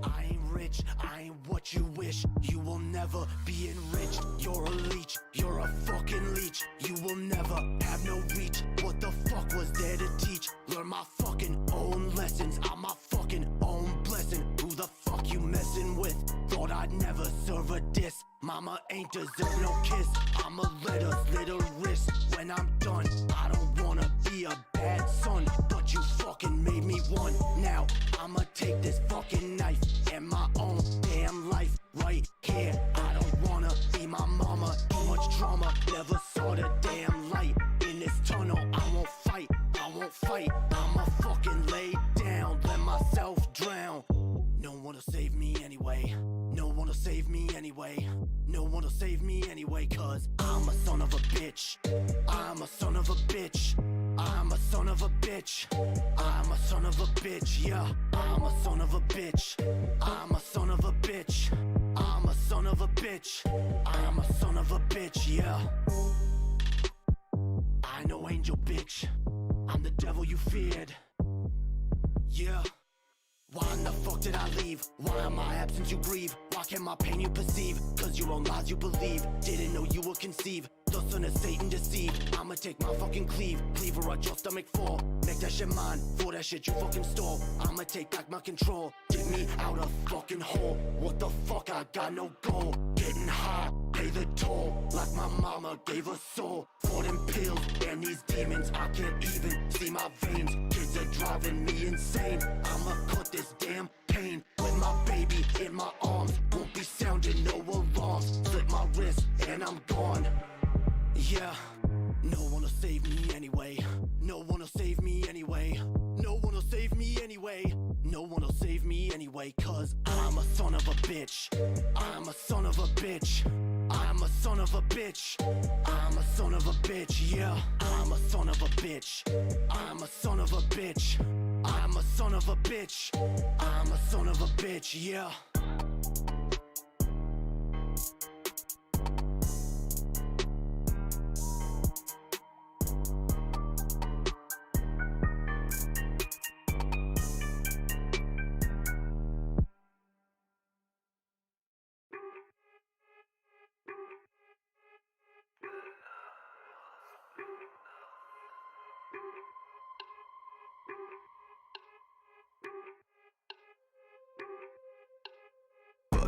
I ain't rich, I ain't what you wish. You will never be enriched. You're a leech, you're a fucking leech. You will never have no reach. What the fuck was there to teach? Learn my fucking own lessons. I'm my fucking own blessing. Who the fuck you messing with? Thought I'd never serve a diss. Mama ain't deserve no kiss. I'ma let her slit her wrist when I'm done. I don't wanna be a bad son, but you fucking made me one. Now I'ma take this fucking knife and my own damn life right here. I don't wanna be my mama. Too much drama, never saw the damn light. In this tunnel, I won't fight, I won't fight. I'ma fucking lay down, let myself drown. No one will save me anyway. No one will save me anyway. No one will save me anyway, cause I'm a son of a bitch. I'm a son of a bitch. I'm a son of a bitch. I'm a son of a bitch, yeah. I'm a son of a bitch. I'm a son of a bitch. I'm a son of a bitch. I'm a son of a bitch, yeah. I know angel bitch. I'm the devil you feared. Yeah. Why in the fuck did I leave? Why in my absence you grieve? Why can't my pain you perceive? Cause your own lies you believe. Didn't know you would conceive. The son of Satan deceived. I'ma take my fucking cleaver at your stomach fall. Make that shit mine, for that shit you fucking stole. I'ma take back my control. Dig me out a fucking hole. What the fuck, I got no goal. Getting high, pay the toll. Like my mama gave a soul. For them pills and these demons, I can't even see my veins. Kids are driving me insane. I'ma cut this damn pain with my baby in my arms. Won't be sounding no alarms. Slip my wrist and I'm gone. Yeah, no one will save me anyway. No one will save me anyway. No one will save me anyway. No one will save me anyway, cause I'm a son of a bitch. I'm a son of a bitch. I'm a son of a bitch. I'm a son of a bitch, yeah. I'm a son of a bitch. I'm a son of a bitch. I'm a son of a bitch. I'm a son of a bitch, yeah.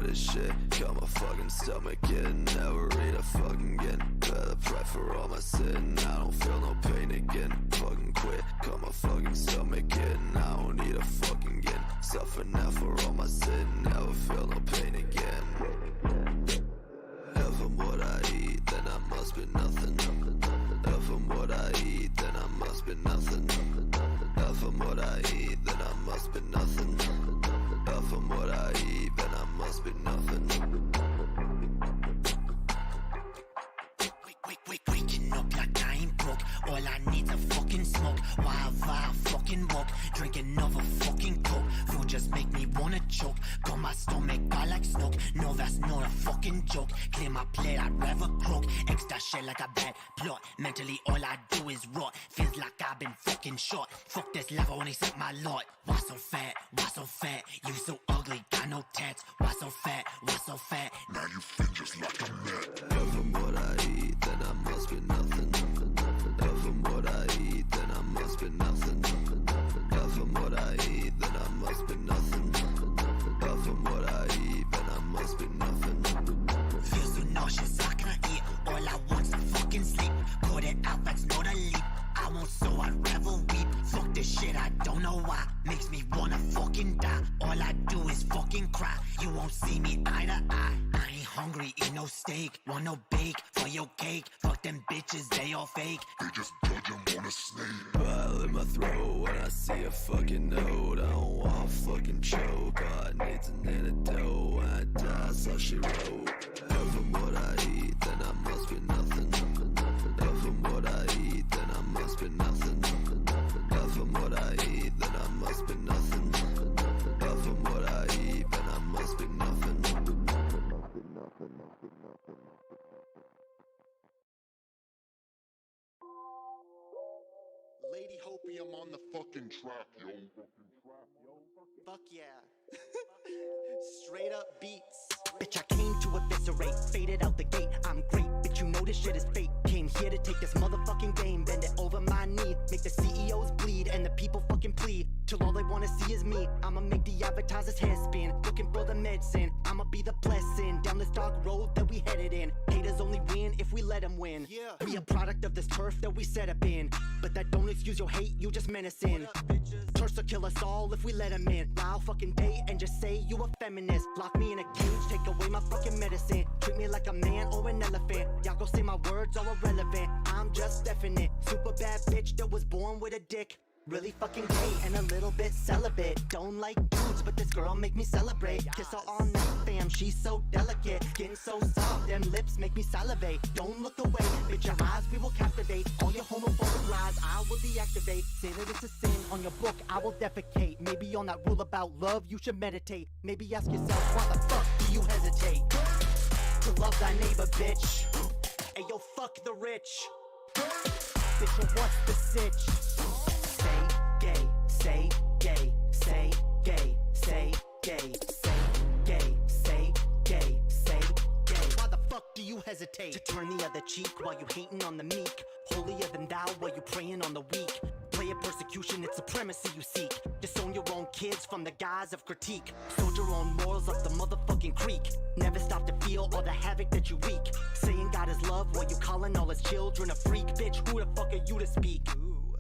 This shit got my fucking stomach in. Never eat a fucking again. Better pray for all my sin. I don't feel no pain again. Fucking quit, got my fucking stomach in. I don't need a fucking again. Suffer now for all my sin. Never feel no pain again. If I'm what I eat, then I must be nothing. If I'm what I eat, then I must be nothing. If I'm what I eat, then I must be nothing. If I'm what I eat, then I must be nothing. Waking up like I ain't broke. All I need's a fucking smoke. While I fucking walk, drink another fucking coke. Food just make me wanna choke. Got my stomach all like smoke. No, that's not a fucking joke. Clear my plate, I'd rather croak. Extra shit like a bad plot. Mentally all I do is rot. Feels like I've been fucking shot. Fuck this level, only suck my lot. Why so fat? Why so fat? You so ugly, got no tats. Why so fat? Why so fat? Now you feel just like a man. If I'm what I eat, then I must be nothing. If I'm what I eat, then I must be nothing. If I'm what I eat, then I must be nothing. If I'm what I eat, then I must be nothing. Feel so nauseous, I can't eat. All I want's to fucking sleep. Call it out, that's not a leap. I won't, so I'd rather weep. Fuck this shit, I don't know why. Makes me wanna fucking die. All I do is fucking cry. You won't see me eye to eye. I ain't hungry, eat no steak. Want no bake for your cake. Fuck them bitches, they all fake. They just judge him on a snake. Bile in my throat when I see a fucking note. I don't want to fucking choke. All I need's an antidote. When I die, so she wrote. If I'm what I eat, then I must be nothing. If I'm what I eat, then I must be nothing. If I'm what I eat, then I must be nothing. If I'm what I eat, then I must be nothing. Lady Hopium on the fucking track, yo. Fuck yeah. Straight up beats. Bitch, I came to eviscerate, faded out the gate. I'm great, bitch, you know this shit is fake. Came here to take this motherfucking game, bend it over my knee, make the CEOs bleed and the people fucking plead till all they wanna see is me. I'ma make the advertisers hair spin, looking for the medicine. I'ma be the blessing down this dark road that we headed in. Haters only win if we let them win. Yeah. We a product of this turf that we set up in, but that don't excuse your hate, you just menacing. Turfs will kill us all if we let them in. I'll fucking date and just say you a feminist. Lock me in a cage, take away my fucking medicine. Treat me like a man or an elephant. Y'all go say my words are irrelevant. I'm just definite. Super bad bitch that was born with a dick. Really fucking gay and a little bit celibate. Don't like dudes, but this girl make me celebrate. Kiss her all night, fam, she's so delicate. Skin so soft, them lips make me salivate. Don't look away, bitch, your eyes we will captivate. All your homophobic lies, I will deactivate. Say that it's a sin, on your book I will defecate. Maybe on that rule about love you should meditate. Maybe ask yourself, why the fuck do you hesitate to love thy neighbor, bitch? Ayo, fuck the rich. Bitch, what's the sitch? Say gay, say gay, say gay, say gay, say gay, say gay. Why the fuck do you hesitate to turn the other cheek while you hating on the meek? Holier than thou while you praying on the weak. Play a persecution, it's supremacy you seek. Disown your own kids from the guise of critique. Sold your own morals up the motherfucking creek. Never stop to feel all the havoc that you wreak. Saying God is love while you calling all his children a freak. Bitch, who the fuck are you to speak?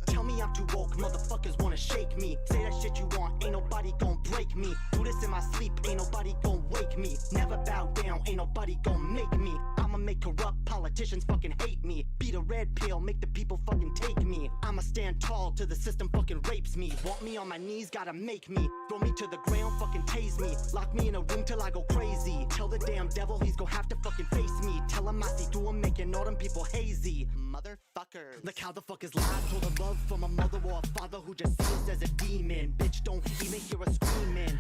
Tell me I'm too woke, motherfuckers wanna shake me. Say that shit you want, ain't nobody gon' break me. Do this in my sleep, ain't nobody gon' wake me. Never bow down, ain't nobody gon' make me. I'ma make corrupt politicians fucking hate me. Beat a red pill, make the people fucking take me. I'ma stand tall till the system fucking rapes me. Want me on my knees, gotta make me. Throw me to the ground, fucking tase me. Lock me in a room till I go crazy. Tell the damn devil he's gon' have to fucking face me. Tell him I see through him, making all them people hazy. Motherfuckers. Like how the fuck is lies told a love from a mother or a father who just sees as a demon. Bitch, don't even hear us screaming.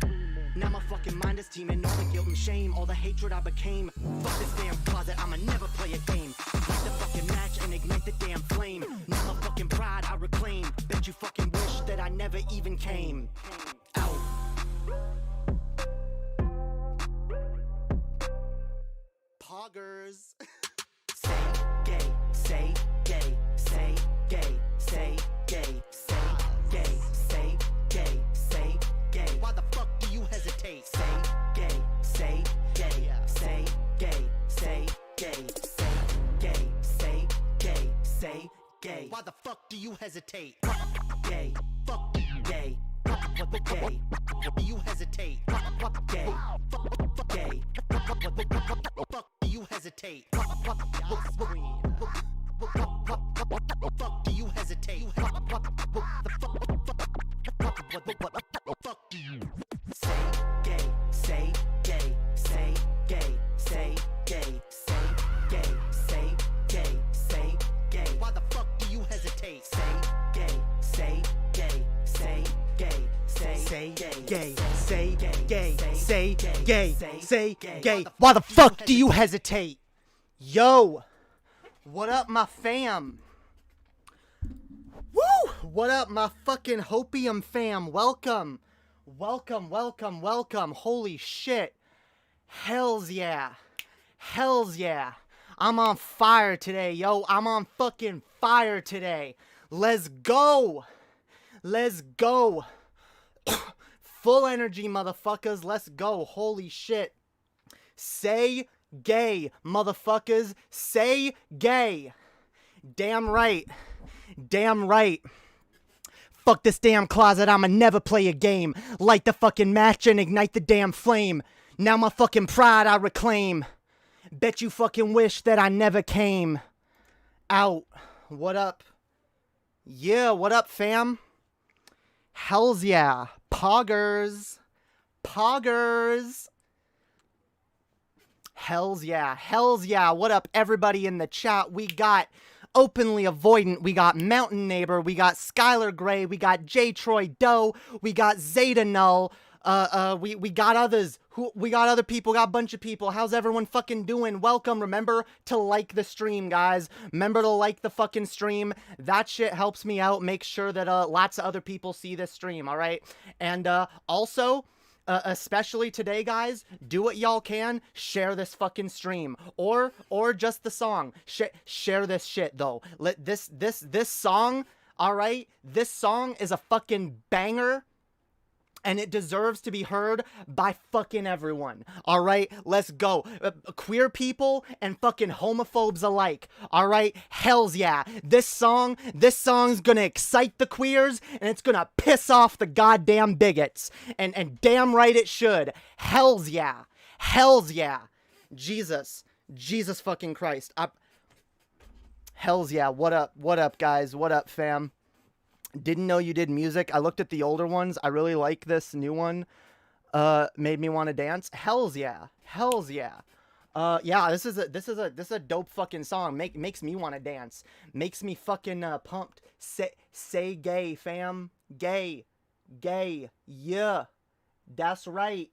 Now my fucking mind is teeming. All the guilt and shame, all the hatred I became. Fuck this damn closet, I'ma never play a game. Light the fucking match and ignite the damn flame. Now my fucking pride I reclaim. Bet you fucking wish that I never even came out. Poggers. Say gay, say gay, say gay, say gay, say gay, say gay, say gay. Why the fuck do you hesitate? Say gay, say gay, say gay, say gay, say gay, say gay, say gay. Why the fuck do you hesitate? Gay, fuck gay. What the gay? Do you hesitate? Fuck gay, fuck gay. What the fuck do you hesitate? Fuck do you hesitate? What fuck do you say gay, say gay, say gay, say gay, say gay, say gay, say gay. Why the fuck do you hesitate? Say gay, say gay, say gay, say gay, say gay, say gay, say gay. Why the fuck do you hesitate? Yo, what up, my fam? Woo! What up, my fucking Hopium fam? Welcome. Welcome, welcome, welcome. Holy shit. Hells yeah. Hells yeah. I'm on fire today, yo. I'm on fucking fire today. Let's go. Let's go. Full energy, motherfuckers. Let's go. Holy shit. Say gay, motherfuckers. Say gay. Damn right. Damn right. Fuck this damn closet, I'ma never play a game. Light the fucking match and ignite the damn flame. Now my fucking pride I reclaim. Bet you fucking wish that I never came out. What up? Yeah, what up, fam? Hells yeah. Poggers. Poggers. Hells yeah. Hells yeah. What up, everybody in the chat? We got Openly Avoidant, we got Mountain Neighbor, we got Skylar Gray, we got J. Troy Doe, we got Zeta Null, We got others. We got other people, got a bunch of people. How's everyone fucking doing? Welcome. Remember to like the stream, guys. Remember to like the fucking stream. That shit helps me out. Make sure that lots of other people see this stream, all right? And also, especially today, guys, do what y'all can. Share this fucking stream, or just the song. Share this shit though. Let this song, all right? This song is a fucking banger. And it deserves to be heard by fucking everyone. All right, let's go. Queer people and fucking homophobes alike. All right, hells yeah. This song's gonna excite the queers and it's gonna piss off the goddamn bigots. And damn right it should. Hells yeah. Hells yeah. Jesus fucking Christ. Hells yeah. What up, guys? What up, fam? Didn't know you did music. I looked at the older ones. I really like this new one. Made me want to dance. Hells yeah. Hells yeah. Yeah, this is a dope fucking song. Makes me want to dance. Makes me fucking pumped. Say gay, fam. Gay. Yeah. That's right.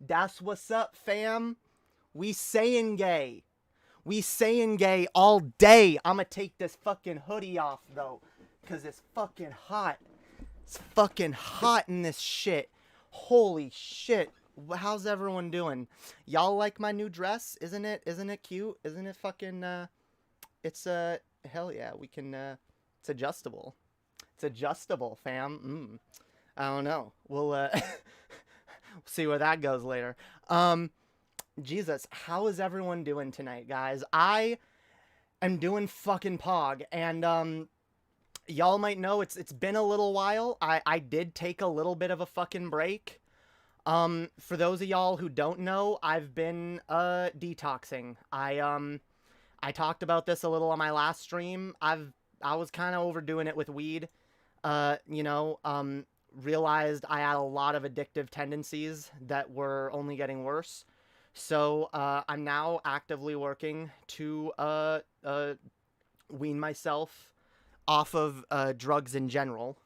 That's what's up, fam. We saying gay. We saying gay all day. I'ma take this fucking hoodie off though. Because it's fucking hot. It's fucking hot in this shit. Holy shit. How's everyone doing? Y'all like my new dress? Isn't it cute? Isn't it fucking, it's, hell yeah, we can, it's adjustable. It's adjustable, fam. I don't know. We'll see where that goes later. Jesus, how is everyone doing tonight, guys? I am doing fucking pog, and, y'all might know it's been a little while. I did take a little bit of a fucking break. For those of y'all who don't know, I've been detoxing. I talked about this a little on my last stream. I was kind of overdoing it with weed. Realized I had a lot of addictive tendencies that were only getting worse. So I'm now actively working to wean myself off of drugs in general,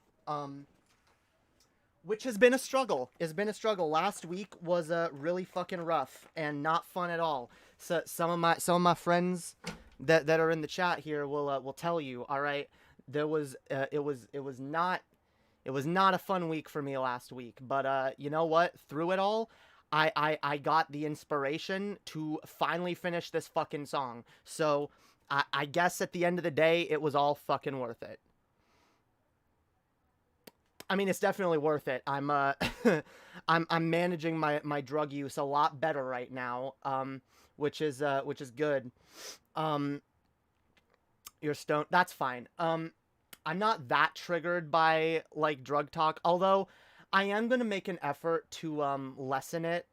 which has been a struggle. It's been a struggle. Last week was really fucking rough and not fun at all. So some of my friends that are in the chat here will tell you. All right, it was not a fun week for me last week. But you know what? Through it all, I got the inspiration to finally finish this fucking song. So I guess at the end of the day, it was all fucking worth it. I mean, it's definitely worth it. I'm I'm managing my drug use a lot better right now, which is good. You're stoned. That's fine. I'm not that triggered by like drug talk, although I am gonna make an effort to lessen it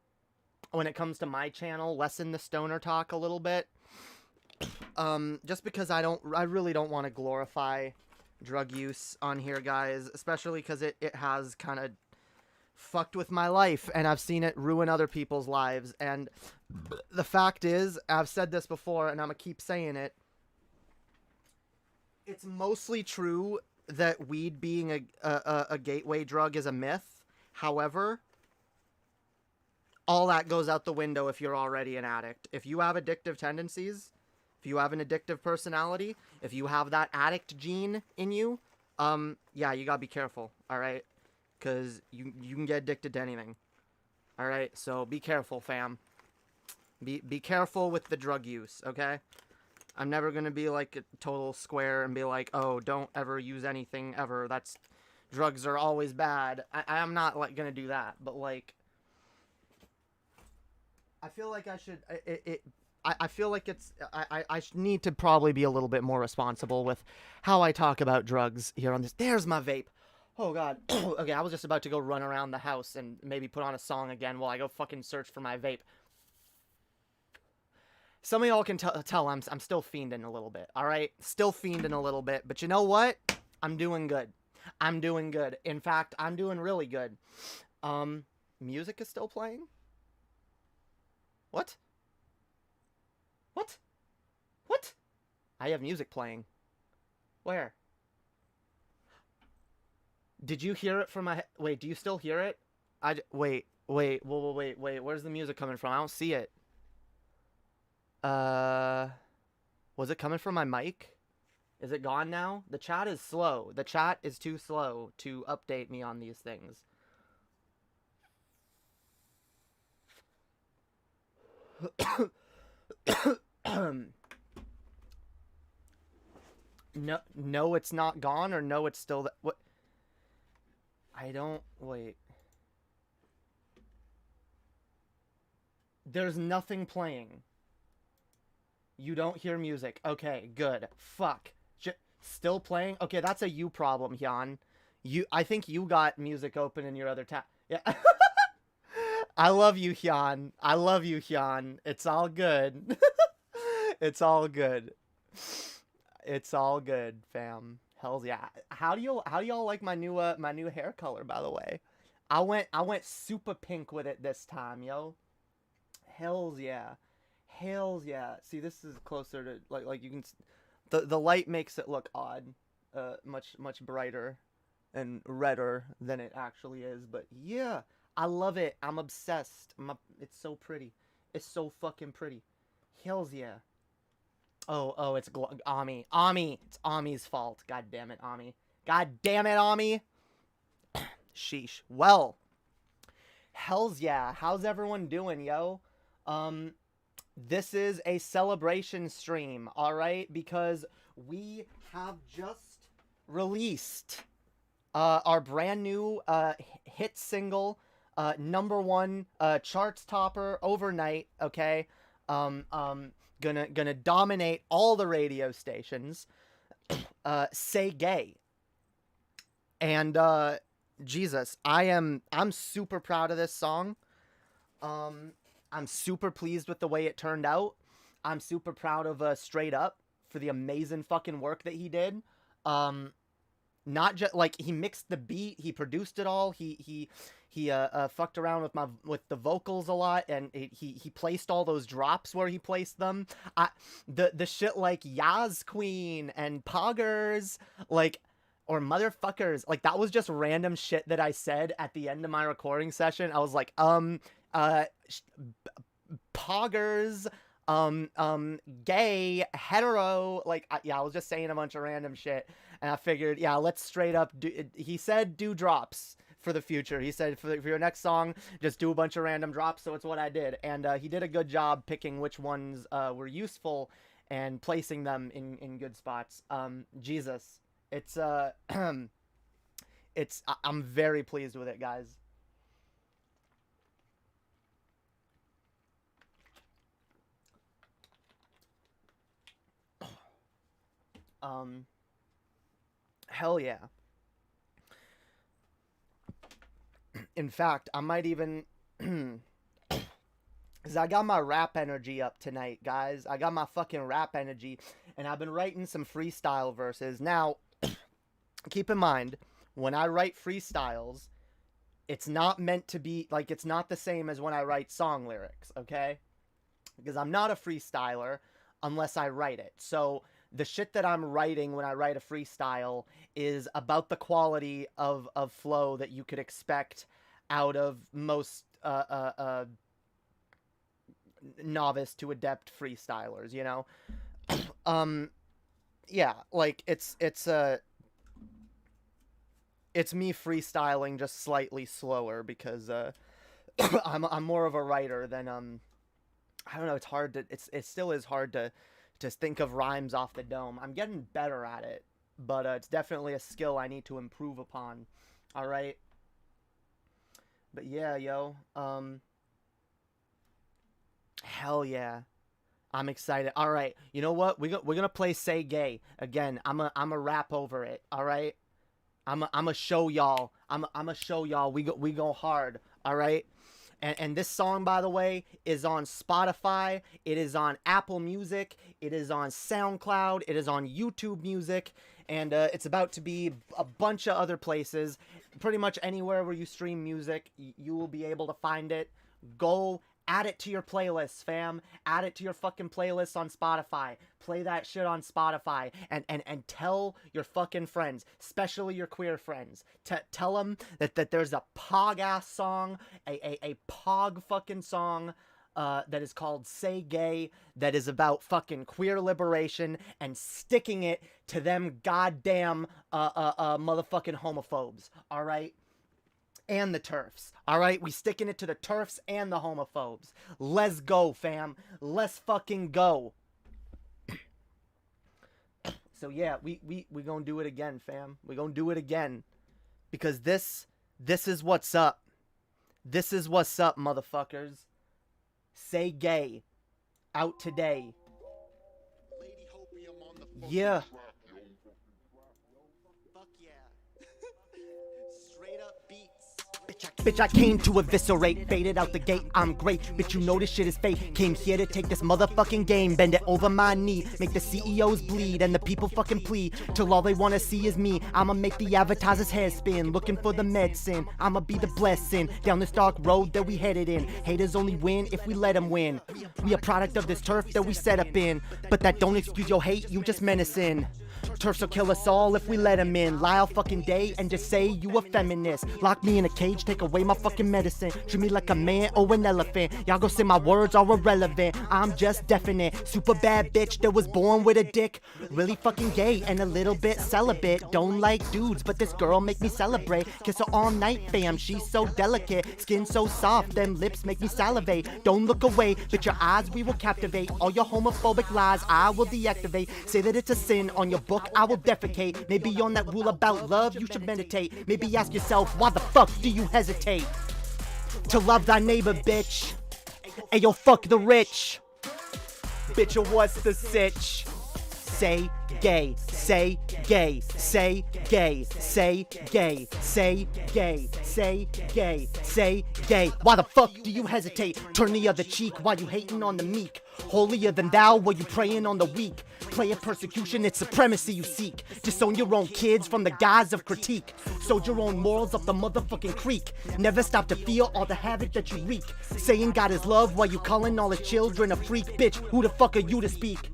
when it comes to my channel. Lessen the stoner talk a little bit. Just because I really don't want to glorify drug use on here, guys, especially because it has kind of fucked with my life, and I've seen it ruin other people's lives. And the fact is, I've said this before, and I'm gonna keep saying it, it's mostly true that weed being a gateway drug is a myth. However, all that goes out the window if you're already an addict. If you have addictive tendencies, if you have an addictive personality, if you have that addict gene in you, yeah, you gotta be careful, alright? Because you can get addicted to anything. Alright, so be careful, fam. Be careful with the drug use, okay? I'm never gonna be like a total square and be like, oh, don't ever use anything ever. Drugs are always bad. I'm not like gonna do that, but like, I feel like I should, I feel like I need to probably be a little bit more responsible with how I talk about drugs here on this. There's my vape. Oh, God. Okay, I was just about to go run around the house and maybe put on a song again while I go fucking search for my vape. Some of y'all can tell I'm still fiending a little bit, all right? Still fiending a little bit, but you know what? I'm doing good. I'm doing good. In fact, I'm doing really good. Music is still playing? What? What? What? I have music playing. Where? Did you hear it from my... Wait, do you still hear it? Wait. Where's the music coming from? I don't see it. Was it coming from my mic? Is it gone now? The chat is slow. The chat is too slow to update me on these things. No, it's not gone, or no, it's still what? I don't wait. There's nothing playing. You don't hear music. Okay, good. Fuck. Still playing? Okay, that's a you problem, Hyun. I think you got music open in your other tab. Yeah. I love you, Hyun. I love you, Hyun. It's all good. It's all good. It's all good, fam. Hells yeah. How do y'all like my new hair color, by the way? I went super pink with it this time, yo. Hells yeah. Hells yeah. See, this is closer to like you can the light makes it look odd. Much brighter and redder than it actually is, but yeah, I love it. I'm obsessed. It's so pretty. It's so fucking pretty. Hells yeah. Oh, it's Ami. It's Ami's fault. God damn it, Ami. God damn it, Ami. Sheesh. Well, hells yeah. How's everyone doing, yo? This is a celebration stream, all right? Because we have just released our brand new hit single, #1 charts topper overnight, okay? Gonna dominate all the radio stations. Say Gay. And Jesus, I'm super proud of this song. I'm super pleased with the way it turned out. I'm super proud of Straight Up for the amazing fucking work that he did. Not just like he mixed the beat, he produced it all. He fucked around with the vocals a lot, and he placed all those drops where he placed them. The shit like Yaz Queen and Poggers, like, or motherfuckers, like that was just random shit that I said at the end of my recording session. I was like, poggers, gay, hetero, like, I was just saying a bunch of random shit, and I figured, yeah, let's straight up he said do drops for the future. He said for your next song, just do a bunch of random drops, so it's what I did, and he did a good job picking which ones were useful and placing them in good spots. Jesus, it's I'm very pleased with it, guys. Hell yeah. In fact, I might even because I got my rap energy up tonight, guys. I got my fucking rap energy, and I've been writing some freestyle verses. Now, keep in mind, when I write freestyles, it's not meant to be, like, it's not the same as when I write song lyrics, okay? Because I'm not a freestyler unless I write it. So the shit that I'm writing when I write a freestyle is about the quality of flow that you could expect out of most novice to adept freestylers, you know? Yeah, like it's me freestyling just slightly slower because I'm more of a writer than I don't know, it's hard to it still is hard to think of rhymes off the dome. I'm getting better at it, but it's definitely a skill I need to improve upon. All right. But yeah, yo, hell yeah, I'm excited. All right, you know what? We're gonna play Say Gay again. I'm a rap over it. All right. I'm a show y'all. I'm a show y'all. We go hard. All right. And this song, by the way, is on Spotify. It is on Apple Music. It is on Soundcloud. It is on YouTube Music. And it's about to be a bunch of other places. Pretty much anywhere where you stream music, you will be able to find it. Go Add it to your playlists, fam. Add it to your fucking playlists on Spotify. Play that shit on Spotify. And tell your fucking friends, especially your queer friends, tell them that there's a pog-ass song, a pog fucking song, that is called Say Gay, that is about fucking queer liberation and sticking it to them goddamn motherfucking homophobes, alright? And the TERFs, alright? We sticking it to the TERFs and the homophobes. Let's go, fam. Let's fucking go. So yeah, we gonna do it again, fam. We gonna do it again. Because this is what's up. This is what's up, motherfuckers. Say Gay. Out today. Lady Hopium on the fucking Yeah. track, yo. Fuck yeah. Straight up beats. Bitch, I came to eviscerate, faded out the gate, I'm great. Bitch, you know this shit is fake. Came here to take this motherfucking game, bend it over my knee, make the CEOs bleed and the people fucking plead till all they wanna see is me. I'ma make the advertisers' head spin, looking for the medicine. I'ma be the blessing down this dark road that we headed in. Haters only win if we let them win. We a product of this turf that we set up in, but that don't excuse your hate, you just menacing. TERFs will kill us all if we let them in. Lie all fucking day and just say you a feminist. Lock me in a cage, take away my fucking medicine. Treat me like a man or an elephant. Y'all go say my words are irrelevant. I'm just definite. Super bad bitch that was born with a dick. Really fucking gay and a little bit celibate. Don't like dudes, but this girl make me celebrate. Kiss her all night, fam. She's so delicate. Skin so soft, them lips make me salivate. Don't look away, but your eyes we will captivate. All your homophobic lies I will deactivate. Say that it's a sin on your book, I will defecate. Maybe on that rule about love you should meditate. Maybe ask yourself, why the fuck do you hesitate to love thy neighbor, bitch? Ayo, fuck the rich. Bitch, what's the sitch? Say gay, say gay, say gay, say gay, say gay, say gay, say gay. Why the fuck do you hesitate? Turn the other cheek while you hating on the meek. Holier than thou while you praying on the weak. Play of persecution, it's supremacy you seek. Disown your own kids from the guise of critique. Sold your own morals up the motherfucking creek. Never stop to feel all the havoc that you wreak. Saying God is love while you calling all his children a freak. Bitch, who the fuck are you to speak?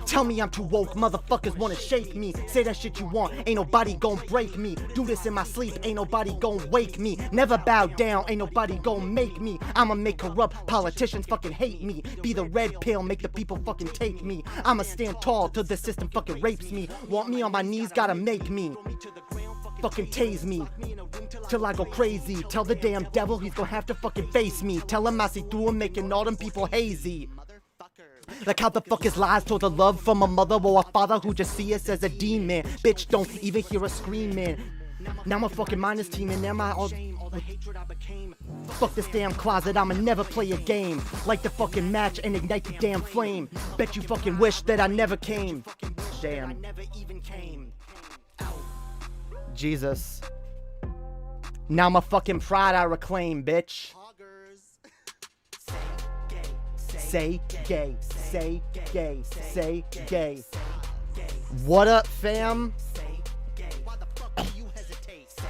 Tell me I'm too woke, motherfuckers wanna shake me. Say that shit you want, ain't nobody gon' break me. Do this in my sleep, ain't nobody gon' wake me. Never bow down, ain't nobody gon' make me. I'ma make corrupt politicians fucking hate me. Be the red pill, make the people fucking take me. I'ma stand tall till the system fucking rapes me. Want me on my knees, gotta make me. Fucking tase me till I go crazy. Tell the damn devil he's gonna have to fucking face me. Tell him I see through him, making all them people hazy. Like how the fuck is lies told the love from a mother or a father who just see us as a demon. Bitch, don't even hear us screaming. Now my fucking mind is teeming. Now my all fuck this damn closet, I'ma never play a game. Light the fucking match and ignite the damn flame. Bet you fucking wish that I never came. Damn. Jesus. Now my fucking pride I reclaim, bitch. Say gay, say gay, say gay. What up, fam? Why the fuck do you hesitate? Say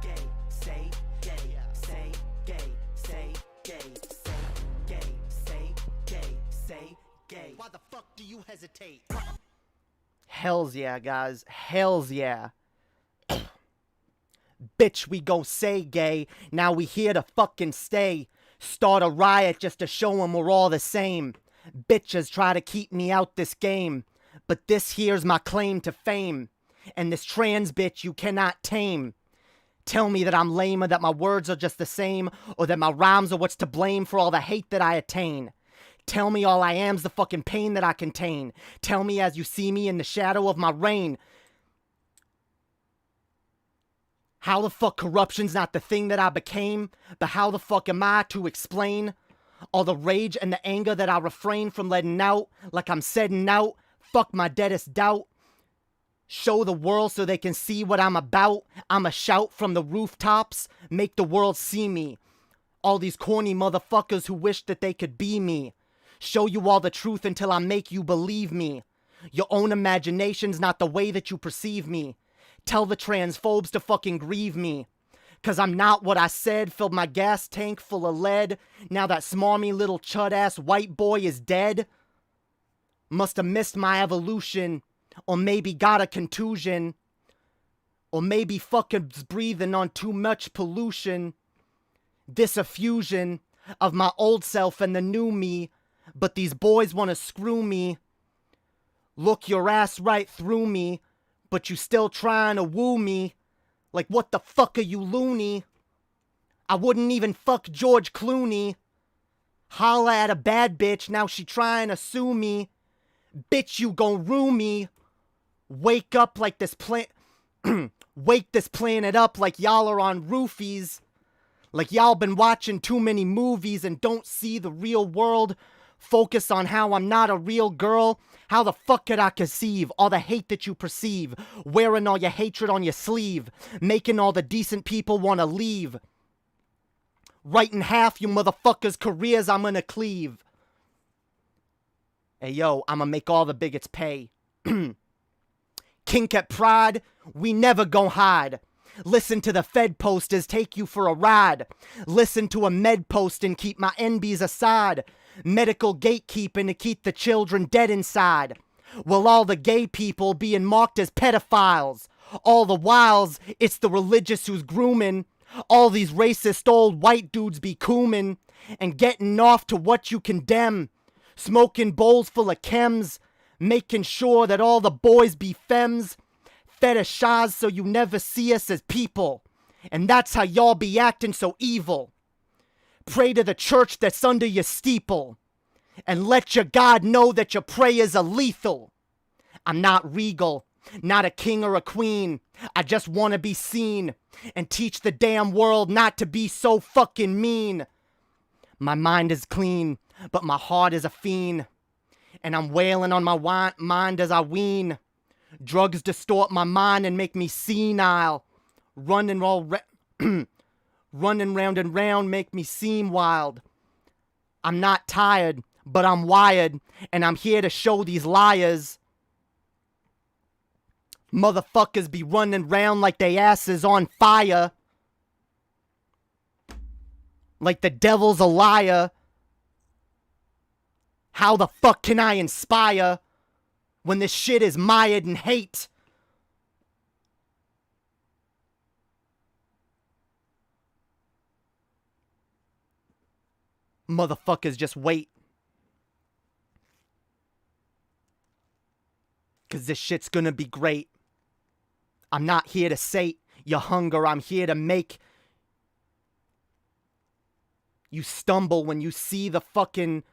gay, say gay, say gay, say gay, say gay, say gay, say gay. Why the fuck do you hesitate? Hells yeah, guys. Hells yeah. Bitch, we gon' say gay. Now we here to fucking stay. Start a riot just to show 'em we're all the same. Bitches try to keep me out this game, but this here's my claim to fame. And this trans bitch you cannot tame. Tell me that I'm lame or that my words are just the same, or that my rhymes are what's to blame for all the hate that I attain. Tell me all I am's the fucking pain that I contain. Tell me as you see me in the shadow of my reign. How the fuck corruption's not the thing that I became, but how the fuck am I to explain all the rage and the anger that I refrain from letting out, like I'm setting out, fuck my deadest doubt. Show the world so they can see what I'm about. I'ma shout from the rooftops, make the world see me. All these corny motherfuckers who wish that they could be me. Show you all the truth until I make you believe me. Your own imagination's not the way that you perceive me. Tell the transphobes to fucking grieve me. 'Cause I'm not what I said, filled my gas tank full of lead. Now that smarmy little chud-ass white boy is dead. Must have missed my evolution, or maybe got a contusion, or maybe fucking breathing on too much pollution. This a fusion of my old self and the new me, but these boys wanna screw me. Look your ass right through me, but you still trying to woo me. Like, what the fuck are you, loony? I wouldn't even fuck George Clooney. Holla at a bad bitch, now she trying to sue me. Bitch, you gon' rue me. Wake up like this wake this planet up like y'all are on roofies. Like y'all been watching too many movies and don't see the real world. Focus on how I'm not a real girl. How the fuck could I conceive all the hate that you perceive? Wearing all your hatred on your sleeve. Making all the decent people wanna leave. Right in half you motherfuckers' careers I'm gonna cleave. Hey yo, I'ma make all the bigots pay. Kink at pride, we never gon' hide. Listen to the Fed posters take you for a ride. Listen to a med post and keep my NBs aside. Medical gatekeeping to keep the children dead inside. While all the gay people being marked as pedophiles. All the whiles, it's the religious who's grooming. All these racist old white dudes be cooming. And getting off to what you condemn. Smoking bowls full of chems. Making sure that all the boys be femmes. Fetishized so you never see us as people. And that's how y'all be acting so evil. Pray to the church that's under your steeple. And let your God know that your prayers are lethal. I'm not regal, not a king or a queen. I just want to be seen. And teach the damn world not to be so fucking mean. My mind is clean, but my heart is a fiend. And I'm wailing on my mind as I wean. Drugs distort my mind and make me senile. Running round and round make me seem wild. I'm not tired, but I'm wired. And I'm here to show these liars. Motherfuckers be running round like they asses on fire. Like the devil's a liar. How the fuck can I inspire when this shit is mired in hate? Motherfuckers, just wait. 'Cause this shit's gonna be great. I'm not here to sate your hunger. I'm here to make you stumble when you see the fucking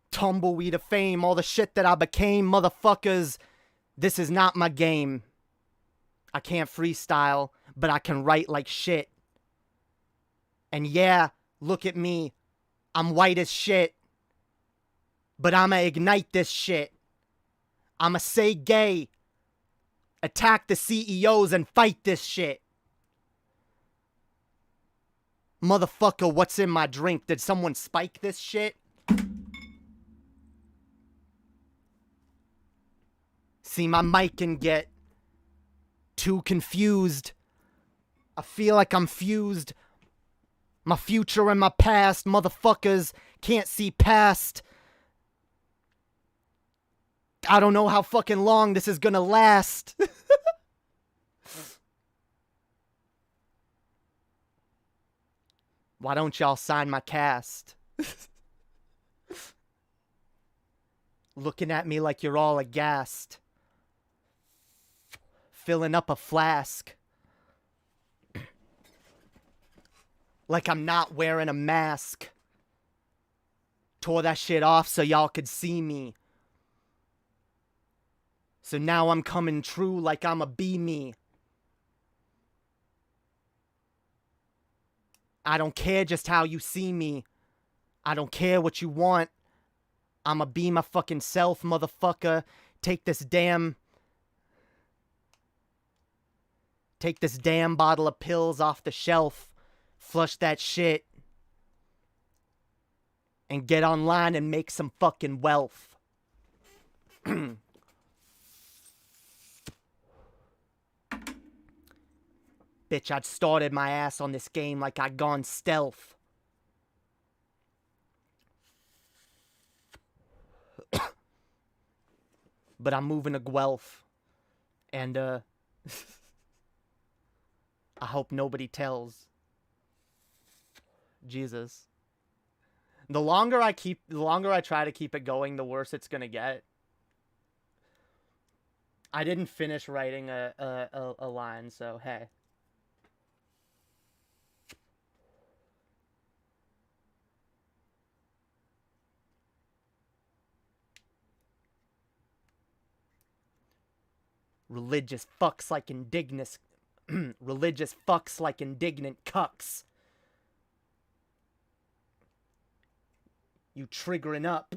tumbleweed of fame, all the shit that I became. Motherfuckers, this is not my game. I can't freestyle, but I can write like shit. And yeah, look at me. I'm white as shit. But I'ma ignite this shit. I'ma say gay. Attack the CEOs and fight this shit. Motherfucker, what's in my drink? Did someone spike this shit? See, my mic can get too confused. I feel like I'm fused. My future and my past, motherfuckers can't see past. I don't know how fucking long this is gonna last. Why don't y'all sign my cast? Looking at me like you're all aghast. Filling up a flask. Like I'm not wearing a mask. Tore that shit off so y'all could see me. So now I'm coming true like I'm a me. I don't care just how you see me. I don't care what you want. I'ma be my fucking self, motherfucker. Take this damn bottle of pills off the shelf. Flush that shit. And get online and make some fucking wealth. Bitch, I'd started my ass on this game like I'd gone stealth. But I'm moving to Guelph. And, I hope nobody tells. Jesus. The longer I try to keep it going, the worse it's gonna get. I didn't finish writing a line, so hey. Religious fucks like indignant religious fucks like indignant cucks. You triggering up.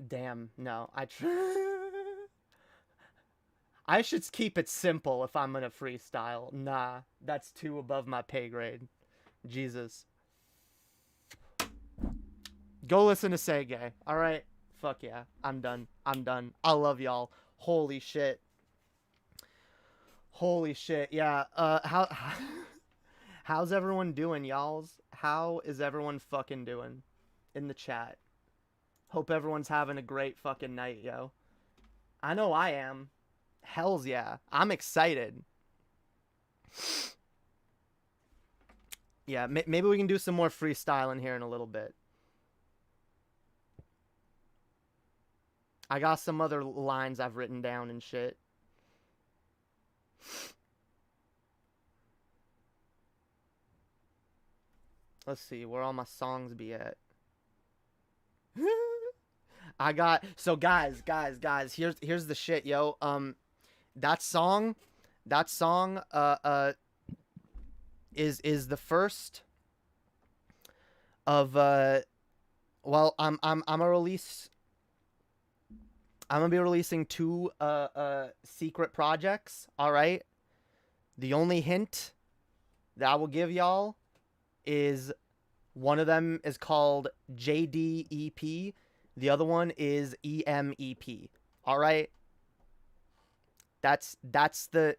Damn, no. I should keep it simple if I'm gonna freestyle. Nah, that's too above my pay grade. Jesus. Go listen to Say Gay. Alright? Fuck yeah. I'm done. I love y'all. Holy shit. Holy shit. Yeah, how's everyone doing, y'alls? How is everyone fucking doing in the chat? Hope everyone's having a great fucking night, yo. I know I am. Hells yeah. I'm excited. Yeah, maybe we can do some more freestyling here in a little bit. I got some other lines I've written down and shit. Let's see, where all my songs be at. I got, so guys, here's the shit, yo. That song is the first of well, I'm gonna be releasing 2 secret projects, all right? The only hint that I will give y'all is one of them is called JDEP, the other one is EMEP. All right? That's the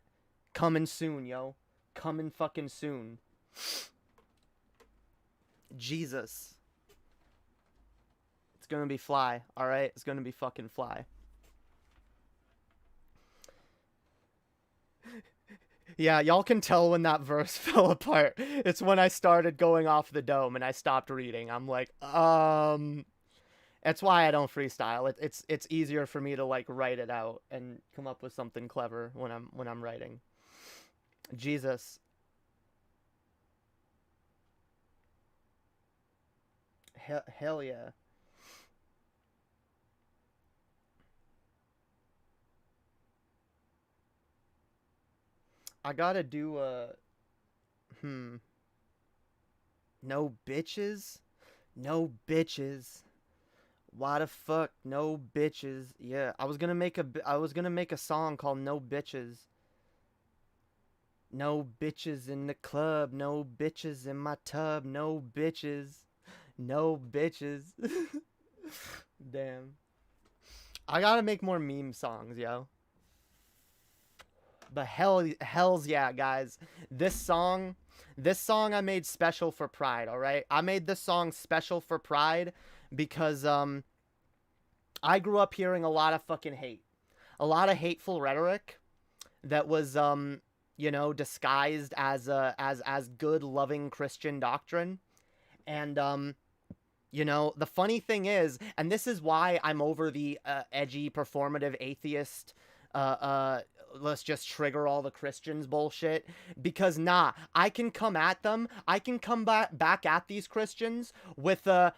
coming soon, yo. Coming fucking soon. Jesus. It's gonna be fly, all right? It's gonna be fucking fly. Yeah, y'all can tell when that verse fell apart. It's when I started going off the dome and I stopped reading. I'm like, that's why I don't freestyle. It's easier for me to like write it out and come up with something clever when I'm writing. Jesus. Hell yeah. I gotta do no bitches? No bitches. Why the fuck? No bitches. Yeah, I was gonna make a song called No Bitches. No bitches in the club, no bitches in my tub, no bitches. No bitches. Damn. I gotta make more meme songs, yo. But hells yeah, guys. This song I made special for Pride, all right? I made this song special for Pride because I grew up hearing a lot of fucking hate. A lot of hateful rhetoric that was you know, disguised as good loving Christian doctrine. And you know, the funny thing is, and this is why I'm over the edgy performative atheist let's just trigger all the Christians bullshit, because nah, I can come at them, I can come back at these Christians with better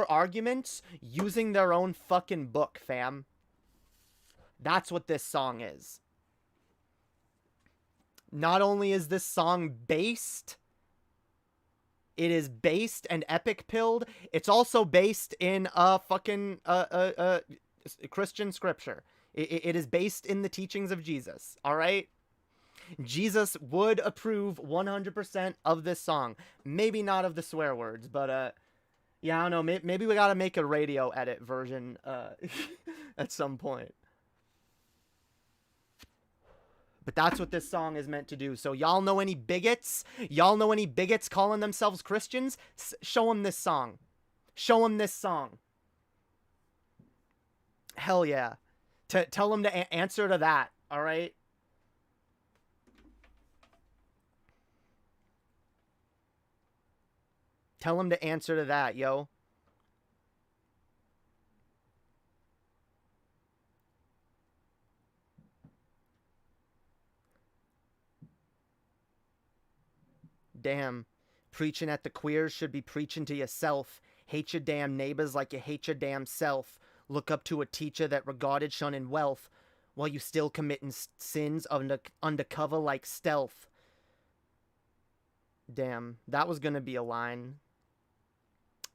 arguments using their own fucking book, fam. That's what this song is. Not only is this song based, it is based and epic pilled, it's also based in fucking Christian scripture. It is based in the teachings of Jesus, all right? Jesus would approve 100% of this song. Maybe not of the swear words, but Yeah, I don't know. Maybe we gotta make a radio edit version at some point. But that's what this song is meant to do. So y'all know any bigots? Y'all know any bigots calling themselves Christians? Show them this song. Show them this song. Hell yeah. Tell them to answer to that, all right? Tell them to answer to that, yo. Damn. Preaching at the queers should be preaching to yourself. Hate your damn neighbors like you hate your damn self. Look up to a teacher that regarded shunning wealth while you still committing sins undercover like stealth. Damn, that was gonna be a line.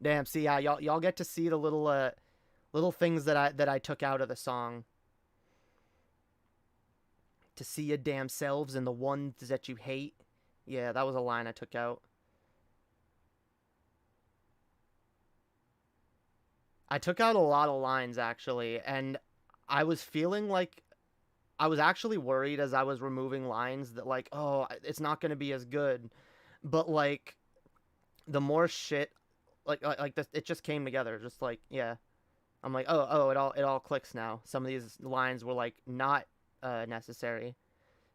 Damn, see, yeah, y'all get to see the little things that I took out of the song. To see your damn selves and the ones that you hate. Yeah, that was a line I took out. I took out a lot of lines, actually, and I was feeling like I was actually worried as I was removing lines that, like, oh, it's not going to be as good. But, like, the more shit, like this, it just came together. Just, like, yeah. I'm like, oh, it all clicks now. Some of these lines were, like, not necessary.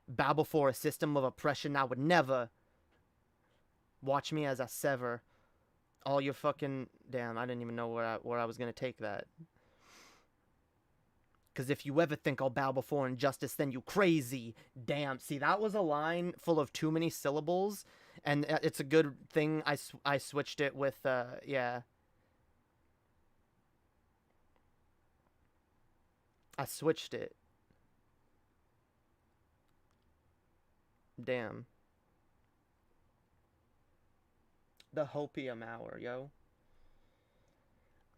Bow before a system of oppression I would never. Watch me as I sever all your fucking... Damn, I didn't even know where I was going to take that. Because if you ever think I'll bow before injustice, then you crazy. Damn, see, that was a line full of too many syllables. And it's a good thing I switched it with, yeah. I switched it. Damn. The Hopium hour, yo.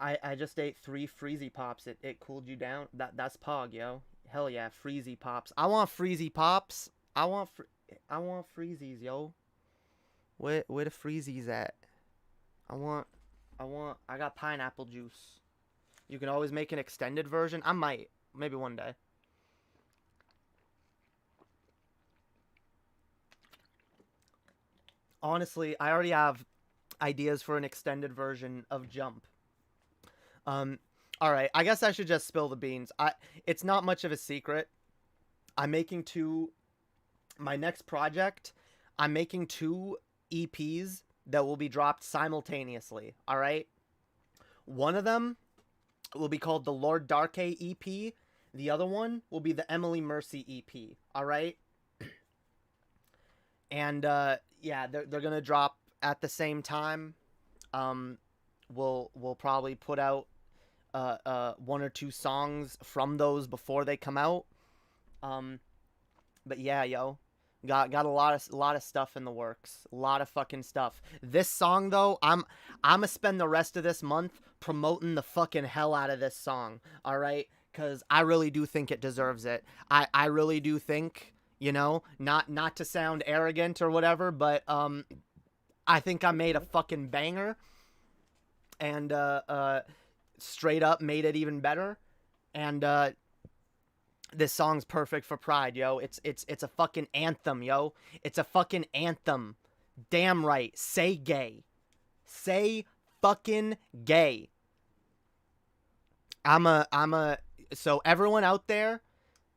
I just ate 3 Freezy Pops. It cooled you down. That's Pog, yo. Hell yeah, Freezy Pops. I want Freezy Pops. I want Freezies, yo. Where the Freezies at? I got pineapple juice. You can always make an extended version. I might. Maybe one day. Honestly, I already have ideas for an extended version of Jump. All right, I guess I should just spill the beans. It's not much of a secret. My next project, I'm making 2 EPs that will be dropped simultaneously, all right? One of them will be called the Lord Darkay EP. The other one will be the Emily Mercy EP, all right? And, yeah, they're gonna drop at the same time. We'll probably put out 1 or 2 songs from those before they come out. But yeah, yo, got a lot of stuff in the works. A lot of fucking stuff. This song though, I'm gonna spend the rest of this month promoting the fucking hell out of this song. All right, because I really do think it deserves it. I really do think, you know, not to sound arrogant or whatever, but I think I made a fucking banger, and straight up made it even better. And this song's perfect for Pride, yo. It's a fucking anthem, yo. It's a fucking anthem. Damn right. Say gay. Say fucking gay. So everyone out there,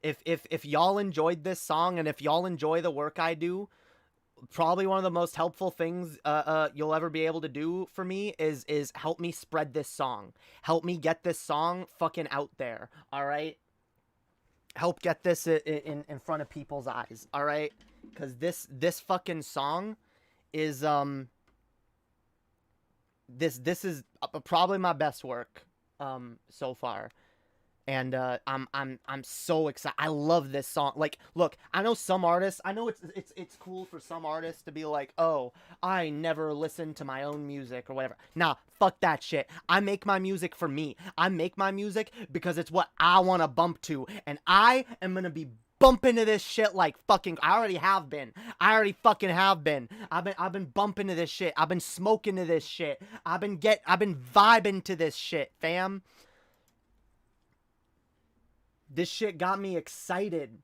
if y'all enjoyed this song and if y'all enjoy the work I do, probably one of the most helpful things you'll ever be able to do for me is help me spread this song. Help me get this song fucking out there, all right? Help get this in front of people's eyes, all right? Because this fucking song is this is probably my best work so far. And I'm so excited. I love this song. Like, look, I know some artists. I know it's cool for some artists to be like, oh, I never listen to my own music or whatever. Nah, fuck that shit. I make my music for me. I make my music because it's what I want to bump to, and I am gonna be bumping to this shit like fucking. I already have been. I already fucking have been. I've been bumping to this shit. I've been smoking to this shit. I've been vibing to this shit, fam. This shit got me excited.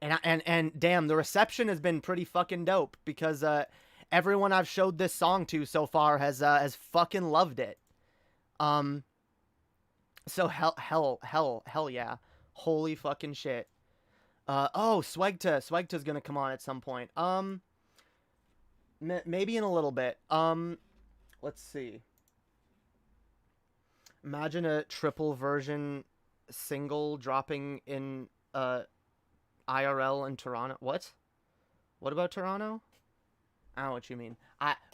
And damn, the reception has been pretty fucking dope because everyone I've showed this song to so far has fucking loved it. So hell yeah. Holy fucking shit. Oh, Swegta's gonna come on at some point. Maybe in a little bit. Let's see. Imagine a triple version single dropping in IRL in Toronto. What about Toronto? I don't know what you mean.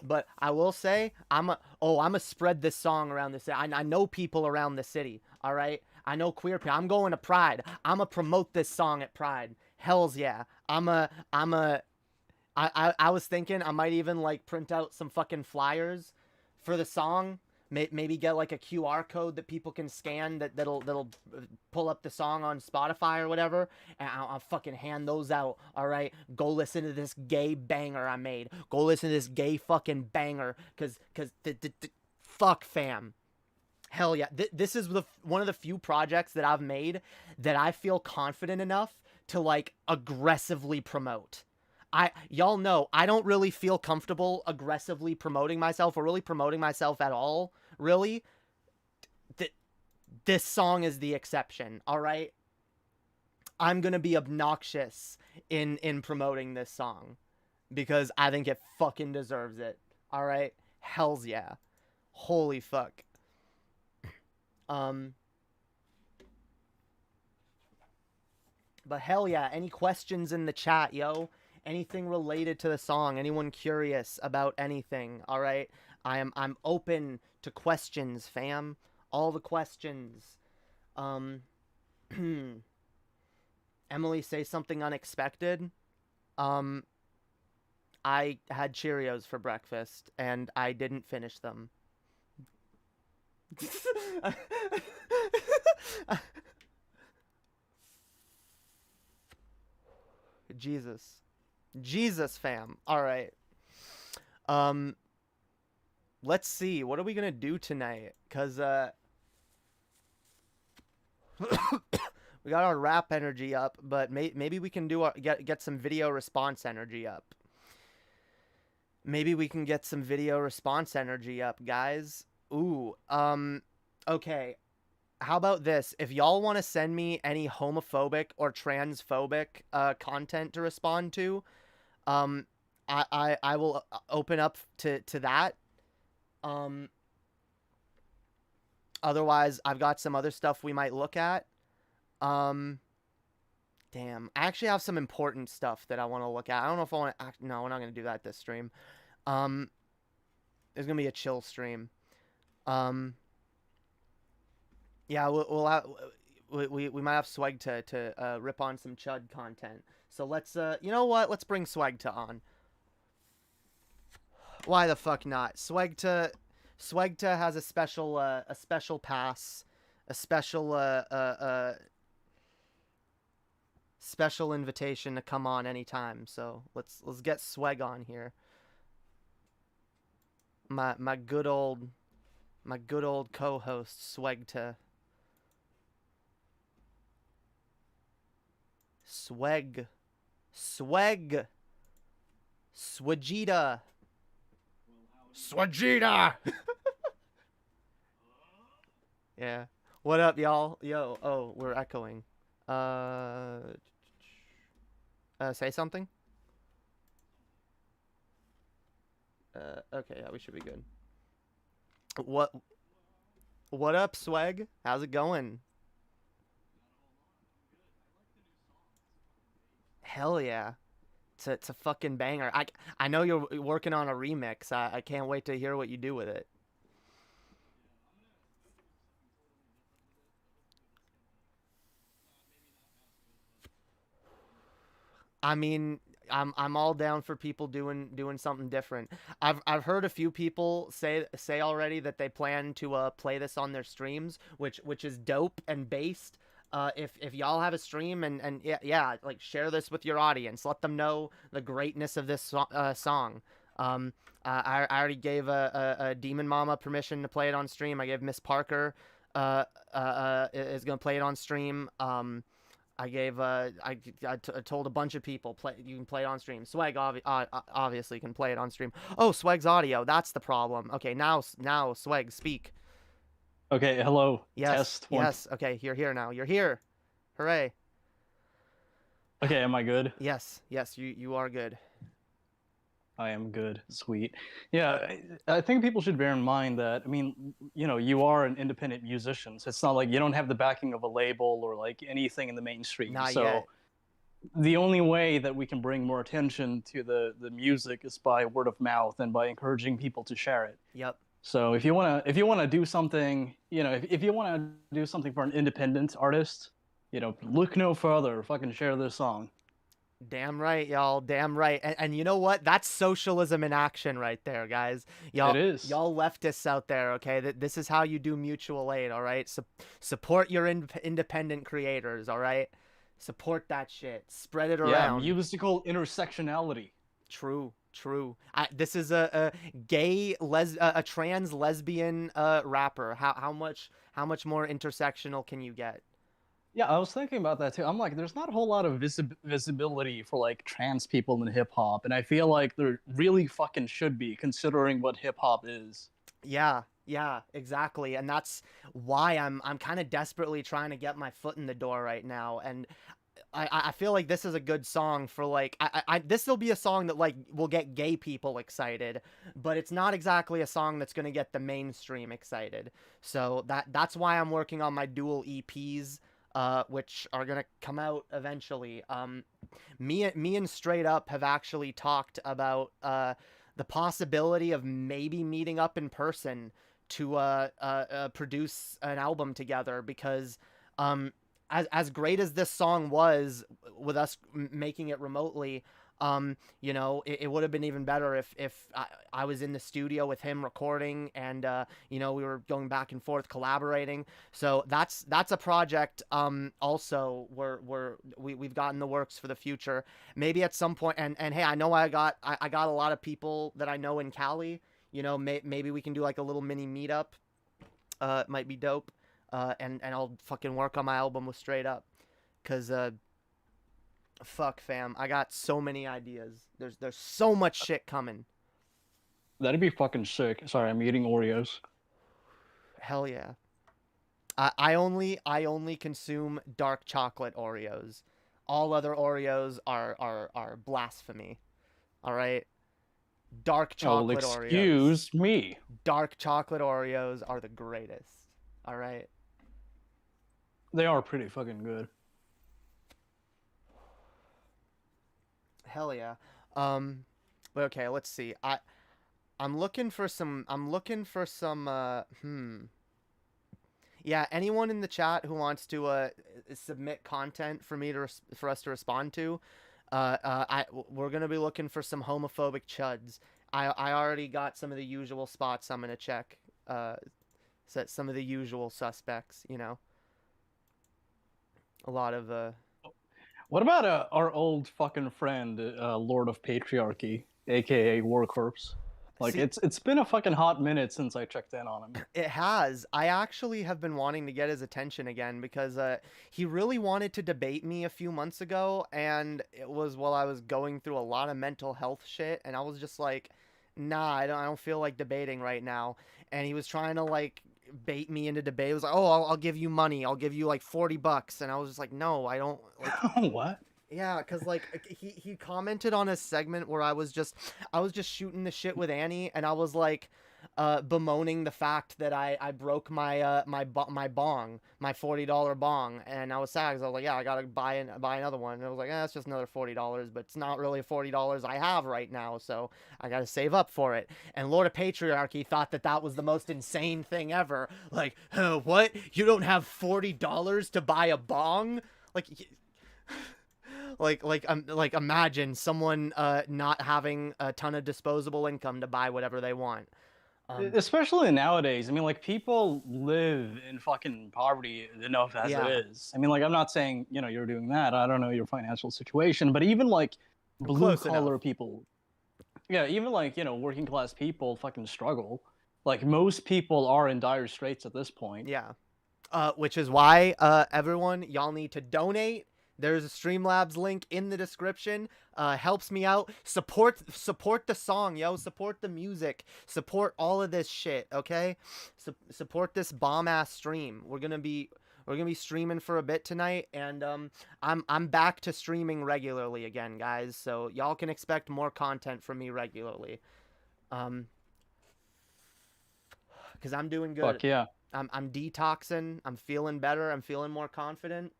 But I will say I'm a spread this song around the city. I know people around the city. All right, I know queer people. I'm going to Pride. I'm a promote this song at Pride. Hells yeah. I was thinking I might even like print out some fucking flyers for the song. Maybe get like a QR code that people can scan that'll pull up the song on Spotify or whatever, and I'll fucking hand those out. All right, go listen to this gay banger I made. Go listen to this gay fucking banger, cause fuck fam. Hell yeah, this is one of the few projects that I've made that I feel confident enough to like aggressively promote. Y'all know I don't really feel comfortable aggressively promoting myself or really promoting myself at all. Really, this song is the exception. All right, I'm gonna be obnoxious in promoting this song because I think it fucking deserves it. All right, hells yeah, holy fuck. But hell yeah, any questions in the chat, yo? Anything related to the song? Anyone curious about anything? All right, I'm open to questions, fam. All the questions. Emily, say something unexpected. I had Cheerios for breakfast and I didn't finish them. Jesus, fam. All right. Let's see. What are we gonna do tonight? Cause we got our rap energy up, but maybe we can do get some video response energy up. Maybe we can get some video response energy up, guys. Ooh. Okay. How about this? If y'all want to send me any homophobic or transphobic content to respond to, I will open up to that. Otherwise, I've got some other stuff we might look at. Damn. I actually have some important stuff that I want to look at. I don't know if I want to... No, we're not going to do that this stream. There's going to be a chill stream. Yeah, we might have Sweg to rip on some Chud content. So let's you know what? Let's bring Swegta on. Why the fuck not? Swegta has a special pass, a special invitation to come on anytime. So let's get Sweg on here. My good old co-host Swegta. Swegita. Yeah. What up, y'all? Yo. Oh, we're echoing. Say something. Okay. Yeah, we should be good. What up, Sweg? How's it going? Hell yeah. It's a fucking banger. I know you're working on a remix. I can't wait to hear what you do with it. I mean, I'm all down for people doing something different. I've heard a few people say already that they plan to play this on their streams, which is dope and based. if y'all have a stream and yeah, like share this with your audience, let them know the greatness of this song. I already gave a Demon Mama permission to play it on stream. I gave Miss Parker is gonna play it on stream. I gave I told a bunch of people you can play it on stream. Swag obviously can play it on stream. Oh, Swag's audio, that's the problem. Okay, now Swag, speak. Okay, hello. Yes, Test. One. yes. Okay, you're here now. You're here. Hooray. Okay, am I good? Yes, you are good. I am good. Sweet. Yeah, I think people should bear in mind that, I mean, you know, you are an independent musician, so it's not like you don't have the backing of a label or like anything in the mainstream. Not so yet. the only way that we can bring more attention to the music is by word of mouth and by encouraging people to share it. Yep. So if you wanna do something, you know, if you wanna do something for an independent artist, you know, look no further. Fucking share this song. Damn right, y'all. Damn right. And you know what? That's socialism in action right there, guys. Y'all, It is. y'all leftists out there, okay? This is how you do mutual aid, all right? Support your independent creators, all right? Support that shit. Spread it Yeah, around. musical intersectionality. True. This is a gay a trans lesbian rapper. How much more intersectional can you get? Yeah, I was thinking about that too. I'm like, there's not a whole lot of visibility for like trans people in hip hop, and I feel like there really fucking should be, considering what hip hop is. Yeah, exactly. And that's why I'm kind of desperately trying to get my foot in the door right now. And I feel like this is a good song for like this will be a song that like will get gay people excited, but it's not exactly a song that's gonna get the mainstream excited. So that's why I'm working on my dual EPs, which are gonna come out eventually. Me and Straight Up have actually talked about the possibility of maybe meeting up in person to produce an album together, because as great as this song was with us making it remotely, you know, it would have been even better if I was in the studio with him recording, and you know, we were going back and forth collaborating. So that's a project also we've got in the works for the future, maybe at some point. And hey, I know I got a lot of people that I know in Cali. You know, maybe we can do like a little mini meetup. It might be dope. And I'll fucking work on my album with Straight Up, cause fuck fam, I got so many ideas. There's so much shit coming. That'd be fucking sick. Sorry, I'm eating Oreos. Hell yeah. I only consume dark chocolate Oreos. All other Oreos are blasphemy. All right. Dark chocolate Oh, Oreos. excuse me. Dark chocolate Oreos are the greatest. All right. They are pretty fucking good. Hell yeah. But okay, let's see. I'm looking for some yeah, anyone in the chat who wants to submit content for me for us to respond to, we're going to be looking for some homophobic chuds. I already got some of the usual spots I'm going to check. Some of the usual suspects, you know. A lot of What about our old fucking friend, Lord of Patriarchy, aka War Corpse? Like, See, it's been a fucking hot minute since I checked in on him. it has. I actually have been wanting to get his attention again, because he really wanted to debate me a few months ago, and it was while I was going through a lot of mental health shit, and I was just like, nah, I don't feel like debating right now. And he was trying to like bait me into debate. It was like, oh, I'll give you money. I'll give you like $40. And I was just like, no, I don't. Like, What? yeah, because like he commented on a segment where I was just shooting the shit with Annie, and I was like bemoaning the fact that I broke my my bong, my $40 bong, and I was sad because I was like, yeah, I gotta buy another one. And I was like, it's just another $40, but it's not really $40 I have right now, so I gotta save up for it. And Lord of Patriarchy thought that was the most insane thing ever. Like, what? You don't have $40 to buy a bong? Like imagine someone not having a ton of disposable income to buy whatever they want. Especially nowadays. I mean, like, people live in fucking poverty enough as Yeah. it is. I mean, like, I'm not saying, you're doing that. I don't know your financial situation, but even like blue Close enough. collar people, yeah, even like, working class people fucking struggle. Like, most people are in dire straits at this point. Yeah. Which is why, everyone, y'all need to donate. There's a Streamlabs link in the description. Helps me out. Support the song, yo. Support the music. Support all of this shit, okay? Support this bomb ass stream. We're gonna be streaming for a bit tonight, and I'm back to streaming regularly again, guys. So y'all can expect more content from me regularly. Because I'm doing good. Fuck yeah. I'm detoxing. I'm feeling better. I'm feeling more confident.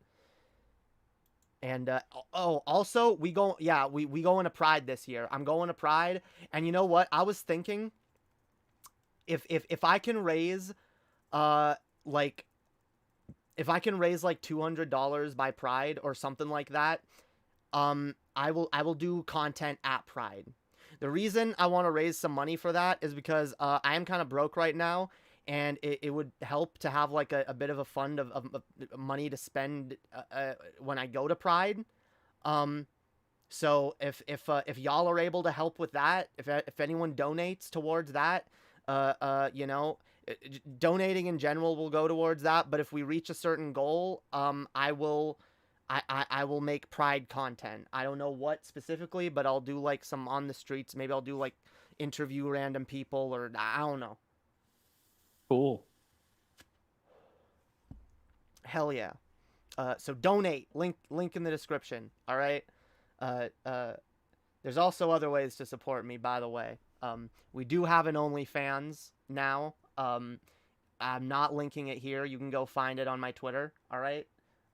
And also we going to Pride this year. I'm going to Pride, and you know what? I was thinking if I can raise like $200 by Pride or something like that, I will do content at Pride. The reason I want to raise some money for that is because I am kind of broke right now, and it would help to have like a bit of a fund of money to spend when I go to Pride. So if y'all are able to help with that, if anyone donates towards that, donating in general will go towards that. But if we reach a certain goal, I will make Pride content. I don't know what specifically, but I'll do like some on the streets. Maybe I'll do like interview random people, or I don't know. Cool. Hell yeah. So donate. Link in the description. All right. There's also other ways to support me, by the way. We do have an OnlyFans now. I'm not linking it here. You can go find it on my Twitter. All right.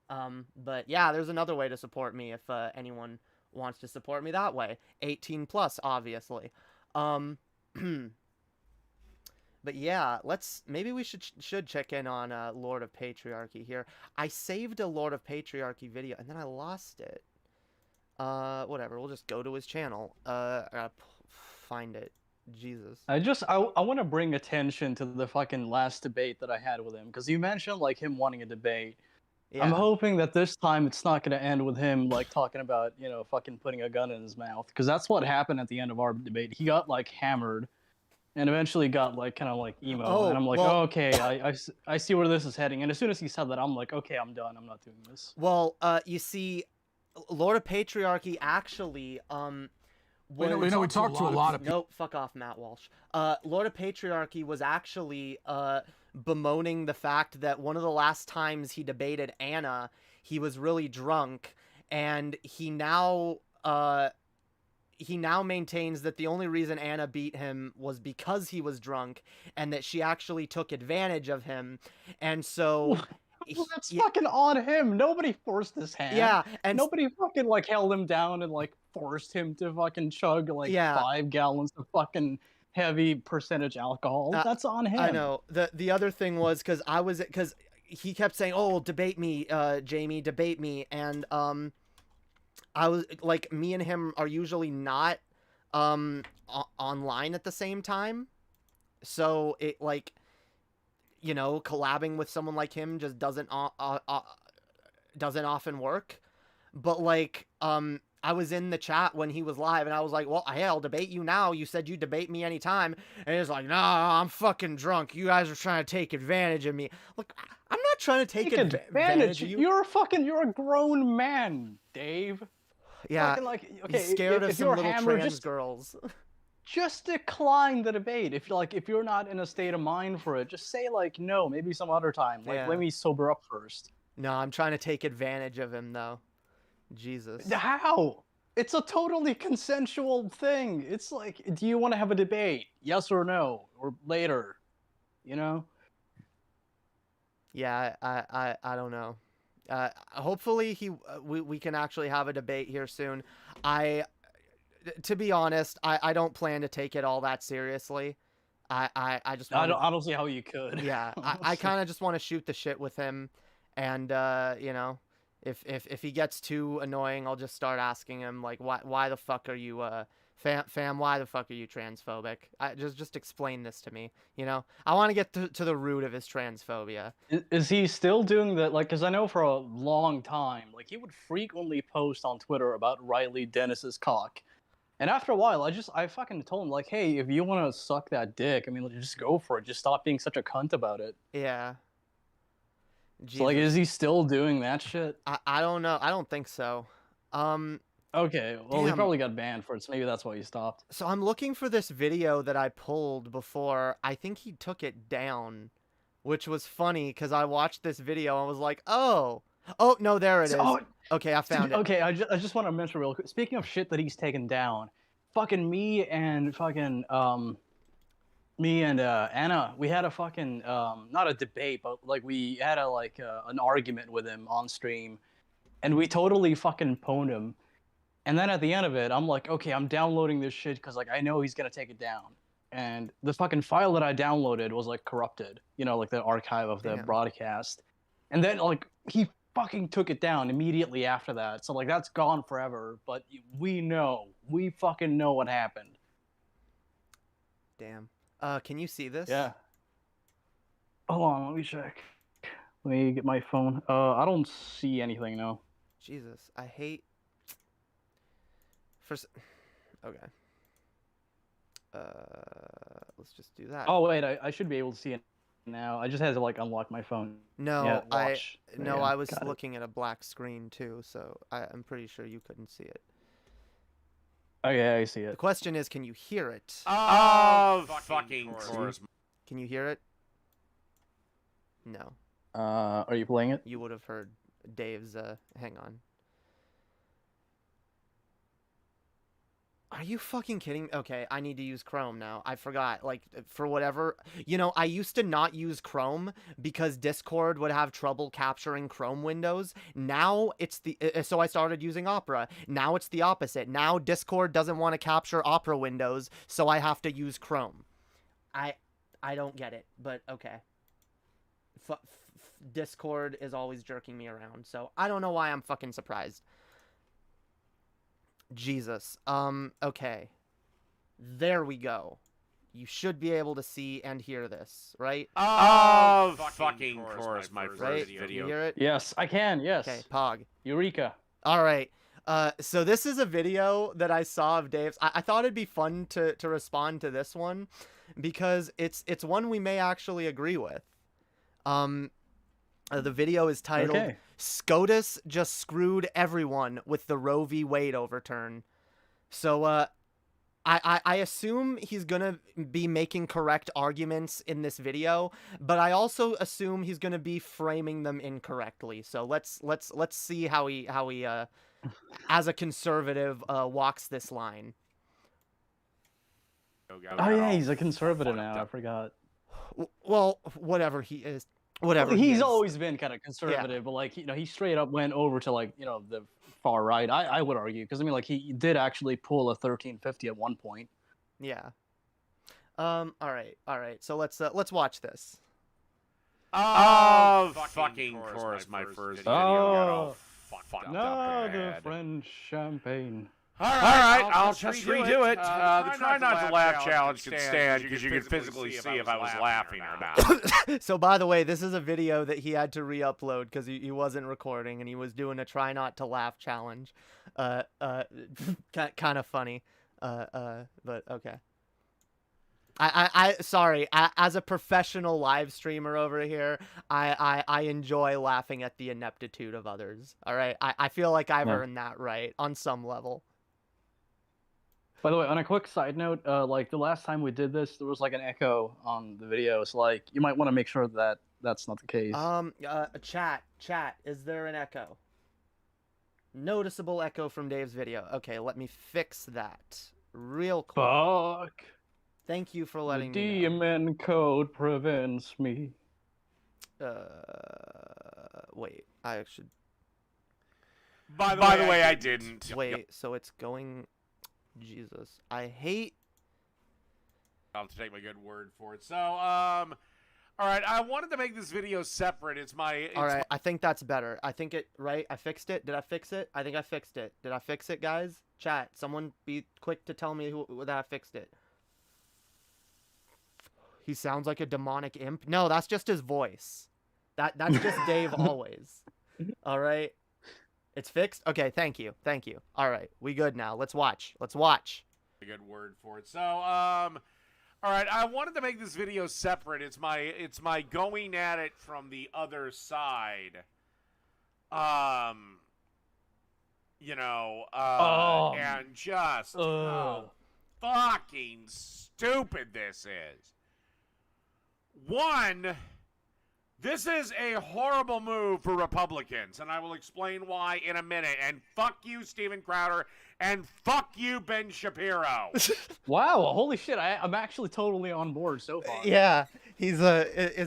But yeah, there's another way to support me if anyone wants to support me that way. 18 plus, obviously. But yeah, maybe we should check in on Lord of Patriarchy here. I saved a Lord of Patriarchy video and then I lost it. Whatever, we'll just go to his channel. I gotta find it. Jesus. I want to bring attention to the fucking last debate that I had with him, because you mentioned like him wanting a debate. Yeah. I'm hoping that this time it's not going to end with him like talking about, fucking putting a gun in his mouth, because that's what happened at the end of our debate. He got like hammered and eventually got like kind of like emo, and I'm like, well, oh, okay, I see where this is heading. And as soon as he said that, I'm like, okay, I'm done. I'm not doing this. Well, you see, Lord of Patriarchy actually, we talked to a lot of people. Nope, fuck off, Matt Walsh. Lord of Patriarchy was actually bemoaning the fact that one of the last times he debated Anna, he was really drunk, and he now maintains that the only reason Anna beat him was because he was drunk, and that she actually took advantage of him, and so. Well, that's fucking on him. Nobody forced his hand. Yeah, and nobody fucking like held him down and like forced him to fucking chug like 5 gallons of fucking heavy percentage alcohol. That's on him. I know. The other thing was because he kept saying, "Oh, debate me, Jamie, debate me," and I was like, me and him are usually not online at the same time, so it like. Collabing with someone like him just doesn't often work. But like, I was in the chat when he was live, and I was like, "Well, hey, I'll debate you now. You said you debate me anytime." And he's like, "Nah, I'm fucking drunk. You guys are trying to take advantage of me." Look, I'm not trying to take advantage of you. You're a grown man, Dave. Yeah, fucking, like, okay, he's scared of some little hammered, trans girls. Just decline the debate. If you're not in a state of mind for it, just say like no, maybe some other time. Like, let me sober up first. No, I'm trying to take advantage of him though. Jesus. How? It's a totally consensual thing. It's like, do you want to have a debate? Yes or no, or later? Yeah, I don't know. Hopefully we can actually have a debate here soon. To be honest, I don't plan to take it all that seriously. I just I don't see how you could. Yeah, I kind of just want to shoot the shit with him, and if he gets too annoying, I'll just start asking him like, why the fuck are you Fam, why the fuck are you transphobic? Just explain this to me. You know, I want to get to the root of his transphobia. Is he still doing that? Like, because I know for a long time, like, he would frequently post on Twitter about Riley Dennis's cock. And after a while, I fucking told him, like, hey, if you want to suck that dick, I mean, like, just go for it. Just stop being such a cunt about it. Yeah. So, like, is he still doing that shit? I don't know. I don't think so. Okay, well, he Damn. probably got banned for it, so maybe that's why he stopped. So I'm looking for this video that I pulled before. I think he took it down, which was funny because I watched this video and was like, oh, no, there it is. Oh, okay, I found it. Okay, I just want to mention real quick. Speaking of shit that he's taken down, fucking me and Anna, we had a fucking not a debate, but like we had an argument with him on stream, and we totally fucking pwned him. And then at the end of it, I'm like, okay, I'm downloading this shit because like I know he's gonna take it down. And the fucking file that I downloaded was like corrupted, you know, like the archive of the broadcast. And then like he fucking took it down immediately after that. So like that's gone forever. But we fucking know what happened. Damn. Can you see this? Yeah. Hold on, let me check. Let me get my phone. I don't see anything, no. Jesus, I hate. Okay. Let's just do that. Oh wait, I should be able to see it now. I just had to like unlock my phone. No, Yeah, I was looking at a black screen too, so I'm pretty sure you couldn't see it. Oh yeah, I see The it. question is, can you hear it? Oh, fucking course. Can you hear it? No. Are you playing it? You would have heard Dave's, hang on. Are you fucking kidding? Okay, I need to use Chrome now. I forgot. Like, for whatever... You know, I used to not use Chrome because Discord would have trouble capturing Chrome windows. Now, it's the... So I started using Opera. Now it's the opposite. Now Discord doesn't want to capture Opera windows, so I have to use Chrome. I don't get it, but okay. Discord is always jerking me around, so I don't know why I'm fucking surprised. Jesus. Okay. There we go. You should be able to see and hear this, right? Oh, fucking course, my first Right? video. Can you hear it? Yes, I can. Yes. Okay, Pog. Eureka. All right. So this is a video that I saw of Dave's. I thought it'd be fun to respond to this one because it's one we may actually agree with. The video is titled SCOTUS Just Screwed Everyone with the Roe v. Wade Overturn. So I assume he's gonna be making correct arguments in this video, but I also assume he's gonna be framing them incorrectly. So let's see how he as a conservative walks this line. Oh yeah, he's a conservative now. I forgot. Well, whatever he is. Whatever. He's always been kind of conservative, but like, you know, he straight up went over to like, you know, the far right. I would argue because I mean, like, he did actually pull a 1350 at one point. Yeah. All right. So let's watch this. Oh, fucking course, my first video. Oh, Fucked no, up the bad. French champagne. All right, I'll just redo it. The try not to laugh challenge could stand because you could physically see if I was laughing or not. So by the way, this is a video that he had to re-upload because he wasn't recording and he was doing a try not to laugh challenge. Kind of funny. But okay. Sorry, as a professional live streamer over here, I enjoy laughing at the ineptitude of others. All right, I feel like I've earned that right on some level. By the way, on a quick side note, like the last time we did this, there was like an echo on the video. So like, you might want to make sure that that's not the case. Chat, is there an echo? Noticeable echo from Dave's video. Okay, let me fix that real quick. Fuck. Thank you for letting me know. The DMN code prevents me. Wait, I should. By the way, I didn't. Wait, so it's going. Jesus, I hate. I'll take my good word for it. So, all All right, I wanted to make this video separate. All right, I think that's better. I think it, right? I fixed it. Did I fix it? I think I fixed it. Did I fix it, guys? Chat, someone be quick to tell me that I fixed it. He sounds like a demonic imp. No, that's just his voice. That's just Dave always. All right. It's fixed? Okay, thank you. Thank you. All right, we good now. Let's watch. Let's watch. A good word for it. So, all right, I wanted to make this video separate. It's my going at it from the other side. You know, and just how fucking stupid this is. One, this is a horrible move for Republicans, and I will explain why in a minute. And fuck you, Steven Crowder, and fuck you, Ben Shapiro. Wow, holy shit, I'm actually totally on board so far. Yeah, is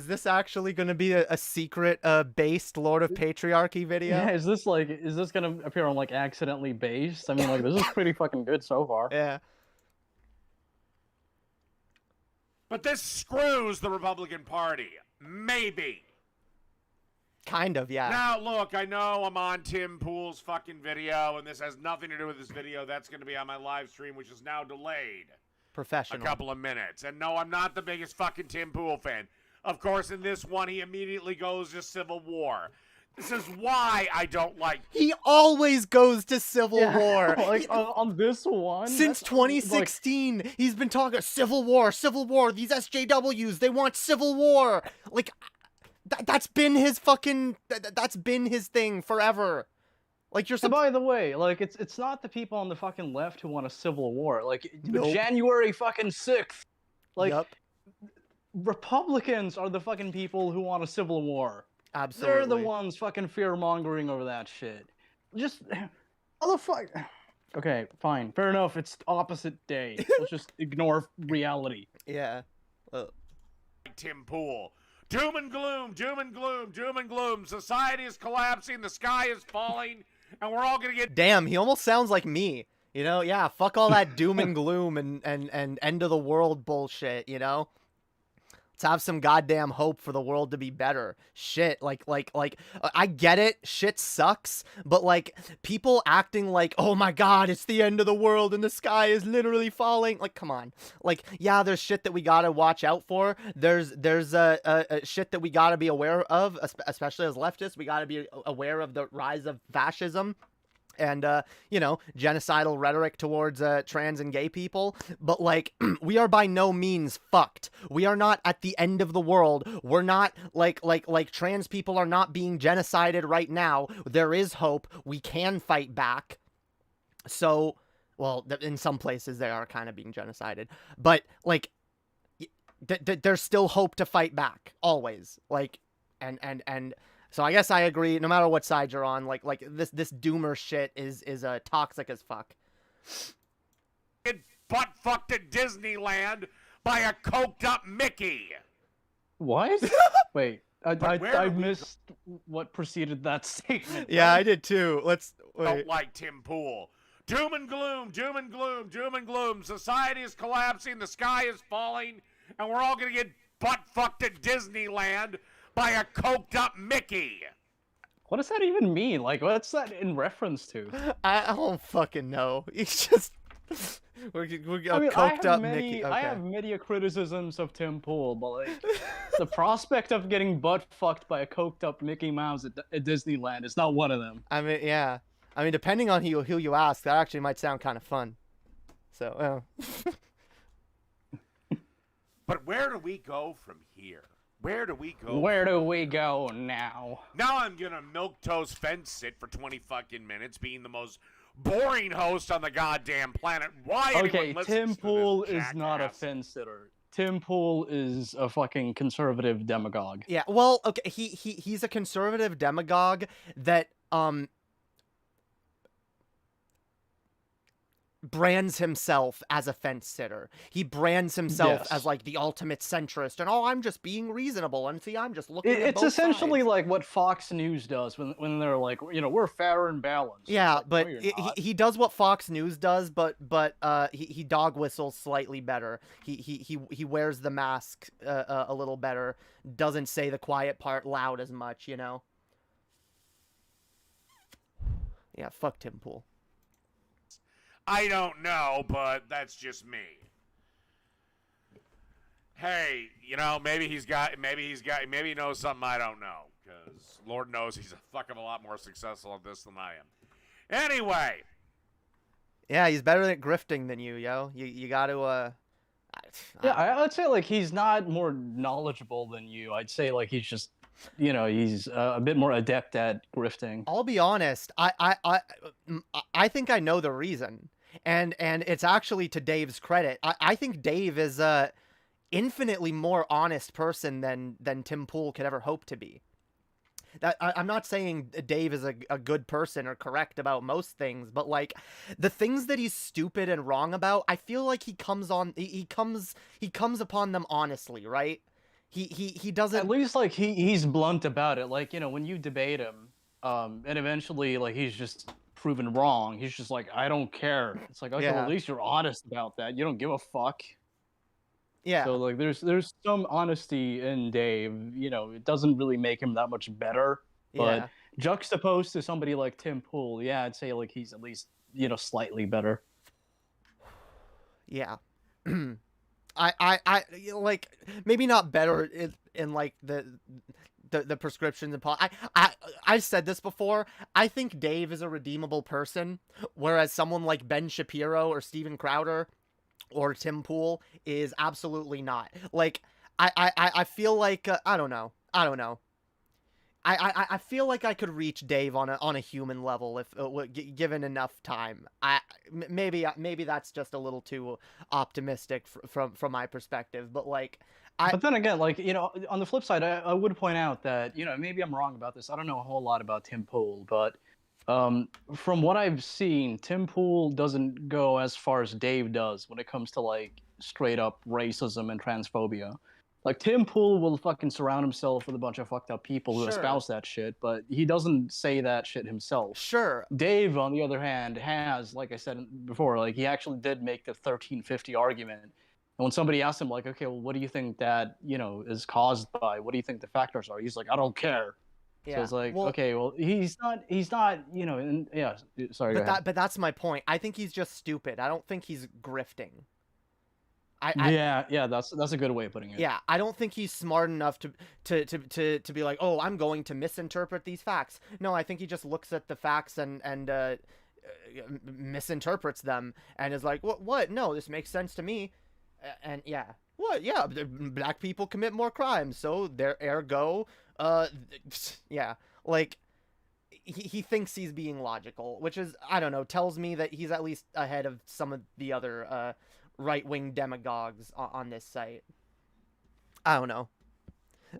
this actually going to be a secret based Lord of Patriarchy video? Yeah, is this going to appear on like accidentally based? I mean, like, this is pretty fucking good so far. Yeah. But this screws the Republican Party. Maybe. Kind of, yeah. Now, look, I know I'm on Tim Pool's fucking video, and this has nothing to do with this video. That's going to be on my live stream, which is now delayed. Professional. A couple of minutes. And no, I'm not the biggest fucking Tim Pool fan. Of course, in this one, he immediately goes to Civil War. This is why I don't like... He always goes to Civil War. Like, on this one? Since 2016, like... he's been talking Civil War, these SJWs, they want Civil War. Like, that's been his fucking... That's been his thing forever. Like, you're... By the way, like, it's not the people on the fucking left who want a Civil War. Like, nope. January fucking 6th. Like, yep. Republicans are the fucking people who want a Civil War. Absolutely. They're the ones fucking fear-mongering over that shit. Just... Motherfucker. Okay, fine. Fair enough. It's opposite day. Let's just ignore reality. Yeah. Tim Pool. Doom and gloom, doom and gloom, doom and gloom. Society is collapsing, the sky is falling, and we're all gonna get... Damn, he almost sounds like me. You know? Yeah, fuck all that doom and gloom and end of the world bullshit, you know? Let's have some goddamn hope for the world to be better. Shit, like, I get it, shit sucks, but, like, people acting like, oh my god, it's the end of the world and the sky is literally falling. Like, come on. Like, yeah, there's shit that we gotta watch out for. There's shit that we gotta be aware of, especially as leftists. We gotta be aware of the rise of fascism. And, you know, genocidal rhetoric towards trans and gay people. But, like, we are by no means fucked. We are not at the end of the world. We're not, like trans people are not being genocided right now. There is hope. We can fight back. So, well, in some places they are kind of being genocided. But, like, there's still hope to fight back. Always. Like, and... So I guess I agree. No matter what side you're on, like this doomer shit is toxic as fuck. Get butt fucked at Disneyland by a coked up Mickey. What? Wait, I missed what preceded that statement. Yeah, I did too. Let's wait. Don't like Tim Pool. Doom and gloom, doom and gloom, doom and gloom. Society is collapsing. The sky is falling, and we're all gonna get butt fucked at Disneyland by a coked up Mickey. What does that even mean? Like, what's that in reference to? I don't fucking know. It's just we're coked up Mickey. Okay. I have many criticisms of Tim Pool, but like the prospect of getting butt fucked by a coked up Mickey Mouse at Disneyland is not one of them. I mean, yeah. I mean, depending on who you ask, that actually might sound kind of fun. So, But where do we go from here? Where do we go? Where do we go now? Now I'm gonna milquetoast fence sit for 20 fucking minutes, being the most boring host on the goddamn planet. Why? Okay, Tim Pool is not a fence sitter. Tim Pool is a fucking conservative demagogue. Yeah, well, okay, he's a conservative demagogue that brands himself as a fence sitter. He brands himself Yes. as like the ultimate centrist, and I'm just being reasonable, and see, I'm just looking at It's both essentially sides. like what Fox News does when they're like, we're fair and balanced. It's Yeah, like, but no, you're he not. he does what Fox News does, but he dog whistles slightly better. He wears the mask a little better. Doesn't say the quiet part loud as much, you know. Yeah, fuck Tim Pool. I don't know, but that's just me. Hey, maybe he knows something I don't know, because Lord knows he's a fuck of a lot more successful at this than I am. Anyway. Yeah, he's better at grifting than you, yo. You got to Yeah, I'd say like he's not more knowledgeable than you. I'd say like he's just, he's a bit more adept at grifting. I'll be honest. I think I know the reason, and it's actually to Dave's credit. I think Dave is a infinitely more honest person than Tim Pool could ever hope to be. I'm not saying Dave is a good person or correct about most things, but like the things that he's stupid and wrong about, I feel like he comes upon them honestly, right? He doesn't. At least like he's blunt about it. Like, when you debate him, and eventually like he's just proven wrong, he's just like, I don't care. It's like, okay, well, Yeah. at least you're honest about that. You don't give a fuck. Yeah. So like there's some honesty in Dave. It doesn't really make him that much better. But Yeah. juxtaposed to somebody like Tim Pool, yeah, I'd say like he's at least, slightly better. Yeah. I like maybe not better in like the prescriptions and I've said this before. I think Dave is a redeemable person, whereas someone like Ben Shapiro or Steven Crowder or Tim Pool is absolutely not. Like I feel like I don't know. I feel like I could reach Dave on a human level if given enough time. Maybe that's just a little too optimistic from my perspective, but like But then again, like, on the flip side, I would point out that, maybe I'm wrong about this. I don't know a whole lot about Tim Pool, but from what I've seen, Tim Pool doesn't go as far as Dave does when it comes to like straight up racism and transphobia. Like Tim Pool will fucking surround himself with a bunch of fucked up people who Sure. espouse that shit, but he doesn't say that shit himself. sure. Dave, on the other hand, has, like I said before, like he actually did make the 1350 argument. And when somebody asked him, like, okay, well, what do you think that, is caused by? What do you think the factors are? He's like, I don't care. Yeah. So it's like, Well, okay, well, he's not, and yeah, sorry, go ahead. but that's my point. I think he's just stupid. I don't think he's grifting. Yeah, that's a good way of putting it. Yeah, I don't think he's smart enough to be like, oh, I'm going to misinterpret these facts. No, I think he just looks at the facts and misinterprets them and is like, what? No, this makes sense to me. And yeah, what? Yeah, black people commit more crimes, so their ergo, yeah, like he thinks he's being logical, which is, I don't know, tells me that he's at least ahead of some of the other right-wing demagogues on this site. I don't know.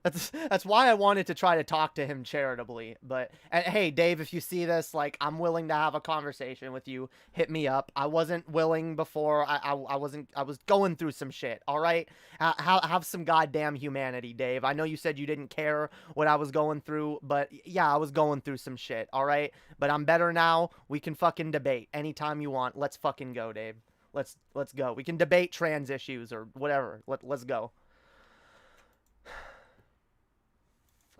That's why I wanted to try to talk to him charitably. But and hey, Dave, if you see this, like, I'm willing to have a conversation with you. Hit me up. I wasn't willing before. I was going through some shit. All right, have some goddamn humanity, Dave. I know you said you didn't care what I was going through, but yeah, I was going through some shit. All right, but I'm better now. We can fucking debate anytime you want. Let's fucking go, Dave. Let's go. We can debate trans issues or whatever. Let's go.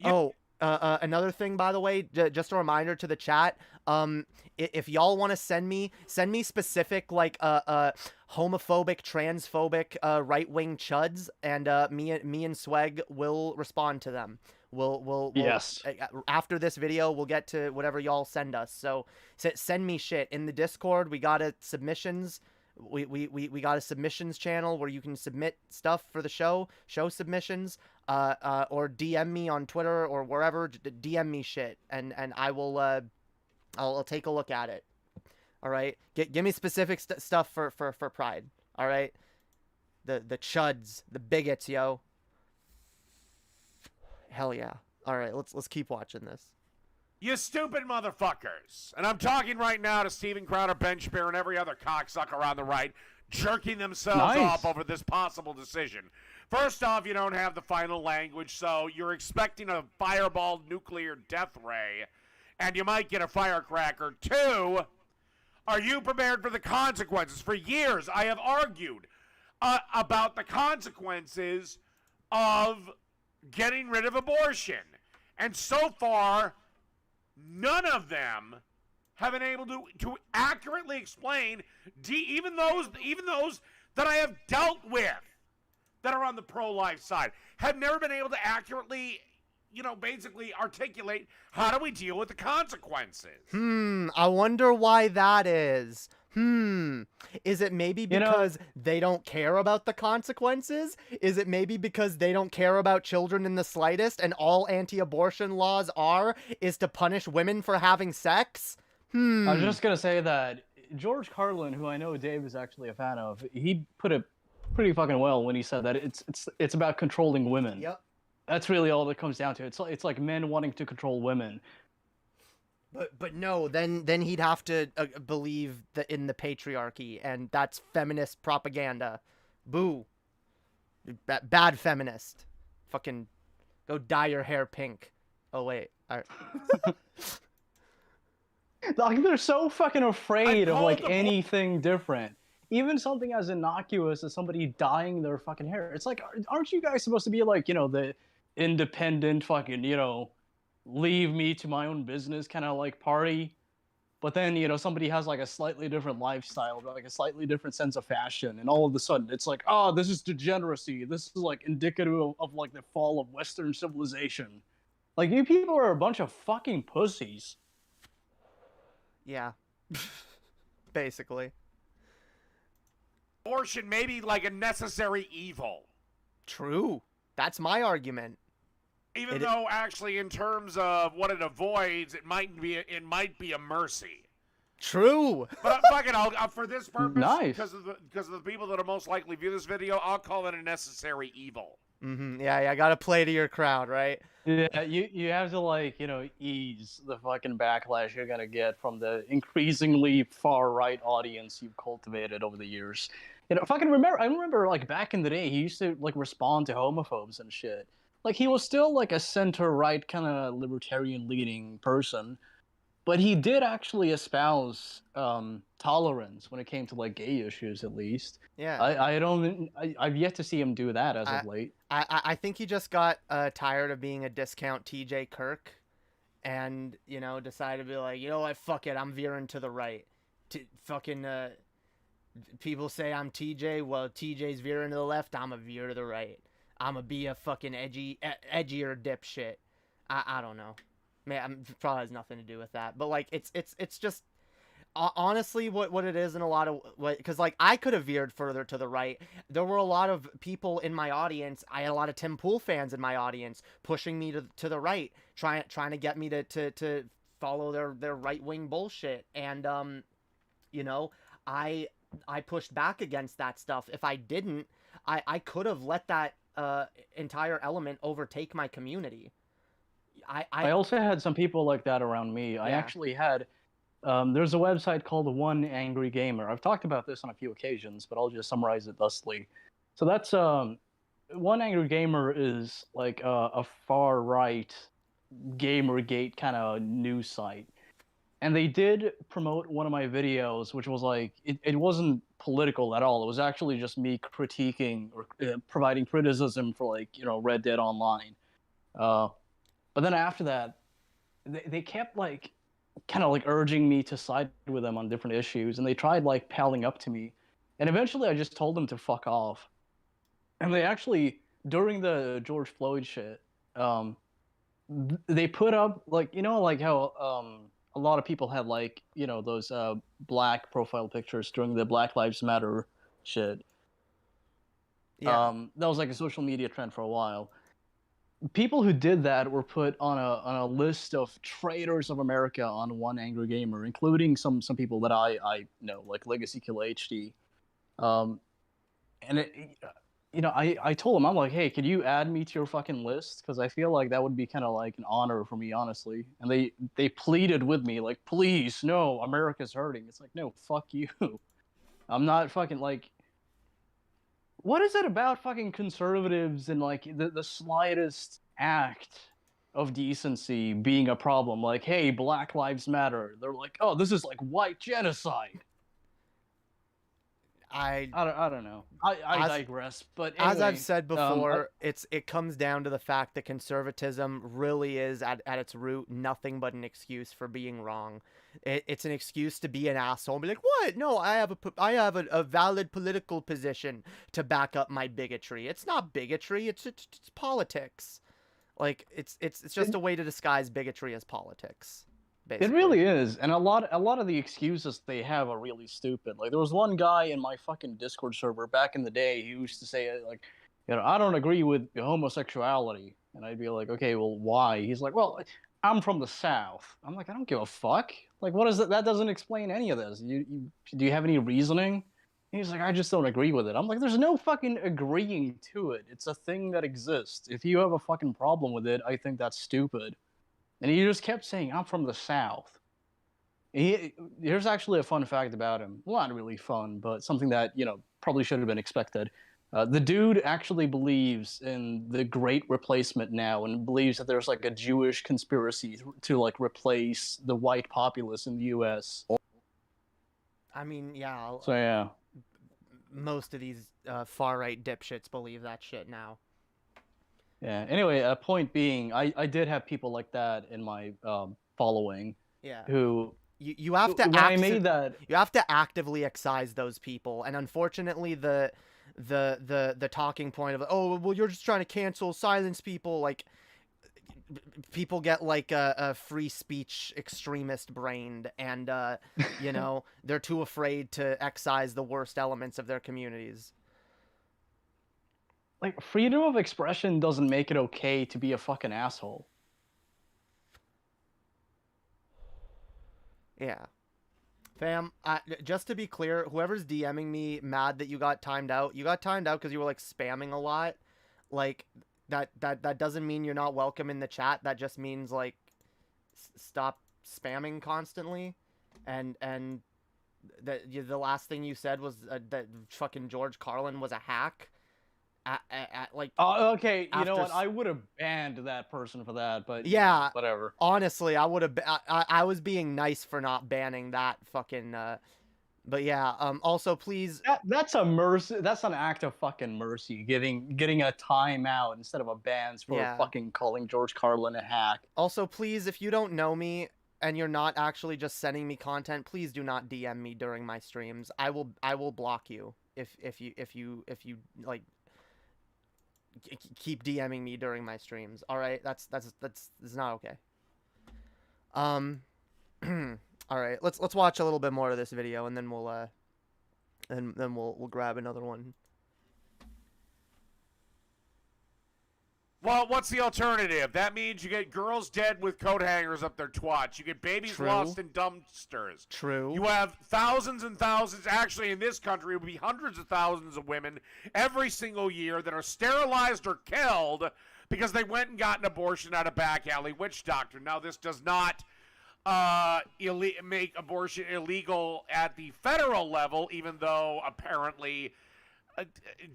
Oh, another thing, by the way, just a reminder to the chat. If y'all want to send me specific like homophobic, transphobic, right wing chuds, and me and Swag will respond to them. We'll Yes. After this video, we'll get to whatever y'all send us. So send me shit in the Discord. We got submissions. We got a submissions channel where you can submit stuff for the show submissions, or DM me on Twitter or wherever. DM me shit, and I will I'll take a look at it. All right, give me specific stuff for Pride. All right, the chuds, the bigots, yo. Hell yeah. All right, let's keep watching this. You stupid motherfuckers. And I'm talking right now to Steven Crowder, Ben Shapiro, and every other cocksucker on the right jerking themselves off over this possible decision. First off, you don't have the final language, so you're expecting a fireball nuclear death ray, and you might get a firecracker. Two, are you prepared for the consequences? For years, I have argued about the consequences of getting rid of abortion. And so far, none of them have been able to accurately explain, even those that I have dealt with that are on the pro-life side, have never been able to accurately, basically articulate how do we deal with the consequences. I wonder why that is. Is it maybe because they don't care about the consequences? Is it maybe because they don't care about children in the slightest, and all anti-abortion laws is to punish women for having sex? I was just gonna say that George Carlin, who I know Dave is actually a fan of, he put it pretty fucking well when he said that it's about controlling women. Yep. That's really all it comes down to. It's like men wanting to control women. But no, then he'd have to believe in the patriarchy, and that's feminist propaganda. Boo. Bad feminist. Fucking go dye your hair pink. Oh wait. Like, they're so fucking afraid of like anything different. Even something as innocuous as somebody dyeing their fucking hair. It's like, aren't you guys supposed to be like, the independent fucking, leave me to my own business kind of like party? But then, somebody has like a slightly different lifestyle, like a slightly different sense of fashion, and all of a sudden it's like, oh, this is degeneracy. This is like indicative of like the fall of Western civilization. Like, you people are a bunch of fucking pussies. Yeah. Basically. Abortion may be like a necessary evil. True. That's my argument. Even though, actually, in terms of what it avoids, it might be a mercy. True. But fuck it, I'll for this purpose, nice. because of the people that are most likely to view this video, I'll call it a necessary evil. Yeah, gotta play to your crowd, right? Yeah, you have to ease the fucking backlash you're gonna get from the increasingly far right audience you've cultivated over the years. I remember like back in the day, he used to like respond to homophobes and shit. Like, he was still like a center-right kind of libertarian-leaning person, but he did actually espouse tolerance when it came to like gay issues, at least. Yeah. I've yet to see him do that as of late. I think he just got tired of being a discount TJ Kirk, and decided to be like, what, fuck it, I'm veering to the right. People say I'm TJ, well, TJ's veering to the left, I'm a veer to the right. I'm gonna be a fucking edgier dipshit. I don't know. Man, probably has nothing to do with that. But like, it's just honestly what it is in a lot of way. Because like, I could have veered further to the right. There were a lot of people in my audience. I had a lot of Tim Pool fans in my audience pushing me to the right, trying to get me to follow their right wing bullshit. And I pushed back against that stuff. If I didn't, I could have let that entire element overtake my community. I also had some people like that around me. I actually had there's a website called One Angry Gamer. I've talked about this on a few occasions, but I'll just summarize it thusly. So that's One Angry Gamer is like a far right Gamergate kind of news site. And they did promote one of my videos, which was like, it wasn't political at all. It was actually just me critiquing or providing criticism for like, Red Dead Online. But then after that, they kept like, kind of like urging me to side with them on different issues. And they tried like palling up to me. And eventually I just told them to fuck off. And they actually, during the George Floyd shit, they put up like, like how, a lot of people had like, those black profile pictures during the Black Lives Matter shit. Yeah. That was like a social media trend for a while. People who did that were put on a list of traitors of America on One Angry Gamer, including some people that I know, like Legacy Killer HD. And you know, I told him, I'm like, hey, could you add me to your fucking list? Because I feel like that would be kind of like an honor for me, honestly. And they pleaded with me, like, please, no, America's hurting. It's like, no, fuck you. I'm not fucking like. What is it about fucking conservatives and like the slightest act of decency being a problem? Like, hey, Black Lives Matter. They're like, oh, this is like white genocide. I don't know. I digress. But anyway, as I've said before, it comes down to the fact that conservatism really is at its root nothing but an excuse for being wrong. It's an excuse to be an asshole and be like, what? No, I have a valid political position to back up my bigotry. It's not bigotry. It's politics. Like it's just a way to disguise bigotry as politics. Basically. It really is, and a lot of the excuses they have are really stupid. Like there was one guy in my fucking Discord server back in the day who used to say like, you know, I don't agree with homosexuality, and I'd be like, okay, well, why? He's like, well, I'm from the South. I'm like, I don't give a fuck. Like, what is it? That doesn't explain any of this. Do you have any reasoning? He's like, I just don't agree with it. I'm like, there's no fucking agreeing to it. It's a thing that exists. If you have a fucking problem with it, I think that's stupid. And he just kept saying, I'm from the South. Here's actually a fun fact about him. Well, not really fun, but something that, you know, probably should have been expected. The dude actually believes in the Great Replacement now and believes that there's like a Jewish conspiracy to like replace the white populace in the U.S. I mean, yeah. So, yeah. Most of these far-right dipshits believe that shit now. Yeah. Anyway, point being, I did have people like that in my following. Yeah. Who you have to when I made that, you have to actively excise those people, and unfortunately the talking point of, oh well, you're just trying to cancel, silence people, like people get like a free speech extremist brained, and you know, they're too afraid to excise the worst elements of their communities. Like, freedom of expression doesn't make it okay to be a fucking asshole. Yeah. Fam, just to be clear, whoever's DMing me mad that you got timed out because you were, like, spamming a lot. Like, that doesn't mean you're not welcome in the chat. That just means, like, stop spamming constantly. And the last thing you said was that fucking George Carlin was a hack. Like, oh, okay, you know what? I would have banned that person for that, but yeah, whatever. Honestly, I would have. I was being nice for not banning that fucking. But yeah. Also, please. That's a mercy. That's an act of fucking mercy. Getting a timeout instead of a ban for fucking calling George Carlin a hack. Also, please, if you don't know me and you're not actually just sending me content, please do not DM me during my streams. I will block you if you like. Keep DMing me during my streams. All right, that's not okay. All right, let's watch a little bit more of this video, and then we'll we'll grab another one. Well, what's the alternative? That means you get girls dead with coat hangers up their twats. You get babies lost in dumpsters. True. You have thousands and thousands, actually in this country, it would be hundreds of thousands of women every single year that are sterilized or killed because they went and got an abortion at a back alley witch doctor. Now, this does not make abortion illegal at the federal level, even though apparently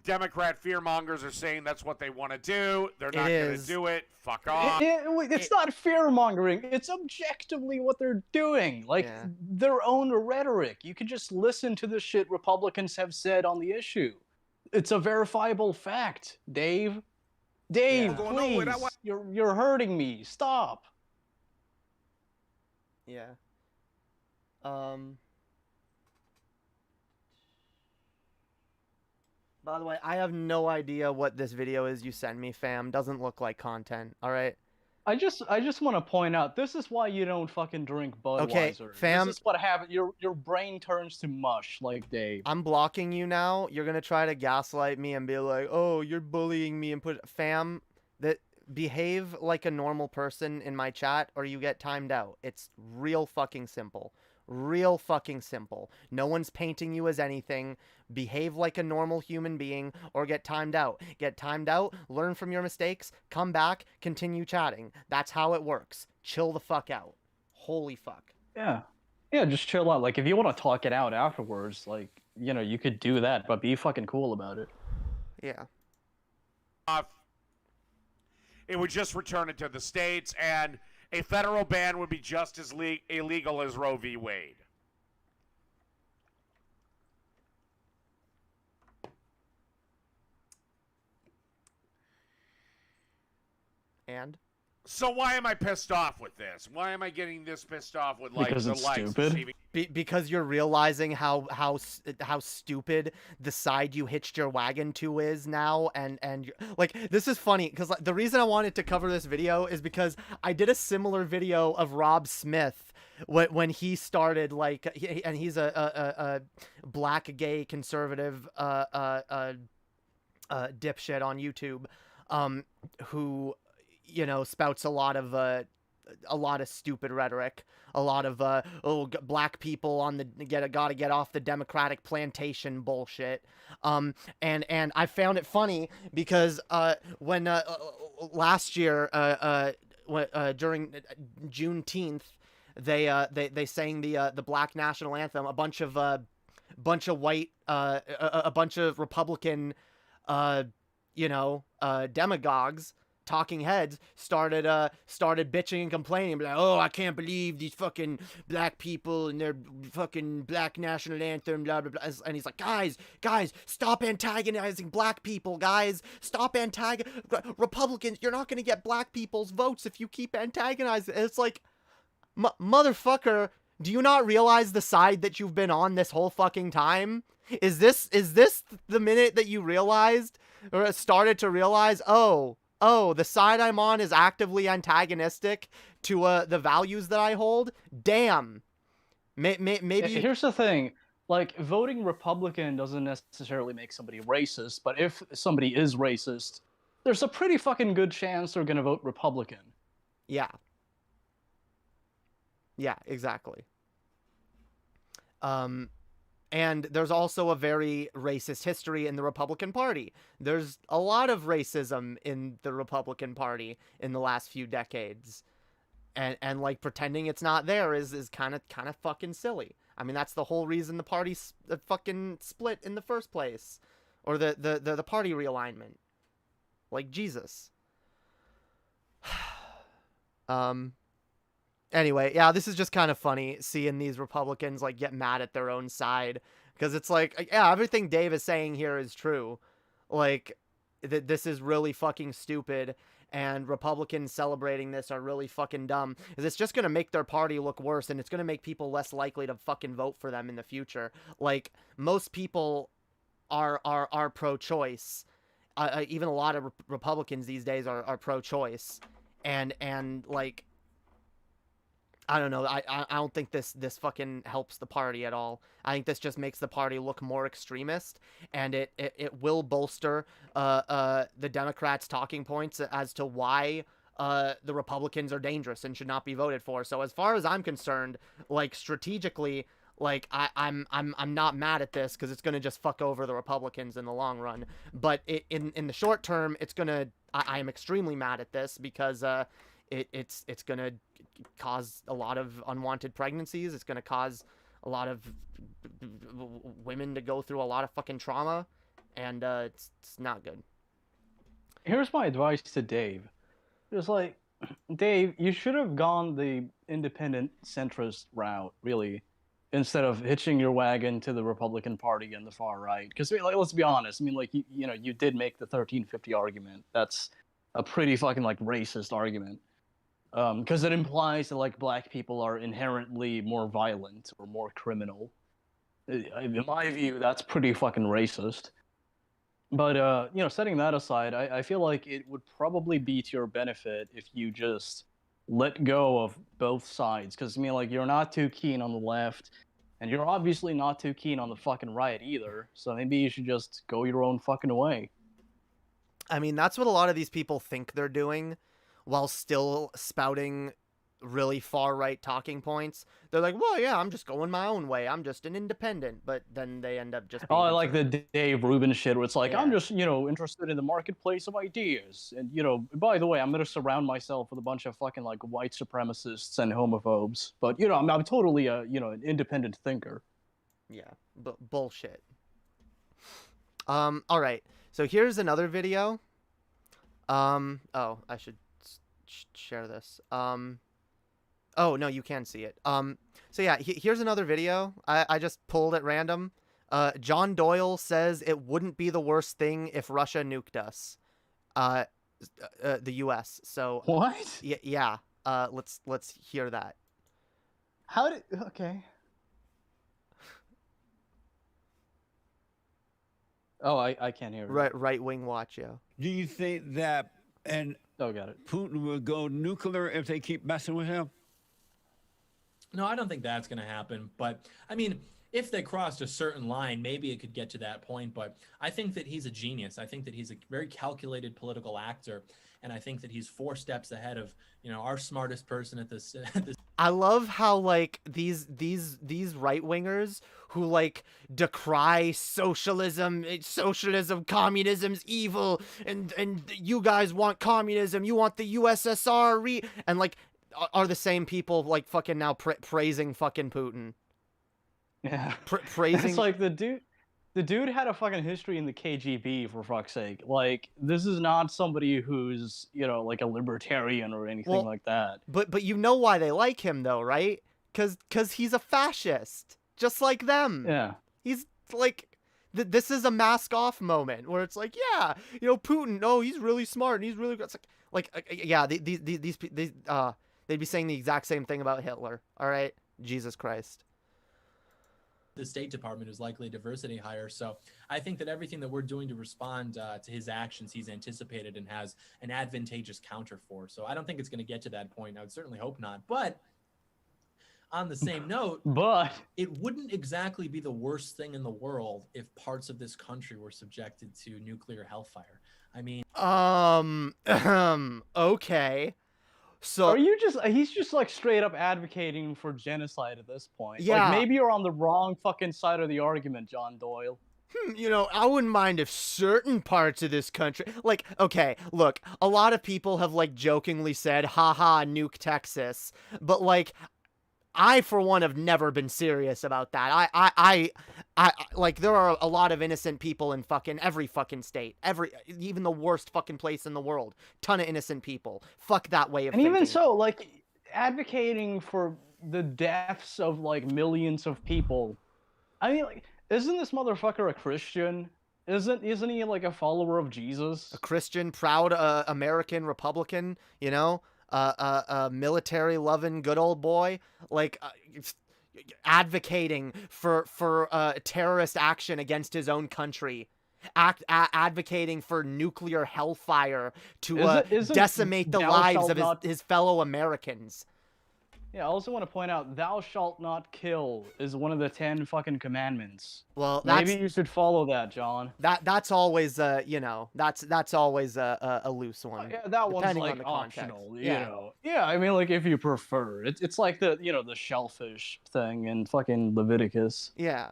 Democrat fearmongers are saying that's what they want to do. They're not going to do it. Fuck off. It's not fearmongering. It's objectively what they're doing. Like, their own rhetoric. You can just listen to the shit Republicans have said on the issue. It's a verifiable fact, Dave. Dave, please. You're hurting me. Stop. Yeah. By the way, I have no idea what this video is you sent me, fam. Doesn't look like content. All right. I just want to point out, this is why you don't fucking drink Budweiser. Okay, fam. This is what happens. Your brain turns to mush, like Dave. I'm blocking you now. You're gonna try to gaslight me and be like, "Oh, you're bullying me," and fam, that behave like a normal person in my chat, or you get timed out. It's real fucking simple. Real fucking simple. No one's painting you as anything. Behave like a normal human being or get timed out. Get timed out, learn from your mistakes, come back, continue chatting. That's how it works. Chill the fuck out. Holy fuck. Yeah. Yeah, just chill out. Like, if you want to talk it out afterwards, like, you know, you could do that, but be fucking cool about it. Yeah. It would just return it to the states, and a federal ban would be just as illegal as Roe v. Wade. And? So why am I pissed off with this? Why am I getting this pissed off with, like, Because the it's likes stupid? receiving? Because you're realizing how stupid the side you hitched your wagon to is now, and like, this is funny because the reason I wanted to cover this video is because I did a similar video of Rob Smith when he started, like, and he's a black gay conservative dipshit on YouTube, who, you know, spouts a lot of stupid rhetoric, a lot of black people on the gotta get off the Democratic plantation bullshit. And I found it funny because when last year during Juneteenth, they sang the Black National Anthem. A bunch of white a bunch of Republican demagogues, talking heads, started bitching and complaining, like, oh, I can't believe these fucking black people and their fucking Black National Anthem, blah blah blah. And he's like, guys, stop antagonizing black people, guys, stop Republicans. You're not gonna get black people's votes if you keep antagonizing. And it's like, motherfucker, do you not realize the side that you've been on this whole fucking time? Is this the minute that you realized or started to realize, oh, the side I'm on is actively antagonistic to the values that I hold? Damn. Maybe. Here's the thing. Like, voting Republican doesn't necessarily make somebody racist, but if somebody is racist, there's a pretty fucking good chance they're gonna vote Republican. Yeah. Yeah, exactly. And there's also a very racist history in the Republican Party. There's a lot of racism in the Republican Party in the last few decades. And like, pretending it's not there is kind of fucking silly. I mean, that's the whole reason the party fucking split in the first place. Or the party realignment. Like, Jesus. Anyway, yeah, this is just kind of funny seeing these Republicans, like, get mad at their own side. Because it's like, yeah, everything Dave is saying here is true. Like, this is really fucking stupid. And Republicans celebrating this are really fucking dumb. Because it's just going to make their party look worse. And it's going to make people less likely to fucking vote for them in the future. Like, most people are pro-choice. Even a lot of Republicans these days are pro-choice. And like, I don't know. I don't think this fucking helps the party at all. I think this just makes the party look more extremist, and it will bolster the Democrats' talking points as to why the Republicans are dangerous and should not be voted for. So as far as I'm concerned, like, strategically, like, I'm not mad at this because it's gonna just fuck over the Republicans in the long run. But in the short term, it's gonna. I am extremely mad at this because it's gonna cause a lot of unwanted pregnancies. It's gonna cause a lot of women to go through a lot of fucking trauma, and it's not good. Here's my advice to Dave. Just like, Dave, you should have gone the independent centrist route, really, instead of hitching your wagon to the Republican Party and the far right. Because, like, let's be honest. I mean, like, you know, you did make the 1350 argument. That's a pretty fucking, like, racist argument. Because it implies that, like, black people are inherently more violent or more criminal. In my view, that's pretty fucking racist. But, you know, setting that aside, I feel like it would probably be to your benefit if you just let go of both sides. Because, I mean, like, you're not too keen on the left, and you're obviously not too keen on the fucking right either. So maybe you should just go your own fucking way. I mean, that's what a lot of these people think they're doing, while still spouting really far right talking points, they're like, well, yeah, I'm just going my own way. I'm just an independent. But then they end up just being Oh, I like the Dave Rubin shit where it's like, I'm Yeah. just, interested in the marketplace of ideas. And, by the way, I'm going to surround myself with a bunch of fucking, like, white supremacists and homophobes. But, I'm totally an independent thinker. Yeah, bullshit. All right. So here's another video. Oh, I should share this. Oh, no, you can see it. So yeah, here's another video. I just pulled at random. John Doyle says it wouldn't be the worst thing if Russia nuked us. The U.S. So What? yeah. Let's hear that. Okay. Oh, I can't hear it. Right wing watch, yeah. Do you think that Oh, got it. Putin will go nuclear if they keep messing with him? No, I don't think that's going to happen. But, I mean, if they crossed a certain line, maybe it could get to that point. But I think that he's a genius. I think that he's a very calculated political actor. And I think that he's 4 steps ahead of, our smartest person at this. I love how, like, these right wingers who, like, decry socialism, communism's evil, and you guys want communism, you want the USSR, and, like, are the same people, like, fucking now praising fucking Putin. Yeah. Praising. It's like the dude had a fucking history in the KGB, for fuck's sake. Like, this is not somebody who's, like a libertarian or anything like that. But you know why they like him, though, right? Because he's a fascist, just like them. Yeah. He's, like, this is a mask-off moment, where it's like, yeah, Putin, no, he's really smart, and he's really good. It's yeah, they'd be saying the exact same thing about Hitler, all right? Jesus Christ. The State Department is likely a diversity hire. So I think that everything that we're doing to respond to his actions, he's anticipated and has an advantageous counter for. So I don't think it's going to get to that point. I would certainly hope not. But on the same note, it wouldn't exactly be the worst thing in the world if parts of this country were subjected to nuclear hellfire. I mean, okay. So he's just like straight up advocating for genocide at this point. Yeah. Like, maybe you're on the wrong fucking side of the argument, John Doyle. I wouldn't mind if certain parts of this country, like, okay, look, a lot of people have, like, jokingly said, haha, nuke Texas, but, like, I, for one, have never been serious about that. I like, there are a lot of innocent people in fucking every fucking state. Even the worst fucking place in the world. Ton of innocent people. Fuck that way of thinking. And even so, like, advocating for the deaths of, like, millions of people. I mean, like, isn't this motherfucker a Christian? Isn't he, like, a follower of Jesus? A Christian, proud American Republican, a military-loving good old boy, like, advocating for terrorist action against his own country, advocating for nuclear hellfire to decimate the lives of his fellow Americans. Yeah, I also want to point out, thou shalt not kill is one of the 10 fucking commandments. Well, maybe you should follow that, John. That's always that's always a loose one. Yeah, that one's like on the optional, Yeah, I mean, like, if you prefer. It's like the the shellfish thing in fucking Leviticus. Yeah.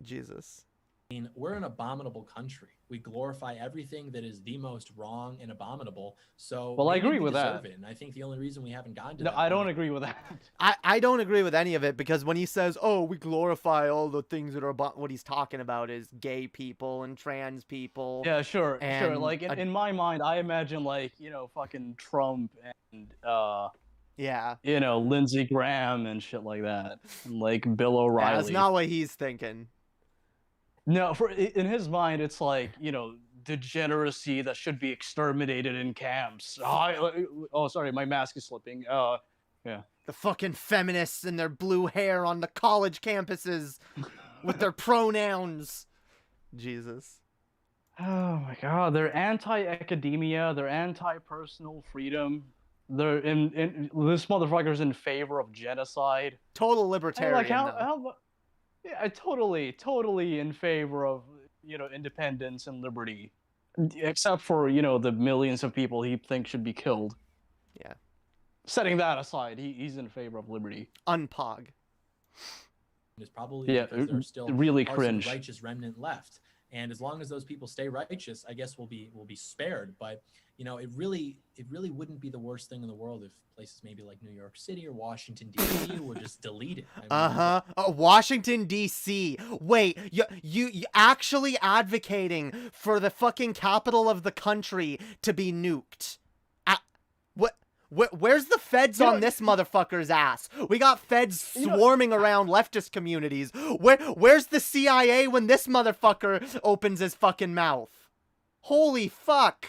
Jesus. I mean, we're an abominable country. We glorify everything that is the most wrong and abominable. So, well, I agree with that. And I think the only reason we haven't gotten to no, that I don't agree with that. I don't agree with any of it, because when he says, "Oh, we glorify all the things that are what he's talking about is gay people and trans people." Yeah, sure. Like, in my mind, I imagine, like, fucking Trump and yeah, Lindsey Graham and shit like that, and, like, Bill O'Reilly. Yeah, that's not what he's thinking. No, in his mind, it's like, degeneracy that should be exterminated in camps. Oh, sorry, my mask is slipping. Yeah. The fucking feminists and their blue hair on the college campuses with their pronouns. Jesus. Oh my God, they're anti-academia. They're anti-personal freedom. They're this motherfucker's in favor of genocide. Total libertarian. Like, yeah, totally in favor of, independence and liberty, except for, the millions of people he thinks should be killed. Yeah. setting that aside, he's in favor of liberty. Unpog. Is probably because there's still really parts cringe. of the righteous remnant left, and as long as those people stay righteous, I guess we'll be spared. But you know, it really wouldn't be the worst thing in the world if places maybe like New York City or Washington D.C. were just deleted. I mean, Washington D.C. Wait, you actually advocating for the fucking capital of the country to be nuked? Where's the feds on this motherfucker's ass? We got feds swarming around leftist communities. Where's the CIA when this motherfucker opens his fucking mouth? Holy fuck.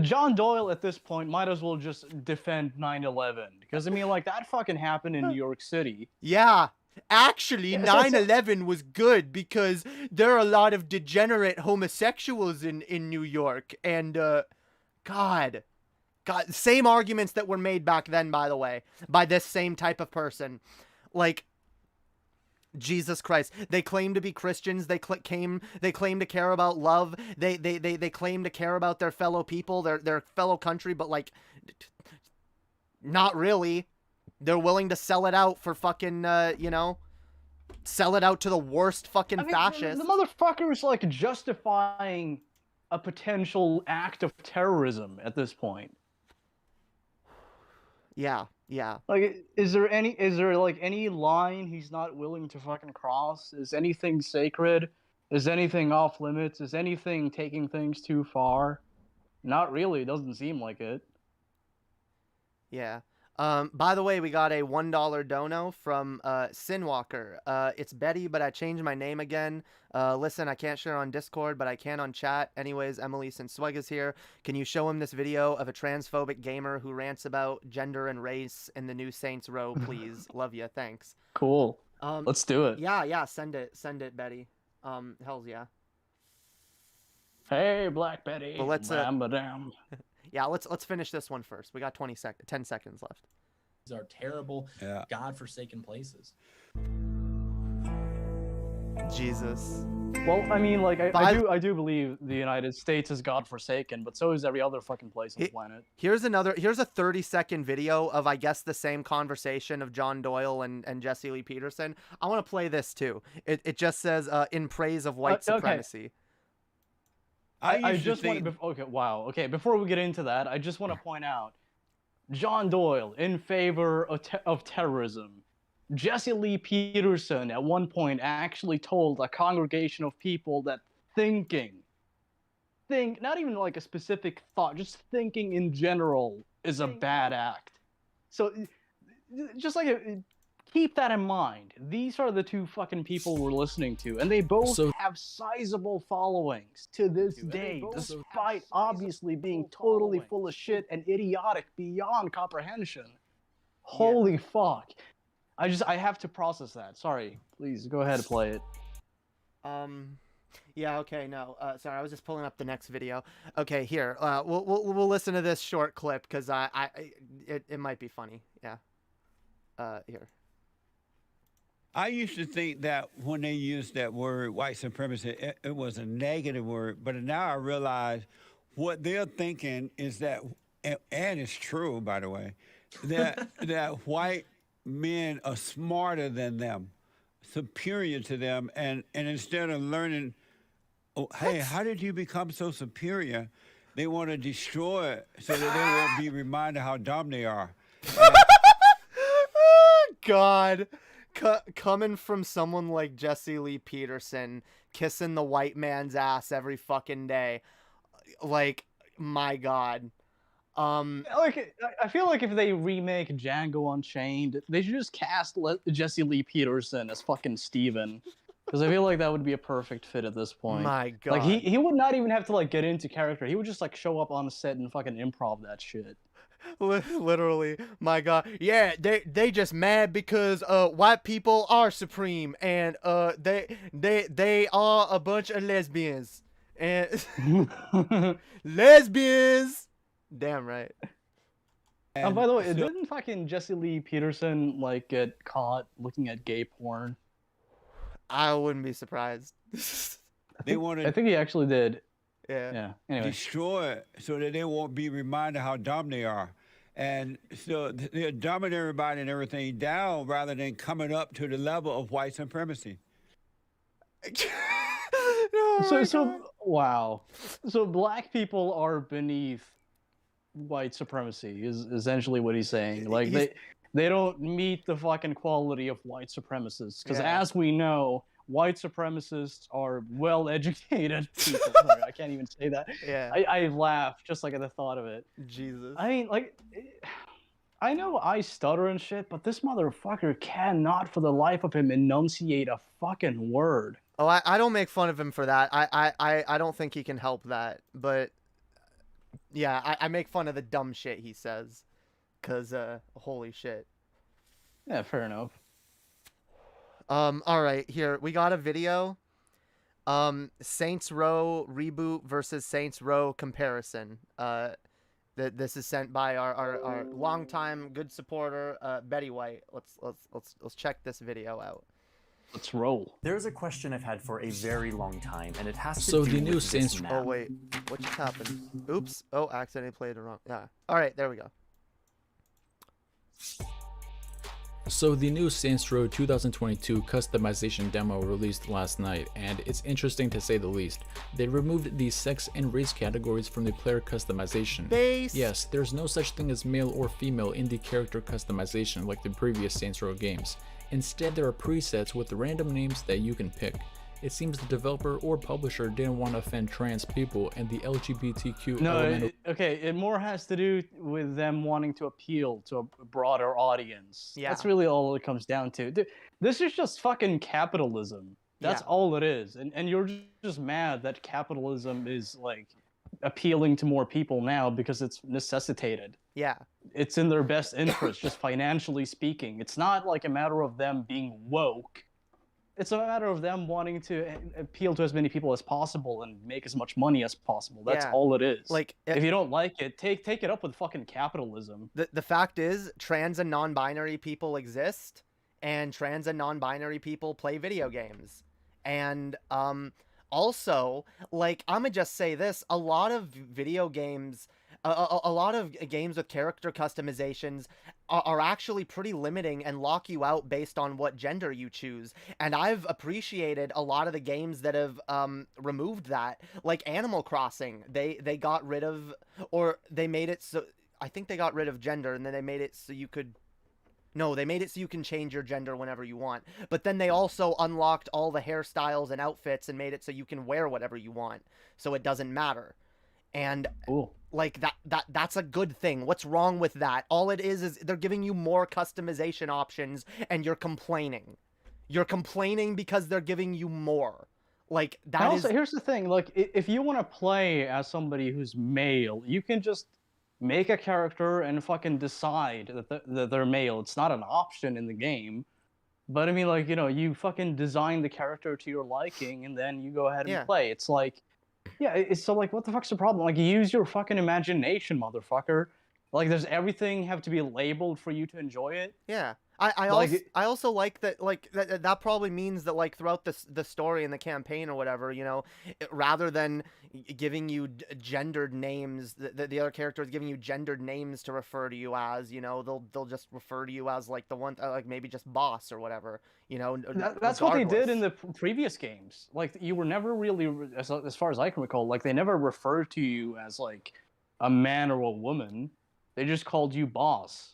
John Doyle at this point might as well just defend 9/11, because I mean, like, that fucking happened in New York City. Yeah. Actually, 9/11 was good because there are a lot of degenerate homosexuals in New York, and God, same arguments that were made back then, by the way, by this same type of person. Like, Jesus Christ, they claim to be Christians. They claim to care about love. They claim to care about their fellow people, their fellow country, but like, not really. They're willing to sell it out for fucking, sell it out to the worst fucking fascists. The motherfucker is like justifying a potential act of terrorism at this point. Yeah. Like, is there like any line he's not willing to fucking cross? Is anything sacred? Is anything off limits? Is anything taking things too far? Not really. It doesn't seem like it. Yeah. By the way, we got a $1 dono from Sinwalker. It's Betty, but I changed my name again. Listen, I can't share on Discord, but I can on chat. Anyways, Emily Sinsweg is here. Can you show him this video of a transphobic gamer who rants about gender and race in the new Saints Row, please? Love you. Thanks. Cool. Let's do it. Yeah. Send it, Betty. Hells yeah. Hey, Black Betty. Well, let's Bam. Yeah, let's finish this one first. We got 10 seconds left. these are terrible, godforsaken places. Jesus. Well, I mean, like, I do believe the United States is godforsaken, but so is every other fucking place on the planet. Here's a 30-second video of, I guess, the same conversation of John Doyle and Jesse Lee Peterson. I want to play this too. It just says, in praise of white supremacy. I just want to, okay, before we get into that, I just want to point out, John Doyle in favor of terrorism. Jesse Lee Peterson at one point actually told a congregation of people that not even like a specific thought, just thinking in general is a bad act. So just like keep that in mind. These are the two fucking people we're listening to, and they both have sizable followings to this day, despite obviously being totally full of shit and idiotic beyond comprehension. Holy fuck. I have to process that. Sorry. Please go ahead and play it. Yeah, okay, no. Sorry, I was just pulling up the next video. Okay, here. We'll listen to this short clip cuz it might be funny. Yeah. Here. I used to think that when they used that word white supremacy, it was a negative word, but now I realize what they're thinking is that, and it's true, by the way, that white men are smarter than them, superior to them, and instead of learning, hey, how did you become so superior, they want to destroy it so that they won't be reminded how dumb they are. God. Coming from someone like Jesse Lee Peterson, kissing the white man's ass every fucking day, like, my God. Like, I feel like if they remake Django Unchained, they should just cast Jesse Lee Peterson as fucking Steven. Because I feel like that would be a perfect fit at this point. My God. Like, he would not even have to, like, get into character. He would just, like, show up on set and fucking improv that shit. Literally, my God. Yeah, they just mad because white people are supreme and they are a bunch of lesbians. And lesbians. Damn right. And by the way, didn't fucking Jesse Lee Peterson like get caught looking at gay porn? I wouldn't be surprised. I think he actually did. Yeah. Anyway. Destroy it so that they won't be reminded how dumb they are. And so they're dumbing everybody and everything down rather than coming up to the level of white supremacy. Wow. So black people are beneath white supremacy is essentially what he's saying. Like they don't meet the fucking quality of white supremacists because as we know, white supremacists are well-educated people. Sorry, I can't even say that. Yeah. I laugh just like at the thought of it. Jesus. I mean, like, I know I stutter and shit, but this motherfucker cannot for the life of him enunciate a fucking word. Oh, I don't make fun of him for that. I don't think he can help that. But yeah, I make fun of the dumb shit he says. Cause holy shit. Yeah, fair enough. All right, here we got a video. Saints Row reboot versus Saints Row comparison. This is sent by our longtime good supporter Betty White. Let's check this video out. Let's roll. There's a question I've had for a very long time, and it has to So do the new with Saints this Oh map. wait, what just happened? Oops. Oh, accidentally played it wrong. Yeah. All right, there we go. So the new Saints Row 2022 customization demo released last night, and it's interesting to say the least. They removed the sex and race categories from the player customization. Base. Yes, there's no such thing as male or female in the character customization like the previous Saints Row games. Instead, there are presets with random names that you can pick. It seems the developer or publisher didn't want to offend trans people and the LGBTQ element. It more has to do with them wanting to appeal to a broader audience. Yeah. That's really all it comes down to. Dude, this is just fucking capitalism. That's all it is. And you're just mad that capitalism is like appealing to more people now because it's necessitated. Yeah. It's in their best interest, just financially speaking. It's not like a matter of them being woke. It's a matter of them wanting to appeal to as many people as possible and make as much money as possible. That's all it is. Like, if you don't like it, take it up with fucking capitalism. The fact is, trans and non-binary people exist, and trans and non-binary people play video games. And also, like, I'm gonna just say this: a lot of video games, a lot of games with character customizations are actually pretty limiting and lock you out based on what gender you choose. And I've appreciated a lot of the games that have removed that, like Animal Crossing. They got rid of, or they made it so, I think they got rid of gender, and then they made it so you could, no, they made it so you can change your gender whenever you want. But then they also unlocked all the hairstyles and outfits and made it so you can wear whatever you want, so it doesn't matter. And like that's a good thing. What's wrong with that? All it is they're giving you more customization options, and you're complaining. You're complaining because they're giving you more. Like that and also, here's the thing: like, if you want to play as somebody who's male, you can just make a character and fucking decide that they're male. It's not an option in the game. But I mean, like, you know, you fucking design the character to your liking, and then you go ahead and play. It's like, yeah, it's so like, what the fuck's the problem? Like, use your fucking imagination, motherfucker. Like, does everything have to be labeled for you to enjoy it? Yeah. I also like that, like, that probably means that, like, throughout the story and the campaign or whatever, you know, rather than giving you gendered names, the other character is giving you gendered names to refer to you as, you know, they'll just refer to you as, like, the one, like, maybe just boss or whatever, you know. That's what they did in the previous games. Like, you were never really, as far as I can recall, like, they never referred to you as, like, a man or a woman. They just called you boss.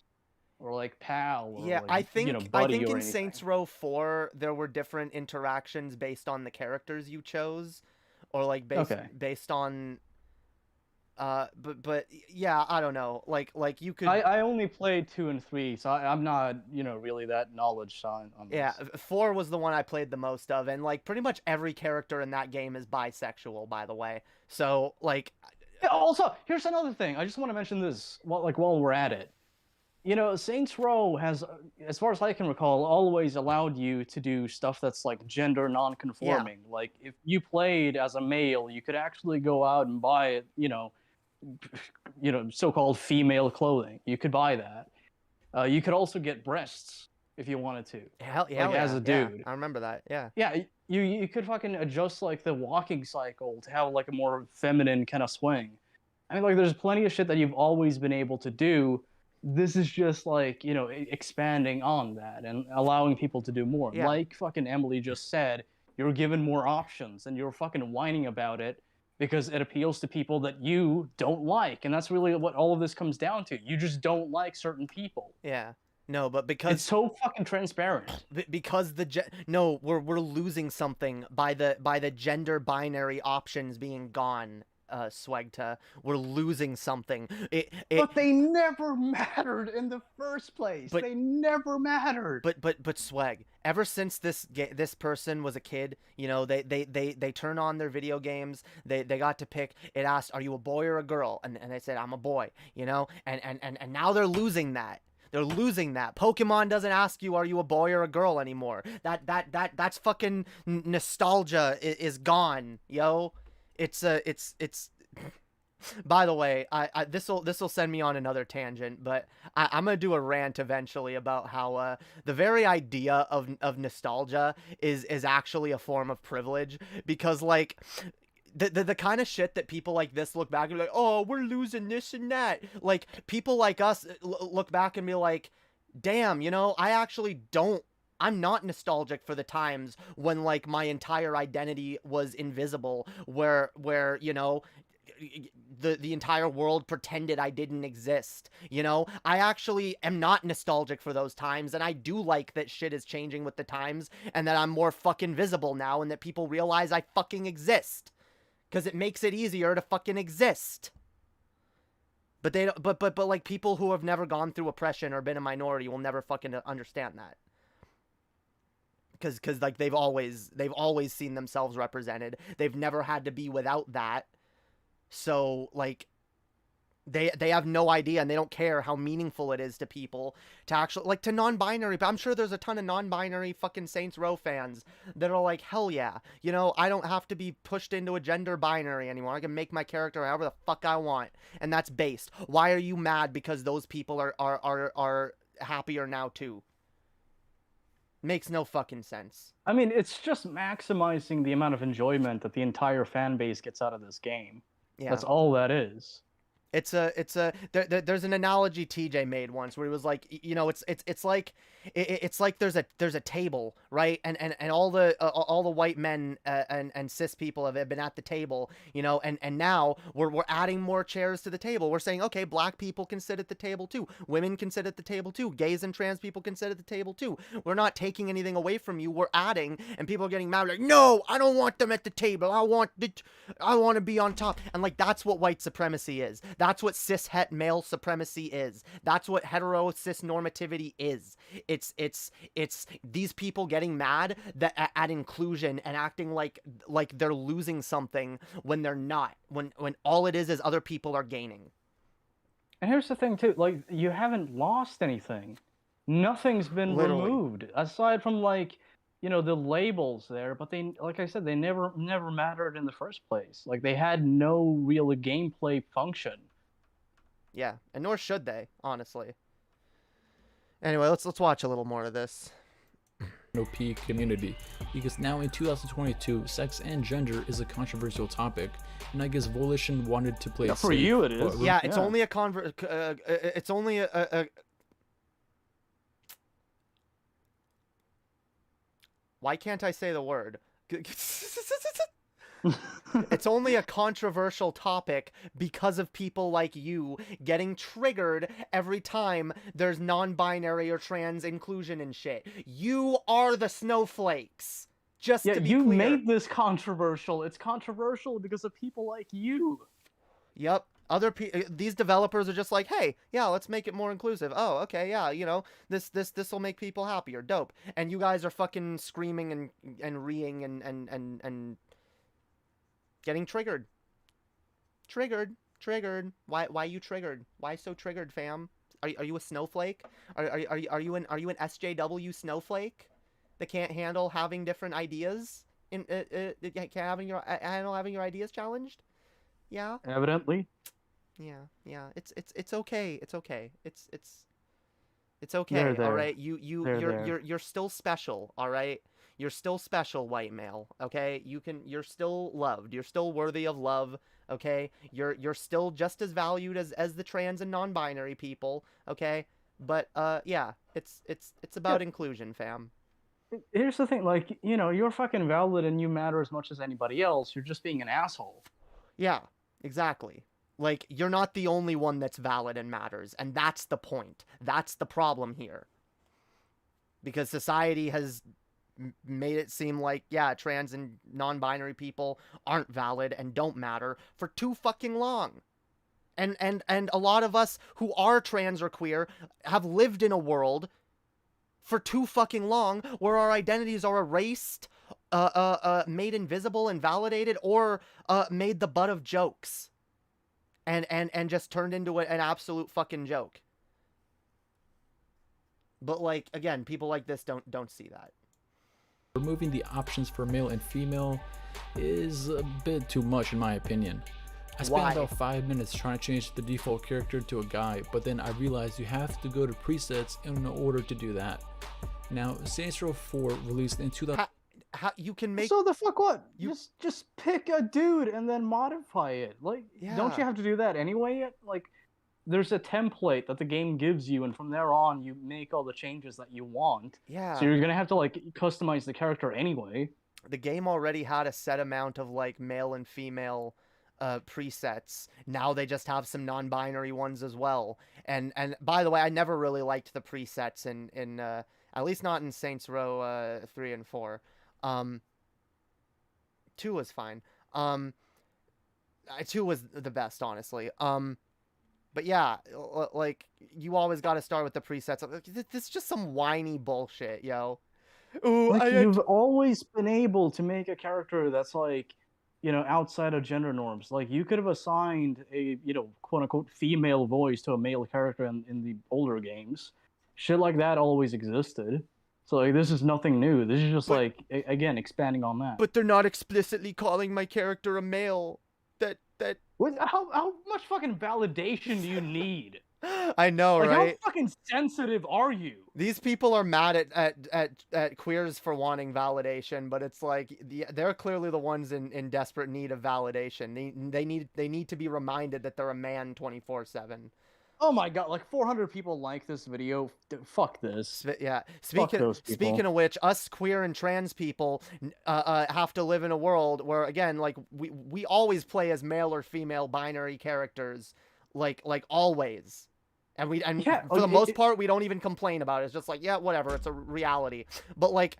Or like pal. Or yeah, like, I think you know, buddy in or anything. Saints Row 4 there were different interactions based on the characters you chose, or like based on. But yeah, I don't know. Like you could. I only played 2 and 3, so I'm not, you know, really that knowledgeable on this. Yeah, 4 was the one I played the most of, and like pretty much every character in that game is bisexual, by the way. So like. Yeah, also, here's another thing. I just want to mention this while we're at it. You know, Saints Row has, as far as I can recall, always allowed you to do stuff that's like gender non-conforming. Yeah. Like, if you played as a male, you could actually go out and buy, you know, so-called female clothing. You could buy that. You could also get breasts if you wanted to. Hell yeah, as a dude. Yeah, I remember that. Yeah. Yeah, you could fucking adjust like the walking cycle to have like a more feminine kind of swing. I mean, like, there's plenty of shit that you've always been able to do this is just like, expanding on that and allowing people to do more. Yeah. Like fucking Emily just said, you're given more options and you're fucking whining about it because it appeals to people that you don't like. And that's really what all of this comes down to. You just don't like certain people. Yeah. No, but because It's so fucking transparent. because no, we're losing something by the gender binary options being gone. Swagta, we're losing something. But they never mattered in the first place. They never mattered. But Swag, ever since this person was a kid, they turn on their video games. They got to pick. It asked, "Are you a boy or a girl?" And they said, "I'm a boy." And now they're losing that. They're losing that. Pokemon doesn't ask you, are you a boy or a girl anymore. That's fucking nostalgia is gone, yo. It's by the way, this'll send me on another tangent, but I'm gonna do a rant eventually about how the very idea of nostalgia is actually a form of privilege, because like the kind of shit that people like this look back and be like, oh, we're losing this and that. Like, people like us look back and be like, damn, I actually don't. I'm not nostalgic for the times when, like, my entire identity was invisible, where the entire world pretended I didn't exist. I actually am not nostalgic for those times, and I do like that shit is changing with the times, and that I'm more fucking visible now, and that people realize I fucking exist. Because it makes it easier to fucking exist. But they don't, but like, people who have never gone through oppression or been a minority will never fucking understand that. Because like, they've always seen themselves represented. They've never had to be without that. So like, they have no idea, and they don't care how meaningful it is to people to actually, like, to non-binary. But I'm sure there's a ton of non-binary fucking Saints Row fans that are like, hell yeah, I don't have to be pushed into a gender binary anymore. I can make my character however the fuck I want, and that's based. Why are you mad because those people are happier now too? Makes no fucking sense. I mean, it's just maximizing the amount of enjoyment that the entire fan base gets out of this game. Yeah. That's all that is. There's an analogy TJ made once where he was like, it's like there's a table, right? And all the white men and cis people have been at the table, and now we're adding more chairs to the table. We're saying, okay, black people can sit at the table too, women can sit at the table too, gays and trans people can sit at the table too. We're not taking anything away from you. We're adding, and people are getting mad, like, no, I don't want them at the table. I want to be on top. And like, that's what white supremacy is. That's what cis-het male supremacy is. That's what hetero cis normativity is. It's these people getting mad at inclusion and acting like they're losing something when they're not. When all it is other people are gaining. And here's the thing too, like, you haven't lost anything. Nothing's been removed aside from, like, the labels there, but they, like I said, they never mattered in the first place. Like, they had no real gameplay function. Yeah, and nor should they, honestly. Anyway, let's watch a little more of this. OP community, because now in 2022, sex and gender is a controversial topic, and I guess Volition wanted to play it for safe, you it is. Yeah, it's only it's only a why can't I say the word? It's only a controversial topic because of people like you getting triggered every time there's non-binary or trans inclusion and shit. You are the snowflakes. Just to be you clear. made this controversial. It's controversial because of people like you. Yep. These developers are just like, hey, yeah, let's make it more inclusive. Oh, okay, yeah, this will make people happier. Dope. And you guys are fucking screaming and reeing and getting triggered. Triggered. Why you triggered? Why so triggered, fam? Are you a snowflake? Are you an SJW snowflake that can't handle having different ideas? Can't handle having your ideas challenged? Yeah. Evidently. Yeah. It's okay. It's okay. It's okay. All right. You're still special. All right. You're still special, white male. Okay. You're still loved. You're still worthy of love. okay? You're still just as valued as the trans and non-binary people, okay? But yeah, it's about inclusion, fam. Here's the thing, like, you know, you're fucking valid and you matter as much as anybody else. You're just being an asshole. Yeah, exactly. Like, you're not the only one that's valid and matters, and that's the point. That's the problem here. Because society has made it seem like, yeah, trans and non-binary people aren't valid and don't matter for too fucking long. And a lot of us who are trans or queer have lived in a world for too fucking long where our identities are erased, made invisible and validated, or made the butt of jokes. And just turned into an absolute fucking joke. But like, again, people like this don't see that. Removing the options for male and female is a bit too much in my opinion. I spent about 5 minutes trying to change the default character to a guy, but then I realized you have to go to presets in order to do that. Now, Saints Row 4 released in 2000. How you can make... So the fuck what? Just pick a dude and then modify it. Like, don't you have to do that anyway? Like, there's a template that the game gives you, and from there on, you make all the changes that you want. Yeah. So you're gonna have to, like, customize the character anyway. The game already had a set amount of, like, male and female presets. Now they just have some non-binary ones as well. And by the way, I never really liked the presets in at least not in Saints Row 3 and 4. 2 was fine. 2 was the best, honestly. But yeah, like, you always got to start with the presets. This is just some whiny bullshit, yo. Ooh, like, you've always been able to make a character that's, like, you know, outside of gender norms. Like, you could have assigned a, you know, quote-unquote female voice to a male character in the older games. Shit like that always existed. So, like, this is nothing new. This is just, like, again, expanding on that. But they're not explicitly calling my character a male. How much fucking validation do you need? I know, like, right? How fucking sensitive are you? These people are mad at queers for wanting validation, but it's like they're clearly the ones in desperate need of validation. They need to be reminded that they're a man 24/7. Oh my god, like 400 people like this video. Fuck this. Yeah. Speaking of which, us queer and trans people have to live in a world where, again, like, we always play as male or female binary characters, like always. And for the most part, we don't even complain about it. It's just like, yeah, whatever, it's a reality. But, like,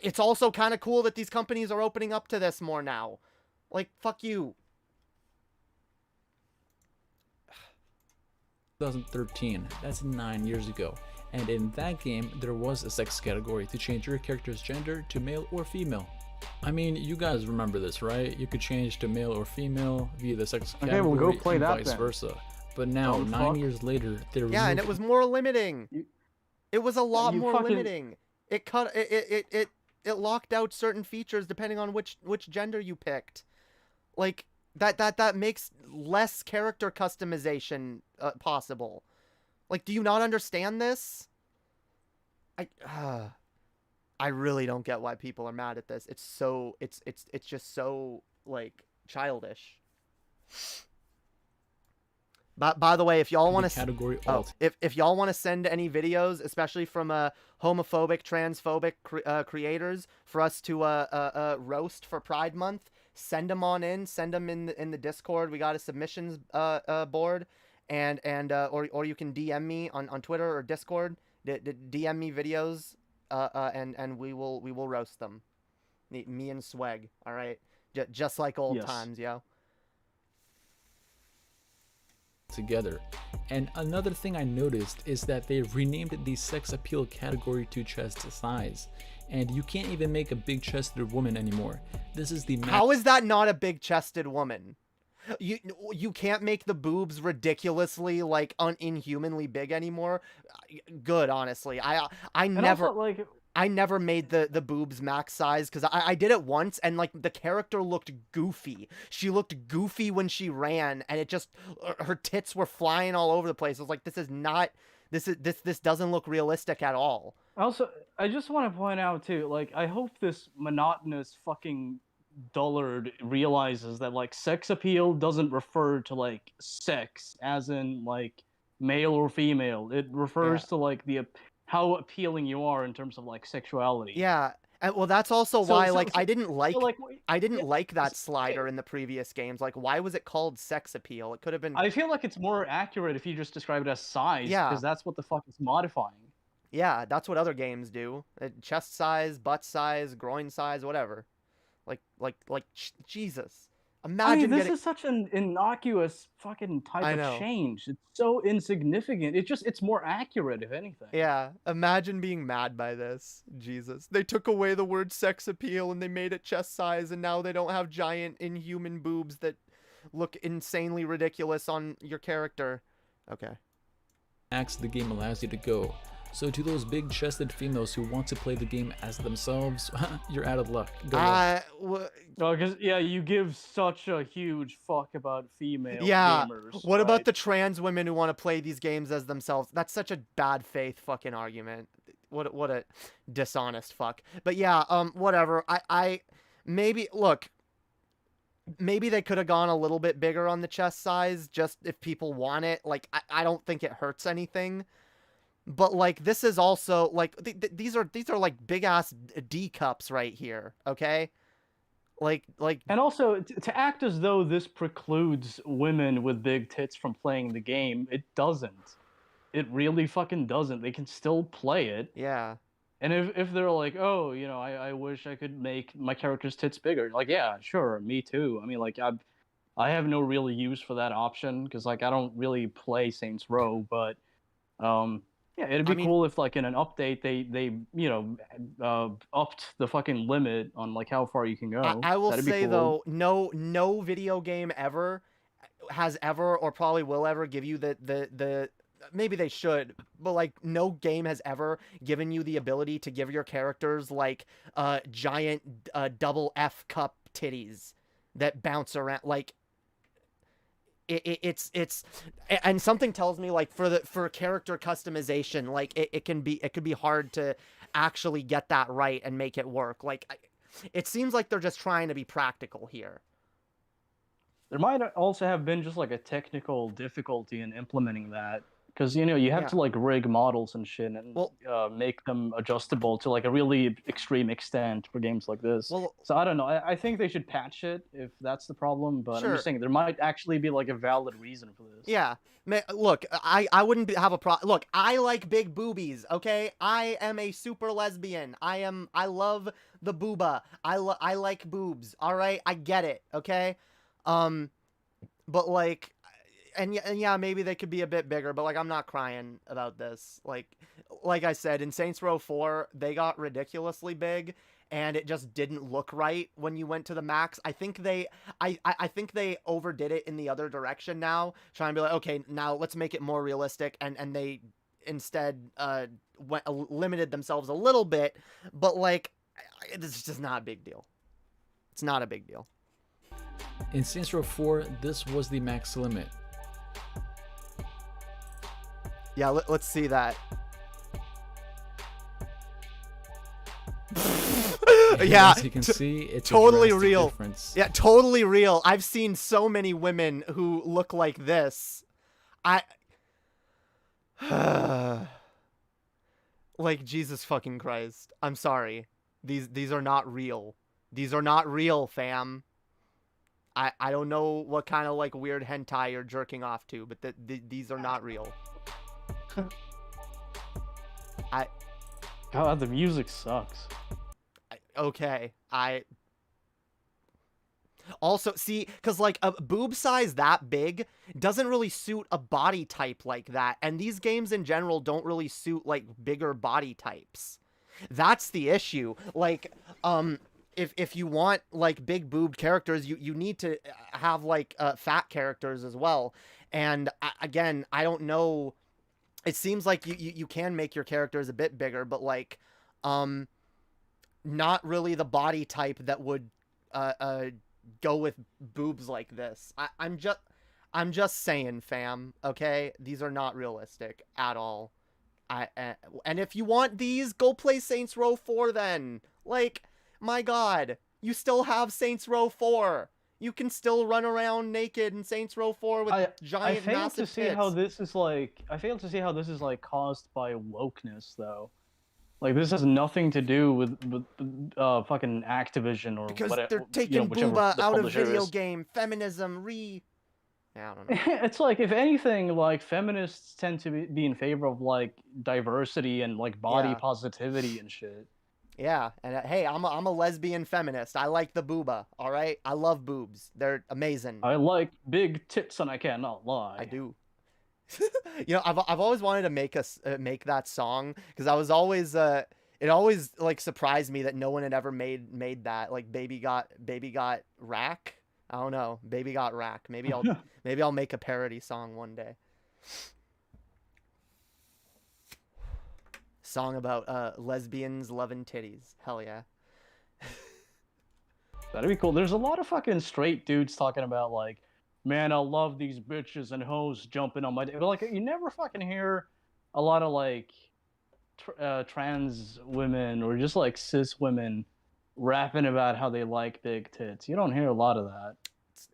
it's also kind of cool that these companies are opening up to this more now. Like, fuck you. 2013, that's 9 years ago, and in that game there was a sex category to change your character's gender to male or female. I mean, you guys remember this, right? You could change to male or female via the sex category, we'll go play and that vice then. versa. But now, 9 years later, they're and it was more limiting. It was a lot more limiting. It locked out certain features depending on which gender you picked. Like, that makes less character customization possible. Like, do you not understand this? I really don't get why people are mad at this. It's just so, like, childish. By the way, if y'all want to if y'all want to send any videos, especially from homophobic, transphobic creators, for us to roast for Pride Month, send them on in. Send them in the Discord. We got a submissions board, and or you can DM me on Twitter or Discord. DM me videos, and we will roast them. Me and Swag. All right, just like old times, yo. Together. And another thing I noticed is that they renamed the sex appeal category to chest size, and you can't even make a big chested woman anymore. This is the How is that not a big chested woman? You can't make the boobs ridiculously, like, inhumanly big anymore. Good, honestly. I never made the boobs max size because I did it once, and, like, the character looked goofy. She looked goofy when she ran, and it just, her tits were flying all over the place. I was like, this doesn't look realistic at all. Also, I just want to point out too, like, I hope this monotonous fucking dullard realizes that like sex appeal doesn't refer to like sex as in like male or female. It refers to like how appealing you are in terms of like sexuality. Yeah. And, well, that's also So- why so- like so- I didn't like so, like, I didn't yeah, like that so- slider in the previous games. Like, why was it called sex appeal? It could have been. I feel like it's more accurate if you just describe it as size, Yeah. because that's what the fuck it's modifying. Yeah, that's what other games do. Chest size, butt size, groin size, whatever. Jesus. Imagine I mean, this getting. is such an innocuous fucking I type know. of change. It's so insignificant. It's more accurate, if anything. Yeah, imagine being mad by this. Jesus. They took away the word sex appeal and they made it chest size, and now they don't have giant inhuman boobs that look insanely ridiculous on your character. Okay. Max the game allows you to go. So to those big-chested females who want to play the game as themselves, you're out of luck. Go luck. No, because you give such a huge fuck about female Yeah. gamers. What about right? the trans women who want to play these games as themselves? That's such a bad faith fucking argument. What a dishonest fuck. But yeah, whatever. I maybe look. Maybe they could have gone a little bit bigger on the chest size, just if people want it. Like, I don't think it hurts anything. But like, this is also like these are like big ass D cups right here. Okay. Like, and also to act as though this precludes women with big tits from playing the game, it doesn't. It really fucking doesn't. They can still play it. Yeah. And if they're like, oh, I wish I could make my character's tits bigger. Like, yeah, sure, me too. I mean, like, I have no real use for that option because like I don't really play Saints Row, but yeah, it'd be cool if like in an update they upped the fucking limit on like how far you can go. I will That'd say be cool. though, no video game ever has ever or probably will ever give you the maybe they should, but like no game has ever given you the ability to give your characters like giant double F cup titties that bounce around. Like it's and something tells me like for character customization, like it could be hard to actually get that right and make it work. Like it seems like they're just trying to be practical here. There might also have been just like a technical difficulty in implementing that. Because, you have to, like, rig models and shit and make them adjustable to, like, a really extreme extent for games like this. Well, so, I don't know. I think they should patch it if that's the problem. But Sure. I'm just saying there might actually be, like, a valid reason for this. Yeah. Look, I wouldn't have a problem. Look, I like big boobies, okay? I am a super lesbian. I love the booba. I like boobs, all right? I get it, okay? But, like... And yeah, maybe they could be a bit bigger, but like I'm not crying about this. Like I said, in Saints Row 4, they got ridiculously big, and it just didn't look right when you went to the max. I think they overdid it in the other direction now, trying to be like, okay, now let's make it more realistic, and they instead limited themselves a little bit, but like it's just not a big deal. It's not a big deal. In Saints Row 4, this was the max limit. Yeah, let's see that. Yeah, as you can see, it's totally a drastic real. Difference. Yeah, totally real. I've seen so many women who look like this. Like Jesus fucking Christ. I'm sorry. These are not real. These are not real, fam. I don't know what kind of like weird hentai you're jerking off to, but these are not real. God, the music sucks. Okay, also see, because like a boob size that big doesn't really suit a body type like that, and these games in general don't really suit like bigger body types. That's the issue. Like if you want like big boobed characters, you need to have like fat characters as well. And again, I don't know. It seems like you can make your characters a bit bigger, but like not really the body type that would go with boobs like this. I'm just saying, fam, okay? These are not realistic at all. And if you want these, go play Saints Row 4 then. Like, my God. You still have Saints Row 4. You can still run around naked in Saints Row 4 with giant massive to see tits. how this is like. I fail to see how this is like caused by wokeness, though. Like this has nothing to do with fucking Activision or because whatever. they're taking whichever booba the out of publisher video is. game feminism. I don't know. It's like, if anything, like feminists tend to be in favor of like diversity and like body positivity and shit. Yeah, and hey, I'm a lesbian feminist. I like the booba. All right, I love boobs. They're amazing. I like big tits, and I cannot lie. I do. You know, I've always wanted to make that song because I was always it always like surprised me that no one had ever made that, like baby got rack. I don't know, baby got rack. Maybe I'll make a parody song one day. Song about lesbians loving titties. Hell yeah. That'd be cool. There's a lot of fucking straight dudes talking about like, man, I love these bitches and hoes jumping on my but like you never fucking hear a lot of like trans women or just like cis women rapping about how they like big tits. You don't hear a lot of that.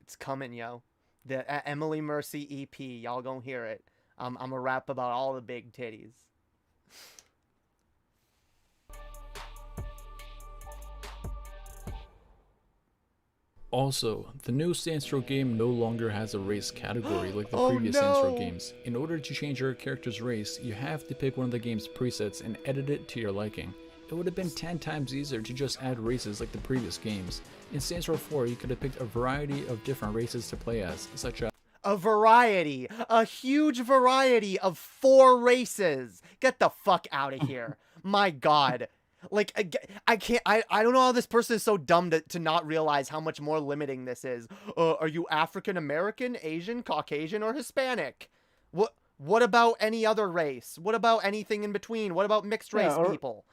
It's coming, yo. The Emily Mercy EP, y'all gonna hear it. I'm gonna rap about all the big titties. Also, the new Saints Row game no longer has a race category like the previous Saints Row games. In order to change your character's race, you have to pick one of the game's presets and edit it to your liking. It would have been 10 times easier to just add races like the previous games. In Saints Row 4, you could have picked a variety of different races to play as, such as a huge variety of 4 races. Get the fuck out of here. My god. Like, I can't, I don't know how this person is so dumb to not realize how much more limiting this is. Are you African American, Asian, Caucasian, or Hispanic? What about any other race? What about anything in between? What about mixed race people?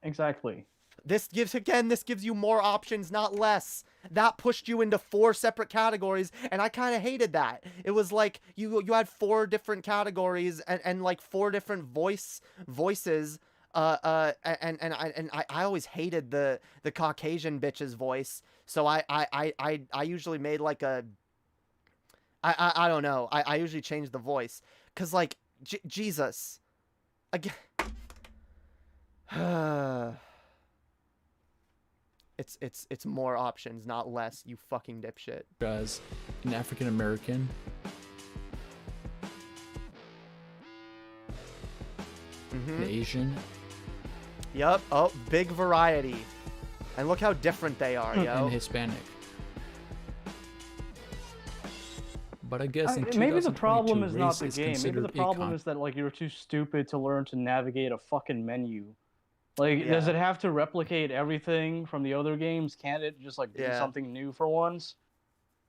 Exactly. This gives you more options, not less. That pushed you into 4 separate categories, and I kind of hated that. It was like you had 4 different categories and like 4 different voices. I always hated the Caucasian bitch's voice, so I usually made like I don't know. I usually changed the voice, cause like Jesus, again. It's more options, not less, you fucking dipshit. as an African American, an Asian. Yep. Oh, big variety. And look how different they are, yo. And Hispanic. But I guess in maybe the problem is not race the is game. Maybe the considered problem is that like you're too stupid to learn to navigate a fucking menu. Like, does it have to replicate everything from the other games? Can't it just like do something new for once?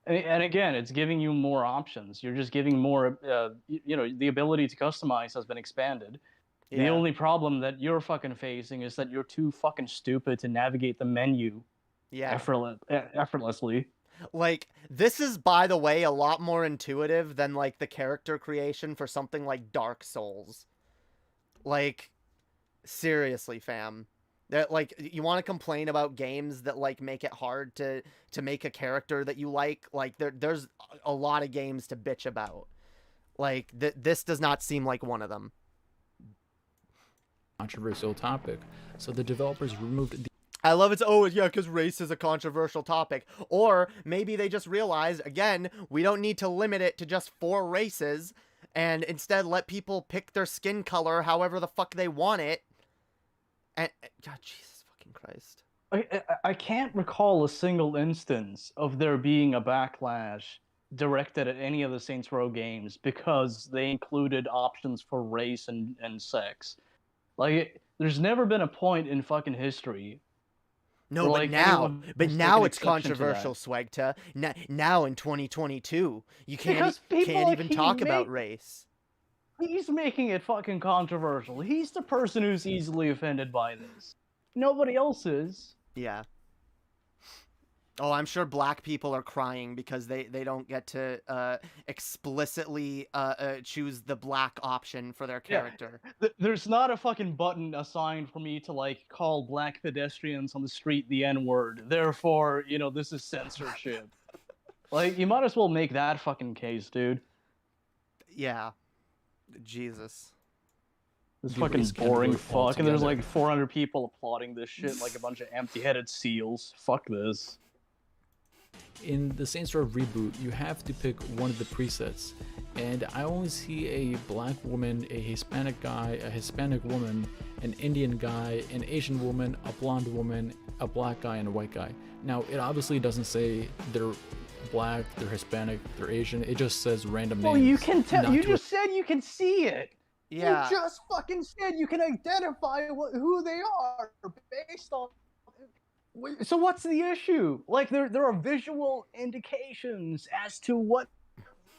And again, it's giving you more options. You're just giving more. You know, the ability to customize has been expanded. The only problem that you're fucking facing is that you're too fucking stupid to navigate the menu effortlessly. Like, this is, by the way, a lot more intuitive than, like, the character creation for something like Dark Souls. Like, seriously, fam. That, like, you want to complain about games that, like, make it hard to make a character that you like? Like, there's a lot of games to bitch about. Like, this does not seem like one of them. Controversial topic, so the developers removed the I love it. Oh, yeah, because race is a controversial topic. Or maybe they just realized, again, we don't need to limit it to just 4 races, and instead let people pick their skin color however the fuck they want it. And, God, Jesus fucking Christ. I can't recall a single instance of there being a backlash directed at any of the Saints Row games because they included options for race and sex. Like, there's never been a point in fucking history. No, but now it's controversial, Swagta. Now in 2022, you can't even talk about race. He's making it fucking controversial. He's the person who's easily offended by this. Nobody else is. Yeah. Oh, I'm sure black people are crying because they don't get to explicitly choose the black option for their character. There's not a fucking button assigned for me to like call black pedestrians on the street the N-word. Therefore, you know, this is censorship. Like, you might as well make that fucking case, dude. Yeah. Jesus. This fucking boring fuck, and there's like 400 people applauding this shit like a bunch of empty-headed seals. Fuck this. In the Saints Row reboot, you have to pick one of the presets, and I only see a black woman, a Hispanic guy, a Hispanic woman, an Indian guy, an Asian woman, a blonde woman, a black guy, and a white guy. Now, it obviously doesn't say they're black, they're Hispanic, they're Asian. It just says random names. Well, you can tell. You just said you can see it. Yeah. You just fucking said you can identify who they are based on. So what's the issue? Like, there are visual indications as to what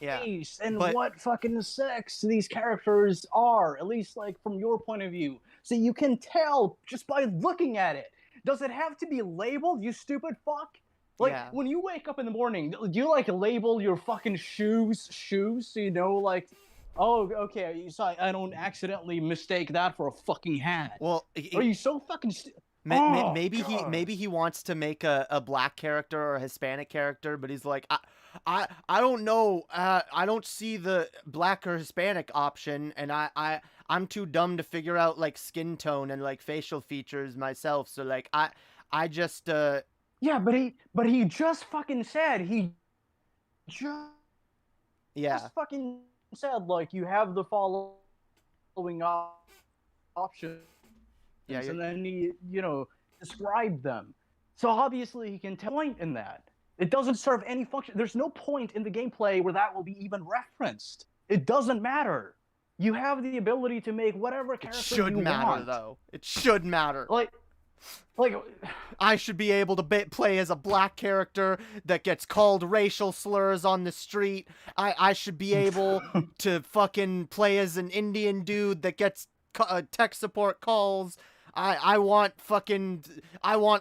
race and what fucking sex these characters are, at least like from your point of view. So you can tell just by looking at it. Does it have to be labeled, you stupid fuck? Like, when you wake up in the morning, do you like label your fucking shoes so you know, like, oh, okay, so I don't accidentally mistake that for a fucking hat. Well, are you so fucking maybe he wants to make a black character or a Hispanic character, but he's like, I don't know, I don't see the black or Hispanic option, and I'm too dumb to figure out like skin tone and like facial features myself. So like I just yeah, but he just fucking said just fucking said like you have the following options. Yeah, and then he, you know, described them. So obviously he can point in that. It doesn't serve any function. There's no point in the gameplay where that will be even referenced. It doesn't matter. You have the ability to make whatever character you want. It should matter, though. It should matter. Like, I should be able to play as a black character that gets called racial slurs on the street. I should be able to fucking play as an Indian dude that gets tech support calls. I want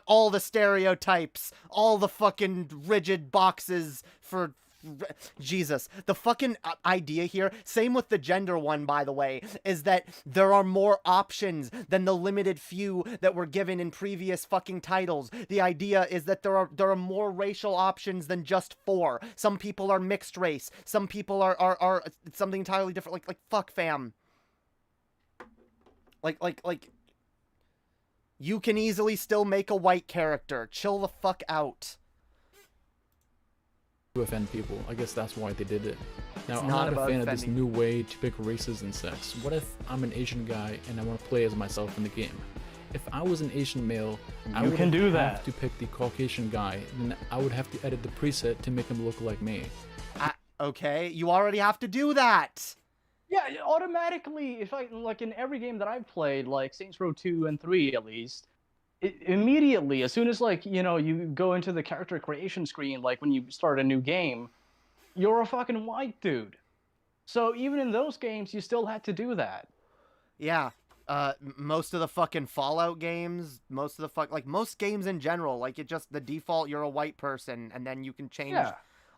all the stereotypes, all the fucking rigid boxes for Jesus. The fucking idea here, same with the gender one, by the way, is that there are more options than the limited few that were given in previous fucking titles. The idea is that there are more racial options than just 4. Some people are mixed race. Some people are something entirely different. Like fuck, fam. Like, you can easily still make a white character. Chill the fuck out. To offend people. I guess that's why they did it. Now, It's I'm not not a about fan of this offending. new way to pick races and sex. What if I'm an Asian guy and I want to play as myself in the game? If I was an Asian male, I would have to pick the Caucasian guy, then I would have to edit the preset to make him look like me. Okay, you already have to do that. yeah, automatically, if I, like in every game that I've played, like Saints Row 2 and 3 at least, immediately, as soon as, like, you know, you go into the character creation screen, like when you start a new game, you're a fucking white dude. So even in those games, you still had to do that. Yeah, most of the fucking Fallout games, most games in general, like, it just, the default, you're a white person, and then you can change,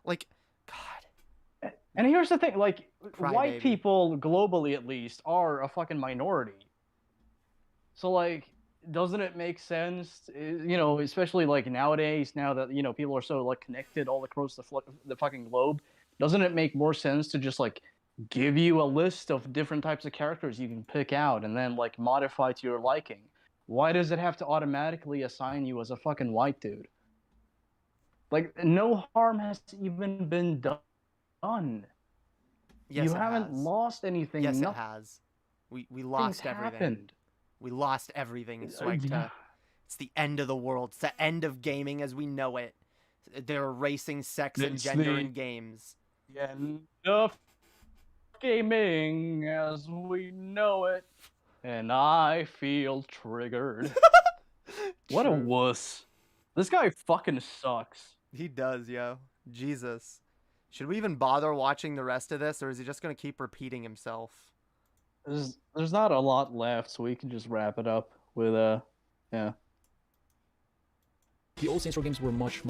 like, God. And here's the thing, like, white Crybaby. people, globally at least, are a fucking minority. So, like, doesn't it make sense, you know, especially, like, nowadays, now that, you know, people are so, like, connected all across the fucking globe, doesn't it make more sense to just, like, give you a list of different types of characters you can pick out and then, like, modify to your liking? Why does it have to automatically assign you as a fucking white dude? Like, no harm has even been done. Yes, you it haven't has. lost anything. Yes, it has. We lost everything. Happened. We lost everything. It's like, it's the end of the world. It's the end of gaming as we know it. They're erasing sex and gender in games. End of gaming as we know it. And I feel triggered. What a wuss. This guy fucking sucks. He does, yo. Jesus. Should we even bother watching the rest of this, or is he just gonna keep repeating himself? There's not a lot left, so we can just wrap it up with yeah. The old Saints Row games were much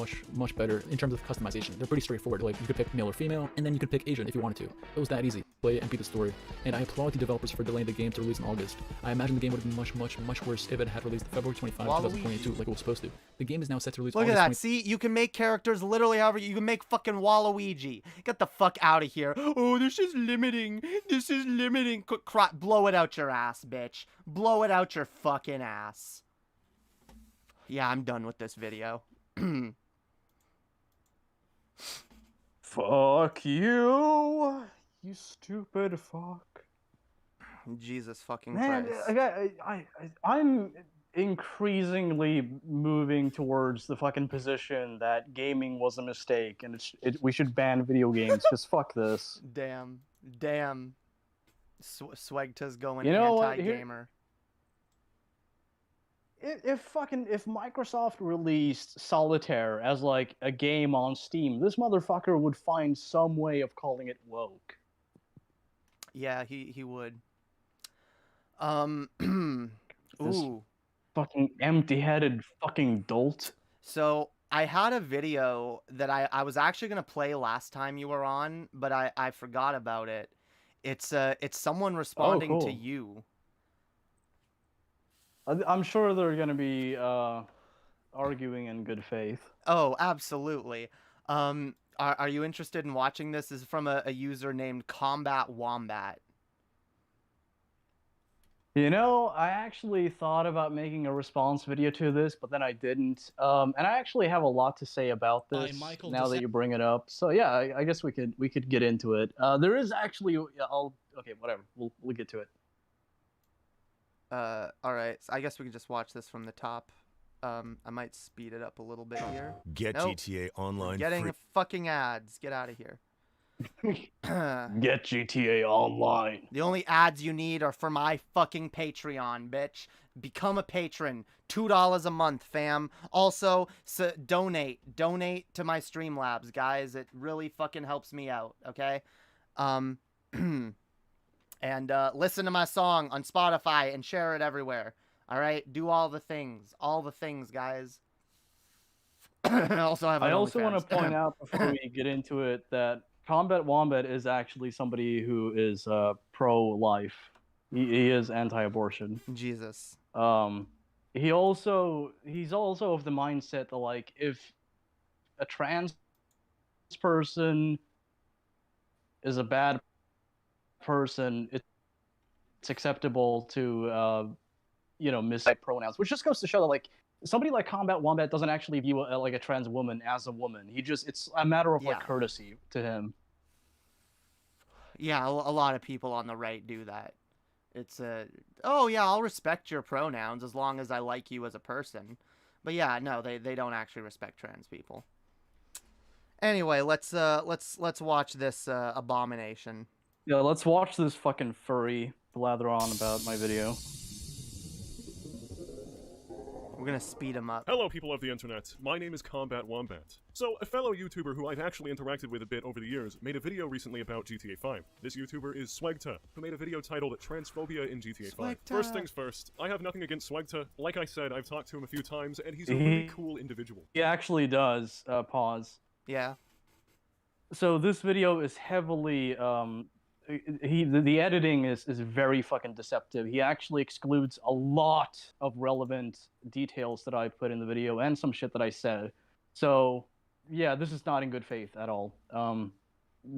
better in terms of customization. They're pretty straightforward. Like, you could pick male or female, and then you could pick Asian if you wanted to. It was that easy. Play it and beat the story. And I applaud the developers for delaying the game to release in August. I imagine the game would have been much worse if it had released February 25, 2022, like it was supposed to. The game is now set to release Look August at that. See, you can make characters literally however you can make fucking Waluigi. Get the fuck out of here. Oh, this is limiting. This is limiting. Blow it out your ass, bitch. Blow it out your fucking ass. Yeah, I'm done with this video. Fuck you, you stupid fuck. Jesus fucking Man, Christ. I'm increasingly moving towards the fucking position that gaming was a mistake and we should ban video games because fuck this. Damn. Swegta's going anti-gamer. If Microsoft released Solitaire as like a game on Steam, this motherfucker would find some way of calling it woke. Yeah, he would. This Ooh. fucking empty-headed fucking dolt. So I had a video that I was actually gonna play last time you were on, but I forgot about it. It's someone responding to you. I'm sure they're going to be arguing in good faith. Oh, absolutely. Are you interested in watching this? This is from a user named Combat Wombat. You know, I actually thought about making a response video to this, but then I didn't. And I actually have a lot to say about this now that you bring it up. So yeah, I guess we could get into it. There is actually okay, whatever. We'll get to it. All right. So I guess we can just watch this from the top. I might speed it up a little bit here. Get GTA Online. Getting fucking ads. Get out of here. Get GTA Online. The only ads you need are for my fucking Patreon, bitch. Become a patron. $2 a month, fam. Also, donate to my Streamlabs, guys. It really fucking helps me out, okay? And listen to my song on Spotify and share it everywhere. All right? Do all the things, guys. I also want to point out before we get into it that Combat Wombat is actually somebody who is pro-life. He is anti-abortion. Jesus. He's also of the mindset that like if a trans person is a bad person, it's acceptable to misuse pronouns, which just goes to show that like somebody like Combat Wombat doesn't actually view like a trans woman as a woman. It's a matter of like courtesy to him. Yeah, a lot of people on the right do that. It's oh yeah, I'll respect your pronouns as long as I like you as a person. But yeah, no, they don't actually respect trans people. Anyway, let's watch this abomination. Yeah, let's watch this fucking furry blather on about my video. We're gonna speed him up. Hello, people of the internet. My name is Combat Wombat. So, a fellow YouTuber who I've actually interacted with a bit over the years made a video recently about GTA 5. This YouTuber is Swegta, who made a video titled Transphobia in GTA 5. First things first, I have nothing against Swegta. Like I said, I've talked to him a few times, and he's a really cool individual. He actually does, pause. Yeah. So this video is heavily, the editing is very fucking deceptive. He actually excludes a lot of relevant details that I put in the video and some shit that I said. So yeah, this is not in good faith at all.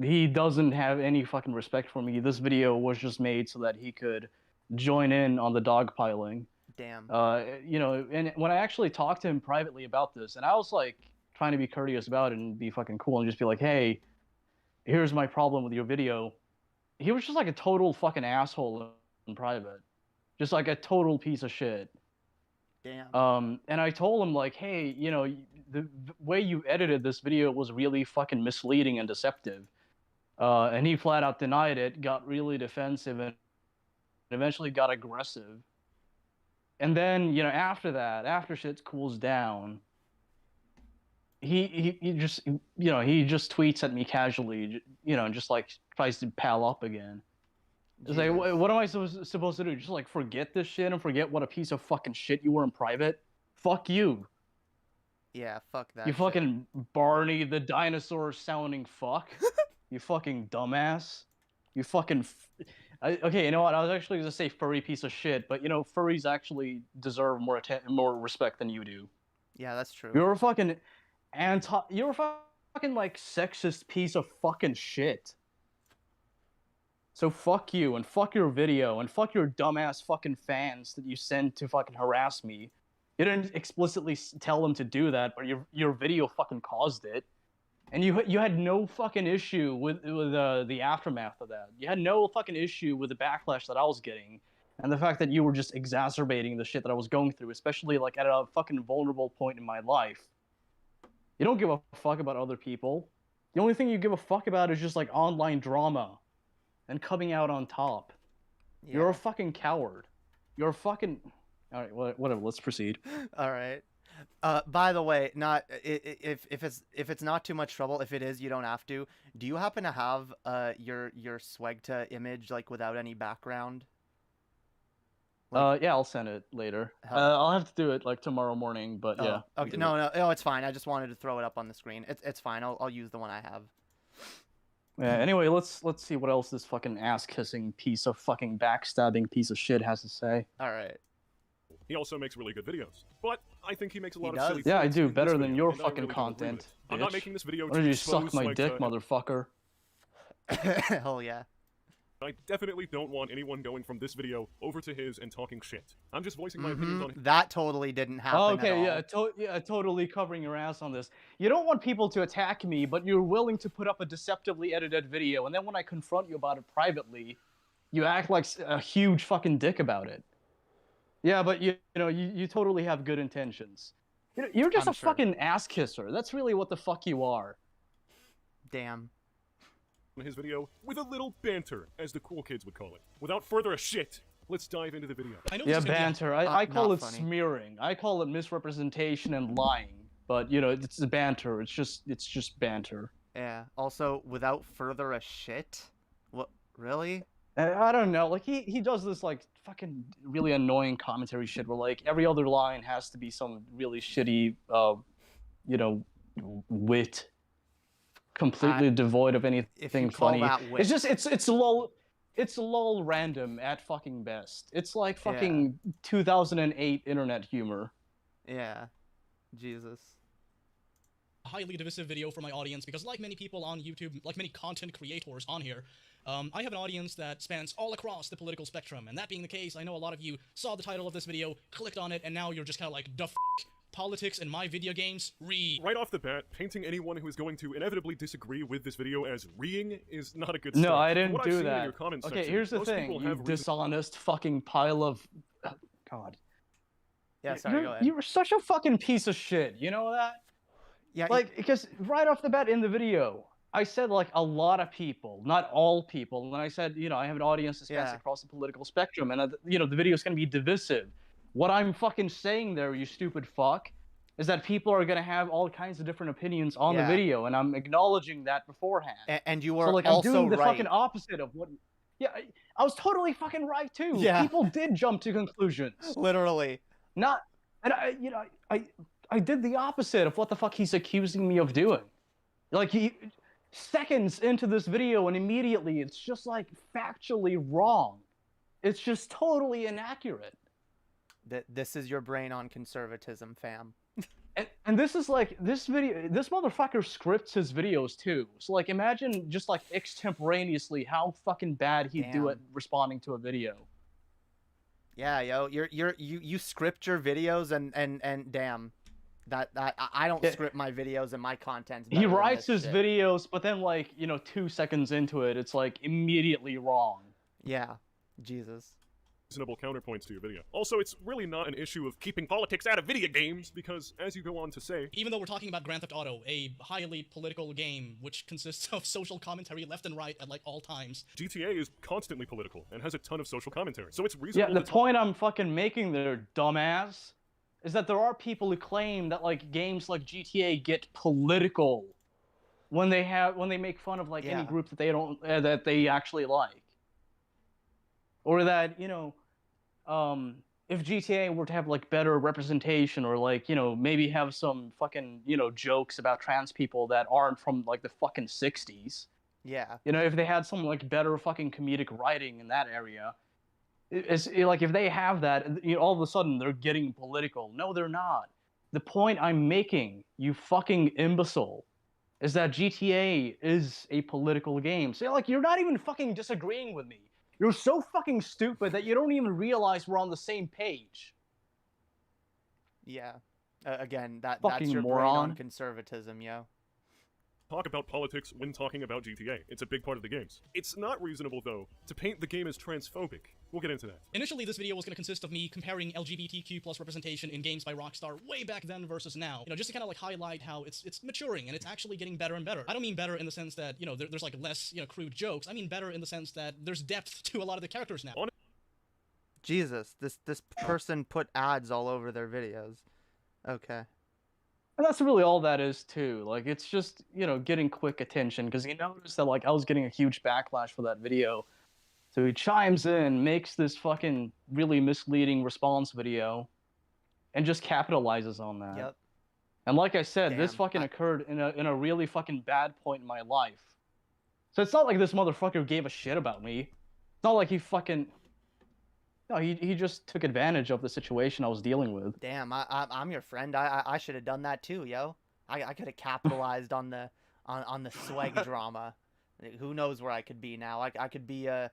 He doesn't have any fucking respect for me. This video was just made so that he could join in on the dogpiling. Damn. And when I actually talked to him privately about this, and I was like trying to be courteous about it and be fucking cool and just be like, hey, here's my problem with your video. He was just like a total fucking asshole in private. Just like a total piece of shit. Damn. And I told him like, hey, the way you edited this video was really fucking misleading and deceptive. And he flat out denied it, got really defensive, and eventually got aggressive. And then, after that, after shit cools down, he just tweets at me casually, and just like tries to pal up again. It's like, what am I supposed to do? Just like forget this shit and forget what a piece of fucking shit you were in private? Fuck you. Yeah, fuck that. You shit. fucking Barney the dinosaur sounding fuck. You fucking dumbass. You fucking. Okay, you know what? I was actually gonna say furry piece of shit, but you know, furries actually deserve more respect than you do. Yeah, that's true. You're a fucking You're a fucking like sexist piece of fucking shit. So fuck you and fuck your video and fuck your dumbass fucking fans that you send to fucking harass me. You didn't explicitly tell them to do that, but your video fucking caused it. And you had no fucking issue with the aftermath of that. You had no fucking issue with the backlash that I was getting, and the fact that you were just exacerbating the shit that I was going through, especially like at a fucking vulnerable point in my life. You don't give a fuck about other people. The only thing you give a fuck about is just like online drama, and coming out on top. Yeah. You're a fucking coward. You're a fucking. All right, whatever. Let's proceed. All right. By the way, not if it's not too much trouble. If it is, you don't have to. Do you happen to have your Swegta image like without any background? Like, yeah, I'll send it later. I'll have to do it like tomorrow morning, but yeah. Okay. No, it's fine. I just wanted to throw it up on the screen. It's fine. I'll use the one I have. Yeah. Anyway, let's see what else this fucking ass kissing piece of fucking backstabbing piece of shit has to say. All right. He also makes really good videos, but I think he makes a lot of silly. Yeah, I do better than video, your fucking really content. I'm not making this video to you suck my dick, motherfucker. Hell yeah. I definitely don't want anyone going from this video over to his and talking shit. I'm just voicing my opinions on it. That totally didn't happen. Okay, at all. yeah, totally covering your ass on this. You don't want people to attack me, but you're willing to put up a deceptively edited video, and then when I confront you about it privately, you act like a huge fucking dick about it. Yeah, but you totally have good intentions. You're just a fucking ass kisser. That's really what the fuck you are. Damn. His video with a little banter, as the cool kids would call it. Without further shit, let's dive into the video. Yeah, banter. I call it smearing. I call it misrepresentation and lying. But you know, it's banter. It's just banter. Yeah. Also, without further a shit. What? Really? I don't know. Like he does this like fucking really annoying commentary shit where like every other line has to be some really shitty, wit. Completely devoid of anything funny. It's just it's lol random at fucking best. It's like fucking 2008 internet humor. Yeah. Jesus. A highly divisive video for my audience because like many people on YouTube, like many content creators on here, I have an audience that spans all across the political spectrum. And that being the case, I know a lot of you saw the title of this video, clicked on it, and now you're just kind of like, the f***? Politics in my video games? Right off the bat, painting anyone who is going to inevitably disagree with this video as reeing is not a good start. No, I didn't do that. In your comment okay, section, here's the thing, you dishonest fucking pile of... God. Yeah, sorry, go ahead. You're such a fucking piece of shit, you know that? Yeah. Like, because right off the bat in the video, I said like a lot of people, not all people, and then I said, I have an audience that spans across the political spectrum, and the video is going to be divisive. What I'm fucking saying there, you stupid fuck, is that people are gonna have all kinds of different opinions on the video, and I'm acknowledging that beforehand. And you were so, like, also I'm doing the right. fucking opposite of what. Yeah, I was totally fucking right too. Yeah. People did jump to conclusions. Literally. Not, and I did the opposite of what the fuck he's accusing me of doing. Like seconds into this video, and immediately it's just like factually wrong. It's just totally inaccurate. This is your brain on conservatism, fam. And this is like, this motherfucker scripts his videos too. So like, imagine just like extemporaneously how fucking bad he'd do at responding to a video. Yeah, yo, you script your videos and damn, that I don't script my videos and my content. He writes his videos, but then like 2 seconds into it, it's like immediately wrong. Yeah, Jesus. Reasonable counterpoints to your video. Also, it's really not an issue of keeping politics out of video games, because, as you go on to say... Even though we're talking about Grand Theft Auto, a highly political game which consists of social commentary left and right at, like, all times. GTA is constantly political, and has a ton of social commentary, so it's reasonable Yeah, the point I'm fucking making there, dumbass, is that there are people who claim that, like, games like GTA get political when they make fun of, like, any group that they don't, that they actually like. Or that, if GTA were to have like better representation, or like, you know, maybe have some fucking, you know, jokes about trans people that aren't from like the fucking 60s. Yeah. You know, if they had some like better fucking comedic writing in that area, like if they have that, you know, all of a sudden they're getting political. No, they're not. The point I'm making, you fucking imbecile, is that GTA is a political game. So like, you're not even fucking disagreeing with me. You're so fucking stupid that you don't even realize we're on the same page. Yeah. Again, that's Fucking your brain moron. on conservatism, yo. Talk about politics when talking about GTA. It's a big part of the games. It's not reasonable, though, to paint the game as transphobic. We'll get into that. Initially, this video was going to consist of me comparing LGBTQ plus representation in games by Rockstar way back then versus now. You know, just to kind of like highlight how it's maturing and it's actually getting better and better. I don't mean better in the sense that, you know, there's like less, you know, crude jokes. I mean better in the sense that there's depth to a lot of the characters now. Jesus, this person put ads all over their videos. Okay. And that's really all that is too. Like, it's just, you know, getting quick attention, because he noticed that like I was getting a huge backlash for that video. So he chimes in, makes this fucking really misleading response video, and just capitalizes on that. Yep. And like I said, Damn, this fucking occurred in a really fucking bad point in my life. So it's not like this motherfucker gave a shit about me. It's not like he fucking... No, he just took advantage of the situation I was dealing with. Damn, I'm your friend. I should have done that too, yo. I could have capitalized on the swag drama. Who knows where I could be now? I could be a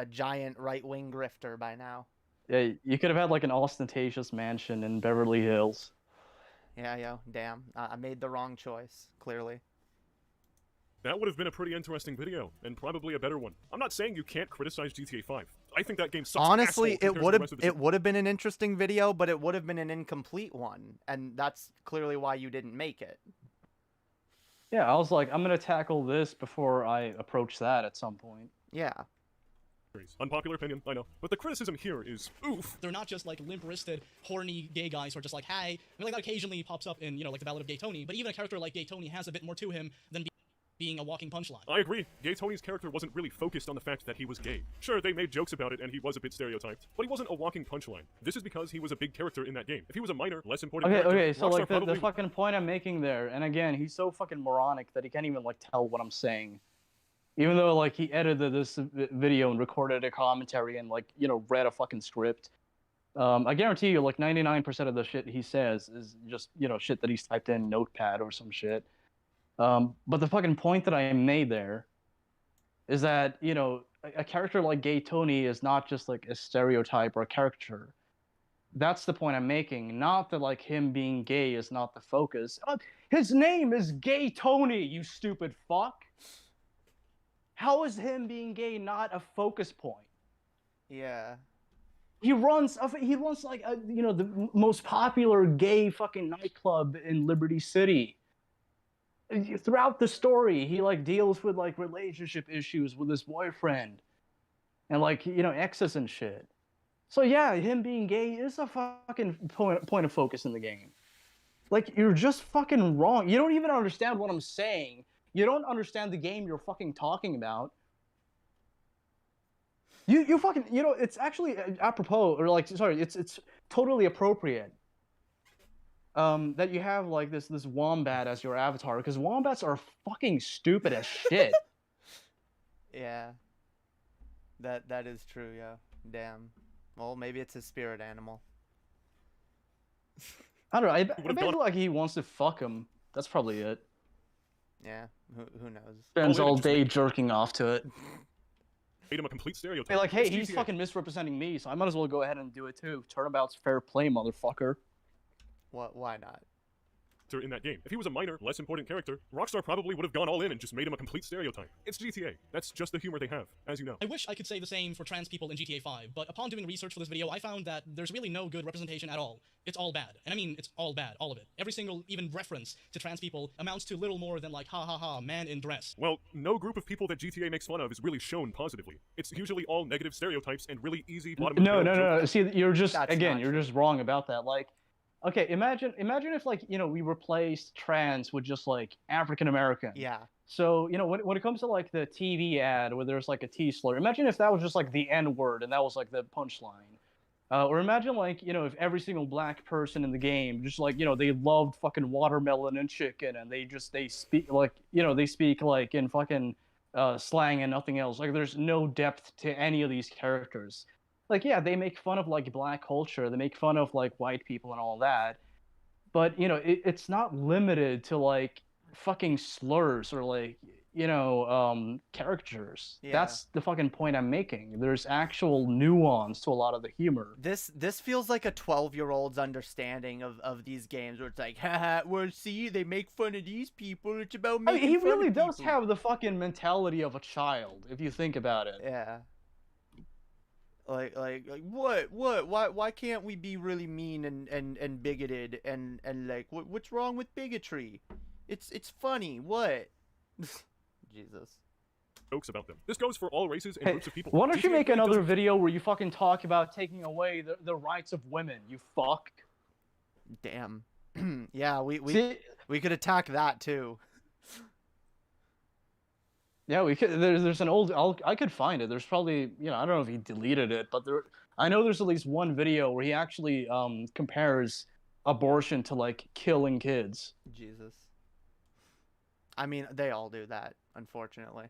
giant right-wing grifter by now. Yeah, you could have had like an ostentatious mansion in Beverly Hills. Yeah, yo, damn. I made the wrong choice, clearly. That would have been a pretty interesting video, and probably a better one. I'm not saying you can't criticize GTA 5. I think that game sucks. Honestly, it would have been an interesting video, but it would have been an incomplete one, and that's clearly why you didn't make it. Yeah, I was like, I'm gonna tackle this before I approach that at some point. Yeah. Unpopular opinion, I know. But the criticism here is, oof. They're not just like limp-wristed, horny gay guys who are just like, hey. I mean, like that occasionally pops up in, you know, like the Ballad of Gay Tony, but even a character like Gay Tony has a bit more to him than being a walking punchline. I agree. Gay Tony's character wasn't really focused on the fact that he was gay. Sure, they made jokes about it and he was a bit stereotyped, but he wasn't a walking punchline. This is because he was a big character in that game. If he was a minor, less important character, Okay, so Rockstar like the fucking point I'm making there, and again, he's so fucking moronic that he can't even like tell what I'm saying. Even though like he edited this video and recorded a commentary and like, you know, read a fucking script. I guarantee you like 99% of the shit he says is just, you know, shit that he's typed in Notepad or some shit. But the fucking point that I made there is that, you know, a character like Gay Tony is not just like a stereotype or a caricature. That's the point I'm making. Not that like him being gay is not the focus. His name is Gay Tony, you stupid fuck. How is him being gay not a focus point? Yeah. He runs like you know, the most popular gay fucking nightclub in Liberty City. Throughout the story, he like deals with like relationship issues with his boyfriend, and like, you know, exes and shit. So yeah, him being gay is a fucking point of focus in the game. Like, you're just fucking wrong. You don't even understand what I'm saying. You don't understand the game you're fucking talking about. You fucking, you know, it's actually apropos, or like, sorry, it's totally appropriate that you have like this wombat as your avatar, because wombats are fucking stupid as shit. Yeah. That is true, yeah. Damn. Well, maybe it's his spirit animal. I don't know. I bet like he wants to fuck him. That's probably it. Yeah. Who knows? Spends all day jerking off to it. Made him a complete stereotype. Hey, like, hey, he's fucking misrepresenting me, so I might as well go ahead and do it too. Turnabout's fair play, motherfucker. What? Why not? In that game. If he was a minor, less important character, Rockstar probably would have gone all in and just made him a complete stereotype. It's GTA. That's just the humor they have, as you know. I wish I could say the same for trans people in GTA 5, but upon doing research for this video, I found that there's really no good representation at all. It's all bad. And I mean, it's all bad, all of it. Every single, even reference to trans people amounts to little more than like, ha ha ha, man in dress. Well, no group of people that GTA makes fun of is really shown positively. It's usually all negative stereotypes and really easy bottom of the barrel No. jokes. See, you're just, again, you're just wrong about that. Like, okay, imagine if like, you know, we replaced trans with just like African American. Yeah. So, you know, when it comes to like the TV ad where there's like a T slur, imagine if that was just like the N word and that was like the punchline. Or imagine like, if every single black person in the game just like, they loved fucking watermelon and chicken, and they speak like, they speak like in fucking slang and nothing else. Like there's no depth to any of these characters. Like, yeah, they make fun of like black culture, they make fun of like white people and all that, but it's not limited to like fucking slurs or like caricatures. Yeah. That's the fucking point I'm making. There's actual nuance to a lot of the humor. This feels like a 12-year-old's understanding of these games, where it's like, haha, well, see, they make fun of these people, it's about I mean, making he fun really of does people. have the fucking mentality of a child, if you think about it. Yeah. Like what? Why can't we be really mean and bigoted and like what's wrong with bigotry? It's funny. What? Jesus. Jokes about them. This goes for all races and Hey, groups of people. why don't you GTA make really another doesn't- video where you fucking talk about taking away the rights of women, you fuck? Damn. Yeah, we See? we could attack that too. Yeah, we could. There's an old. I could find it. There's probably I don't know if he deleted it, but I know there's at least one video where he actually compares abortion to like killing kids. Jesus. I mean, they all do that, unfortunately.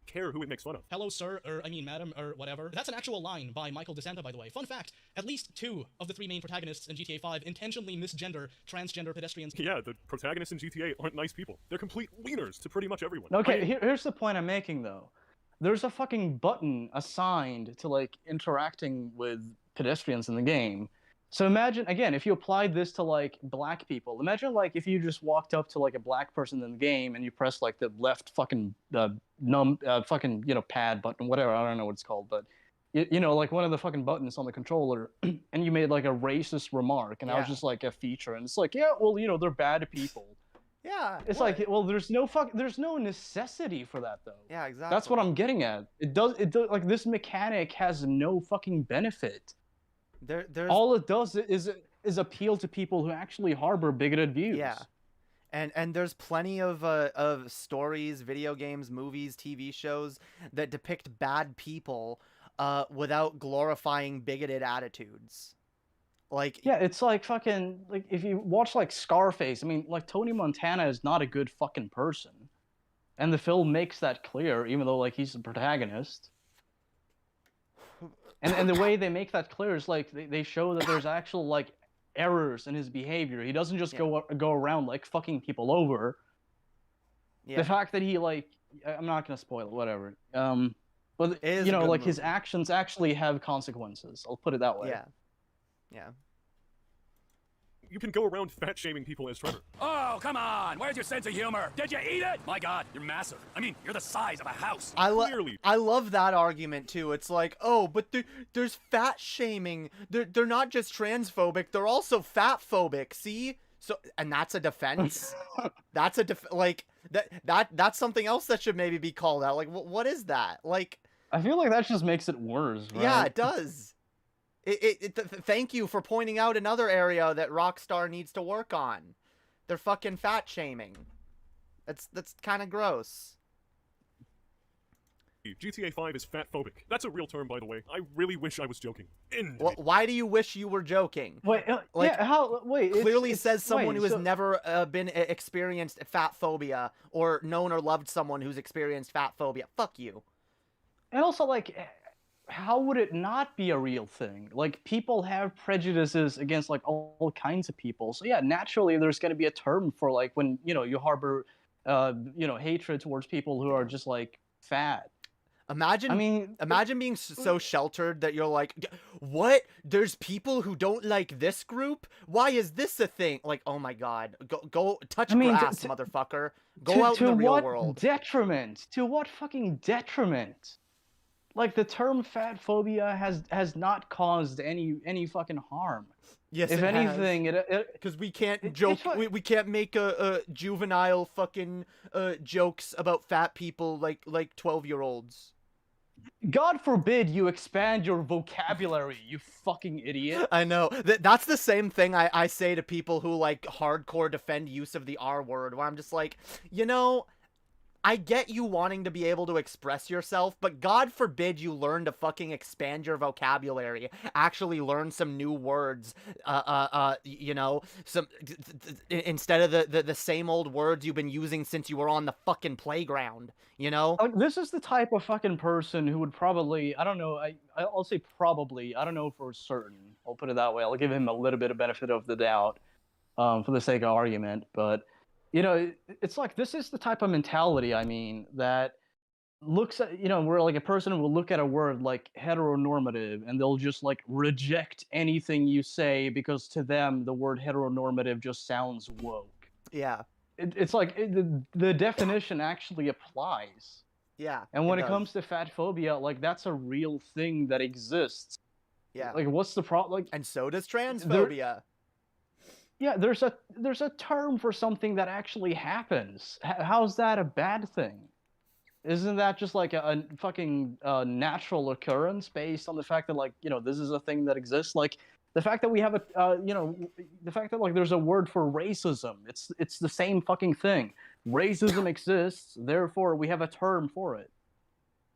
Care who it makes fun of. Hello, sir, or I mean, madam, or whatever. That's an actual line by Michael DeSanta, by the way. Fun fact, at least 2 of the 3 main protagonists in GTA 5 intentionally misgender transgender pedestrians. Yeah, the protagonists in GTA aren't nice people. They're complete wieners to pretty much everyone. Okay, here's the point I'm making though. There's a fucking button assigned to like interacting with pedestrians in the game. So imagine, again, if you applied this to like black people, imagine like if you just walked up to like a black person in the game and you press like the left fucking pad button, whatever, I don't know what it's called, but like one of the fucking buttons on the controller, and you made like a racist remark, and that was just like a feature, and it's like, yeah, well, they're bad people. Yeah. It's like, well, there's no necessity for that though. Yeah, exactly. That's what I'm getting at. It does like this mechanic has no fucking benefit. There's all it does is appeal to people who actually harbor bigoted views. Yeah. And there's plenty of stories, video games, movies, TV shows that depict bad people without glorifying bigoted attitudes. Like, yeah, it's like fucking like if you watch like Scarface, I mean, like Tony Montana is not a good fucking person. And the film makes that clear, even though like he's the protagonist. And the way they make that clear is like they show that there's actual like errors in his behavior. He doesn't just go around like fucking people over. Yeah. The fact that he like, I'm not gonna spoil it, whatever. But It is a good like his movie. actions actually have consequences. I'll put it that way. Yeah. Yeah. You can go around fat-shaming people as Trevor. Oh, come on! Where's your sense of humor? Did you eat it? My God, you're massive. I mean, you're the size of a house. I love that argument too. It's like, oh, but there's fat shaming. They're not just transphobic. They're also fat phobic. See, so and that's a defense. That's that's something else that should maybe be called out. Like, what is that? Like, I feel like that just makes it worse. Right? yeah, it does. Thank you for pointing out another area that Rockstar needs to work on. They're fucking fat shaming. That's kind of gross. GTA 5 is fat-phobic. That's a real term, by the way. I really wish I was joking. Well, why do you wish you were joking? Wait, like, yeah, how? Wait, clearly it's, says someone who has so- never been experienced fat phobia or known or loved someone who's experienced fat phobia. Fuck you. And also, like, how would it not be a real thing? Like, people have prejudices against like all kinds of people. So yeah, naturally, there's going to be a term for like when you harbor, hatred towards people who are just like fat. Imagine being so sheltered that you're like, what? There's people who don't like this group? Why is this a thing? Like, oh my God, go touch grass, motherfucker. Go out in the real world. Detriment? To what fucking detriment? Like, the term fat phobia has not caused any fucking harm. Yes, if it anything, because we can't joke, we can't make a juvenile fucking jokes about fat people like 12-year-olds. God forbid you expand your vocabulary, you fucking idiot. I know. That's the same thing I say to people who like hardcore defend use of the R word, where I'm just like, I get you wanting to be able to express yourself, but God forbid you learn to fucking expand your vocabulary, actually learn some new words, you know, instead of the same old words you've been using since you were on the fucking playground, you know? This is the type of fucking person who would probably, I don't know, I'll say probably, I don't know for certain, I'll put it that way, I'll give him a little bit of benefit of the doubt, for the sake of argument, but, you know, it's like, this is the type of mentality, I mean, that looks at, you know, where like a person will look at a word like heteronormative and they'll just like reject anything you say because to them the word heteronormative just sounds woke. Yeah. It's like the definition actually applies. Yeah. And when it comes to fat phobia, like that's a real thing that exists. Yeah. Like what's the problem? Like, and so does transphobia. Yeah, there's a term for something that actually happens. How's that a bad thing? Isn't that just like a fucking natural occurrence based on the fact that, like, you know, this is a thing that exists? Like the fact that we have a you know, the fact that like there's a word for racism. It's the same fucking thing. Racism exists, therefore we have a term for it.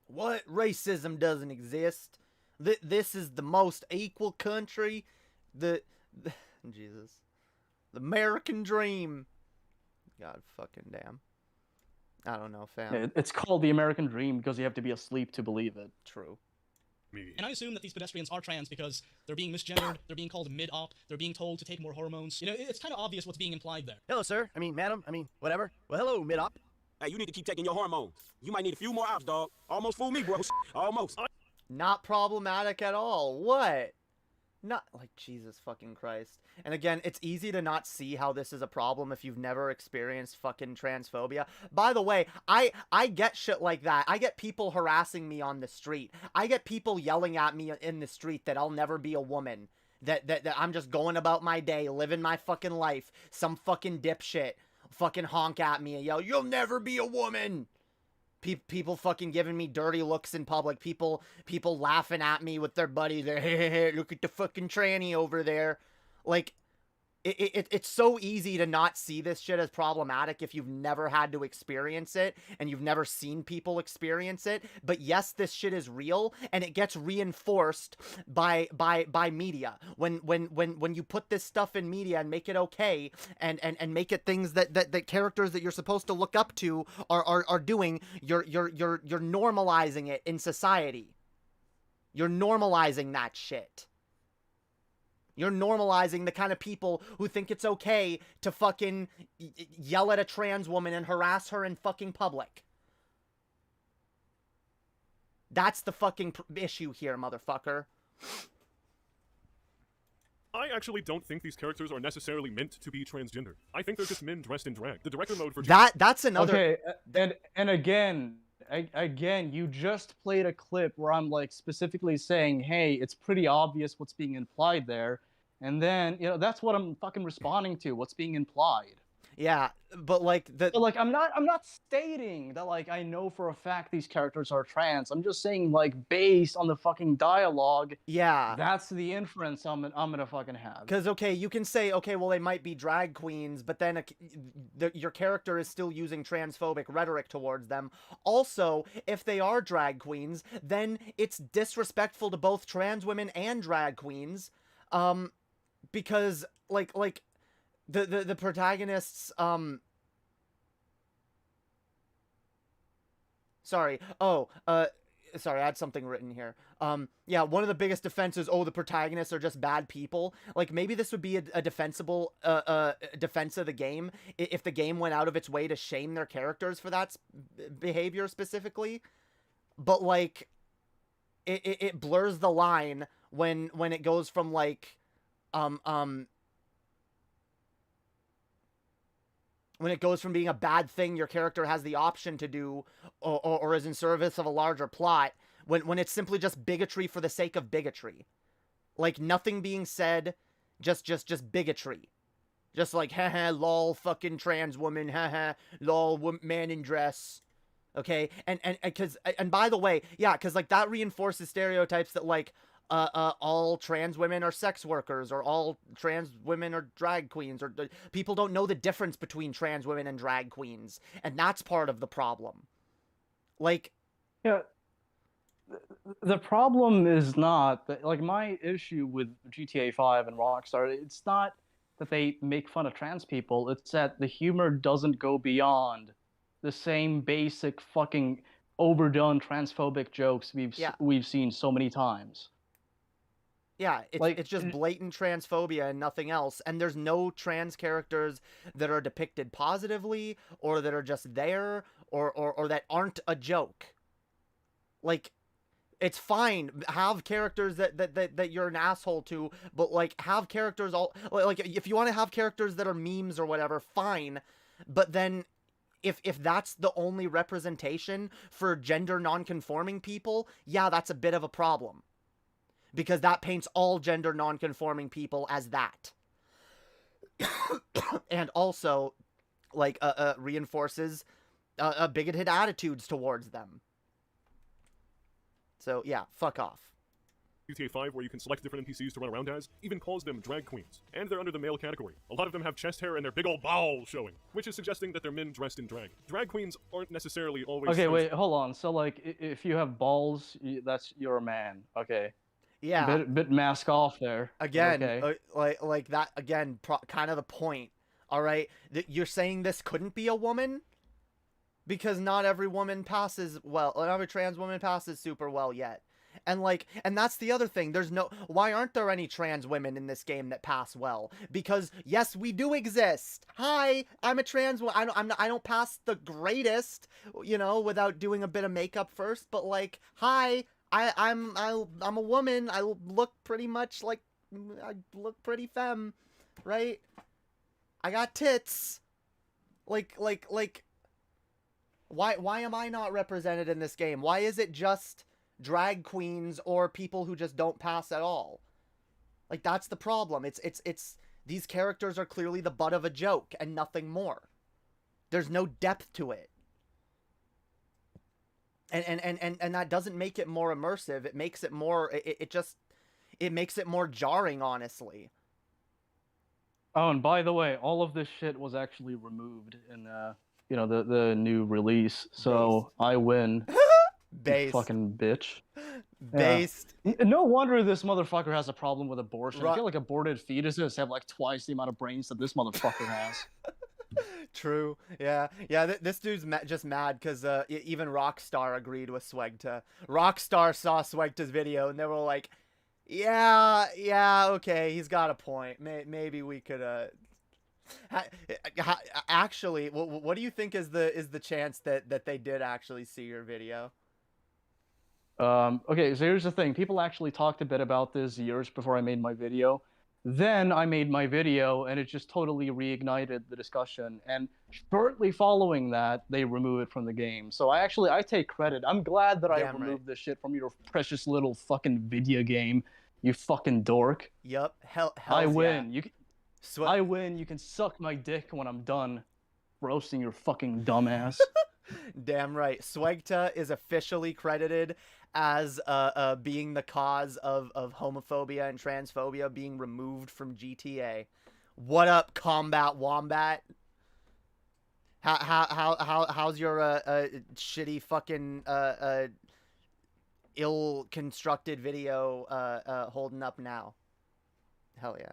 What? Racism doesn't exist. This is the most equal country. Jesus. The American dream. God fucking damn. I don't know, fam. It's called the American dream because you have to be asleep to believe it. True. And I assume that these pedestrians are trans because they're being misgendered, they're being called mid-op, they're being told to take more hormones. You know, it's kind of obvious what's being implied there. Hello, sir. I mean, madam. I mean, whatever. Well, hello, mid-op. Hey, you need to keep taking your hormones. You might need a few more hours, dog. Almost fooled me, bro. Almost. Not problematic at all. What? Not like Jesus fucking Christ. And again, it's easy to not see how this is a problem if you've never experienced fucking transphobia. By the way, I get shit like that. I get people harassing me on the street. I get people yelling at me in the street that I'll never be a woman. That I'm just going about my day, living my fucking life. Some fucking dipshit fucking honk at me and yell, "You'll never be a woman." People fucking giving me dirty looks in public. People laughing at me with their buddies. They're, hey, look at the fucking tranny over there. Like, it's so easy to not see this shit as problematic if you've never had to experience it and you've never seen people experience it. But yes, this shit is real, and it gets reinforced by media. When you put this stuff in media and make it okay and make it things that characters that you're supposed to look up to are doing, you're normalizing it in society. You're normalizing that shit. You're normalizing the kind of people who think it's okay to fucking yell at a trans woman and harass her in fucking public. That's the fucking issue here, motherfucker. I actually don't think these characters are necessarily meant to be transgender. I think they're just men dressed in drag. The director mode for That's another. Okay, and again, you just played a clip where I'm like specifically saying, hey, it's pretty obvious what's being implied there. And then, you know, that's what I'm fucking responding to, what's being implied. Yeah, but like I'm not stating that like I know for a fact these characters are trans. I'm just saying like based on the fucking dialogue. Yeah. That's the inference I'm gonna fucking have. Because okay, you can say okay, well they might be drag queens, but then your character is still using transphobic rhetoric towards them. Also, if they are drag queens, then it's disrespectful to both trans women and drag queens, because like the protagonists, sorry, I had something written here. Yeah, one of the biggest defenses, the protagonists are just bad people. Like, maybe this would be a defensible, defense of the game if the game went out of its way to shame their characters for that behavior specifically. But, like, it blurs the line when it goes from, like, when it goes from being a bad thing your character has the option to do or is in service of a larger plot, when it's simply just bigotry for the sake of bigotry. Like, nothing being said, just bigotry. Just like, haha, lol, fucking trans woman, haha, lol, man in dress. Okay? And by the way, yeah, because, like, that reinforces stereotypes that, like, all trans women are sex workers, or all trans women are drag queens, or people don't know the difference between trans women and drag queens, and that's part of the problem. Like, yeah, the problem is not that, like, my issue with GTA 5 and Rockstar, it's not that they make fun of trans people, it's that the humor doesn't go beyond the same basic fucking overdone transphobic jokes we've seen so many times. Yeah, it's just blatant transphobia and nothing else, and there's no trans characters that are depicted positively, or that are just there, or that aren't a joke. Like, it's fine, have characters that you're an asshole to, but, like, have characters all, like, if you want to have characters that are memes or whatever, fine, but then if that's the only representation for gender non-conforming people, yeah, that's a bit of a problem. Because that paints all gender non-conforming people as that. And also, like, reinforces bigoted attitudes towards them. So, yeah, fuck off. GTA 5, where you can select different NPCs to run around as, even calls them drag queens. And they're under the male category. A lot of them have chest hair and their big old balls showing, which is suggesting that they're men dressed in drag. Drag queens aren't necessarily always... Okay, wait, hold on. So, like, if you have balls, you're a man. Okay. Yeah. Bit mask off there. Again, okay. like that, again, kind of the point. All right? You're saying this couldn't be a woman? Because not every woman passes well. Not every trans woman passes super well yet. And, like, and that's the other thing. Why aren't there any trans women in this game that pass well? Because, yes, we do exist. Hi, I'm a trans woman. I don't pass the greatest, you know, without doing a bit of makeup first. But, like, hi, I'm a woman. I look pretty much like, I look pretty femme, right? I got tits. Like, why am I not represented in this game? Why is it just drag queens or people who just don't pass at all? Like, that's the problem. It's these characters are clearly the butt of a joke and nothing more. There's no depth to it. And that doesn't make it more immersive. It makes it more, it makes it more jarring, honestly. Oh, and by the way, all of this shit was actually removed in, you know, the new release. So Based. I win. Based. Fucking bitch. Based. Yeah. No wonder this motherfucker has a problem with abortion. I feel like aborted fetuses have like twice the amount of brains that this motherfucker has. True. Yeah. This dude's just mad because even Rockstar agreed with Swegta. Rockstar saw Swegta's video and they were like, "Yeah, okay, he's got a point. Maybe we could actually." What do you think is the chance that they did actually see your video? Okay, so here's the thing. People actually talked a bit about this years before I made my video. Then I made my video, and it just totally reignited the discussion. And shortly following that, they removed it from the game. So I take credit. I'm glad that I removed this shit from your precious little fucking video game, you fucking dork. Yup. Hell I win. Yeah. I win. You can suck my dick when I'm done roasting your fucking dumbass. Damn right. Swegta is officially credited as being the cause of homophobia and transphobia being removed from GTA. What up, Combat Wombat? How's your shitty fucking ill-constructed video holding up now? Hell yeah.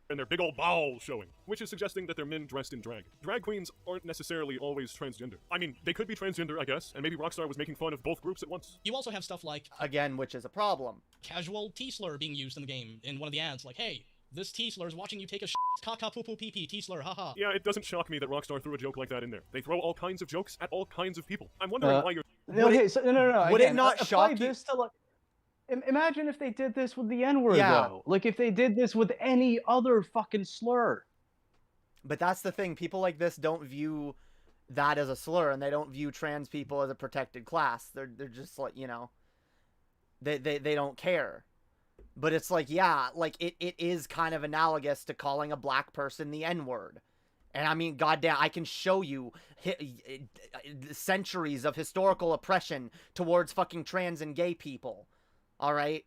And their big old balls showing, which is suggesting that they're men dressed in drag. Drag queens aren't necessarily always transgender. I mean, they could be transgender, I guess, and maybe Rockstar was making fun of both groups at once. You also have stuff like... Again, which is a problem. Casual T-slur being used in the game in one of the ads, like, hey, this T-slur is watching you take a caca poo poo pee pee T-slur, haha. Yeah, it doesn't shock me that Rockstar threw a joke like that in there. They throw all kinds of jokes at all kinds of people. I'm wondering why you're... No. Would it not shock you? This to, like, imagine if they did this with the N-word, though. Like, if they did this with any other fucking slur. But that's the thing. People like this don't view that as a slur, and they don't view trans people as a protected class. They're just like, you know, they don't care. But it's like, yeah, like, it is kind of analogous to calling a black person the N-word. And I mean, goddamn, I can show you centuries of historical oppression towards fucking trans and gay people. All right?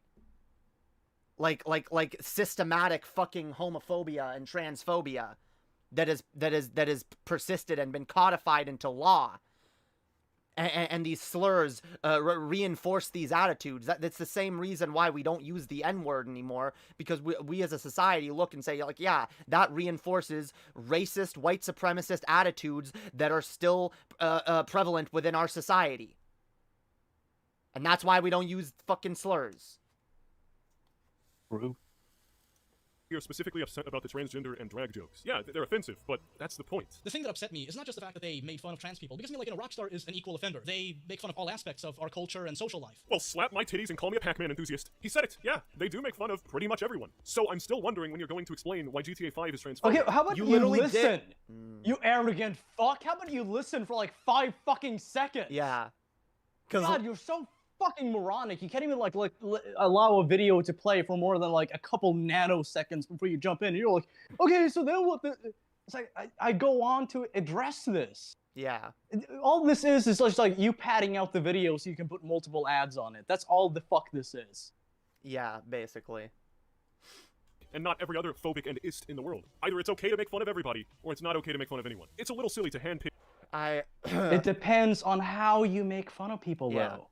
like systematic fucking homophobia and transphobia that is persisted and been codified into law. And these slurs reinforce these attitudes. That's the same reason why we don't use the N-word anymore, because we as a society look and say, like, yeah, that reinforces racist, white supremacist attitudes that are still prevalent within our society. And that's why we don't use fucking slurs. You're specifically upset about the transgender and drag jokes. Yeah, they're offensive, but that's the point. The thing that upset me is not just the fact that they made fun of trans people, because I mean, like, you know, Rockstar is an equal offender. They make fun of all aspects of our culture and social life. Well, slap my titties and call me a Pac-Man enthusiast. He said it. Yeah, they do make fun of pretty much everyone. So I'm still wondering when you're going to explain why GTA 5 is transphobic. Okay, how about you listen? You arrogant fuck. How about you listen for like 5 fucking seconds? Yeah. God, you're so fucking moronic. You can't even like allow a video to play for more than like a couple nanoseconds before you jump in. And you're like, okay, so then what? It's like I go on to address this. Yeah. All this is just like you padding out the video so you can put multiple ads on it. That's all the fuck this is. Yeah, basically. And not every other phobic and ist in the world. Either it's okay to make fun of everybody, or it's not okay to make fun of anyone. It's a little silly to handpick. It depends on how you make fun of people, though.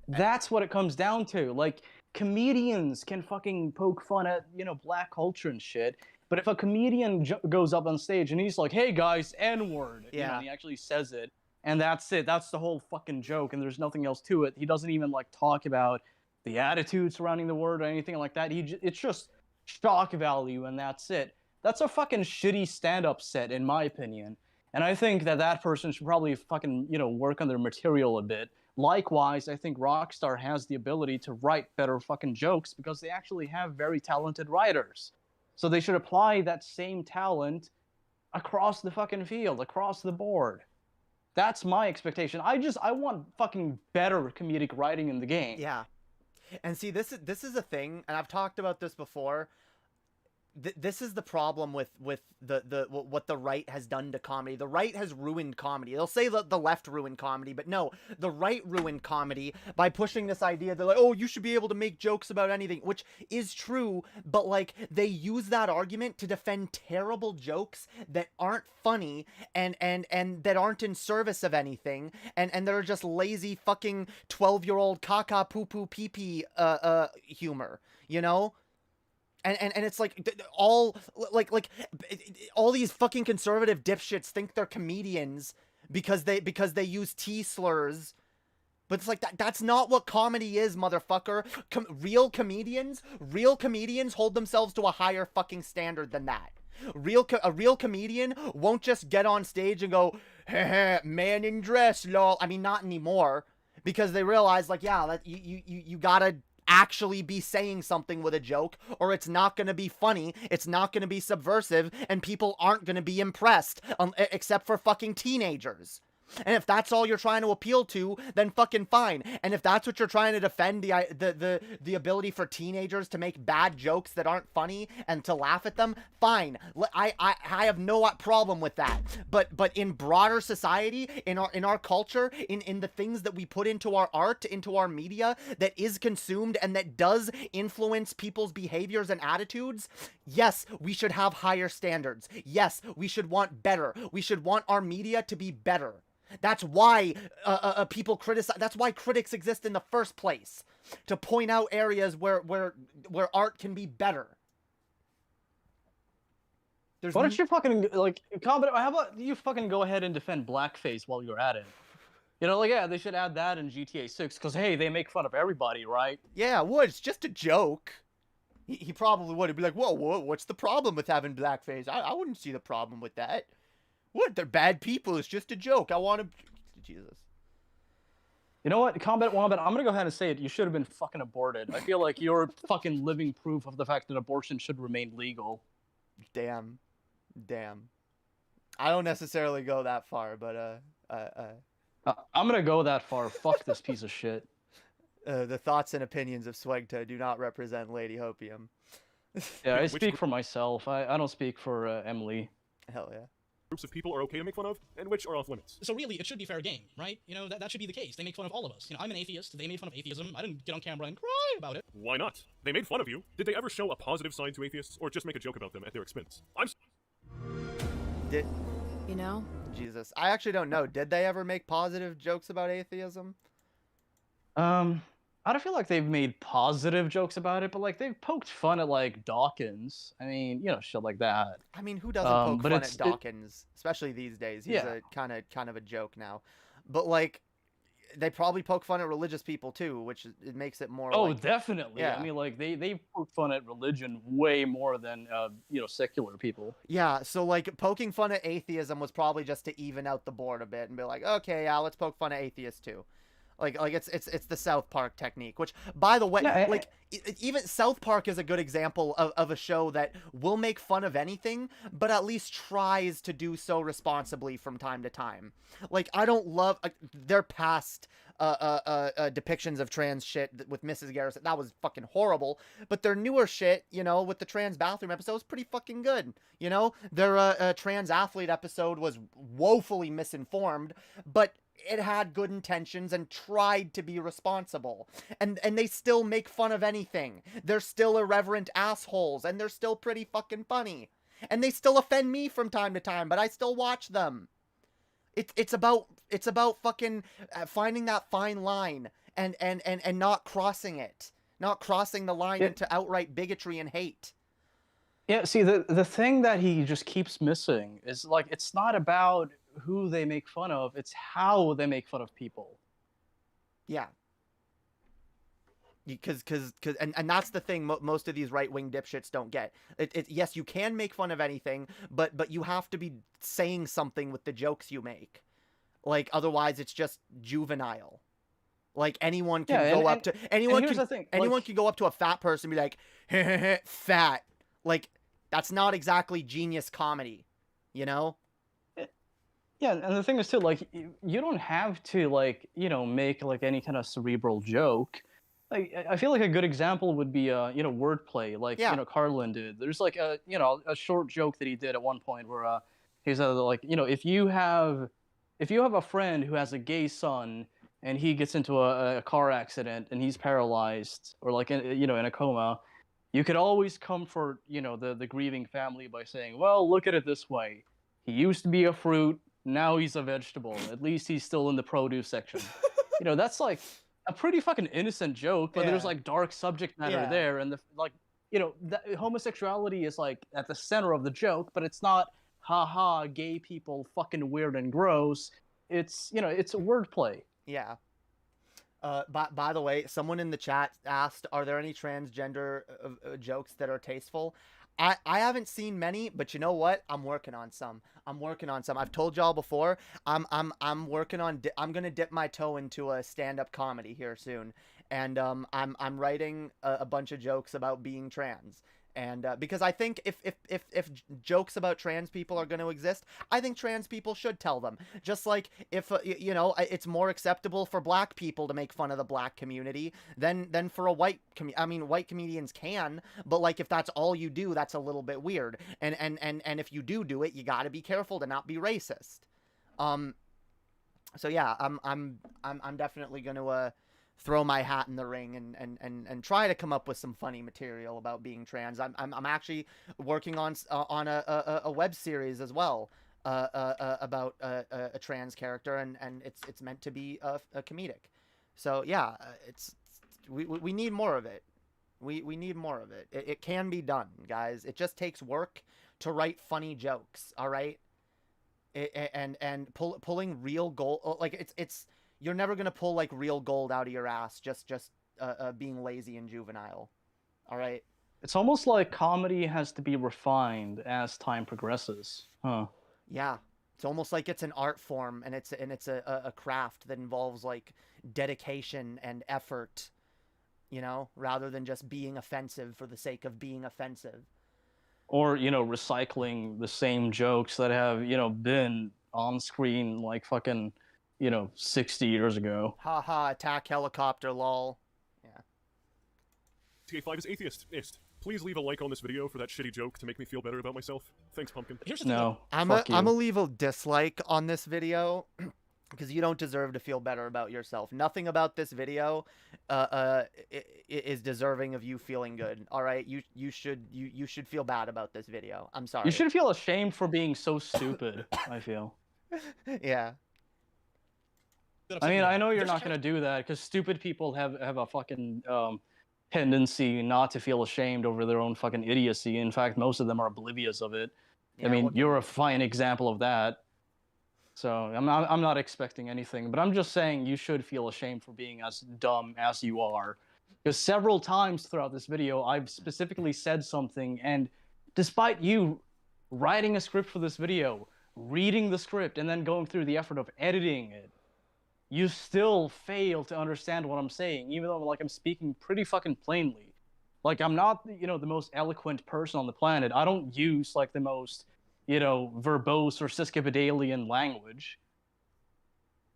That's what it comes down to. Like, comedians can fucking poke fun at, you know, black culture and shit. But if a comedian goes up on stage and he's like, hey guys, N-word, you know, and he actually says it, and that's it. That's the whole fucking joke, and there's nothing else to it. He doesn't even, like, talk about the attitude surrounding the word or anything like that. It's just shock value, and that's it. That's a fucking shitty stand-up set, in my opinion. And I think that person should probably fucking, you know, work on their material a bit. Likewise, I think Rockstar has the ability to write better fucking jokes because they actually have very talented writers. So they should apply that same talent across the fucking field, across the board. That's my expectation. I want fucking better comedic writing in the game. Yeah. And see, this is a thing, and I've talked about this before. This is the problem with what the right has done to comedy. The right has ruined comedy. They'll say the left ruined comedy, but no, the right ruined comedy by pushing this idea. They're like, oh, you should be able to make jokes about anything, which is true, but like they use that argument to defend terrible jokes that aren't funny and that aren't in service of anything, and that are just lazy fucking 12-year-old caca poo poo pee pee humor, you know? And it's like all these fucking conservative dipshits think they're comedians because they use T slurs, but it's like that's not what comedy is, motherfucker. Real comedians hold themselves to a higher fucking standard than that. A real comedian won't just get on stage and go, heh, man in dress, lol. I mean, not anymore, because they realize, like, yeah, that you gotta actually be saying something with a joke, or it's not going to be funny, it's not going to be subversive, and people aren't going to be impressed, except for fucking teenagers. And if that's all you're trying to appeal to, then fucking fine. And if that's what you're trying to defend, the ability for teenagers to make bad jokes that aren't funny and to laugh at them, fine. I have no problem with that. But in broader society, in our culture, in the things that we put into our art, into our media, that is consumed and that does influence people's behaviors and attitudes, yes, we should have higher standards. Yes, we should want better. We should want our media to be better. That's why people criticize. That's why critics exist in the first place, to point out areas where art can be better. Why don't you fucking like comment? How about you fucking go ahead and defend blackface while you're at it? You know, like, yeah, they should add that in GTA 6 because hey, they make fun of everybody, right? Yeah, well, it's just a joke. He probably would. He'd be like, whoa, what's the problem with having blackface? I wouldn't see the problem with that. What? They're bad people. It's just a joke. I want to... Jesus. You know what? Combat Wombat, I'm going to go ahead and say it. You should have been fucking aborted. I feel like you're fucking living proof of the fact that abortion should remain legal. Damn. I don't necessarily go that far, but... I'm going to go that far. Fuck this piece of shit. The thoughts and opinions of Swegta do not represent Lady Hopium. Yeah, I speak for myself. I don't speak for Emily. Hell yeah. groups of people are okay to make fun of, and which are off limits. So really, it should be fair game, right? You know, that should be the case. They make fun of all of us. You know, I'm an atheist. They made fun of atheism. I didn't get on camera and cry about it. Why not? They made fun of you. Did they ever show a positive side to atheists, or just make a joke about them at their expense? You know? Jesus. I actually don't know. Did they ever make positive jokes about atheism? I don't feel like they've made positive jokes about it, but like they've poked fun at like Dawkins. I mean, you know, shit like that. I mean, who doesn't poke fun at Dawkins, especially these days? He's Yeah. a kind of a joke now. But like, they probably poke fun at religious people too, which it makes it more. Oh, like, definitely. Yeah. I mean, like they poke fun at religion way more than you know, secular people. Yeah, so like poking fun at atheism was probably just to even out the board a bit and be like, okay, yeah, let's poke fun at atheists too. Like it's the South Park technique, which, by the way, even South Park is a good example of a show that will make fun of anything, but at least tries to do so responsibly from time to time. Like, I don't love their past depictions of trans shit with Mrs. Garrison. That was fucking horrible. But their newer shit, you know, with the trans bathroom episode, was pretty fucking good. You know, their trans athlete episode was woefully misinformed, but it had good intentions and tried to be responsible. And they still make fun of anything. They're still irreverent assholes, and they're still pretty fucking funny. And they still offend me from time to time, but I still watch them. It's about fucking finding that fine line and not crossing it. Not crossing the line into outright bigotry and hate. Yeah, see, the thing that he just keeps missing is, like, it's not about who they make fun of, it's how they make fun of people. Yeah. Because that's the thing most of these right-wing dipshits don't get. Yes, you can make fun of anything, but you have to be saying something with the jokes you make. Like, otherwise it's just juvenile. Like, anyone can go up to anyone can go up to a fat person and be like, "Heh, fat." Like, that's not exactly genius comedy, you know? Yeah, and the thing is too, like, you don't have to, like, you know, make like any kind of cerebral joke. Like, I feel like a good example would be, you know, wordplay, like, you know, Carlin did. There's like a, you know, a short joke that he did at one point where he's like, you know, if you have a friend who has a gay son and he gets into a car accident and he's paralyzed or like, you know, in a coma, you could always comfort, you know, the grieving family by saying, well, look at it this way. He used to be a fruit. Now he's a vegetable. At least he's still in the produce section. You know, that's like a pretty fucking innocent joke, but there's like dark subject matter there, and like, you know, homosexuality is like at the center of the joke, but it's not, haha, gay people fucking weird and gross. It's, you know, it's a wordplay. Yeah. By the way, someone in the chat asked, are there any transgender jokes that are tasteful? I haven't seen many, but you know what? I'm working on some. I've told y'all before. I'm working on. I'm gonna dip my toe into a stand-up comedy here soon, and I'm writing a bunch of jokes about being trans. And because I think if jokes about trans people are going to exist, I think trans people should tell them. Just like if you know, it's more acceptable for black people to make fun of the black community than for a white I mean, white comedians can, but like if that's all you do, that's a little bit weird. And if you do it, you got to be careful to not be racist. So yeah, I'm definitely going to throw my hat in the ring and try to come up with some funny material about being trans. I'm actually working on a web series as well about a trans character, and it's meant to be a comedic. So yeah, we need more of it. We need more of it. It can be done, guys. It just takes work to write funny jokes. All right, pulling real gold, like it's. You're never going to pull, like, real gold out of your ass just being lazy and juvenile. All right? It's almost like comedy has to be refined as time progresses. Huh. Yeah. It's almost like it's an art form, and it's a craft that involves, like, dedication and effort, you know, rather than just being offensive for the sake of being offensive. Or, you know, recycling the same jokes that have, you know, been on screen, like, fucking, you know, 60 years ago. Haha, attack helicopter, lol. Yeah. GTA 5 is atheist-ist. Please leave a like on this video for that shitty joke to make me feel better about myself. Thanks, Pumpkin. No, I'm gonna leave a dislike on this video because you don't deserve to feel better about yourself. Nothing about this video is deserving of you feeling good. All right, you should feel bad about this video. I'm sorry. You should feel ashamed for being so stupid. I feel. Yeah. I mean, I know you're not gonna do that because stupid people have a fucking tendency not to feel ashamed over their own fucking idiocy. In fact, most of them are oblivious of it. Yeah, I mean, you're a fine example of that. So I'm not expecting anything, but I'm just saying you should feel ashamed for being as dumb as you are. Because several times throughout this video, I've specifically said something, and despite you writing a script for this video, reading the script, and then going through the effort of editing it, you still fail to understand what I'm saying, even though like I'm speaking pretty fucking plainly. Like I'm not, the most eloquent person on the planet. I don't use like the most, verbose or Siskipedalian language.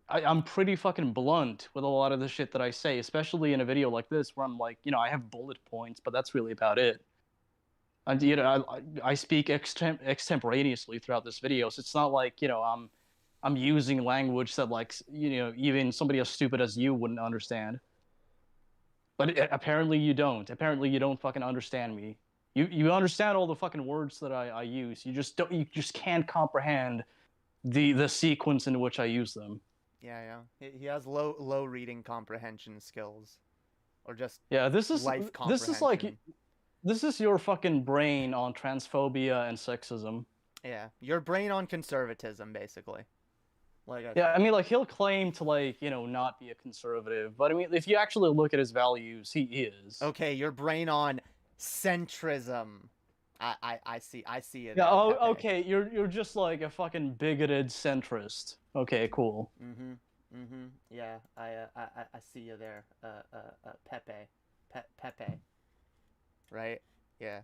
I'm pretty fucking blunt with a lot of the shit that I say, especially in a video like this where I'm like, I have bullet points, but that's really about it. And I speak extemporaneously throughout this video, so it's not like I'm using language that like even somebody as stupid as you wouldn't understand. But apparently you don't. Apparently you don't fucking understand me. You understand all the fucking words that I use. You just can't comprehend the sequence in which I use them. Yeah. He has low reading comprehension skills, or just this is life comprehension. This is your fucking brain on transphobia and sexism. Yeah, your brain on conservatism, basically. I mean, like, he'll claim to, like, not be a conservative, but I mean, if you actually look at his values, he is. Okay, your brain on centrism. I see it. Yeah, okay, you're just like a fucking bigoted centrist. Okay, cool. Yeah, I see you there. Pepe. Right? Yeah.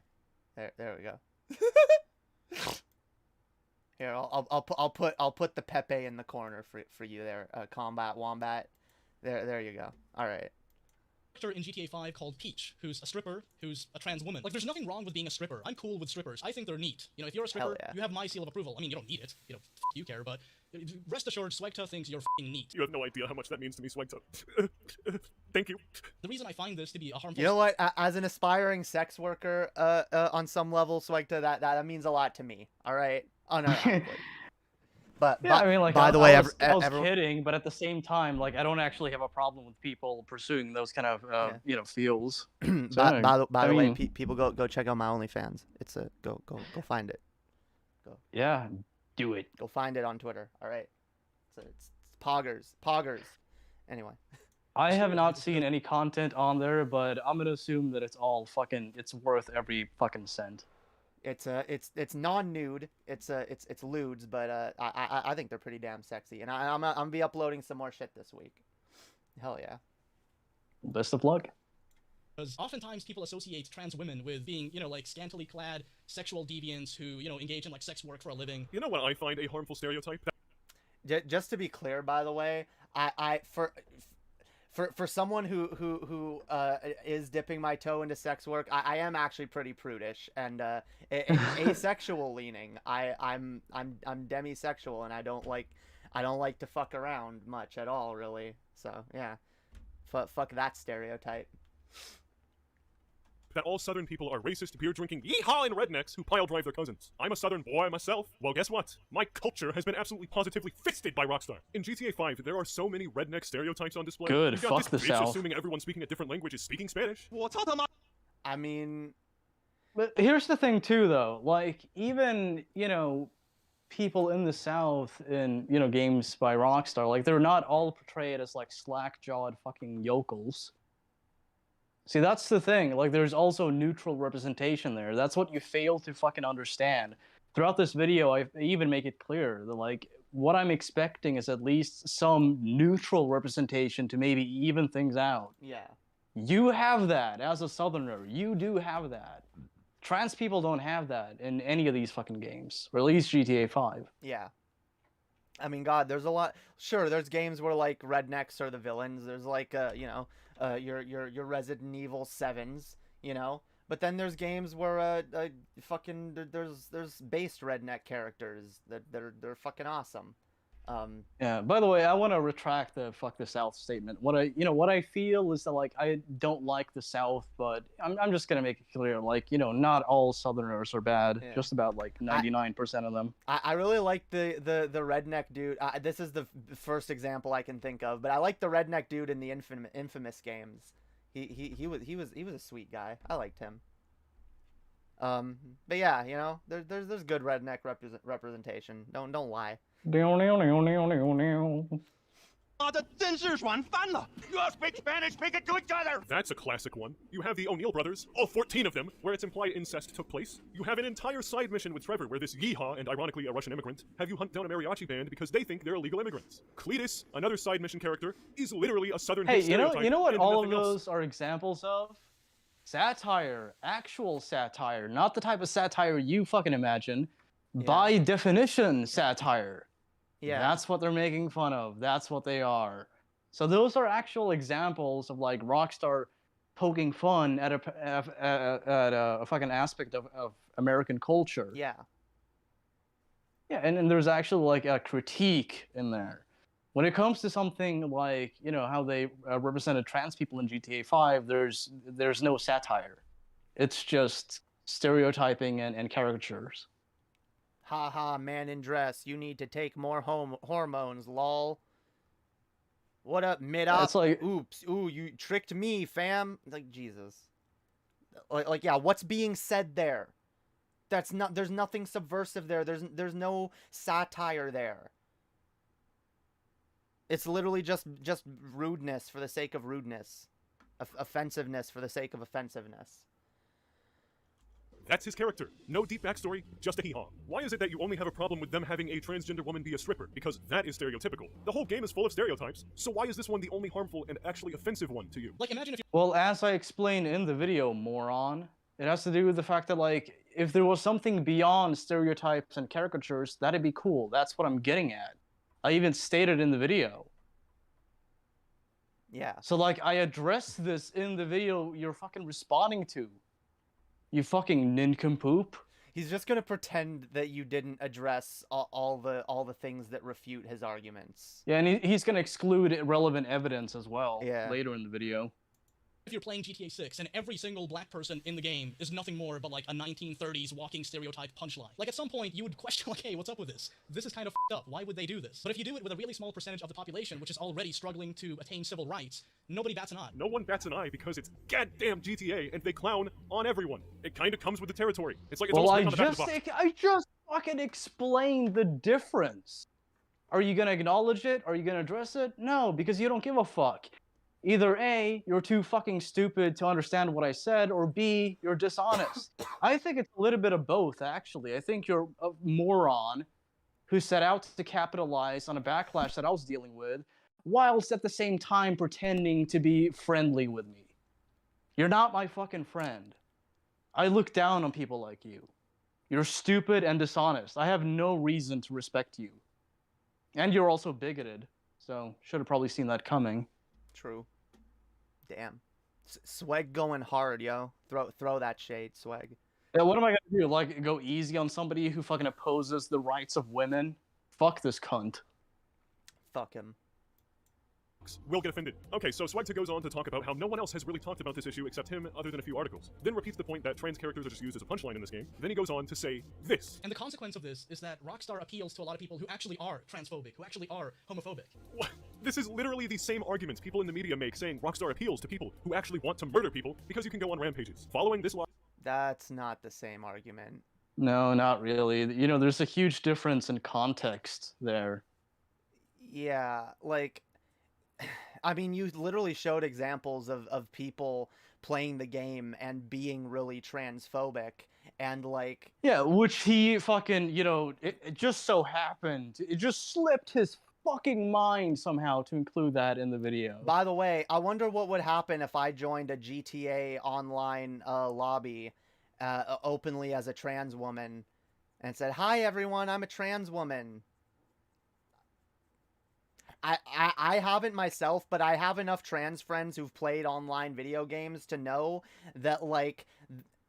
There we go. Here, I'll put the Pepe in the corner for you there, Combat Wombat. There you go. All right. In GTA 5 called Peach, who's a stripper, who's a trans woman. Like, there's nothing wrong with being a stripper. I'm cool with strippers. I think they're neat. If you're a stripper, you have my seal of approval. I mean, you don't need it. You care, but rest assured, Swagta thinks you're f***ing neat. You have no idea how much that means to me, Swagta. Thank you. The reason I find this to be a harmful... You know what? As an aspiring sex worker, on some level, Swagta, that means a lot to me. All right? Unironically. But I mean, like, by the way, I was kidding, but at the same time, like, I don't actually have a problem with people pursuing those kind of, fields. By the way, people go check out my OnlyFans. It's go find it. Go. Yeah, do it. Go find it on Twitter. All right. It's poggers. Anyway. I have not seen any content on there, but I'm gonna assume that it's worth every fucking cent. It's non-nude. It's lewds, but I think they're pretty damn sexy, and I'm gonna be uploading some more shit this week. Hell yeah. Best of luck. Because oftentimes people associate trans women with being, like, scantily clad sexual deviants who, engage in, like, sex work for a living. You know what I find a harmful stereotype? Just to be clear, by the way, For someone who is dipping my toe into sex work, I am actually pretty prudish and asexual leaning. I'm demisexual, and I don't like to fuck around much at all, really. So yeah, fuck that stereotype. That all Southern people are racist, beer-drinking, yee-hawing rednecks who pile-drive their cousins. I'm a Southern boy myself. Well, guess what? My culture has been absolutely positively fisted by Rockstar. In GTA 5, there are so many redneck stereotypes on display. Good, You've got fuck this the bitch South. assuming everyone speaking a different language is speaking Spanish. I mean... But here's the thing, too, though. Like, even, people in the South in, games by Rockstar, like, they're not all portrayed as, like, slack-jawed fucking yokels. See, that's the thing. Like, there's also neutral representation there. That's what you fail to fucking understand. Throughout this video, I even make it clear that, like, what I'm expecting is at least some neutral representation to maybe even things out. Yeah. You have that as a Southerner. You do have that. Trans people don't have that in any of these fucking games, or at least GTA 5. Yeah. I mean, God, there's a lot. Sure, there's games where, like, rednecks are the villains. There's, like, your Resident Evil 7s, But then there's games where fucking there's based redneck characters that they're fucking awesome. Yeah. By the way, I want to retract the "fuck the South" statement. What I feel is that like I don't like the South, but I'm just gonna make it clear, like not all Southerners are bad. Yeah. Just about like 99% of them. I really like the redneck dude. This is the first example I can think of, but I like the redneck dude in the infamous games. He was a sweet guy. I liked him. But yeah, there's good redneck representation. Don't lie. 这真是软翻了! You all speak Spanish, speak it to each other! That's a classic one. You have the O'Neill brothers, all 14 of them, where it's implied incest took place. You have an entire side mission with Trevor where this Yeehaw, and ironically a Russian immigrant, have you hunt down a mariachi band because they think they're illegal immigrants. Cletus, another side mission character, is literally a southern Hey, stereotype. you know what and all of nothing else. those are examples of? Satire. Actual satire. Not the type of satire you fucking imagine. Yeah. By definition, satire. Yeah. That's what they're making fun of. That's what they are. So those are actual examples of like Rockstar poking fun at a fucking aspect of American culture. Yeah. Yeah, and there's actually like a critique in there. When it comes to something like, how they represented trans people in GTA 5, there's no satire. It's just stereotyping and caricatures. Ha ha, man in dress. You need to take more hormones, lol. What up, mid-up? It's like, oops, ooh, you tricked me, fam. Like, Jesus. Like, yeah, what's being said there? There's nothing subversive there. There's no satire there. It's literally just rudeness for the sake of rudeness. Offensiveness for the sake of offensiveness. That's his character. No deep backstory, just a hee-haw. Why is it that you only have a problem with them having a transgender woman be a stripper? Because that is stereotypical. The whole game is full of stereotypes, so why is this one the only harmful and actually offensive one to you? Like, imagine if you... Well, as I explained in the video, moron, it has to do with the fact that, like, if there was something beyond stereotypes and caricatures, that'd be cool. That's what I'm getting at. I even stated in the video. Yeah. So, like, I addressed this in the video you're fucking responding to. You fucking nincompoop. He's just gonna pretend that you didn't address all the things that refute his arguments. Yeah, and he's gonna exclude relevant evidence as well later in the video. If you're playing GTA 6 and every single black person in the game is nothing more but like a 1930s walking stereotype punchline. Like at some point you would question like, hey, what's up with this? This is kind of f***ed up. Why would they do this? But if you do it with a really small percentage of the population, which is already struggling to attain civil rights, nobody bats an eye. No one bats an eye because it's goddamn GTA and they clown on everyone. It kind of comes with the territory. It's like it's well, on the back of the box. I just fucking explained the difference. Are you gonna acknowledge it? Are you gonna address it? No, because you don't give a fuck. Either A, you're too fucking stupid to understand what I said, or B, you're dishonest. I think it's a little bit of both, actually. I think you're a moron who set out to capitalize on a backlash that I was dealing with, whilst at the same time pretending to be friendly with me. You're not my fucking friend. I look down on people like you. You're stupid and dishonest. I have no reason to respect you. And you're also bigoted, so should have probably seen that coming. True. Damn. Swag going hard, yo. Throw that shade, Swag. Yeah, what am I gonna do? Like, go easy on somebody who fucking opposes the rights of women? Fuck this cunt. Fuck him. Will get offended. Okay, so Swagta goes on to talk about how no one else has really talked about this issue except him other than a few articles. Then repeats the point that trans characters are just used as a punchline in this game. Then he goes on to say this. And the consequence of this is that Rockstar appeals to a lot of people who actually are transphobic, who actually are homophobic. What? This is literally the same arguments people in the media make saying Rockstar appeals to people who actually want to murder people because you can go on rampages. Following this law... That's not the same argument. No, not really. You know, there's a huge difference in context there. Yeah, like... I mean, you literally showed examples of people playing the game and being really transphobic, and like... Yeah, which he fucking, you know, it just so happened. It just slipped his fucking mind somehow to include that in the video. By the way, I wonder what would happen if I joined a GTA online lobby openly as a trans woman and said, "Hi everyone, I'm a trans woman." I haven't myself, but I have enough trans friends who've played online video games to know that, like,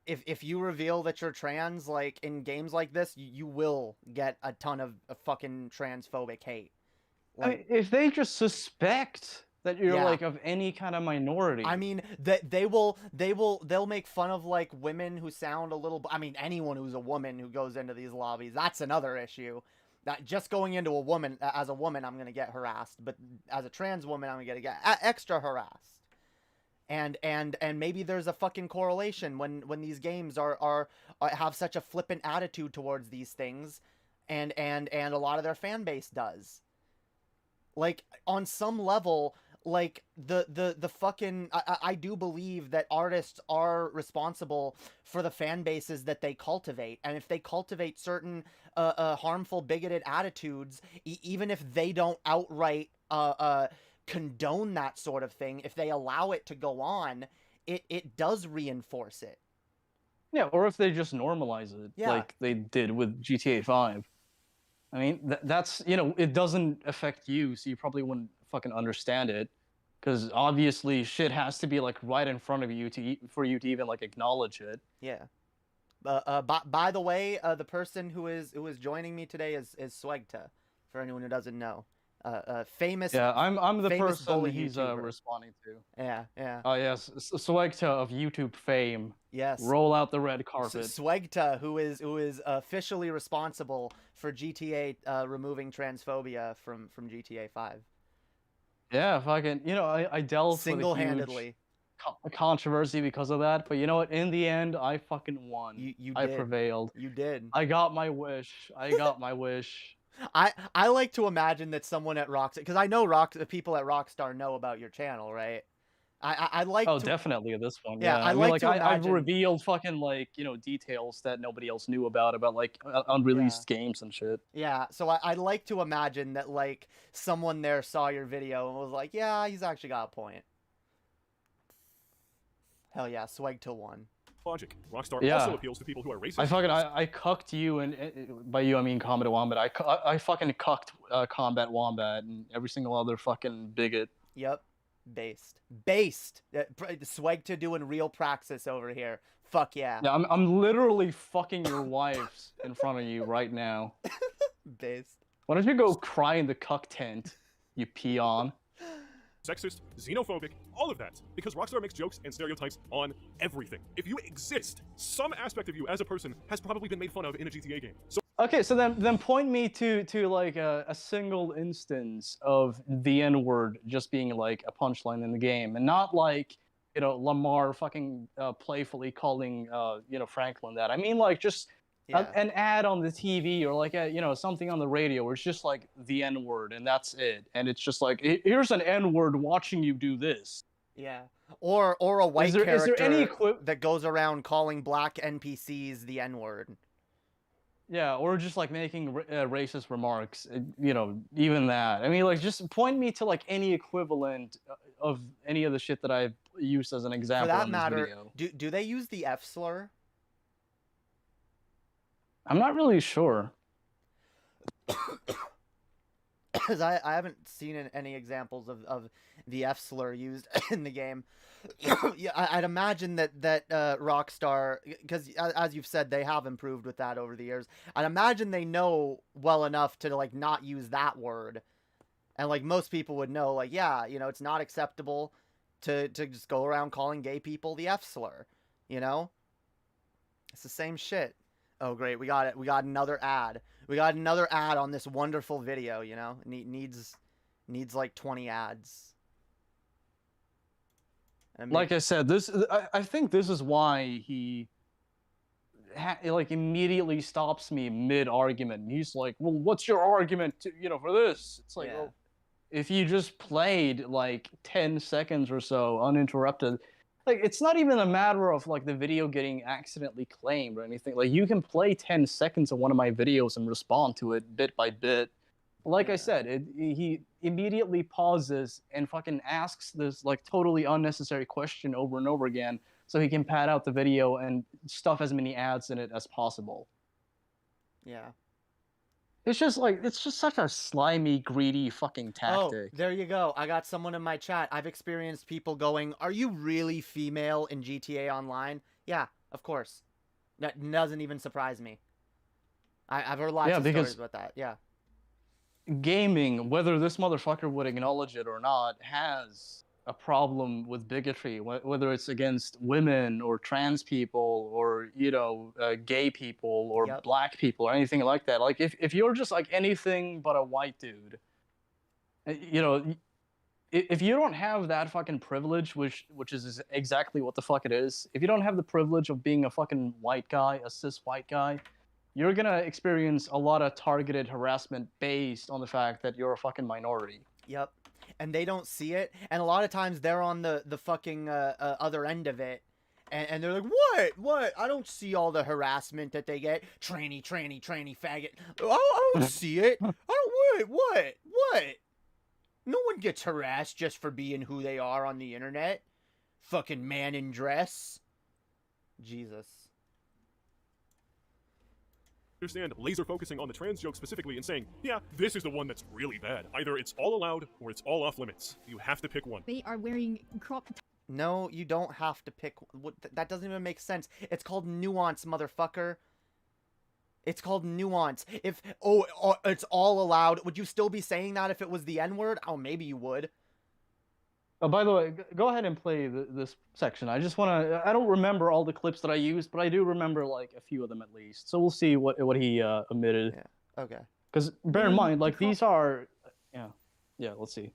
if you reveal that you're trans, like in games like this, you will get a ton of fucking transphobic hate. I mean, if they just suspect that you're Yeah. like of any kind of minority. I mean, they'll make fun of like women who sound a little. I mean, anyone who's a woman who goes into these lobbies, that's another issue. That just going into a woman as a woman, I'm gonna get harassed, but as a trans woman, I'm gonna get extra harassed. And maybe there's a fucking correlation when these games are have such a flippant attitude towards these things, and a lot of their fan base does. Like on some level, like the fucking I do believe that artists are responsible for the fan bases that they cultivate, and if they cultivate certain harmful, bigoted attitudes, even if they don't outright condone that sort of thing, if they allow it to go on, it does reinforce it. Yeah, or if they just normalize it, Yeah. like they did with GTA 5. I mean, that's, you know, it doesn't affect you, so you probably wouldn't fucking understand it, because obviously shit has to be like right in front of you for you to even like acknowledge it. Yeah. By the way, the person who is joining me today is Swegta, for anyone who doesn't know. Famous. Yeah, I'm the famous person bully he's YouTuber. responding to. Yeah. Oh yes, Swegta of YouTube fame. Yes. Roll out the red carpet. Swegta, who is officially responsible for GTA removing transphobia from GTA 5. Yeah, fucking, you know, I dealt Single-handedly. with a huge controversy because of that, but you know what? In the end, I fucking won. I did. prevailed. You did. I got my wish. I got my wish. I like to imagine that someone at Rockstar, because I know people at Rockstar know about your channel, right? I like. Oh, to, definitely this one. Yeah, Yeah, I mean, like like to I've imagine. revealed fucking like, you know, details that nobody else knew about like unreleased games and shit. Yeah, so I like to imagine that like someone there saw your video and was like, yeah, he's actually got a point. Hell yeah, Swegta won. Logic. Rockstar Yeah. also appeals to people who are racist. I cucked you, and by you I mean Combat Wombat. I fucking cucked Combat Wombat and every single other fucking bigot. Yep. Based. Swegta doing real praxis over here. Fuck yeah. Yeah, I'm literally fucking your wives in front of you right now. Based. Why don't you go cry in the cuck tent, you peon? Sexist, xenophobic, all of that. Because Rockstar makes jokes and stereotypes on everything. If you exist, some aspect of you as a person has probably been made fun of in a GTA game. So Okay, so then point me to like a single instance of the N-word just being like a punchline in the game, and not like, you know, Lamar fucking playfully calling you know, Franklin that. I mean like just an ad on the TV or like you know, something on the radio where it's just like the N-word and that's it, and it's just like here's an N-word watching you do this. Yeah. Or a white character is there any that goes around calling black NPCs the N-word. Yeah, or just like making racist remarks, you know, even that. I mean, like, just point me to like any equivalent of any of the shit that I've used as an example. For that in this matter, video. do they use the F slur? I'm not really sure. Because I haven't seen any examples of the F slur used in the game. Yeah, I'd imagine that Rockstar, because as you've said, they have improved with that over the years. I'd imagine they know well enough to like not use that word, and like most people would know, like, yeah, you know, it's not acceptable to just go around calling gay people the F slur. You know, it's the same shit. Oh great, we got it. We got another ad. We got another ad on this wonderful video. You know, needs like 20 ads. Like I said, I think this is why he like immediately stops me mid-argument. He's like, well, what's your argument you know, for this? It's like, well, if you just played like 10 seconds or so uninterrupted, like, it's not even a matter of like the video getting accidentally claimed or anything. Like, you can play 10 seconds of one of my videos and respond to it bit by bit. Like I said, he immediately pauses and fucking asks this like totally unnecessary question over and over again so he can pad out the video and stuff as many ads in it as possible. Yeah. It's just such a slimy, greedy fucking tactic. Oh, there you go. I got someone in my chat. I've experienced people going, "Are you really female in GTA Online?" Yeah, Of course. That doesn't even surprise me. I've heard lots of stories about that. Yeah. Gaming, whether this motherfucker would acknowledge it or not, has a problem with bigotry, whether it's against women or trans people or, you know, gay people or black people or anything like that. Like, if you're just like anything but a white dude, you know, if you don't have that fucking privilege, which is exactly what the fuck it is, if you don't have the privilege of being a fucking white guy, a cis white guy, you're gonna experience a lot of targeted harassment based on the fact that you're a fucking minority. Yep. And they don't see it, and a lot of times they're on the fucking other end of it, and they're like, what? I don't see all the harassment that they get. Tranny, faggot. I don't see it. I don't. What? No one gets harassed just for being who they are on the internet. Fucking man in dress. Jesus. Understand laser focusing on the trans joke specifically and saying, yeah, this is the one that's really bad. Either it's all allowed or it's all off limits. You have to pick one. They are wearing crop. No, you don't have to pick. That doesn't even make sense. It's called nuance, motherfucker. It's called nuance. If it's all allowed, would you still be saying that if it was the N-word? Oh, maybe you would. Oh, by the way, go ahead and play this section. I just want to. I don't remember all the clips that I used, but I do remember like a few of them at least. So we'll see what he omitted. Yeah. Okay. Because bear in mind, like these are, yeah. Let's see.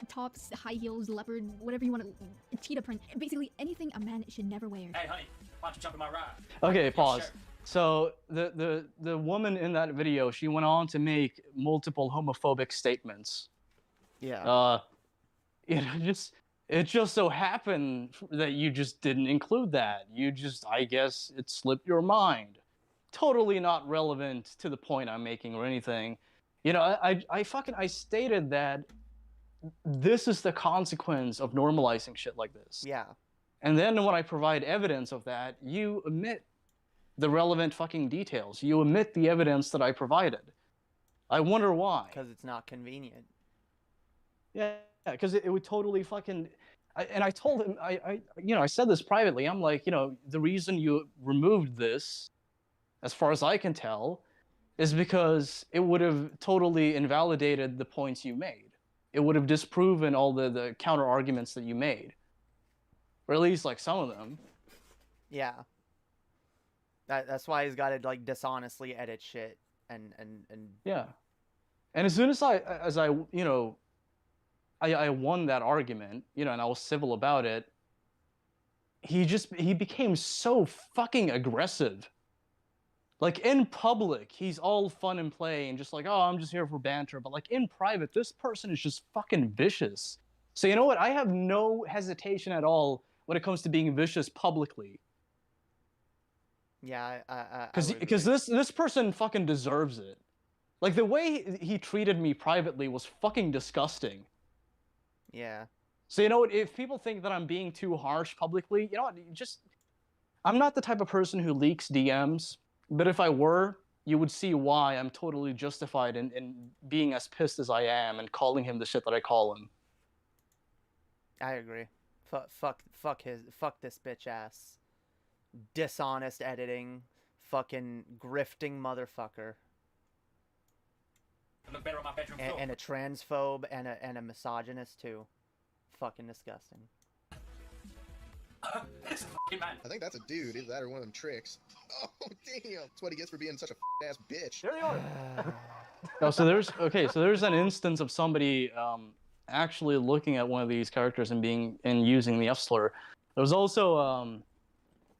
Tops, high heels, leopard, whatever you want to, cheetah print. Basically anything a man should never wear. Hey, honey, why don't you jump in my ride? Okay, pause. Sure. So the woman in that video, she went on to make multiple homophobic statements. Yeah. It just so happened that you just didn't include that. You just, I guess, it slipped your mind. Totally not relevant to the point I'm making or anything. You know, I stated that this is the consequence of normalizing shit like this. Yeah. And then when I provide evidence of that, you omit the relevant fucking details. You omit the evidence that I provided. I wonder why. Because it's not convenient. Yeah, because it would totally fucking... And I told him, I said this privately. I'm like, the reason you removed this, as far as I can tell, is because it would have totally invalidated the points you made. It would have disproven all the counter arguments that you made. Or at least, like, some of them. Yeah. That's why he's got to, like, dishonestly edit shit and... Yeah. And as soon as I won that argument, and I was civil about it, he became so fucking aggressive. Like, in public, he's all fun and play and just like, oh, I'm just here for banter. But, like, in private, this person is just fucking vicious. So, you know what? I have no hesitation at all when it comes to being vicious publicly. Yeah, Because this person fucking deserves it. Like, the way he treated me privately was fucking disgusting. Yeah. So, you know what? If people think that I'm being too harsh publicly, you know what? I'm not the type of person who leaks DMs. But if I were, you would see why I'm totally justified in being as pissed as I am and calling him the shit that I call him. I agree. Fuck this bitch ass. Dishonest editing. Fucking grifting motherfucker. Look better on my bedroom floor. And a transphobe and a misogynist too. Fucking disgusting. This fucking man. I think that's a dude. Either that or one of them tricks. Oh damn! That's what he gets for being such a ass bitch. There you are. Oh, so there's an instance of somebody actually looking at one of these characters and using the F slur. There was also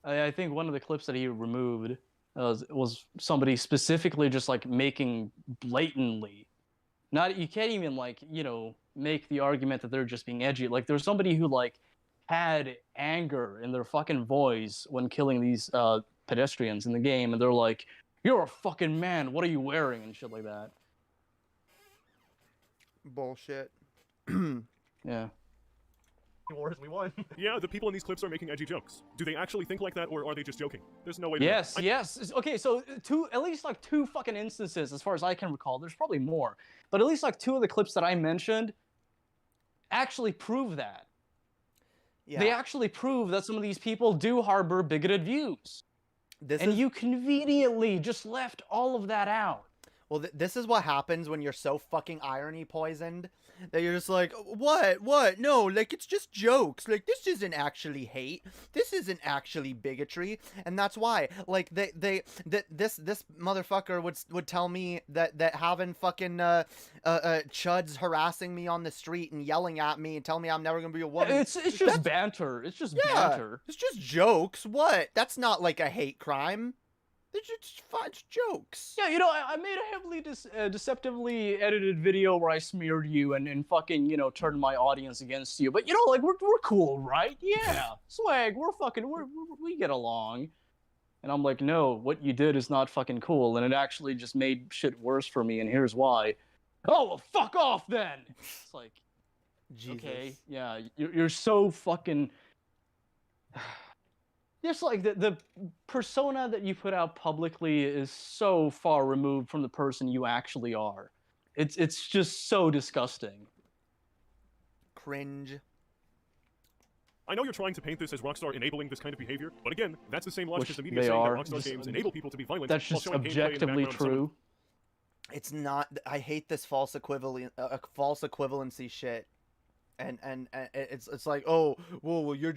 I think one of the clips that he removed was somebody specifically just like making blatantly. You can't even make the argument that they're just being edgy. Like there's somebody who had anger in their fucking voice when killing these pedestrians in the game, and they're like, "You're a fucking man. What are you wearing?" and shit like that. Bullshit. Yeah. Wars, we won. Yeah, the people in these clips are making edgy jokes. Do they actually think like that, or are they just joking? There's no way to Yes. Okay, so at least two fucking instances, as far as I can recall. There's probably more, but at least two of the clips that I mentioned actually prove that. They actually prove that some of these people do harbor bigoted views. And you conveniently just left all of that out. Well, this is what happens when you're so fucking irony poisoned that you're just like, what? No, like, it's just jokes. Like, this isn't actually hate. This isn't actually bigotry. And that's why, like, this motherfucker would tell me that having fucking chuds harassing me on the street and yelling at me and telling me I'm never gonna be a woman. It's just banter. It's just banter. It's just jokes. What? That's not like a hate crime. It's jokes. Yeah, I made a heavily deceptively edited video where I smeared you and fucking, turned my audience against you. But, like, we're cool, right? Yeah. Swag, we get along. And I'm like, no, what you did is not fucking cool. And it actually just made shit worse for me. And here's why. Oh, well, fuck off then. It's like, Jesus. Okay, yeah, you're so fucking... Just like the persona that you put out publicly is so far removed from the person you actually are. It's just so disgusting. Cringe. I know you're trying to paint this as Rockstar enabling this kind of behavior, but again, that's the same logic as the media they saying are. that Rockstar games enable people to be violent. That's while just showing gameplay in the objectively background of someone. true. It's not. I hate this false equivalency shit. And it's like, oh, well, you're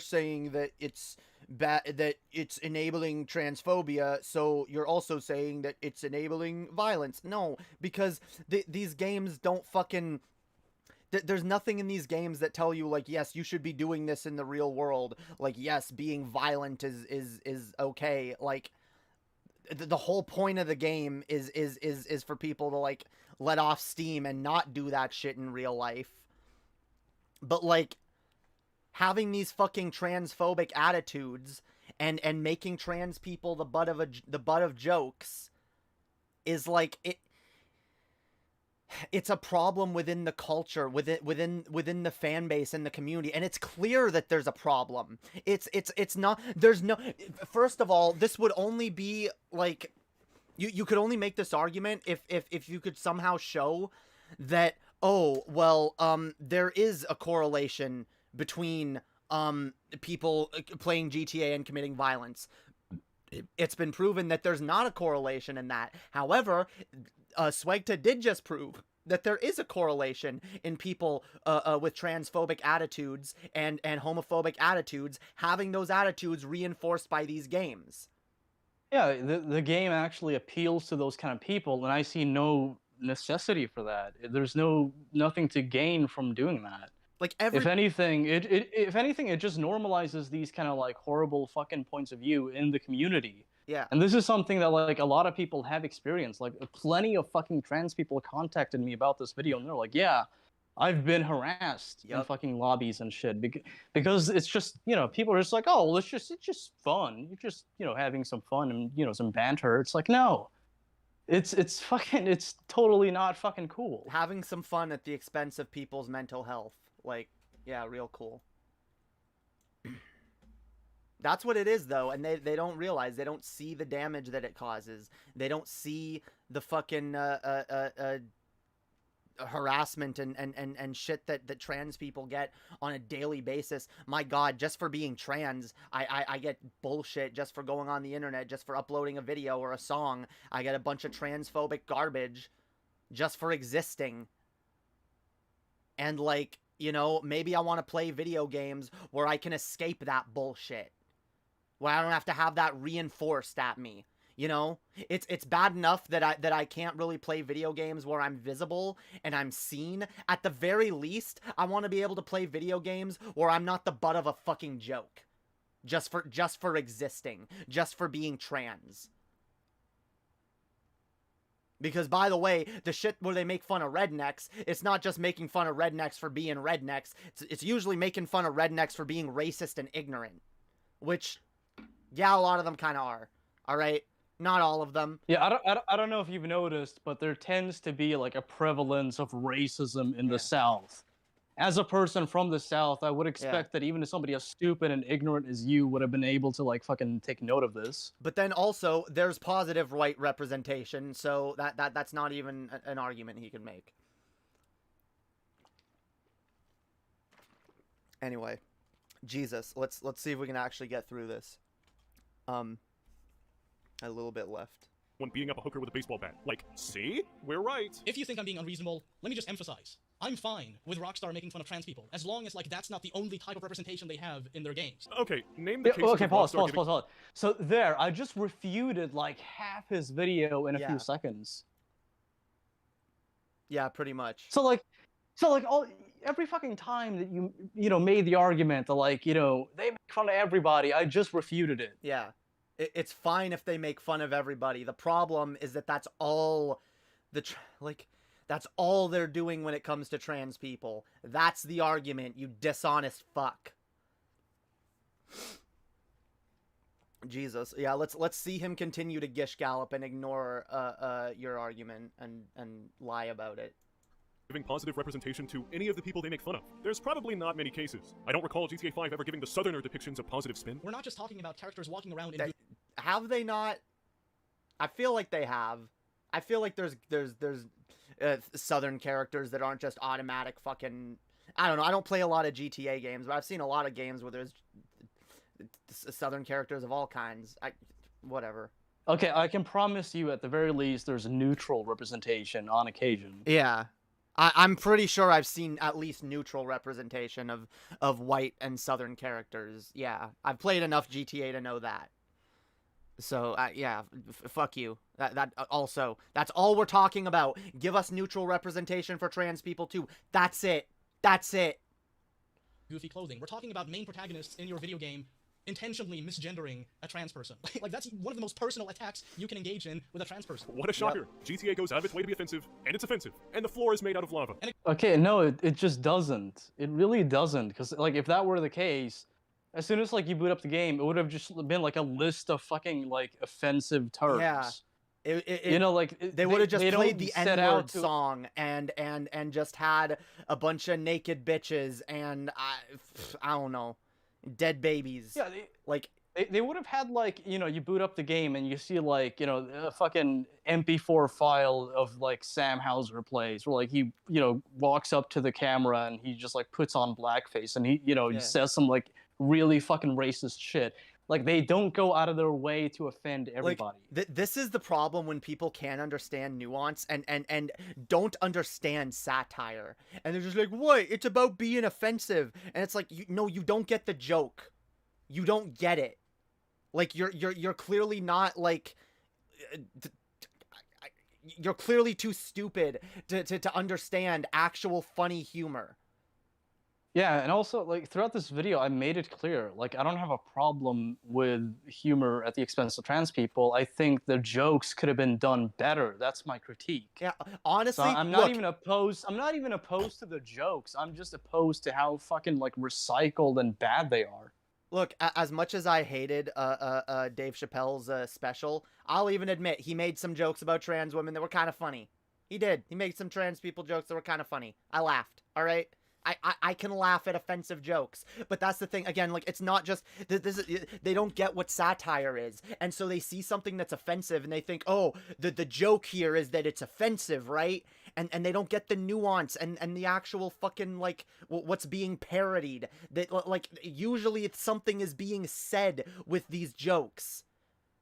saying that it's bad, that it's enabling transphobia, so you're also saying that it's enabling violence. No, because these games don't fucking... There's nothing in these games that tell you, like, yes, you should be doing this in the real world. Like, yes, being violent is okay. Like, the whole point of the game is for people to, like, let off steam and not do that shit in real life. But, like, having these fucking transphobic attitudes and making trans people the butt of jokes is like it's a problem within the culture, within the fan base and the community, and it's clear that there's a problem. It's not, there's no, first of all, this would only be like, you could only make this argument if you could somehow show that, oh, well, there is a correlation between people playing GTA and committing violence. It's been proven that there's not a correlation in that. However, Swegta did just prove that there is a correlation in people with transphobic attitudes and homophobic attitudes having those attitudes reinforced by these games. Yeah, the game actually appeals to those kind of people, and I see no necessity for that. There's nothing to gain from doing that. Like if anything, it just normalizes these kind of like horrible fucking points of view in the community. Yeah. And this is something that like a lot of people have experienced. Like plenty of fucking trans people contacted me about this video, and they're like, "Yeah, I've been harassed in fucking lobbies and shit because it's just, people are just like, oh, well, it's just fun. You're just, having some fun and, some banter. It's like, no. It's totally not fucking cool. Having some fun at the expense of people's mental health. Like, yeah, real cool. That's what it is, though, and they don't realize. They don't see the damage that it causes. They don't see the fucking harassment and shit that trans people get on a daily basis. My God, just for being trans, I get bullshit just for going on the internet, just for uploading a video or a song. I get a bunch of transphobic garbage just for existing. And, like, maybe I want to play video games where I can escape that bullshit. Where I don't have to have that reinforced at me. It's bad enough that I can't really play video games where I'm visible and I'm seen. At the very least, I want to be able to play video games where I'm not the butt of a fucking joke. Just for existing. Just for being trans. Because, by the way, the shit where they make fun of rednecks, it's not just making fun of rednecks for being rednecks. It's usually making fun of rednecks for being racist and ignorant. Which, yeah, a lot of them kind of are. Alright? Not all of them. Yeah, I don't know if you've noticed, but there tends to be like a prevalence of racism in the South. As a person from the South, I would expect that even if somebody as stupid and ignorant as you would have been able to like fucking take note of this. But then also, there's positive white representation, so that's not even an argument he can make. Anyway, Jesus, let's see if we can actually get through this. A little bit left. When beating up a hooker with a baseball bat. Like, see? We're right. If you think I'm being unreasonable, let me just emphasize. I'm fine with Rockstar making fun of trans people, as long as like that's not the only type of representation they have in their games. Okay, name the cases Okay, of pause. Rockstar giving- So there, I just refuted like half his video in a few seconds. Yeah, pretty much. So like every fucking time that you made the argument that like they make fun of everybody, I just refuted it. Yeah, it's fine if they make fun of everybody. The problem is that that's all that's all they're doing when it comes to trans people. That's the argument, you dishonest fuck. Jesus. Yeah, let's see him continue to gish gallop and ignore your argument and lie about it. Giving positive representation to any of the people they make fun of. There's probably not many cases. I don't recall GTA 5 ever giving the Southerner depictions a positive spin. We're not just talking about characters walking around in... Have they not? I feel like they have. I feel like there's Southern characters that aren't just automatic fucking... I don't know, I don't play a lot of GTA games, but I've seen a lot of games where there's Southern characters of all kinds. Whatever. Okay, I can promise you at the very least there's neutral representation on occasion. Yeah. I'm pretty sure I've seen at least neutral representation of white and Southern characters. Yeah, I've played enough GTA to know that. So, yeah, fuck you. That also, that's all we're talking about. Give us neutral representation for trans people, too. That's it. That's it. Goofy clothing. We're talking about main protagonists in your video game intentionally misgendering a trans person. Like, that's one of the most personal attacks you can engage in with a trans person. What a shocker. Yep. GTA goes out of its way to be offensive, and it's offensive. And the floor is made out of lava. Okay, no, it just doesn't. It really doesn't. Because, like, if that were the case, as soon as, like, you boot up the game, it would have just been, like, a list of fucking, like, offensive terms. Yeah. They would have just played the N-word song and just had a bunch of naked bitches and, I don't know, dead babies. Yeah, like they would have had like you boot up the game and you see like a fucking MP4 file of like Sam Hauser plays where like he walks up to the camera and he just like puts on blackface and he he says some like really fucking racist shit. Like they don't go out of their way to offend everybody. Like, this is the problem when people can't understand nuance and don't understand satire. And they're just like, what? It's about being offensive. And it's like, no, you don't get the joke. You don't get it. Like you're clearly not like you're clearly too stupid to understand actual funny humor. Yeah, and also, like, throughout this video, I made it clear, like, I don't have a problem with humor at the expense of trans people. I think the jokes could have been done better. That's my critique. Yeah, honestly, so I'm not even opposed to the jokes. I'm just opposed to how fucking, like, recycled and bad they are. Look, as much as I hated Dave Chappelle's special, I'll even admit he made some jokes about trans women that were kind of funny. He did. He made some trans people jokes that were kind of funny. I laughed, all right? I can laugh at offensive jokes, but that's the thing. Again, like, it's not just they don't get what satire is, and so they see something that's offensive and they think, oh, the joke here is that it's offensive, right? And they don't get the nuance and the actual fucking like what's being parodied. That like usually it's something is being said with these jokes.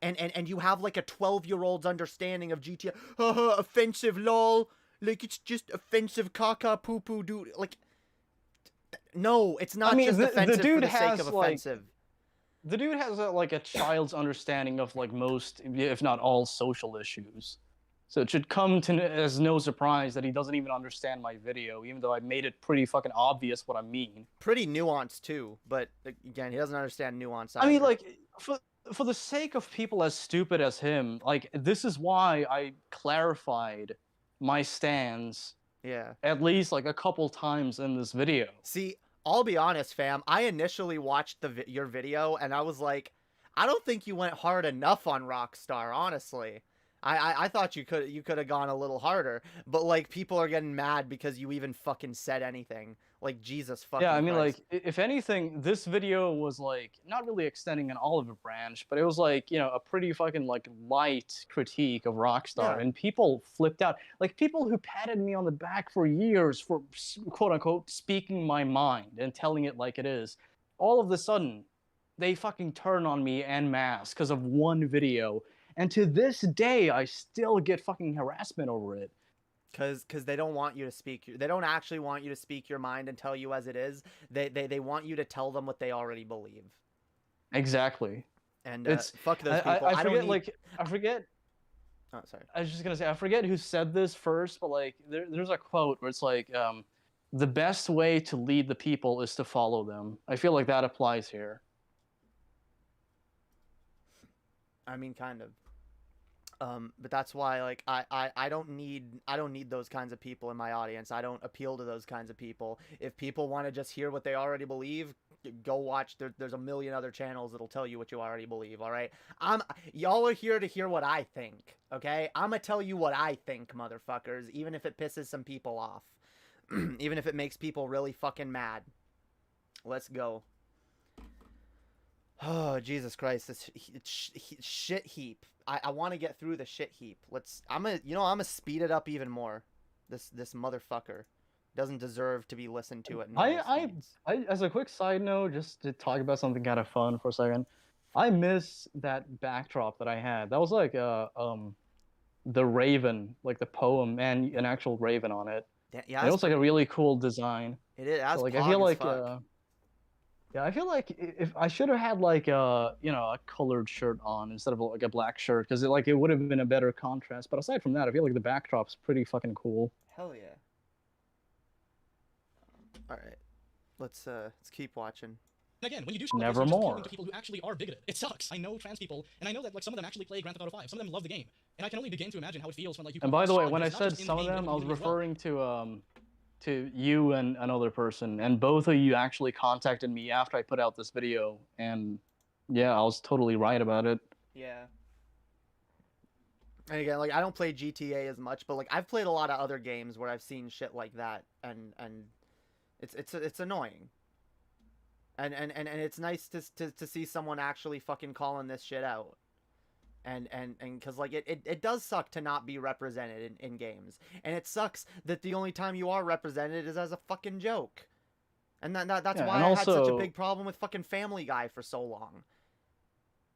And you have like a 12-year-old's understanding of GTA. Offensive lol. Like it's just offensive caca poo poo dude. Like. No, it's not just offensive for the sake of offensive. The dude has like a child's understanding of like most, if not all, social issues. So it should come as no surprise that he doesn't even understand my video, even though I made it pretty fucking obvious what I mean. Pretty nuanced too, but again, he doesn't understand nuance either. I mean, like, for the sake of people as stupid as him, like, this is why I clarified my stance. Yeah. At least like a couple times in this video. See, I'll be honest, fam. I initially watched your video and I was like, I don't think you went hard enough on Rockstar, honestly. I thought you could have gone a little harder, but like people are getting mad because you even fucking said anything. Like Jesus fucking Yeah, I mean, Christ. like, if anything, this video was like not really extending an olive branch, but it was like, a pretty fucking like light critique of Rockstar, and people flipped out. Like people who patted me on the back for years for quote unquote speaking my mind and telling it like it is. all of a sudden, they fucking turn on me en masse because of one video. And to this day, I still get fucking harassment over it. Because they don't want you to speak. They don't actually want you to speak your mind and tell you as it is. They want you to tell them what they already believe. Exactly. And it's fuck those people. I forget, don't need... I forget. Oh, sorry. I was just gonna say, I forget who said this first, but like, there's a quote where it's like, the best way to lead the people is to follow them. I feel like that applies here. I mean, kind of. But that's why, like, I don't need those kinds of people in my audience. I don't appeal to those kinds of people. If people want to just hear what they already believe, go watch. There's a million other channels that'll tell you what you already believe. All right, y'all are here to hear what I think. Okay, I'm gonna tell you what I think, motherfuckers. Even if it pisses some people off, even if it makes people really fucking mad. Let's go. Oh, Jesus Christ, this shit heap. I want to get through the shit heap. I'm gonna speed it up even more. This motherfucker doesn't deserve to be listened to at normal speeds. As a quick side note, just to talk about something kind of fun for a second, I miss that backdrop that I had. That was like the raven, like the poem and an actual raven on it. Yeah, it was like a really cool design. It is. So, like, I feel like yeah, I feel like if I should have had like a colored shirt on instead of like a black shirt, because it would have been a better contrast. But aside from that, I feel like the backdrop's pretty fucking cool. Hell yeah. All right, let's keep watching. Again, when you do shit like this, you're just appealing to people who actually are bigoted. It sucks. I know trans people, and I know that like some of them actually play Grand Theft Auto 5. Some of them love the game, and I can only begin to imagine how it feels when like you. And by the way, when I said some of them, I was referring to you and another person, and both of you actually contacted me after I put out this video, and yeah, I was totally right about it. Yeah. And again, like, I don't play GTA as much, but like I've played a lot of other games where I've seen shit like that, and it's annoying. And it's nice to see someone actually fucking calling this shit out. And because like it does suck to not be represented in games, and it sucks that the only time you are represented is as a fucking joke, and that's why I had such a big problem with fucking Family Guy for so long.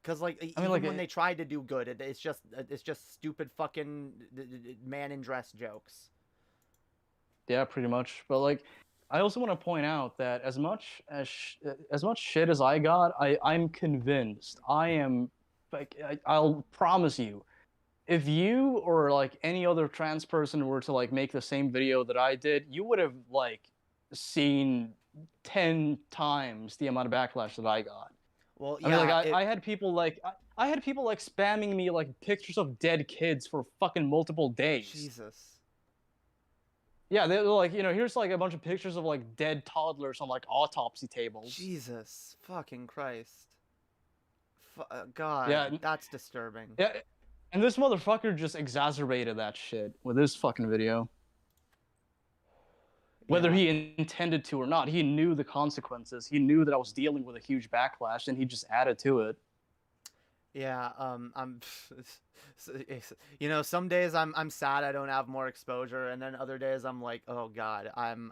Because like even when they tried to do good, it's just stupid fucking man in dress jokes. Yeah, pretty much. But like, I also want to point out that as much shit as I got, I'm convinced like, I'll promise you, if you or like any other trans person were to like make the same video that I did, you would have like seen 10 times the amount of backlash that I got. Well, yeah, I mean, like I had people like spamming me like pictures of dead kids for fucking multiple days. Jesus. Yeah, they're like, here's like a bunch of pictures of like dead toddlers on like autopsy tables. Jesus fucking Christ. God, yeah, that's disturbing. Yeah, and this motherfucker just exacerbated that shit with this fucking video. Whether he intended to or not, he knew the consequences. He knew that I was dealing with a huge backlash, and he just added to it. Yeah, I'm, some days I'm sad I don't have more exposure, and then other days I'm like, oh God, I'm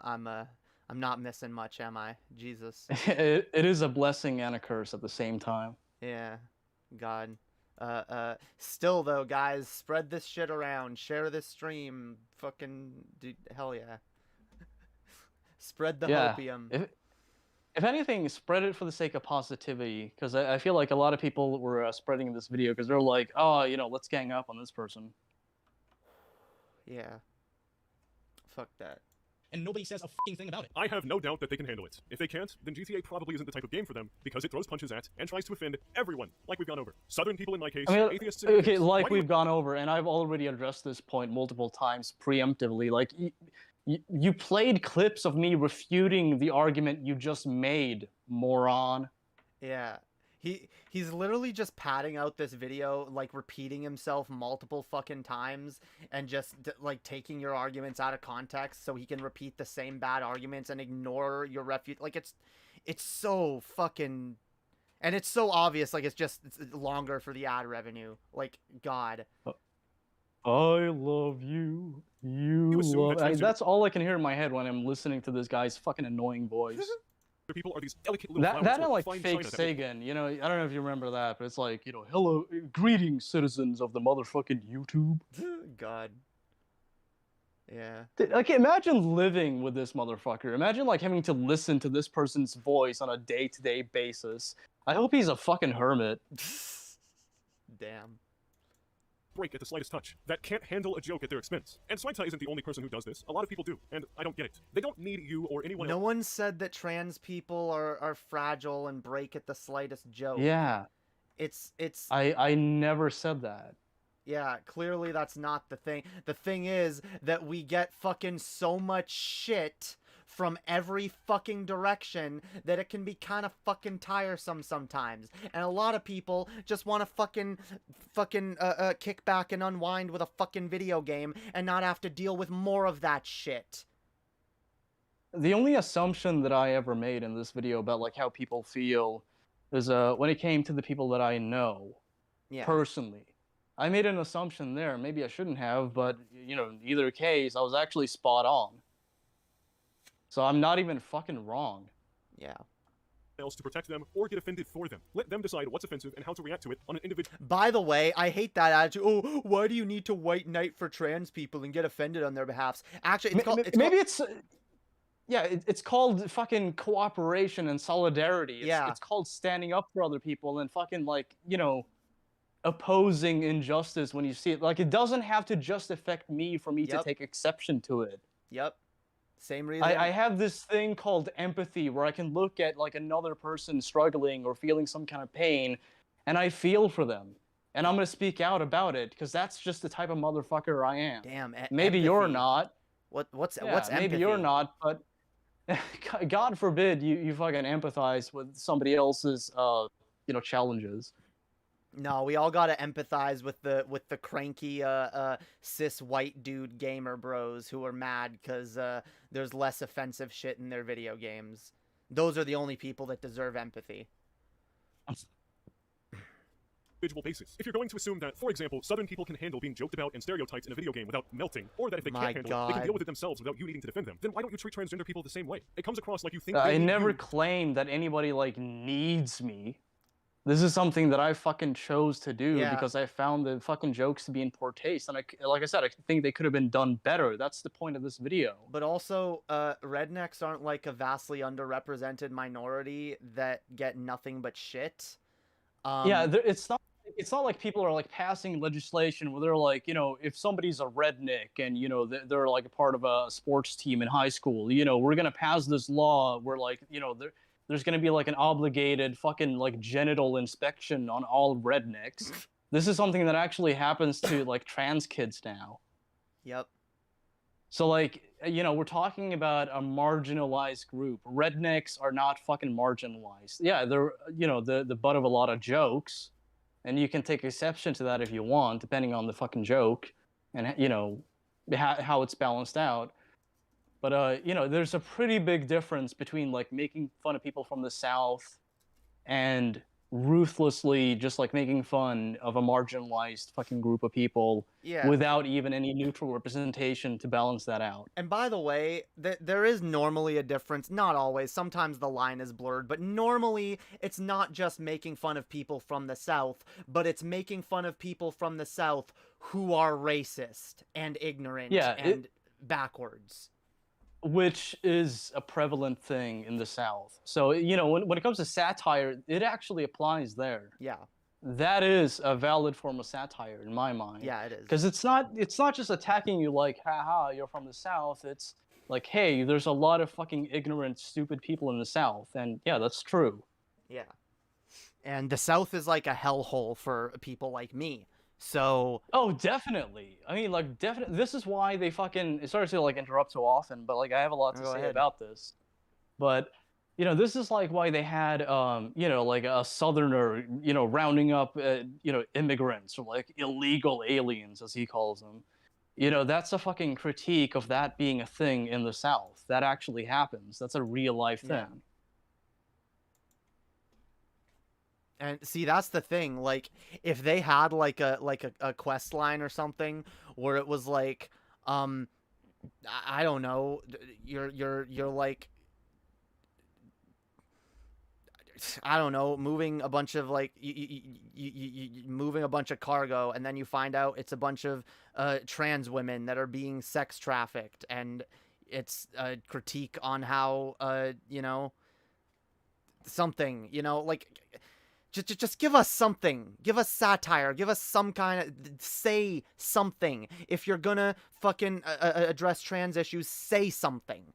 not missing much, am I? Jesus. It is a blessing and a curse at the same time. Yeah, God. Still though, guys, spread this shit around. Share this stream. Fucking, dude, hell yeah. Spread the hopium. If anything, spread it for the sake of positivity, because I feel like a lot of people were spreading this video because they're like, oh, let's gang up on this person. Yeah. Fuck that. And nobody says a fucking thing about it. I have no doubt that they can handle it. If they can't, then GTA probably isn't the type of game for them, because it throws punches at and tries to offend everyone, like we've gone over. Southern people in my case, atheists in okay, like we've gone over, and I've already addressed this point multiple times preemptively. Like, you played clips of me refuting the argument you just made, moron. Yeah. He's literally just padding out this video, like repeating himself multiple fucking times and just like taking your arguments out of context so he can repeat the same bad arguments and ignore your refute. Like it's so fucking, and it's so obvious. Like it's longer for the ad revenue. Like God. I love you. You love. That's all I can hear in my head when I'm listening to this guy's fucking annoying voice. people are these delicate little That flowers that or and like fine fake china that make- Sagan, you know, I don't know if you remember that, but it's like, you know, hello, greetings, citizens of the motherfucking YouTube. God. Yeah. Like, imagine living with this motherfucker. Imagine like having to listen to this person's voice on a day-to-day basis. I hope he's a fucking hermit. Damn. break at the slightest touch, that can't handle a joke at their expense. And Swagta isn't the only person who does this. A lot of people do, and I don't get it. They don't need you or anyone No else. one said that trans people are fragile and break at the slightest joke. Yeah. It's I never said that. Yeah, clearly that's not the thing. The thing is that we get fucking so much shit from every fucking direction that it can be kind of fucking tiresome sometimes. And a lot of people just want to fucking kick back and unwind with a fucking video game and not have to deal with more of that shit. The only assumption that I ever made in this video about like how people feel is when it came to the people that I know personally. I made an assumption there. Maybe I shouldn't have, but you know, in either case, I was actually spot on. So I'm not even fucking wrong. Yeah. Else to protect them or get offended for them. Let them decide what's offensive and how to react to it on an individual. By the way, I hate that attitude. Oh, why do you need to white knight for trans people and get offended on their behalfs? Actually, it's called fucking cooperation and solidarity. Yeah. It's called standing up for other people and fucking like, you know, opposing injustice when you see it. Like, it doesn't have to just affect me for me to take exception to it. Yep. Same reason. I have this thing called empathy where I can look at like another person struggling or feeling some kind of pain and I feel for them. And I'm going to speak out about it because that's just the type of motherfucker I am. Damn. Maybe you're not. What's Yeah, empathy? maybe you're not, but God forbid you fucking empathize with somebody else's you know, challenges. No, we all gotta empathize with the cranky cis white dude gamer bros who are mad because there's less offensive shit in their video games. Those are the only people that deserve empathy. Individual basis. If you're going to assume that, for example, Southern people can handle being joked about and stereotyped in a video game without melting, or that if they My can't handle it, they can God. deal with it themselves without you needing to defend them, then why don't you treat transgender people the same way? It comes across like you think I they need never you. claimed that anybody like needs me. This is something that I fucking chose to do because I found the fucking jokes to be in poor taste, and like I said, I think they could have been done better. That's the point of this video. But also, rednecks aren't like a vastly underrepresented minority that get nothing but shit. It's not like people are like passing legislation where they're like, you know, if somebody's a redneck and you know they're like a part of a sports team in high school, you know, we're gonna pass this law where like, you know, there's gonna be like an obligated fucking like genital inspection on all rednecks. This is something that actually happens to like trans kids now. Yep. So like, you know, we're talking about a marginalized group. Rednecks are not fucking marginalized. Yeah, they're, you know, the butt of a lot of jokes, and you can take exception to that if you want, depending on the fucking joke and, you know, how it's balanced out. But, you know, there's a pretty big difference between, like, making fun of people from the South and ruthlessly just, like, making fun of a marginalized fucking group of people without even any neutral representation to balance that out. And by the way, there is normally a difference. Not always. Sometimes the line is blurred. But normally, it's not just making fun of people from the South, but it's making fun of people from the South who are racist and ignorant and backwards. Which is a prevalent thing in the South. So, you know, when it comes to satire, it actually applies there. Yeah. That is a valid form of satire in my mind. Yeah, it is. Because it's not just attacking you like, haha, you're from the South. It's like, hey, there's a lot of fucking ignorant, stupid people in the South. And yeah, that's true. Yeah. And the South is like a hellhole for people like me. So... Oh, definitely. I mean, like, definitely. This is why they fucking... Sorry to, like, interrupt so often, but, like, I have a lot to say about this. But, you know, this is, like, why they had, you know, like, a Southerner, you know, rounding up, you know, immigrants, or, like, illegal aliens, as he calls them. You know, that's a fucking critique of that being a thing in the South. That actually happens. That's a real-life thing. Yeah. And see, that's the thing. Like, if they had like a quest line or something where it was like, I don't know, you're like, I don't know, moving a bunch of like moving a bunch of cargo, and then you find out it's a bunch of trans women that are being sex trafficked, and it's a critique on how you know, something, you know, like just give us something, give us satire, give us some kind of, say something. If you're gonna fucking address trans issues, say something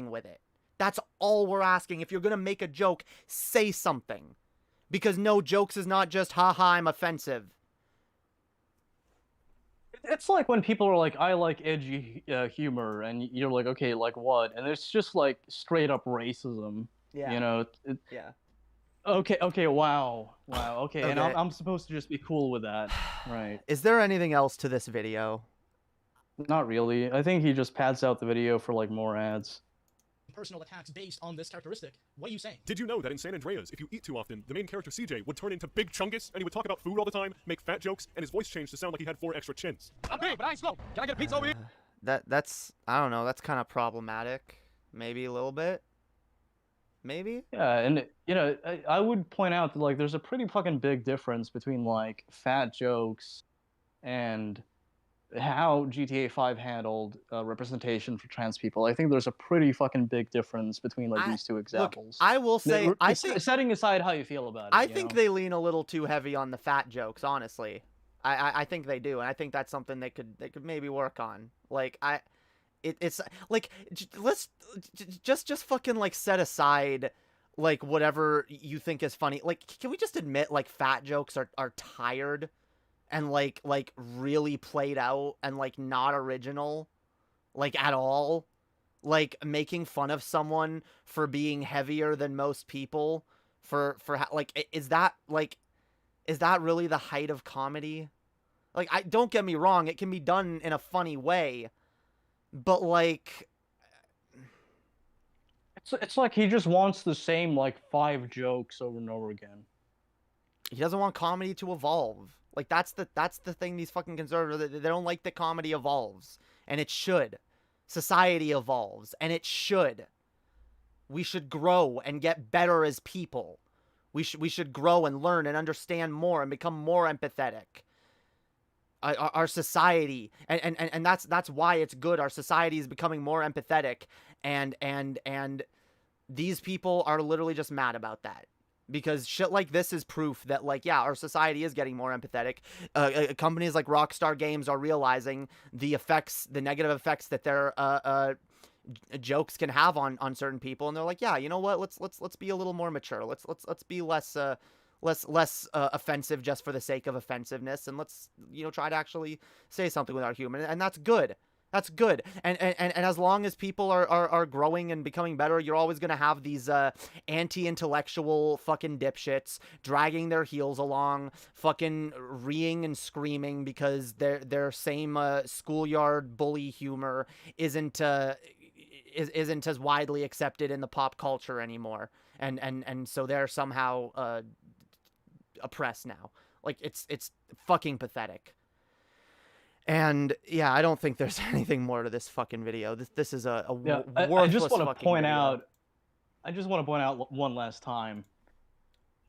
with it. That's all we're asking. If you're gonna make a joke, say something. Because no, jokes is not just, haha, I'm offensive. It's like when people are like, I like edgy humor, and you're like, okay, like what? And it's just like straight up racism. Yeah. You know? Yeah. Okay, wow. Okay, and Okay. I'm supposed to just be cool with that. Right. Is there anything else to this video? Not really. I think he just pads out the video for like more ads. Personal attacks based on this characteristic. What are you saying? Did you know that in San Andreas, if you eat too often, the main character CJ would turn into Big Chungus, and he would talk about food all the time, make fat jokes, and his voice changed to sound like he had 4 extra chins? I'm big, but I ain't slow. Can I get a pizza over here? That's I don't know, that's kind of problematic. Maybe a little bit. Maybe? Yeah, and you know, I would point out that like there's a pretty fucking big difference between like fat jokes and how GTA 5 handled representation for trans people. I think there's a pretty fucking big difference between like these two examples. Look, I will say, I think, setting aside how you feel about it, I think they lean a little too heavy on the fat jokes, honestly. I think they do, and I think that's something they could maybe work on. Like it's like let's just fucking like set aside like whatever you think is funny. Like, can we just admit like fat jokes are tired and like really played out and like not original, like at all? Like making fun of someone for being heavier than most people for like, is that really the height of comedy? Like, don't get me wrong, it can be done in a funny way, but like it's like he just wants the same like 5 jokes over and over again. He doesn't want comedy to evolve. Like, that's the thing, these fucking conservatives, they don't like that comedy evolves, and it should. Society evolves, and it should. We should grow and get better as people. We should grow and learn and understand more and become more empathetic. Our society, and that's why it's good. Our society is becoming more empathetic, and these people are literally just mad about that. Because shit like this is proof that, like, yeah, our society is getting more empathetic. Companies like Rockstar Games are realizing the negative effects that their jokes can have on certain people, and they're like, yeah, you know what? Let's be a little more mature. Let's be less offensive just for the sake of offensiveness, and let's, you know, try to actually say something with our humor, and that's good. That's good. And as long as people are growing and becoming better, you're always going to have these anti-intellectual fucking dipshits dragging their heels along, fucking reeing and screaming because their same schoolyard bully humor isn't as widely accepted in the pop culture anymore. And so they're somehow oppressed now. Like, it's fucking pathetic. And yeah, I don't think there's anything more to this fucking video. This is a worthless I just want to point video. out. I just want to point out one last time.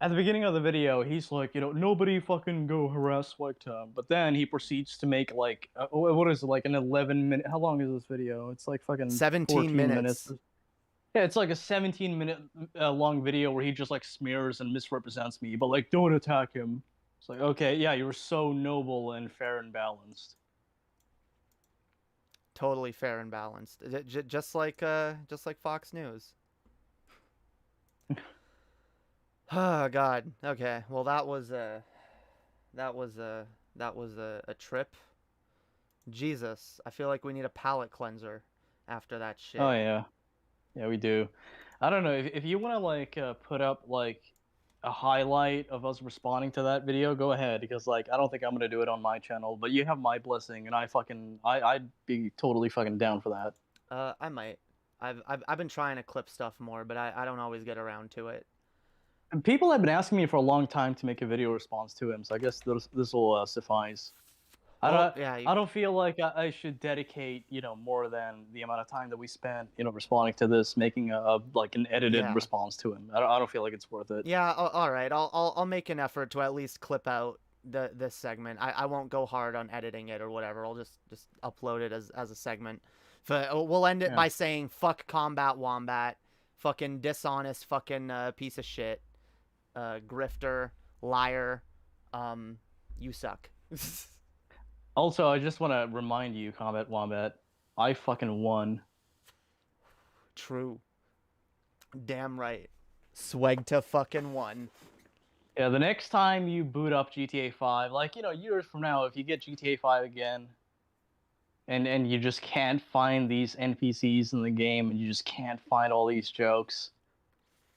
At the beginning of the video, he's like, you know, nobody fucking go harass White Tom. But then he proceeds to make like, what is it, like an 11-minute? How long is this video? It's like fucking 17 minutes. Yeah, it's like a 17-minute long video where he just like smears and misrepresents me, but like, don't attack him. It's like, okay, yeah, you were so noble and fair and balanced. Totally fair and balanced, just like Fox News. Oh God. Okay. Well, that was a trip. Jesus, I feel like we need a palate cleanser after that shit. Oh yeah, yeah, we do. I don't know if you want to like put up like a highlight of us responding to that video, go ahead, because like I don't think I'm gonna do it on my channel, but you have my blessing, and I'd be totally fucking down for that. I might. I've been trying to clip stuff more, but I don't always get around to it. And people have been asking me for a long time to make a video response to him, so I guess this will suffice. I don't feel like I should dedicate, more than the amount of time that we spent, responding to this, making like an edited response to him. I don't feel like it's worth it. Yeah, all right. I'll make an effort to at least clip out this segment. I won't go hard on editing it or whatever. I'll just upload it as a segment. We'll end it by saying fuck Combat Wombat, fucking dishonest fucking piece of shit, grifter, liar, you suck. Also, I just want to remind you, Combat Wombat, I fucking won. True. Damn right. Swegta fucking won. Yeah, the next time you boot up GTA 5, like, years from now, if you get GTA 5 again, and you just can't find these NPCs in the game, and you just can't find all these jokes,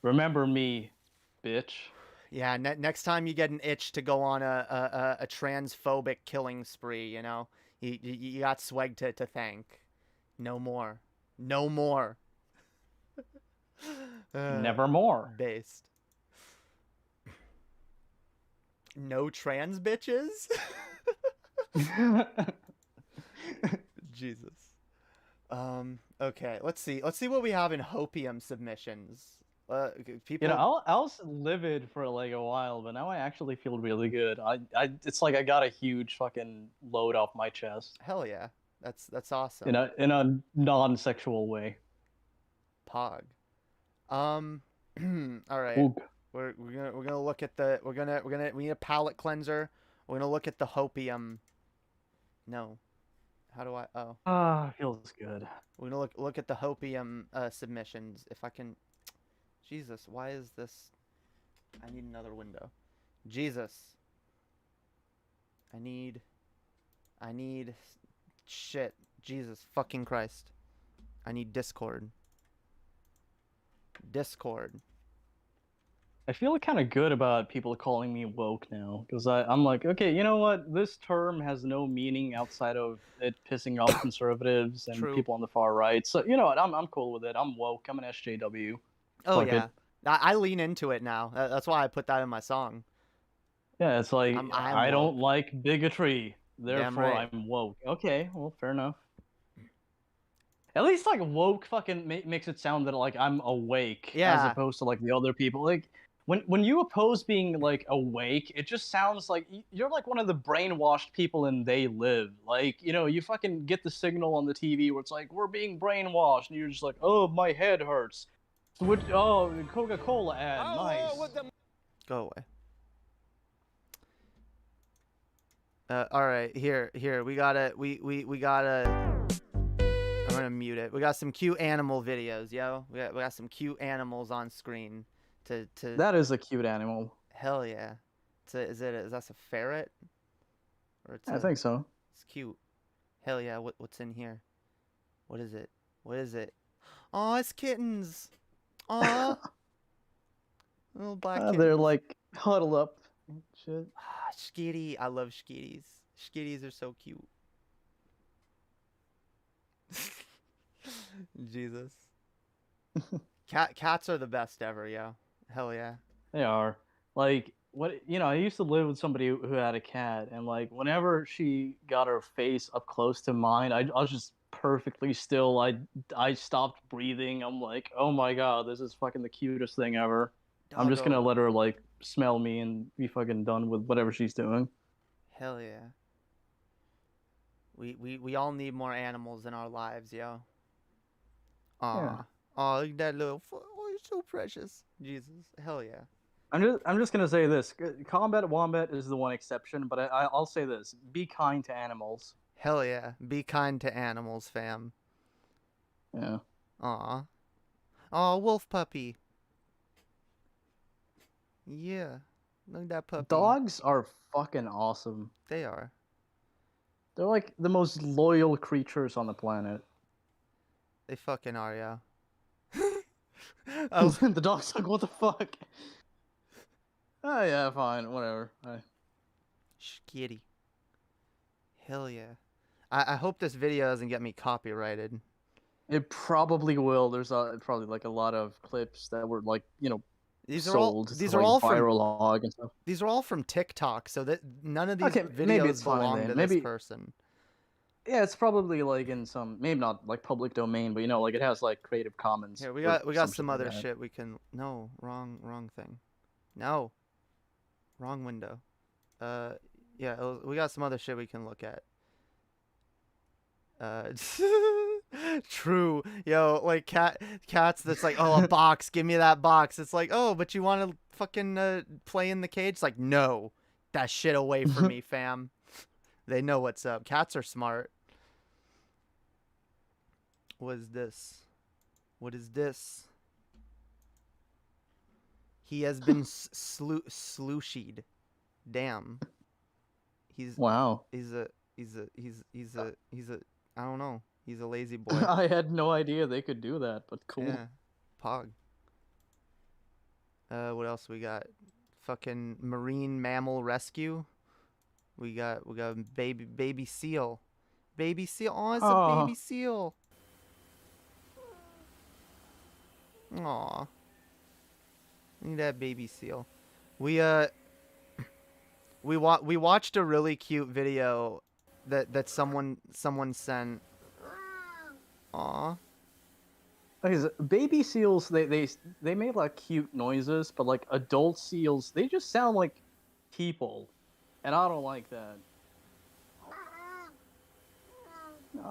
remember me, bitch. Yeah, next time you get an itch to go on a transphobic killing spree, you got Sweg to thank. No more. No more. Nevermore. Based. No trans bitches? Jesus. Okay, let's see what we have in Hopium submissions. People, I was livid for like a while, but now I actually feel really good. It's like I got a huge fucking load off my chest. Hell yeah, that's awesome. In a non-sexual way. Pog. All right. Oog. We're gonna look at we need a palate cleanser. We're gonna look at the Hopium. No. How do I? Oh. Feels good. We're gonna look at the Hopium submissions. If I can. Jesus, why is this? I need another window. Jesus. I need shit. Jesus fucking Christ. I need Discord. I feel kind of good about people calling me woke now, because I'm like, okay, you know what? This term has no meaning outside of it pissing off conservatives and people on the far right. So you know what? I'm cool with it. I'm woke. I'm an SJW. Oh yeah. I lean into it now. That's why I put that in my song. Yeah, it's like I don't like bigotry, therefore right. I'm woke. Okay, well, fair enough. At least like woke fucking makes it sound that like I'm awake, as opposed to like the other people. Like when you oppose being like awake, it just sounds like you're like one of the brainwashed people in They Live. Like you fucking get the signal on the TV where it's like we're being brainwashed, and you're just like, oh, my head hurts. Coca-Cola ad, nice. Go away. All right, here, we gotta. I'm gonna mute it. We got some cute animal videos, yo. We got some cute animals on screen. To That is a cute animal. Hell yeah. Is that a ferret? Or I think so. It's cute. Hell yeah. What's in here? What is it? Oh, it's kittens. Aw. Little black kittens. They're like huddled up. Shit. Skitty. I love skitties. Skitties are so cute. Jesus. Cats are the best ever, yo. Hell yeah. They are. Like, I used to live with somebody who had a cat, and like whenever she got her face up close to mine, I was just perfectly still. I stopped breathing. I'm like, oh my god, this is fucking the cutest thing ever. I'm just gonna let her like smell me and be fucking done with whatever she's doing. Hell yeah. We all need more animals in our lives, yo. Aw. Yeah. Aw, look at that little. Oh, you're so precious. Jesus. Hell yeah. I'm just gonna say this: Combat Wombat is the one exception, but I'll say this: be kind to animals. Hell yeah. Be kind to animals, fam. Yeah. Aw. Aw, wolf puppy. Yeah. Look at that puppy. Dogs are fucking awesome. They are. They're like the most loyal creatures on the planet. They fucking are, yeah. The dog's like, what the fuck? Oh yeah, fine, whatever. Skitty. Hell yeah. I hope this video doesn't get me copyrighted. It probably will. There's probably like a lot of clips that were like, These are all sold these to are like all from viral log and stuff. these are all from TikTok, so that none of these Okay, maybe videos it's fine belong then. to Maybe this person. yeah, it's probably like in some maybe not like public domain, but you know, like it has like Creative Commons. Here, we or got shit some like other that. shit we can. No, wrong thing. No, wrong window. Yeah, we got some other shit we can look at. True. Yo, like cats that's like, oh, a box, give me that box. It's like, oh, but you want to fucking play in the cage? It's like, no, that shit away from me, fam. They know what's up. Cats are smart. What is this? What is this? He has been slooshied. Damn. Wow. He's a I don't know. He's a lazy boy. I had no idea they could do that, but cool. Yeah. Pog. What else we got? Fucking marine mammal rescue. We got baby seal. Baby seal. Oh, it's a baby seal. Aw. Look at that baby seal. We watched a really cute video that someone sent. Aw. Because baby seals, they make like cute noises, but like adult seals, they just sound like people, and I don't like that.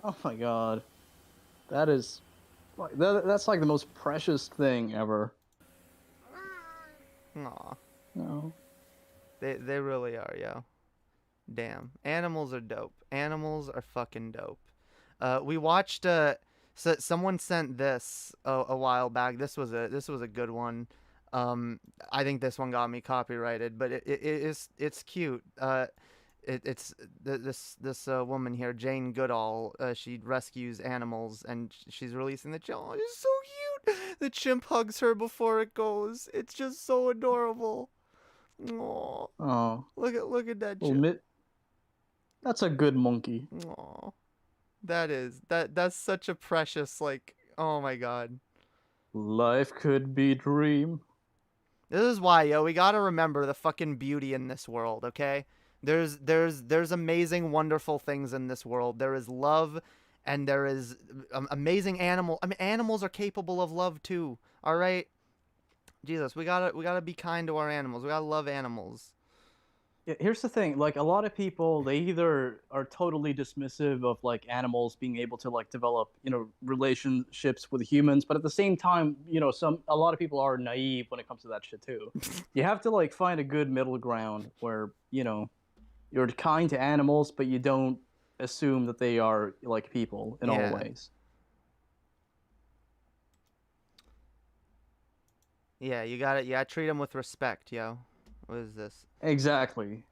Oh my god, that is like that's like the most precious thing ever. Aw. No. They really are, yo. Damn. Animals are dope. Animals are fucking dope. We watched so someone sent this a while back. This was a good one. I think this one got me copyrighted, but it's cute. It's this woman here, Jane Goodall. She rescues animals, and she's releasing the chimp. Oh, it's so cute. The chimp hugs her before it goes. It's just so adorable. Aww. Oh. Look at that Well, chimp. that's a good monkey. Aww. That's such a precious, like, oh my god. Life could be dream. This is why, yo, we gotta remember the fucking beauty in this world, okay? There's amazing, wonderful things in this world. There is love, and there is amazing animal. I mean, animals are capable of love too. All right, Jesus, we gotta be kind to our animals. We gotta love animals. Yeah, here's the thing, like a lot of people, they either are totally dismissive of like animals being able to like develop, you know, relationships with humans, but at the same time, you know, a lot of people are naive when it comes to that shit too. You have to like find a good middle ground where, you know, you're kind to animals, but you don't assume that they are like people in all ways. Yeah, you gotta treat them with respect, yo. What is this? Exactly.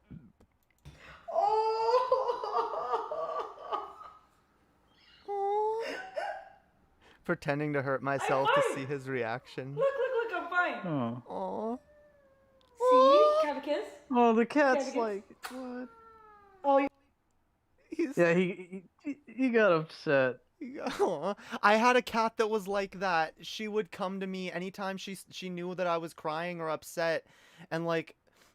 Pretending to hurt myself to see his reaction. Look, I'm fine. Oh. Aww. See? Can I have a kiss? Oh, the Can I have a cat's kiss? like, what? Oh, Yeah, he got upset. Aw. I had a cat that was like that. She would come to me anytime she knew that I was crying or upset, and like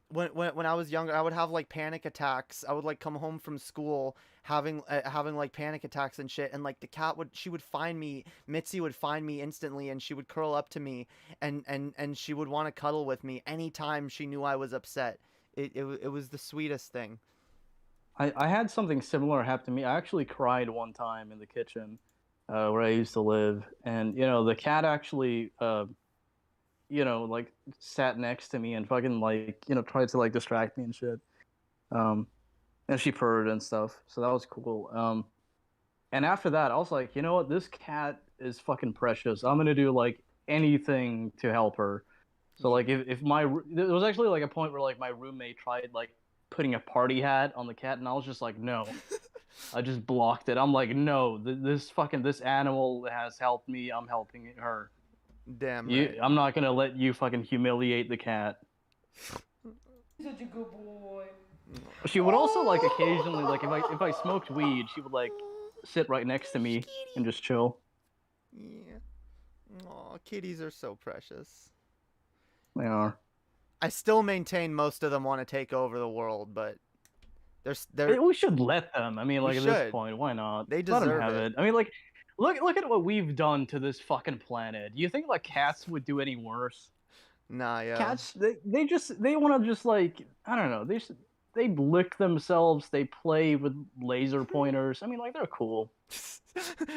when I was younger, I would have like panic attacks. I would like come home from school having like panic attacks and shit, and like the cat she would find me. Mitzi would find me instantly, and she would curl up to me, and she would want to cuddle with me anytime she knew I was upset. It was the sweetest thing. I had something similar happen to me. I actually cried one time in the kitchen where I used to live, and you know the cat actually you know, like sat next to me and fucking like, you know, tried to like distract me and shit. And she purred and stuff, so that was cool. And after that, I was like, you know what, this cat is fucking precious. I'm gonna do like anything to help her. So like if there was actually like a point where like my roommate tried like putting a party hat on the cat, and I was just like, no. I just blocked it. I'm like, no, this animal has helped me. I'm helping her. Damn right. I'm not gonna let you fucking humiliate the cat. such a good boy. She would also like occasionally, like if I smoked weed, she would like sit right next to me and just chill. Yeah. Aw, kitties are so precious. They are. I still maintain most of them want to take over the world, but they're We should let them. I mean, We like at this should. point, why not? They Let them deserve have it. it. I mean, like, look at what we've done to this fucking planet. Do you think like cats would do any worse? Nah, yeah. Cats, they want to just like, I don't know. They lick themselves. They play with laser pointers. I mean, like, they're cool.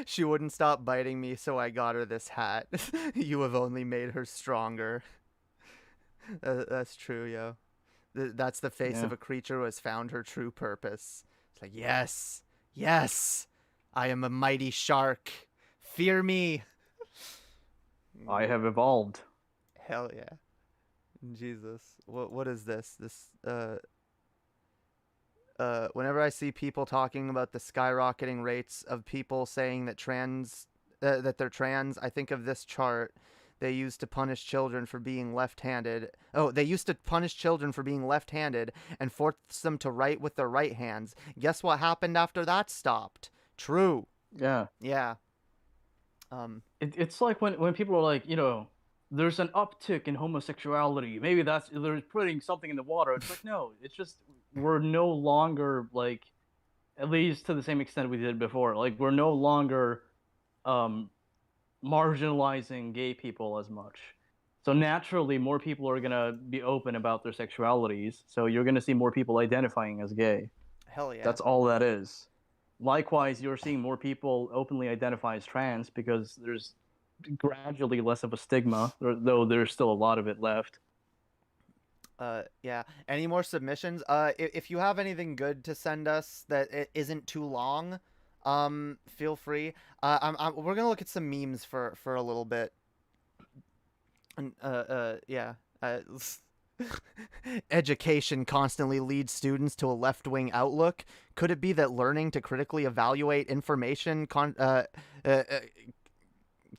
She wouldn't stop biting me, so I got her this hat. You have only made her stronger. That's true, yo. That's the face Yeah. of a creature who has found her true purpose. It's like, yes, yes, I am a mighty shark. Fear me. I have evolved. Hell yeah. Jesus. What is this? Whenever I see people talking about the skyrocketing rates of people saying that that they're trans, I think of this chart they used to punish children for being left-handed. Oh, they used to punish children for being left-handed and force them to write with their right hands. Guess what happened after that stopped? True. Yeah. Yeah. It's like when people are like, you know, there's an uptick in homosexuality. Maybe they're putting something in the water. It's like, no, it's just we're no longer like, at least to the same extent we did before. Like, we're no longer marginalizing gay people as much. So naturally, more people are gonna be open about their sexualities. So you're gonna see more people identifying as gay. Hell yeah. That's all that is. Likewise, you're seeing more people openly identify as trans because there's gradually less of a stigma, though there's still a lot of it left. Yeah. Any more submissions? If you have anything good to send us that it isn't too long, feel free. We're gonna look at some memes for a little bit. And yeah. Education constantly leads students to a left-wing outlook. Could it be that learning to critically evaluate information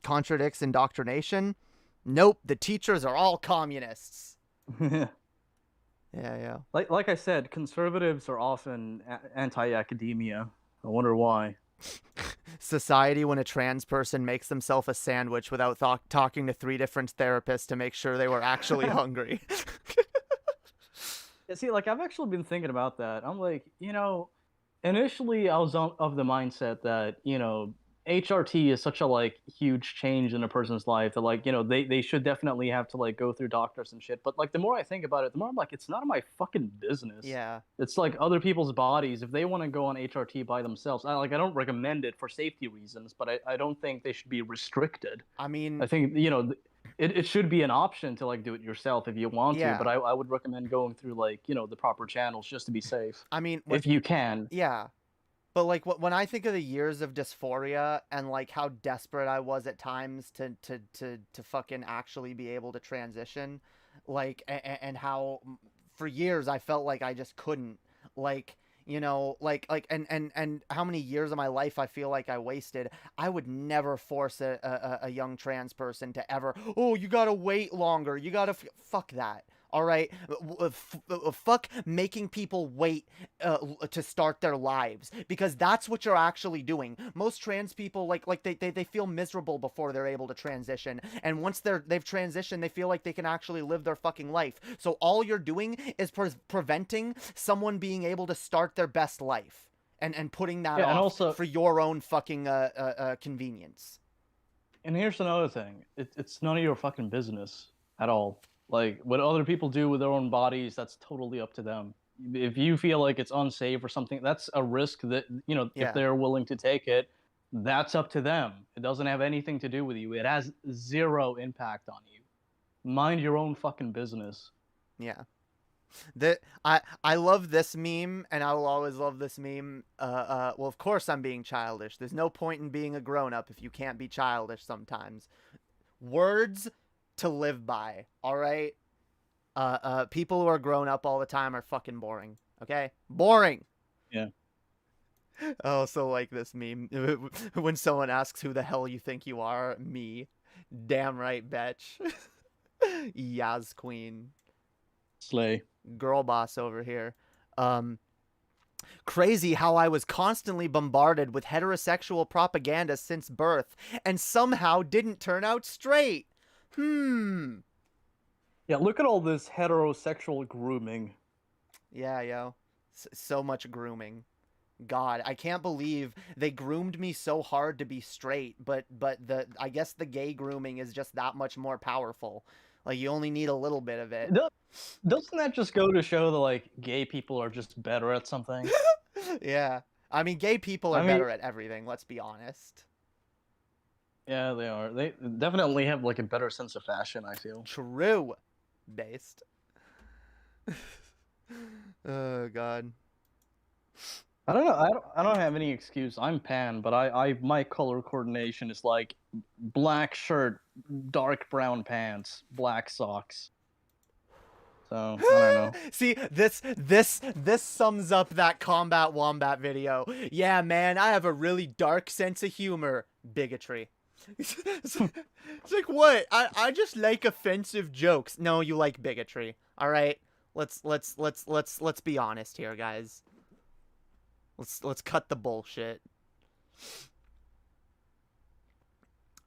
contradicts indoctrination? Nope, the teachers are all communists. Yeah. Like I said, conservatives are often anti-academia. I wonder why. Society when a trans person makes themselves a sandwich without talking to 3 different therapists to make sure they were actually hungry. Yeah, see, like, I've actually been thinking about that. I'm like, you know, initially I was of the mindset that, you know, HRT is such a like huge change in a person's life that, like, you know, they should definitely have to like go through doctors and shit. But like the more I think about it, the more I'm like, it's none of my fucking business. Yeah. It's like other people's bodies. If they want to go on HRT by themselves, I don't recommend it for safety reasons, but I don't think they should be restricted. I mean, I think, you know, it should be an option to like do it yourself if you want Yeah. to, but I would recommend going through like, you know, the proper channels just to be safe. I mean, if you can. Yeah. But like when I think of the years of dysphoria and like how desperate I was at times to fucking actually be able to transition, like and how for years I felt like I just couldn't, like, you know, like and how many years of my life I feel like I wasted. I would never force a young trans person to ever, oh, you gotta wait longer, you gotta fuck that. All right, fuck making people wait to start their lives, because that's what you're actually doing. Most trans people like they feel miserable before they're able to transition, and once they've transitioned, they feel like they can actually live their fucking life. So all you're doing is preventing someone being able to start their best life, and putting that off and also, for your own fucking convenience. And here's another thing: it's none of your fucking business at all. Like, what other people do with their own bodies, that's totally up to them. If you feel like it's unsafe or something, that's a risk that, you know, Yeah. if they're willing to take it, that's up to them. It doesn't have anything to do with you. It has zero impact on you. Mind your own fucking business. Yeah. I love this meme, and I will always love this meme. Well, of course I'm being childish. There's no point in being a grown-up if you can't be childish sometimes. Words to live by, all right? People who are grown up all the time are fucking boring, okay? Boring! Yeah. I also like this meme. When someone asks who the hell you think you are, me. Damn right, bitch. Yaz queen. Slay. Girl boss over here. Crazy how I was constantly bombarded with heterosexual propaganda since birth and somehow didn't turn out straight. Yeah, look at all this heterosexual grooming. Yeah, yo. So much grooming. God, I can't believe they groomed me so hard to be straight, but I guess the gay grooming is just that much more powerful. Like you only need a little bit of it. Doesn't that just go to show that like gay people are just better at something? Yeah. I mean, gay people are better at everything, let's be honest. Yeah, they are. They definitely have like a better sense of fashion, I feel. True. Based. Oh god. I don't know. I don't have any excuse. I'm pan, but my color coordination is like black shirt, dark brown pants, black socks. So I don't know. See, this sums up that Combat Wombat video. Yeah, man, I have a really dark sense of humor. Bigotry. It's like, what? I just like offensive jokes. No, you like bigotry. All right. Let's be honest here, guys. Let's cut the bullshit.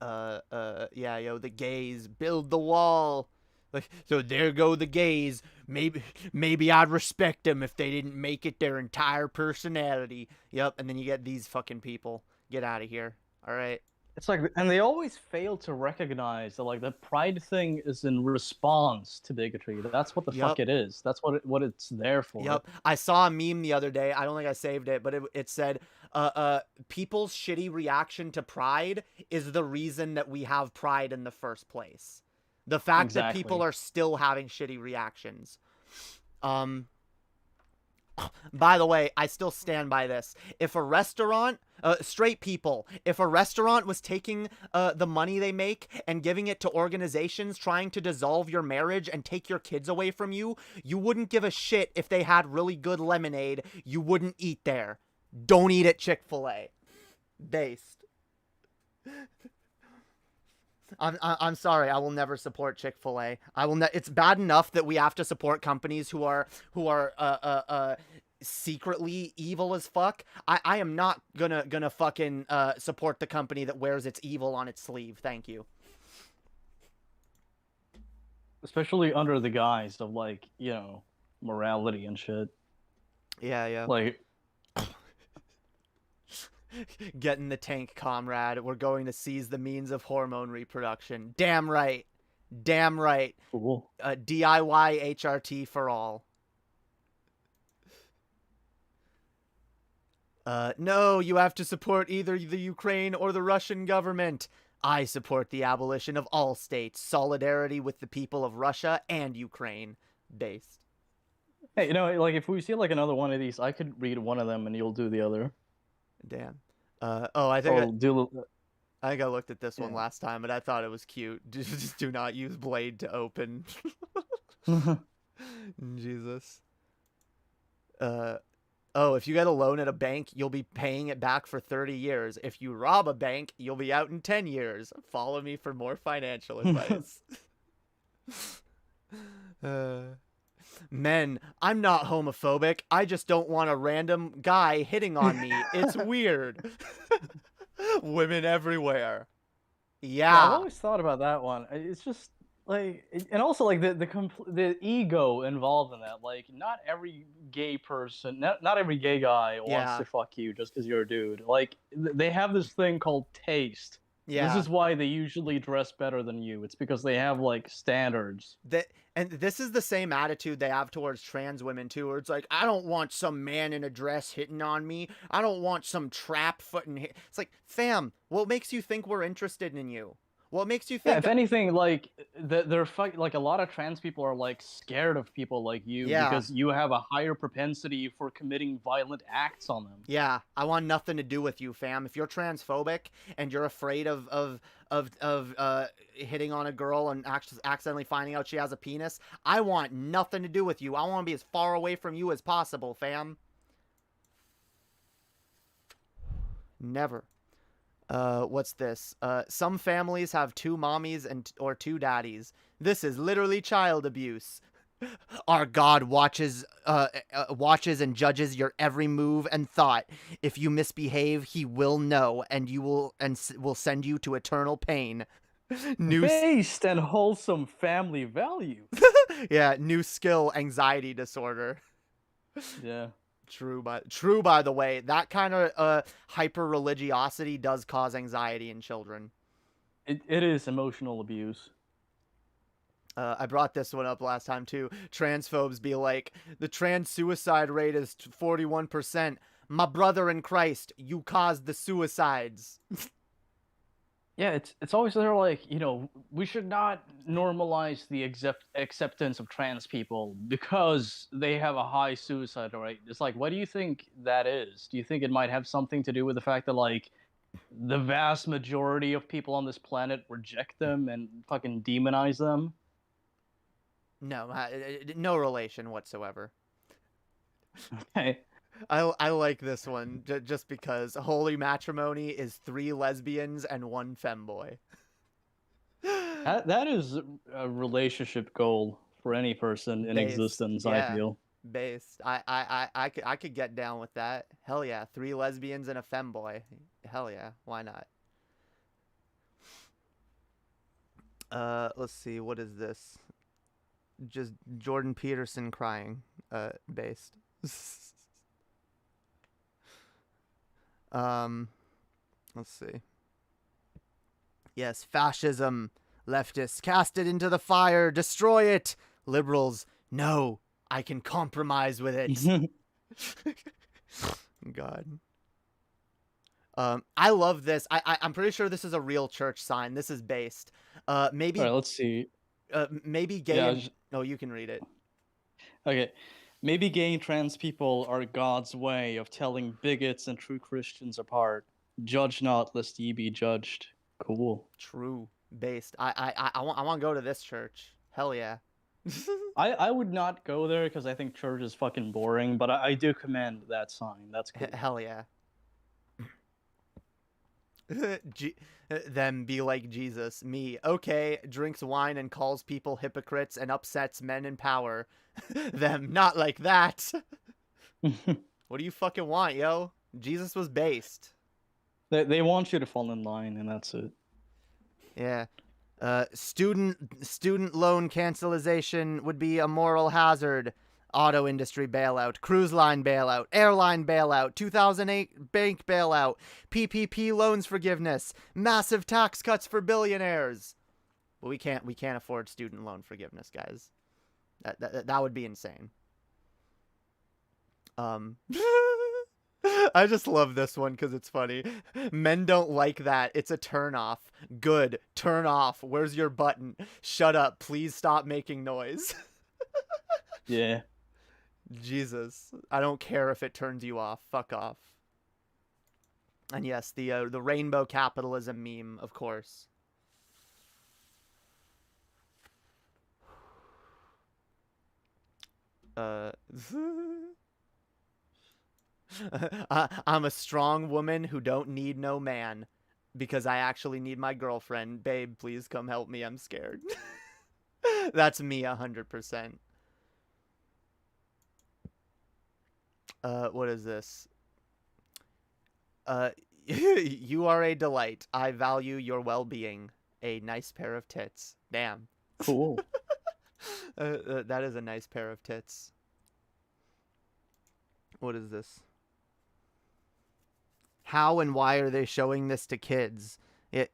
Yeah, yo, the gays build the wall. Like, so there go the gays. Maybe I'd respect them if they didn't make it their entire personality. Yep, and then you get these fucking people. Get out of here. All right. It's like, and they always fail to recognize that like the pride thing is in response to bigotry. That's what the fuck it is. That's what it's there for. Yep. I saw a meme the other day. I don't think I saved it, but it said, people's shitty reaction to pride is the reason that we have pride in the first place. The fact that people are still having shitty reactions. By the way, I still stand by this. If a restaurant, straight people, if a restaurant was taking the money they make and giving it to organizations trying to dissolve your marriage and take your kids away from you, you wouldn't give a shit if they had really good lemonade. You wouldn't eat there. Don't eat at Chick-fil-A. Based. I'm sorry. I will never support Chick-fil-A. I will. It's bad enough that we have to support companies who are secretly evil as fuck. I am not gonna fucking support the company that wears its evil on its sleeve. Thank you. Especially under the guise of like, morality and shit. Yeah, yeah. Like. Get in the tank, comrade. We're going to seize the means of hormone reproduction. Damn right. Damn right. Cool. DIY HRT for all. No, you have to support either the Ukraine or the Russian government. I support the abolition of all states. Solidarity with the people of Russia and Ukraine. Based. Hey, like if we see like another one of these, I could read one of them and you'll do the other. Damn. I think I think I looked at this one last time, but I thought it was cute. Just do not use blade to open. Jesus. If you get a loan at a bank, you'll be paying it back for 30 years. If you rob a bank, you'll be out in 10 years. Follow me for more financial advice. Men, I'm not homophobic. I just don't want a random guy hitting on me. It's weird. Women everywhere. Yeah. I've always thought about that one. It's just like, and also like the ego involved in that. Like, not every gay person, not every gay guy wants to fuck you just because you're a dude. Like, they have this thing called taste. Yeah. This is why they usually dress better than you. It's because they have like standards. And this is the same attitude they have towards trans women too, where it's like, I don't want some man in a dress hitting on me. I don't want some trap footing. It's like, fam, what makes you think we're interested in you? What makes you think? Yeah, if anything, like they're like a lot of trans people are like scared of people like you because you have a higher propensity for committing violent acts on them. Yeah, I want nothing to do with you, fam. If you're transphobic and you're afraid of hitting on a girl and accidentally finding out she has a penis, I want nothing to do with you. I want to be as far away from you as possible, fam. Never. What's this? Some families have 2 mommies or 2 daddies. This is literally child abuse. Our God watches and judges your every move and thought. If you misbehave, he will know, and will send you to eternal pain. New Based and wholesome family values. yeah, new skill, anxiety disorder. Yeah. True by the way, that kind of hyper religiosity does cause anxiety in children. It is emotional abuse. I brought this one up last time too. Transphobes be like, the trans suicide rate is 41%. My brother in Christ, you caused the suicides. Yeah, it's always there like, we should not normalize the acceptance of trans people because they have a high suicide rate. It's like, what do you think that is? Do you think it might have something to do with the fact that like the vast majority of people on this planet reject them and fucking demonize them? No, no relation whatsoever. Okay. I like this one just because holy matrimony is 3 lesbians and 1 femboy. That is a relationship goal for any person in existence, I feel. Based. I could get down with that. Hell yeah, 3 lesbians and a femboy. Hell yeah, why not? Let's see, what is this? Just Jordan Peterson crying. Based. Let's see. Yes, fascism. Leftists, cast it into the fire, destroy it. Liberals, no, I can compromise with it. God. I love this. I'm pretty sure this is a real church sign. This is based. Maybe. All right, let's see. Maybe gay. Yeah, No, you can read it. Okay. Maybe gay and trans people are God's way of telling bigots and true Christians apart. Judge not, lest ye be judged. Cool. True. Based. I want to go to this church. Hell yeah. I would not go there because I think church is fucking boring, but I do commend that sign. That's cool. Hell yeah. Them be like Jesus. Me. Okay, drinks wine and calls people hypocrites and upsets men in power. Them. Not like that. What do you fucking want, yo? Jesus was based. They want you to fall in line, and that's it. Yeah. Student loan cancellation would be a moral hazard. Auto industry bailout, cruise line bailout, airline bailout, 2008 bank bailout, PPP loans forgiveness, massive tax cuts for billionaires. But we can't afford student loan forgiveness, guys. That would be insane. I just love this one because it's funny. Men don't like that. It's a turn off. Good. Turn off. Where's your button? Shut up. Please stop making noise. Yeah. Jesus. I don't care if it turns you off. Fuck off. And yes, the rainbow capitalism meme, of course. I'm a strong woman who don't need no man because I actually need my girlfriend. Babe, please come help me. I'm scared. That's me 100%. What is this? You are a delight. I value your well-being. A nice pair of tits. Damn. Cool. That is a nice pair of tits. What is this? How and why are they showing this to kids?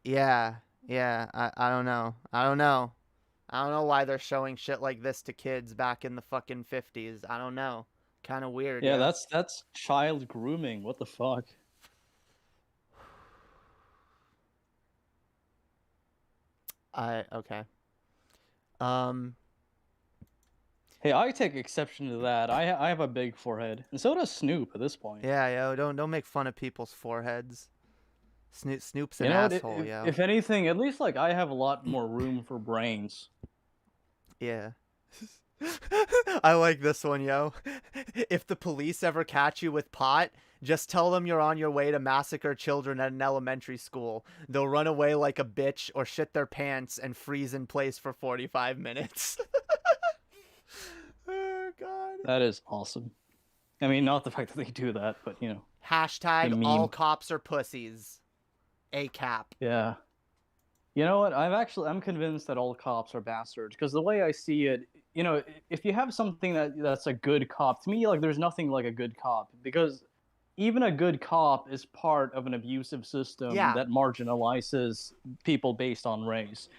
Yeah. I don't know. I don't know why they're showing shit like this to kids back in the fucking 50s. I don't know. Kind of weird. Yeah, that's child grooming. What the fuck? Okay. Hey, I take exception to that. I have a big forehead, and so does Snoop at this point. Yeah, yo, don't make fun of people's foreheads. Snoop's an asshole, yo. If anything, at least like I have a lot more room for brains. Yeah. I like this one, yo. If the police ever catch you with pot, just tell them you're on your way to massacre children at an elementary school. They'll run away like a bitch or shit their pants and freeze in place for 45 minutes. Oh, God. That is awesome. I mean, not the fact that they do that, but, you know. Hashtag all cops are pussies. A cap. Yeah. You know what? I'm convinced that all cops are bastards because the way I see it, if you have something that's a good cop, to me, like there's nothing like a good cop because even a good cop is part of an abusive system Yeah. that marginalizes people based on race.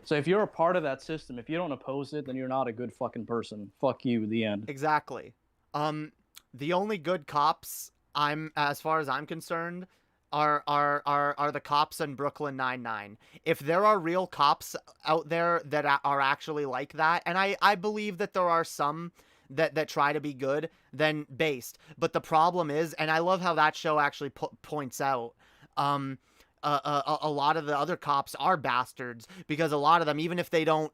So if you're a part of that system, if you don't oppose it, then you're not a good fucking person. Fuck you, the end. Exactly. The only good cops, as far as I'm concerned, are the cops in Brooklyn Nine-Nine. If there are real cops out there that are actually like that, and I believe that there are some that try to be good, then based. But the problem is, and I love how that show actually points out, a lot of the other cops are bastards because a lot of them, even if they don't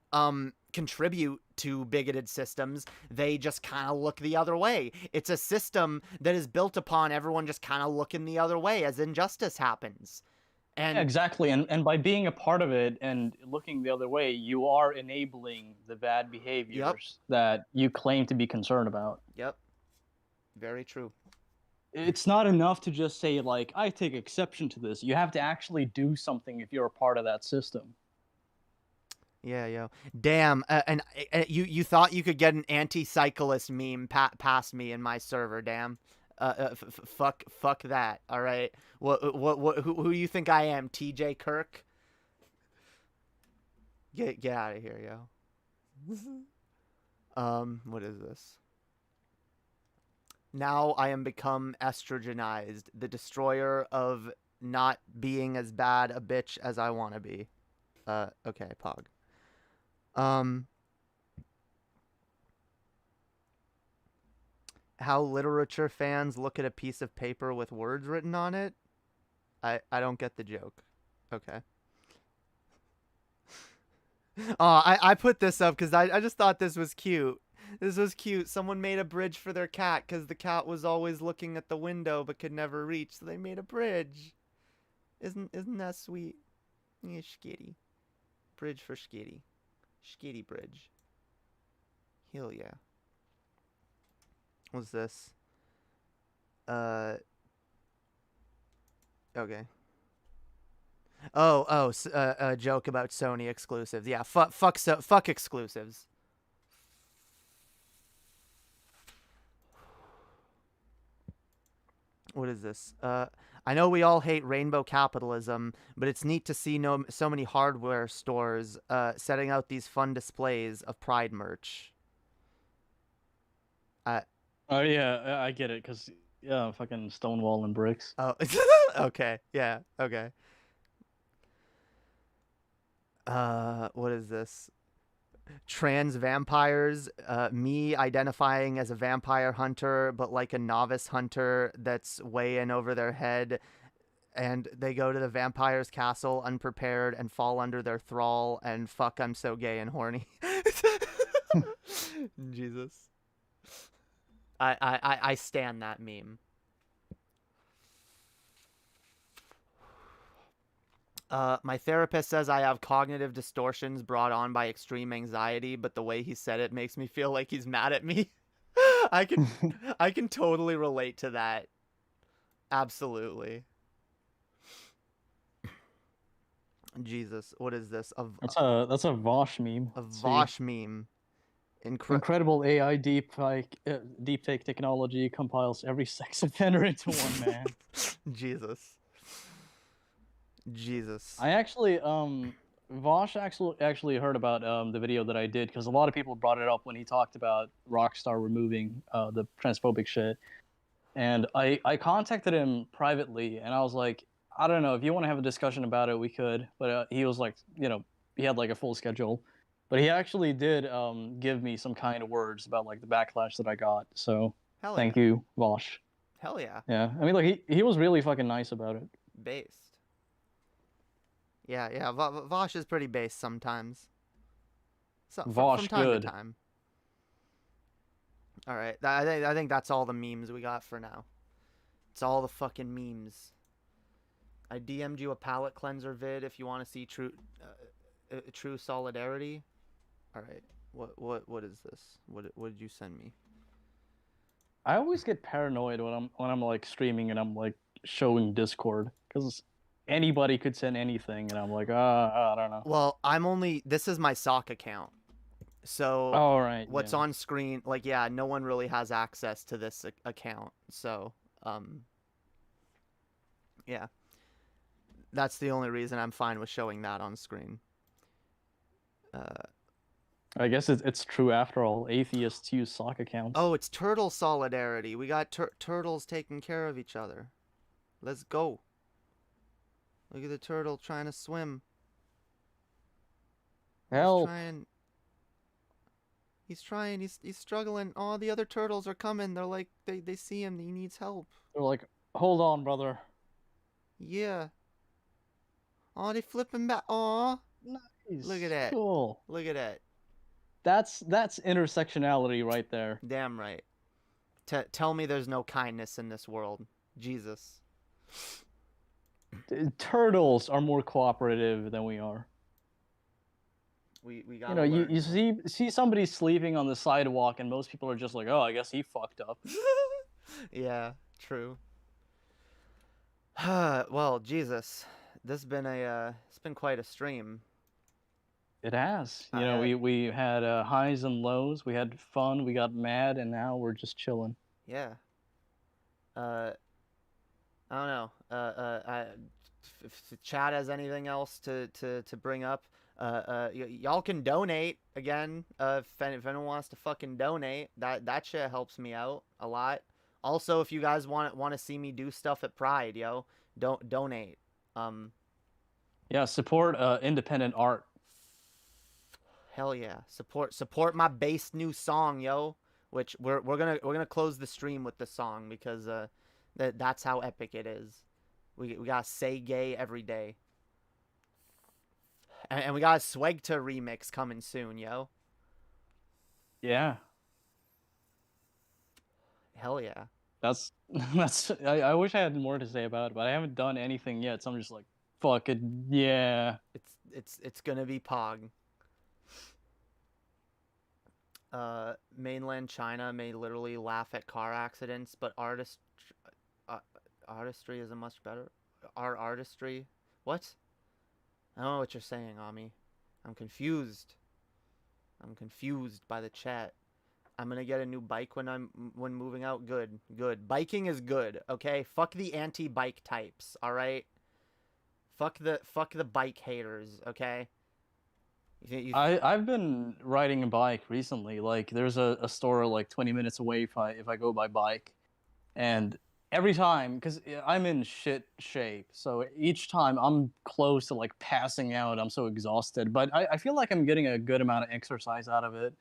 contribute to bigoted systems, they just kind of look the other way. It's a system that is built upon everyone just kind of looking the other way as injustice happens. And Yeah, exactly. And by being a part of it and looking the other way, you are enabling the bad behaviors that you claim to be concerned about. Yep. Very true. It's not enough to just say, like, I take exception to this. You have to actually do something if you're a part of that system. Yeah, yo. Damn, and you thought you could get an anti-cyclist meme past me in my server, damn. Fuck that, all right? Who do you think I am, TJ Kirk? Get out of here, yo. What is this? Now I am become estrogenized, the destroyer of not being as bad a bitch as I want to be. Okay, Pog. How literature fans look at a piece of paper with words written on it? I don't get the joke. Okay. I put this up because I just thought this was cute. This was cute. Someone made a bridge for their cat because the cat was always looking at the window but could never reach, so they made a bridge. Isn't that sweet? Yeah, Skitty. Bridge for Skitty. Skitty bridge. Hell yeah. What's this? Okay. A joke about Sony exclusives. Yeah, fuck exclusives. What is this? I know we all hate rainbow capitalism, but it's neat to see so many hardware stores setting out these fun displays of Pride merch. Oh yeah, I get it, because fucking Stonewall and bricks. Oh, okay, yeah, okay. What is this? Trans vampires, me identifying as a vampire hunter, but like a novice hunter that's way in over their head, and they go to the vampire's castle unprepared and fall under their thrall, and fuck, I'm so gay and horny. Jesus. I stan that meme. My therapist says I have cognitive distortions brought on by extreme anxiety, but the way he said it makes me feel like he's mad at me. I can totally relate to that. Absolutely. Jesus, what is this? That's a Vosh meme. A Vosh meme. Incredible AI deepfake technology compiles every sex offender into one man. Jesus. I actually Vosh actually heard about the video that I did because a lot of people brought it up when he talked about Rockstar removing the transphobic shit, and I contacted him privately and I was like, I don't know, if you want to have a discussion about it we could, but he was like, he had like a full schedule, but he actually did give me some kind of words about like the backlash that I got, so thank you, Vosh. Hell yeah. Yeah, I mean, like he was really fucking nice about it. Based. Yeah, Vosh is pretty based sometimes. Vosh from time good. to time. All right, I think that's all the memes we got for now. It's all the fucking memes. I DM'd you a palate cleanser vid if you want to see true solidarity. All right, what is this? What did you send me? I always get paranoid when I'm like streaming and I'm like showing Discord because anybody could send anything, and I'm like, I don't know. Well, this is my sock account. So Oh, right, what's yeah. on screen, like, yeah, no one really has access to this account. So, yeah. That's the only reason I'm fine with showing that on screen. I guess it's true after all. Atheists use sock accounts. Oh, it's turtle solidarity. We got turtles taking care of each other. Let's go. Look at the turtle trying to swim. Help. He's trying. He's struggling. Oh, the other turtles are coming. They're like, they see him. He needs help. They're like, hold on, brother. Yeah. Oh, they flip him back. Oh. Nice. Look at that. Cool. Look at that. That's intersectionality right there. Damn right. Tell me there's no kindness in this world. Jesus. Turtles are more cooperative than we are. We got. You know, you see somebody sleeping on the sidewalk, and most people are just like, oh, I guess he fucked up. Yeah, true. Well, Jesus, it's been quite a stream. It has. You know, we had highs and lows. We had fun. We got mad, and now we're just chilling. Yeah. I don't know. If Chad has anything else to bring up, y'all can donate again. If anyone wants to fucking donate, that shit helps me out a lot. Also, if you guys want to see me do stuff at Pride, yo, don't donate. Yeah, support independent art. Hell yeah. Support my bass new song, yo. Which we're gonna close the stream with the song because that's how epic it is. We gotta say gay every day. And we got a Swegta remix coming soon, yo. Yeah. Hell yeah. That's I wish I had more to say about it, but I haven't done anything yet, so I'm just like, fuck it, yeah. It's gonna be Pog. Mainland China may literally laugh at car accidents, but artistry is a much better. Our artistry? What? I don't know what you're saying, Ami. I'm confused. I'm confused by the chat. I'm gonna get a new bike when moving out. Good. Biking is good, okay? Fuck the anti-bike types, alright? Fuck the bike haters, okay? I've been riding a bike recently. Like, there's a store like 20 minutes away if I go by bike, and every time, because I'm in shit shape, so each time I'm close to like passing out. I'm so exhausted, but I feel like I'm getting a good amount of exercise out of it,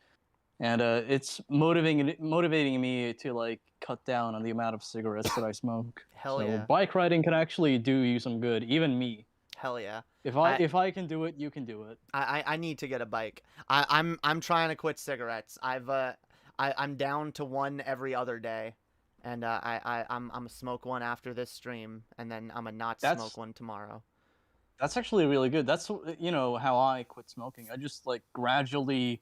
and it's motivating me to like cut down on the amount of cigarettes that I smoke. Hell so yeah. Bike riding can actually do you some good, even me. Hell yeah. If I can do it, you can do it. I need to get a bike. I'm trying to quit cigarettes. I'm down to one every other day, and I'm gonna smoke one after this stream, and then I'm gonna not smoke one tomorrow. That's actually really good. That's, you know, how I quit smoking. I just like gradually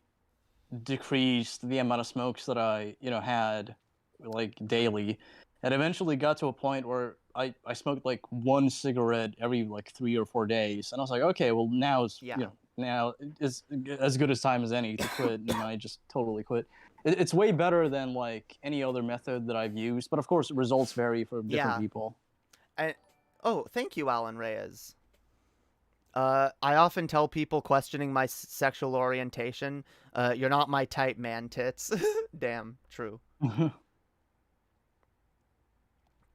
decreased the amount of smokes that I, you know, had like daily, and eventually got to a point where I smoked like one cigarette every like 3 or 4 days, and I was like, okay, well now is as good a time as any to quit, and I just totally quit. It's way better than like any other method that I've used, but of course results vary for different people. And thank you, Alan Reyes. I often tell people questioning my sexual orientation, you're not my type, man, tits. Damn, true.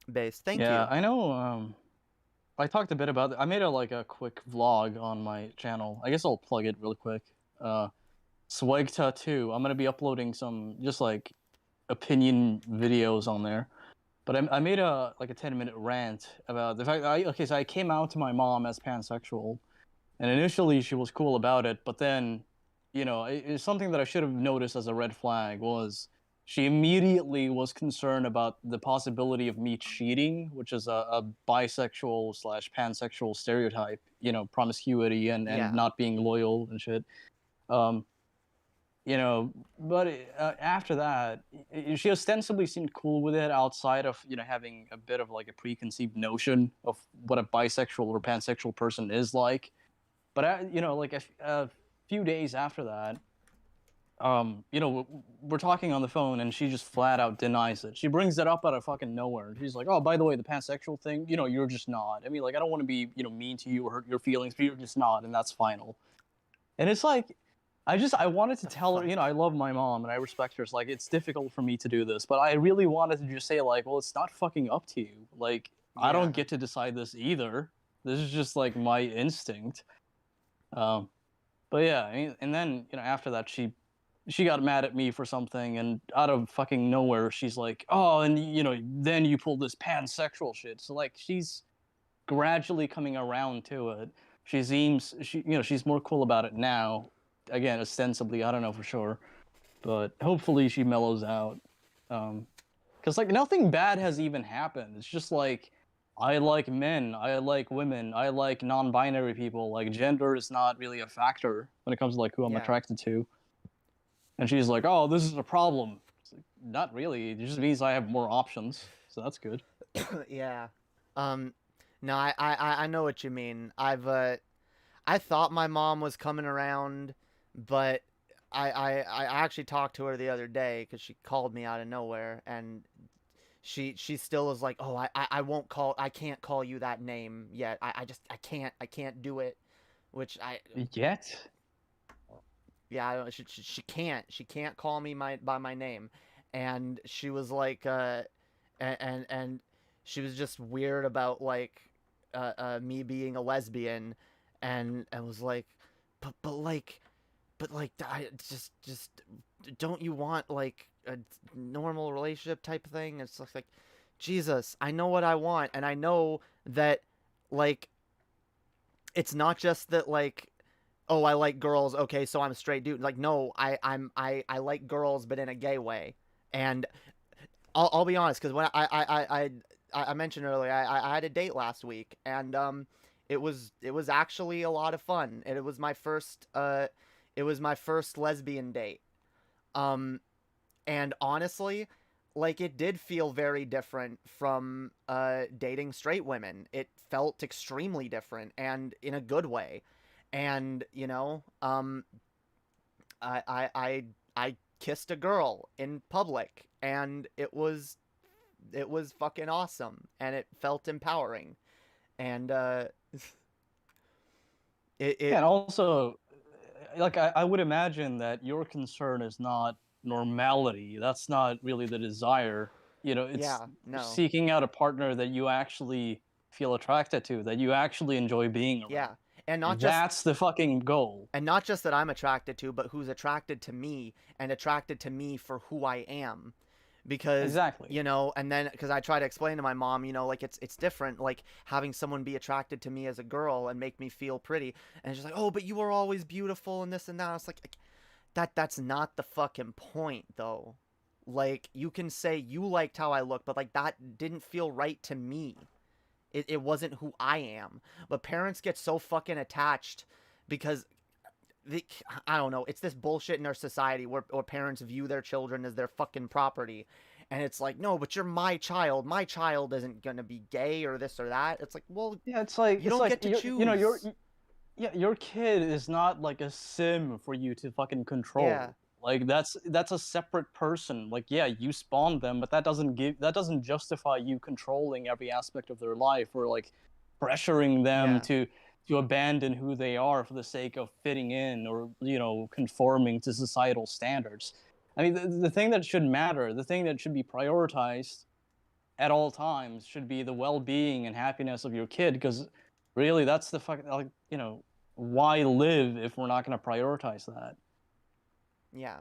Thank you. Yeah, I know. I talked a bit about it. I made a quick vlog on my channel. I guess I'll plug it real quick. Swegta 2. I'm gonna be uploading some just like opinion videos on there. But I made a 10-minute rant about the fact that so I came out to my mom as pansexual, and initially she was cool about it, but then, you know, it's something that I should have noticed as a red flag was she immediately was concerned about the possibility of me cheating, which is a bisexual / pansexual stereotype, you know, promiscuity and not being loyal and shit. you know, but after that, she ostensibly seemed cool with it outside of, you know, having a bit of like a preconceived notion of what a bisexual or pansexual person is like. But you know, like a few days after that, you know, we're talking on the phone and she just flat out denies it. She brings it up out of fucking nowhere. She's like, "Oh, by the way, the pansexual thing, you know, you're just not. I mean, like, I don't want to be, you know, mean to you or hurt your feelings, but you're just not, and that's final." And it's like, I wanted to tell her, you know, I love my mom and I respect her. It's like, it's difficult for me to do this, but I really wanted to just say, like, well, it's not fucking up to you. Like, I don't get to decide this either. This is just like my instinct. But yeah, I mean, and then, you know, after that, she got mad at me for something, and out of fucking nowhere, she's like, "Oh, and you know, then you pulled this pansexual shit." So like, she's gradually coming around to it. She seems, you know, she's more cool about it now. Again, ostensibly, I don't know for sure, but hopefully she mellows out. Because like nothing bad has even happened. It's just like, I like men, I like women, I like non-binary people. Like, gender is not really a factor when it comes to like who I'm attracted to. And she's like, "Oh, this is a problem." It's like, not really. It just means I have more options, so that's good. Yeah. No, I know what you mean. I thought my mom was coming around, but I actually talked to her the other day because she called me out of nowhere, and she still is like, "Oh, I can't call you that name yet. I can't do it," which Yet? Yeah, I don't, she can't call me by my name, and she was like, and she was just weird about like, me being a lesbian, and was like, but like, I just don't you want like a normal relationship type thing? It's just like, Jesus, I know what I want, and I know that like, it's not just that like, oh, I like girls, okay, so I'm a straight dude. Like, no, I like girls, but in a gay way. And I'll be honest, because when I mentioned earlier, I had a date last week, and it was actually a lot of fun, and it was my first lesbian date. And honestly, like, it did feel very different from dating straight women. It felt extremely different, and in a good way. And you know, I kissed a girl in public, and it was fucking awesome, and it felt empowering, and And also, like, I would imagine that your concern is not normality. That's not really the desire. You know, it's no. seeking out a partner that you actually feel attracted to, that you actually enjoy being around. Yeah. And not that's the fucking goal. And not just that I'm attracted to, but who's attracted to me, and attracted to me for who I am. Because, exactly, you know, and then, because I try to explain to my mom, you know, like, it's different, like, having someone be attracted to me as a girl and make me feel pretty. And she's like, "Oh, but you were always beautiful," and this and that. I was like, that's not the fucking point, though. Like, you can say you liked how I look, but, like, that didn't feel right to me. It wasn't who I am. But parents get so fucking attached because I don't know, it's this bullshit in our society where parents view their children as their fucking property. And it's like, no, but you're my child. My child isn't going to be gay or this or that. It's like, well, yeah, it's like, you don't get to choose. You know, your kid is not like a sim for you to fucking control. Yeah. Like, that's a separate person. Like, yeah, you spawned them, but that doesn't justify you controlling every aspect of their life, or like pressuring them to abandon who they are for the sake of fitting in, or, you know, conforming to societal standards. I mean, the thing that should matter, the thing that should be prioritized at all times, should be the well-being and happiness of your kid, because really, that's the fucking, like, you know, why live if we're not going to prioritize that? Yeah.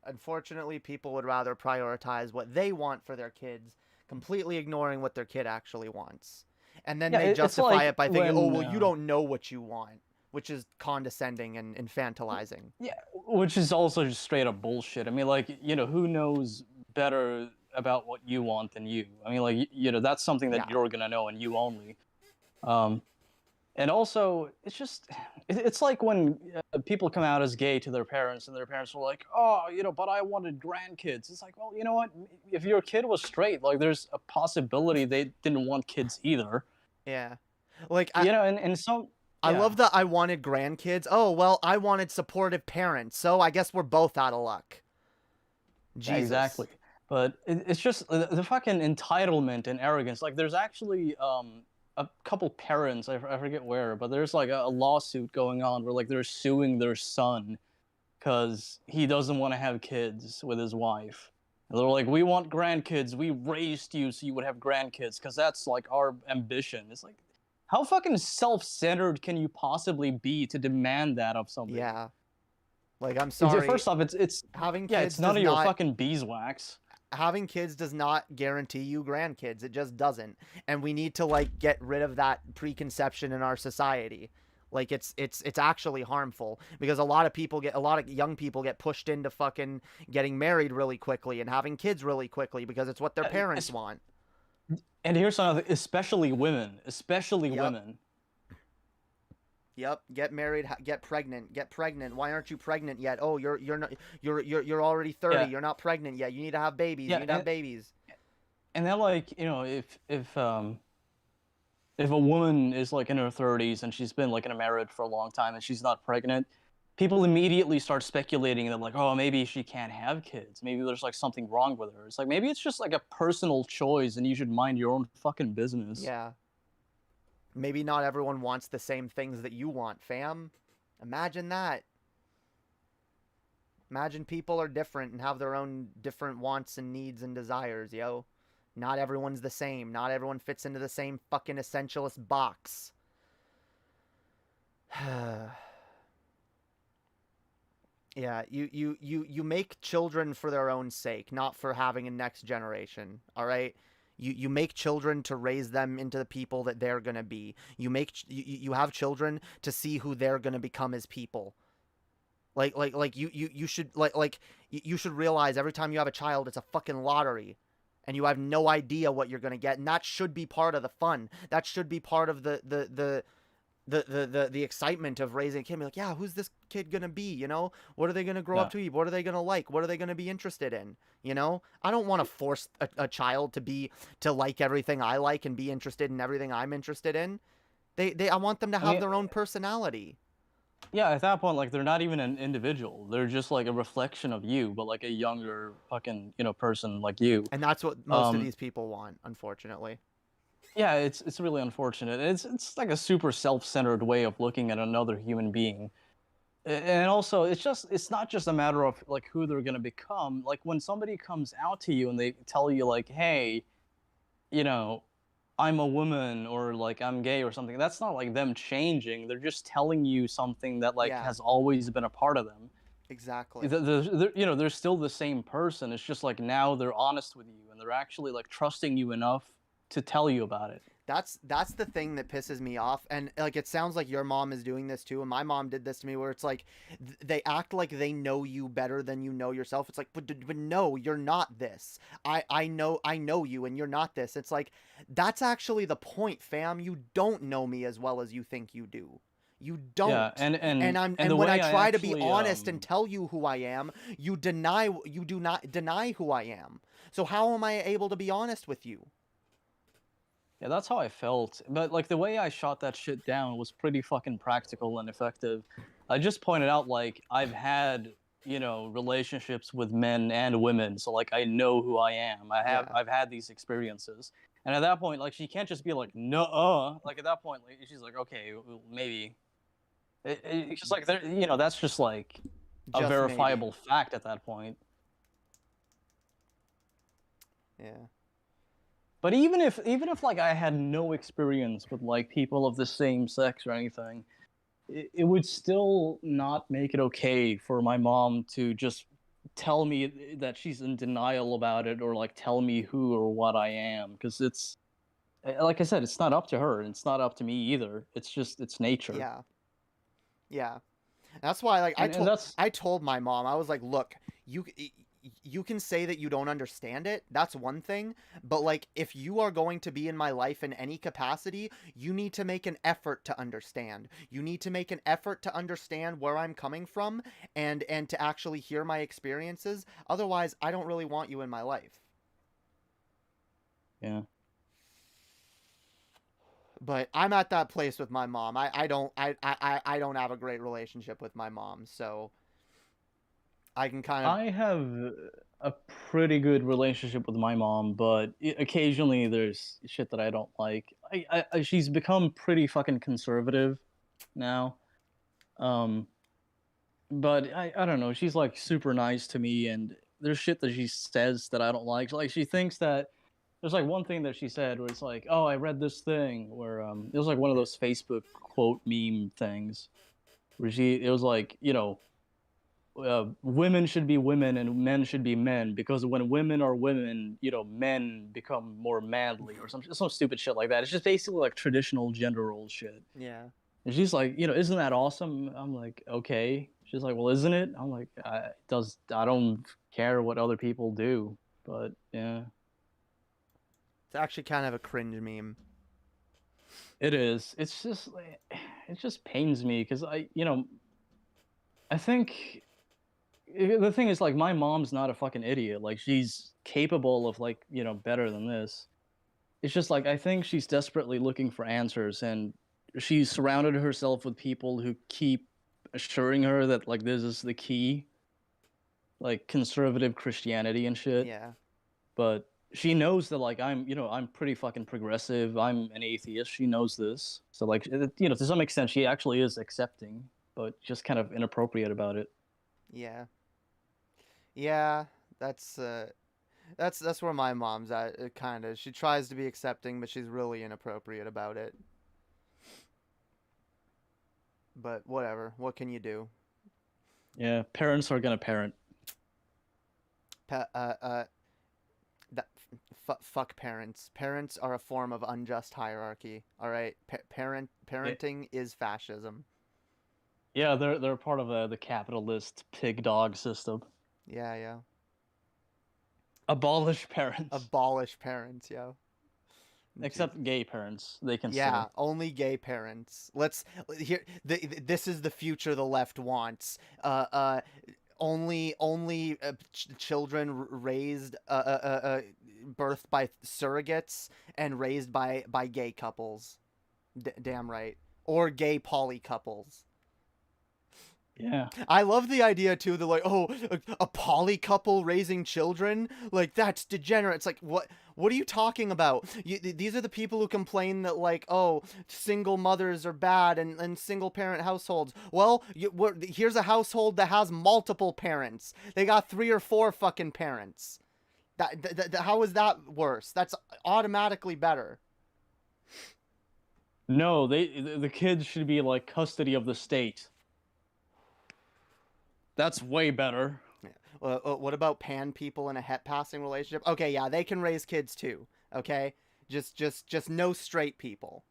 Unfortunately, people would rather prioritize what they want for their kids, completely ignoring what their kid actually wants. And then they justify it by thinking, "Oh, well, you don't know what you want," which is condescending and infantilizing. Yeah, which is also just straight up bullshit. I mean, like, you know, who knows better about what you want than you? I mean, like, you know, that's something that you're gonna know, and you only. And also, it's just, it's like when people come out as gay to their parents, and their parents are like, "Oh, but I wanted grandkids." It's like, well, you know what? If your kid was straight, like, there's a possibility they didn't want kids either. Yeah. Like, and some. I Yeah. love that I wanted grandkids. Oh, well, I wanted supportive parents, so I guess we're both out of luck. Jesus. Yeah, exactly. But it's just the fucking entitlement and arrogance. Like, there's actually a couple parents, I forget where, but there's like a lawsuit going on where like they're suing their son because he doesn't want to have kids with his wife. And they're like, "We want grandkids. We raised you so you would have grandkids because that's like our ambition." It's like, how fucking self-centered can you possibly be to demand that of somebody? Yeah. Like, I'm sorry. First off, it's having yeah, kids it's none does of your not- fucking beeswax. Having kids does not guarantee you grandkids. It just doesn't. And we need to like get rid of that preconception in our society. Like, it's actually harmful because a lot of young people get pushed into fucking getting married really quickly and having kids really quickly because it's what their parents want. And here's another, especially women, women. Yep. Get married. Get pregnant. Get pregnant. Why aren't you pregnant yet? Oh, you're not. You're already 30. Yeah. You're not pregnant yet. You need to have babies. Yeah, you need to have babies. And then, like, if a woman is like in her 30s and she's been like in a marriage for a long time and she's not pregnant, people immediately start speculating that like, oh, maybe she can't have kids. Maybe there's like something wrong with her. It's like, maybe it's just like a personal choice and you should mind your own fucking business. Yeah. Maybe not everyone wants the same things that you want, fam. Imagine that. Imagine people are different and have their own different wants and needs and desires, yo. Not everyone's the same. Not everyone fits into the same fucking essentialist box. Yeah, you make children for their own sake, not for having a next generation, all right? You make children to raise them into the people that they're going to be. You have children to see who they're going to become as people. You should realize every time you have a child, it's a fucking lottery. And you have no idea what you're going to get. And that should be part of the fun. That should be part of the excitement of raising a kid. Be like, yeah, who's this kid going to be? You know, what are they going to grow up to be? What are they going to like? What are they going to be interested in? You know, I don't want to force a child to like everything I like and be interested in everything I'm interested in. I want them to have their own personality. Yeah, at that point, like, they're not even an individual. They're just like a reflection of you, but like a younger fucking, person like you. And that's what most of these people want, unfortunately. Yeah, it's really unfortunate. It's like a super self-centered way of looking at another human being. And also, it's not just a matter of like who they're gonna become. Like, when somebody comes out to you and they tell you like, hey, I'm a woman, or like I'm gay or something, that's not like them changing. They're just telling you something that like has always been a part of them. Exactly. They're still the same person. It's just like now they're honest with you and they're actually like trusting you enough to tell you about it. That's the thing that pisses me off. And like, it sounds like your mom is doing this too, and my mom did this to me, where it's like they act like they know you better than you know yourself. It's like, but no, you're not this. I know you and you're not this. It's like, that's actually the point, fam. You don't know me as well as you think you do. You don't. Yeah, and when I try to be honest and tell you who I am, you do not deny who I am. So how am I able to be honest with you? Yeah, that's how I felt. But like, the way I shot that shit down was pretty fucking practical and effective. I just pointed out, like, I've had, relationships with men and women, so like I know who I am. I've had these experiences. And at that point, like, she can't just be like, "Nuh-uh." Like, at that point, like, she's like, "Okay, well, maybe." It's just like, that's just like a Just verifiable fact at that point. Yeah. But even if like I had no experience with like people of the same sex or anything, it would still not make it okay for my mom to just tell me that she's in denial about it, or like tell me who or what I am, because it's, like I said, it's not up to her and it's not up to me either. It's nature. Yeah. Yeah. That's why, like, I told my mom, I was like, look, you can say that you don't understand it. That's one thing. But like, if you are going to be in my life in any capacity, you need to make an effort to understand. You need to make an effort to understand where I'm coming from and to actually hear my experiences. Otherwise, I don't really want you in my life. Yeah. But I'm at that place with my mom. I don't have a great relationship with my mom, so I can kind of. I have a pretty good relationship with my mom, but occasionally there's shit that I don't like. She's become pretty fucking conservative now. But I don't know. She's like super nice to me, and there's shit that she says that I don't like. Like she thinks that there's like one thing that she said where it's like, oh, I read this thing where it was like one of those Facebook quote meme things where it was like, you know, women should be women and men should be men because when women are women, you know, men become more manly or some stupid shit like that. It's just basically like traditional gender role shit. Yeah. And she's like, you know, isn't that awesome? I'm like, okay. She's like, well, isn't it? I'm like, I don't care what other people do, but yeah. It's actually kind of a cringe meme. It is. It's just, it just pains me because I think the thing is like my mom's not a fucking idiot. Like she's capable of like, you know, better than this. It's just like I think she's desperately looking for answers and she's surrounded herself with people who keep assuring her that like this is the key, like conservative Christianity and shit. Yeah. But she knows that like I'm pretty fucking progressive. I'm an atheist. She knows this. So like you know, to some extent she actually is accepting, but just kind of inappropriate about it. Yeah. Yeah, that's where my mom's at, kind of. She tries to be accepting, but she's really inappropriate about it. But whatever. What can you do? Yeah, parents are gonna parent. Fuck parents. Parents are a form of unjust hierarchy. All right, parenting is fascism. Yeah, they're part of the capitalist pig dog system. Yeah, yeah. Abolish parents. Abolish parents, yo. Except gay parents, they can. Yeah, still. only gay parents. This is the future the left wants. Only children raised birthed by surrogates and raised by gay couples. Damn right. Or gay poly couples. Yeah. I love the idea too that like, oh, a poly couple raising children, like that's degenerate. It's like, what are you talking about? These are the people who complain that like, oh, single mothers are bad and single parent households. Well, here's a household that has multiple parents. They got 3 or 4 fucking parents. How is that worse? That's automatically better. No, the kids should be like custody of the state. That's way better. Yeah. What about pan people in a het passing relationship? Okay, yeah, they can raise kids too. Okay, just no straight people.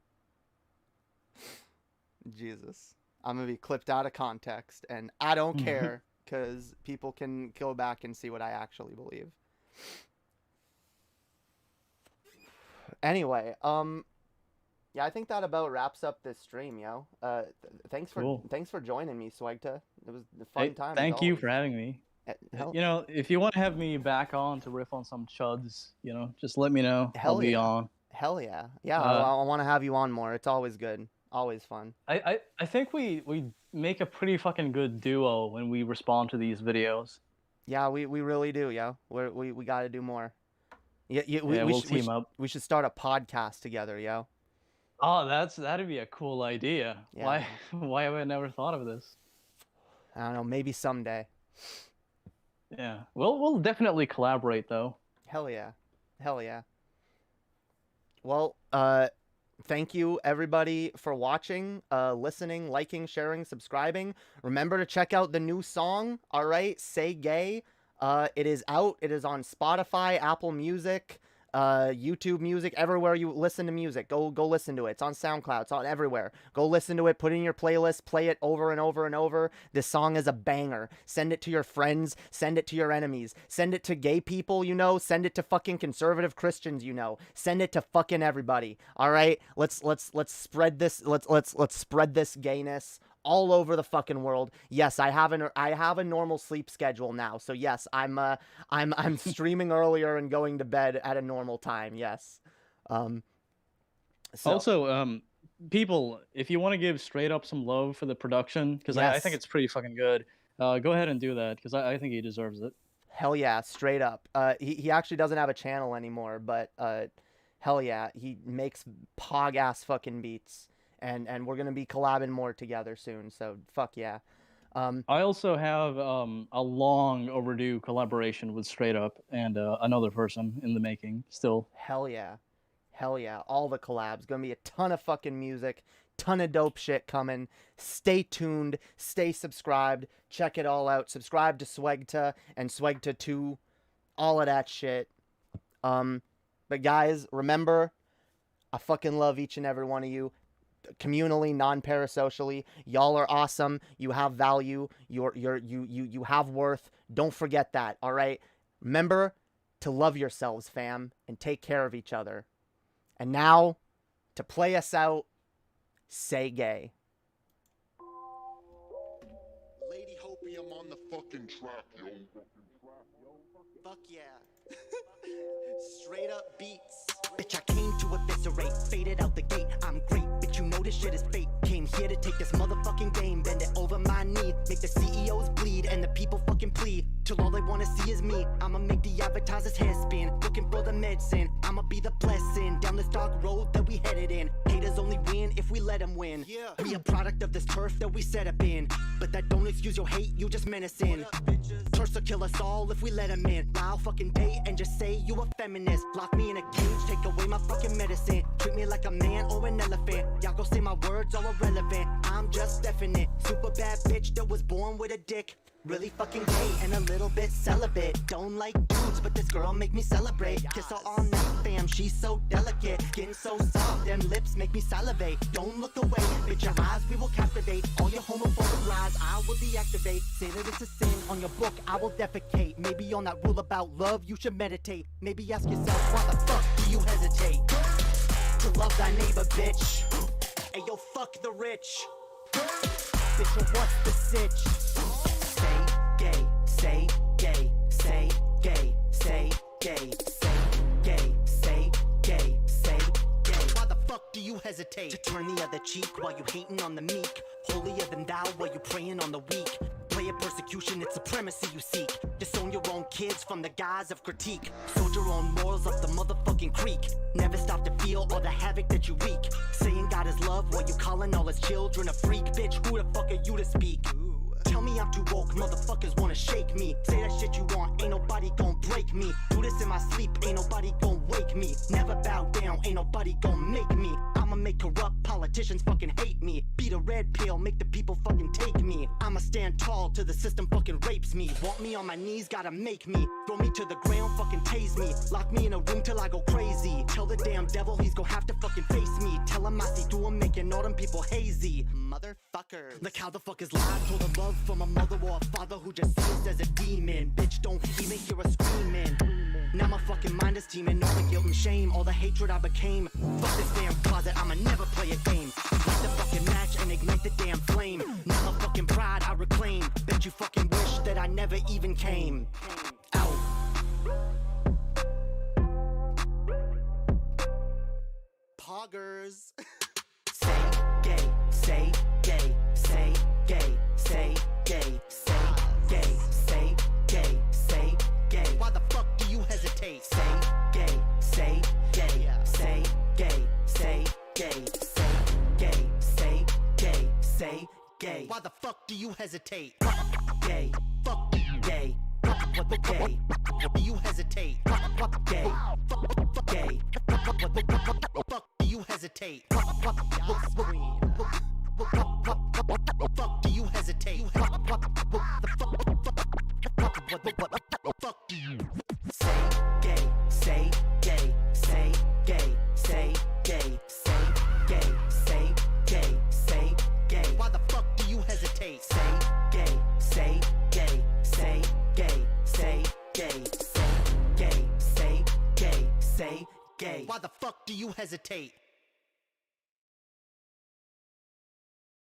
Jesus, I'm gonna be clipped out of context, and I don't care because people can go back and see what I actually believe. Anyway, yeah, I think that about wraps up this stream, yo. Thanks for joining me, Swagta. It was a fun time. Thank you for having me. You know, if you want to have me back on to riff on some chuds, you know, just let me know. I'll be on. Hell yeah. Yeah, I want to have you on more. It's always good. Always fun. I think we make a pretty fucking good duo when we respond to these videos. Yeah, we really do, yo. We got to do more. We'll team up. We should start a podcast together, yo. Oh, that'd be a cool idea. Yeah. Why have I never thought of this? I don't know, maybe someday. Yeah. We'll definitely collaborate though. Hell yeah. Hell yeah. Well, thank you everybody for watching, listening, liking, sharing, subscribing. Remember to check out the new song, all right? Say Gay. It is out. It is on Spotify, Apple Music, YouTube Music, everywhere you listen to music. Go listen to it. It's on SoundCloud. It's on everywhere. Go listen to it. Put it in your playlist. Play it over and over and over. This song is a banger. Send it to your friends. Send it to your enemies. Send it to gay people, you know. Send it to fucking conservative Christians, you know. Send it to fucking everybody. All right? Let's spread this. Let's spread this gayness all over the fucking world. Yes, I have a normal sleep schedule now. So yes, I'm streaming earlier and going to bed at a normal time. Yes. Also, people, if you want to give Straight Up some love for the production, because I think it's pretty fucking good, go ahead and do that, because I think he deserves it. Hell yeah, Straight Up. He actually doesn't have a channel anymore, but hell yeah, he makes pog ass fucking beats. And we're going to be collabing more together soon, so fuck yeah. I also have a long overdue collaboration with Straight Up and another person in the making still. Hell yeah. Hell yeah. All the collabs. Going to be a ton of fucking music, ton of dope shit coming. Stay tuned, stay subscribed, check it all out. Subscribe to Swegta and Swegta 2, all of that shit. But guys, remember, I fucking love each and every one of you. Communally, non-parasocially, y'all are awesome. You have value. You have worth. Don't forget that. All right. Remember to love yourselves, fam, and take care of each other. And now, to play us out, say gay. Lady Hopium on the fucking track, yo. Fuck yeah. Straight up beats. Bitch, I came to eviscerate, faded out the gate. I'm great, bitch, you know this shit is fate. Came here to take this motherfucking game, bend it over my knee, make the CEOs bleed and the people fucking plead till all they wanna see is me. I'ma make the advertisers head spin, looking for the medicine. I'ma be the blessing down this dark road that we headed in. Haters only win if we let them win. We a product of this turf that we set up in, but that don't excuse your hate, you just menacing. Turfs will kill us all if we let them in. I'll fucking date and just say you a feminist. Lock me in a cage, take away my fucking medicine. Treat me like a man or an elephant. Y'all go say my words are irrelevant. I'm just definite. Super bad bitch that was born with a dick. Really fucking gay and a little bit celibate. Don't like dudes, but this girl make me celebrate. Kiss her all night, fam, she's so delicate. Skin so soft, them lips make me salivate. Don't look away, bitch, your eyes we will captivate. All your homophobic lies, I will deactivate. Say that it's a sin, on your book I will defecate. Maybe on that rule about love you should meditate. Maybe ask yourself, why the fuck do you hesitate to love thy neighbor, bitch? Hey yo, fuck the rich. Bitch, yo, what's the sitch? Say gay, say gay, say gay, say gay, say gay, say gay. Why the fuck do you hesitate to turn the other cheek while you hating on the meek? Holier than thou while you praying on the weak. Play at persecution, it's supremacy you seek. Disown your own kids from the guise of critique. Sold your own morals up the motherfucking creek. Never stop to feel all the havoc that you wreak. Saying God is love while you calling all his children a freak. Bitch, who the fuck are you to speak? Tell me I'm too woke, motherfuckers wanna shake me. Say that shit you want, ain't nobody gon' break me. Do this in my sleep, ain't nobody gon' wake me. Never bow down, ain't nobody gon' make me. I'ma make corrupt politicians fucking hate me. Be the red pill, make the people fucking take me. I'ma stand tall till the system fucking rapes me. Want me on my knees, gotta make me. Throw me to the ground, fucking tase me. Lock me in a room till I go crazy. Tell the damn devil he's gon' have to fucking face me. Tell him I see through him, making all them people hazy. Motherfucker. Like how the fuck is lies told a love from a mother or a father who just sees as a demon. Bitch, don't even hear us screaming. Now my fucking mind is teeming. All the guilt and shame, all the hatred I became. Fuck this damn closet, I'ma never play a game. Light the fucking match and ignite the damn flame. Now my fucking pride I reclaim. Bet you fucking wish that I never even came out. Poggers. Say gay, say gay, say gay, say gay, say gay, say gay, say gay. Why the fuck do you hesitate? Say gay, say gay, say gay, say gay, say gay, say gay, say gay. Why the fuck do you hesitate? Gay, fuck gay. What the gay? Do you hesitate? Gay, fuck gay. What the fuck do you hesitate? Fuck do you hesitate? What the fuck do you say? Gay, say gay, do you hesitate?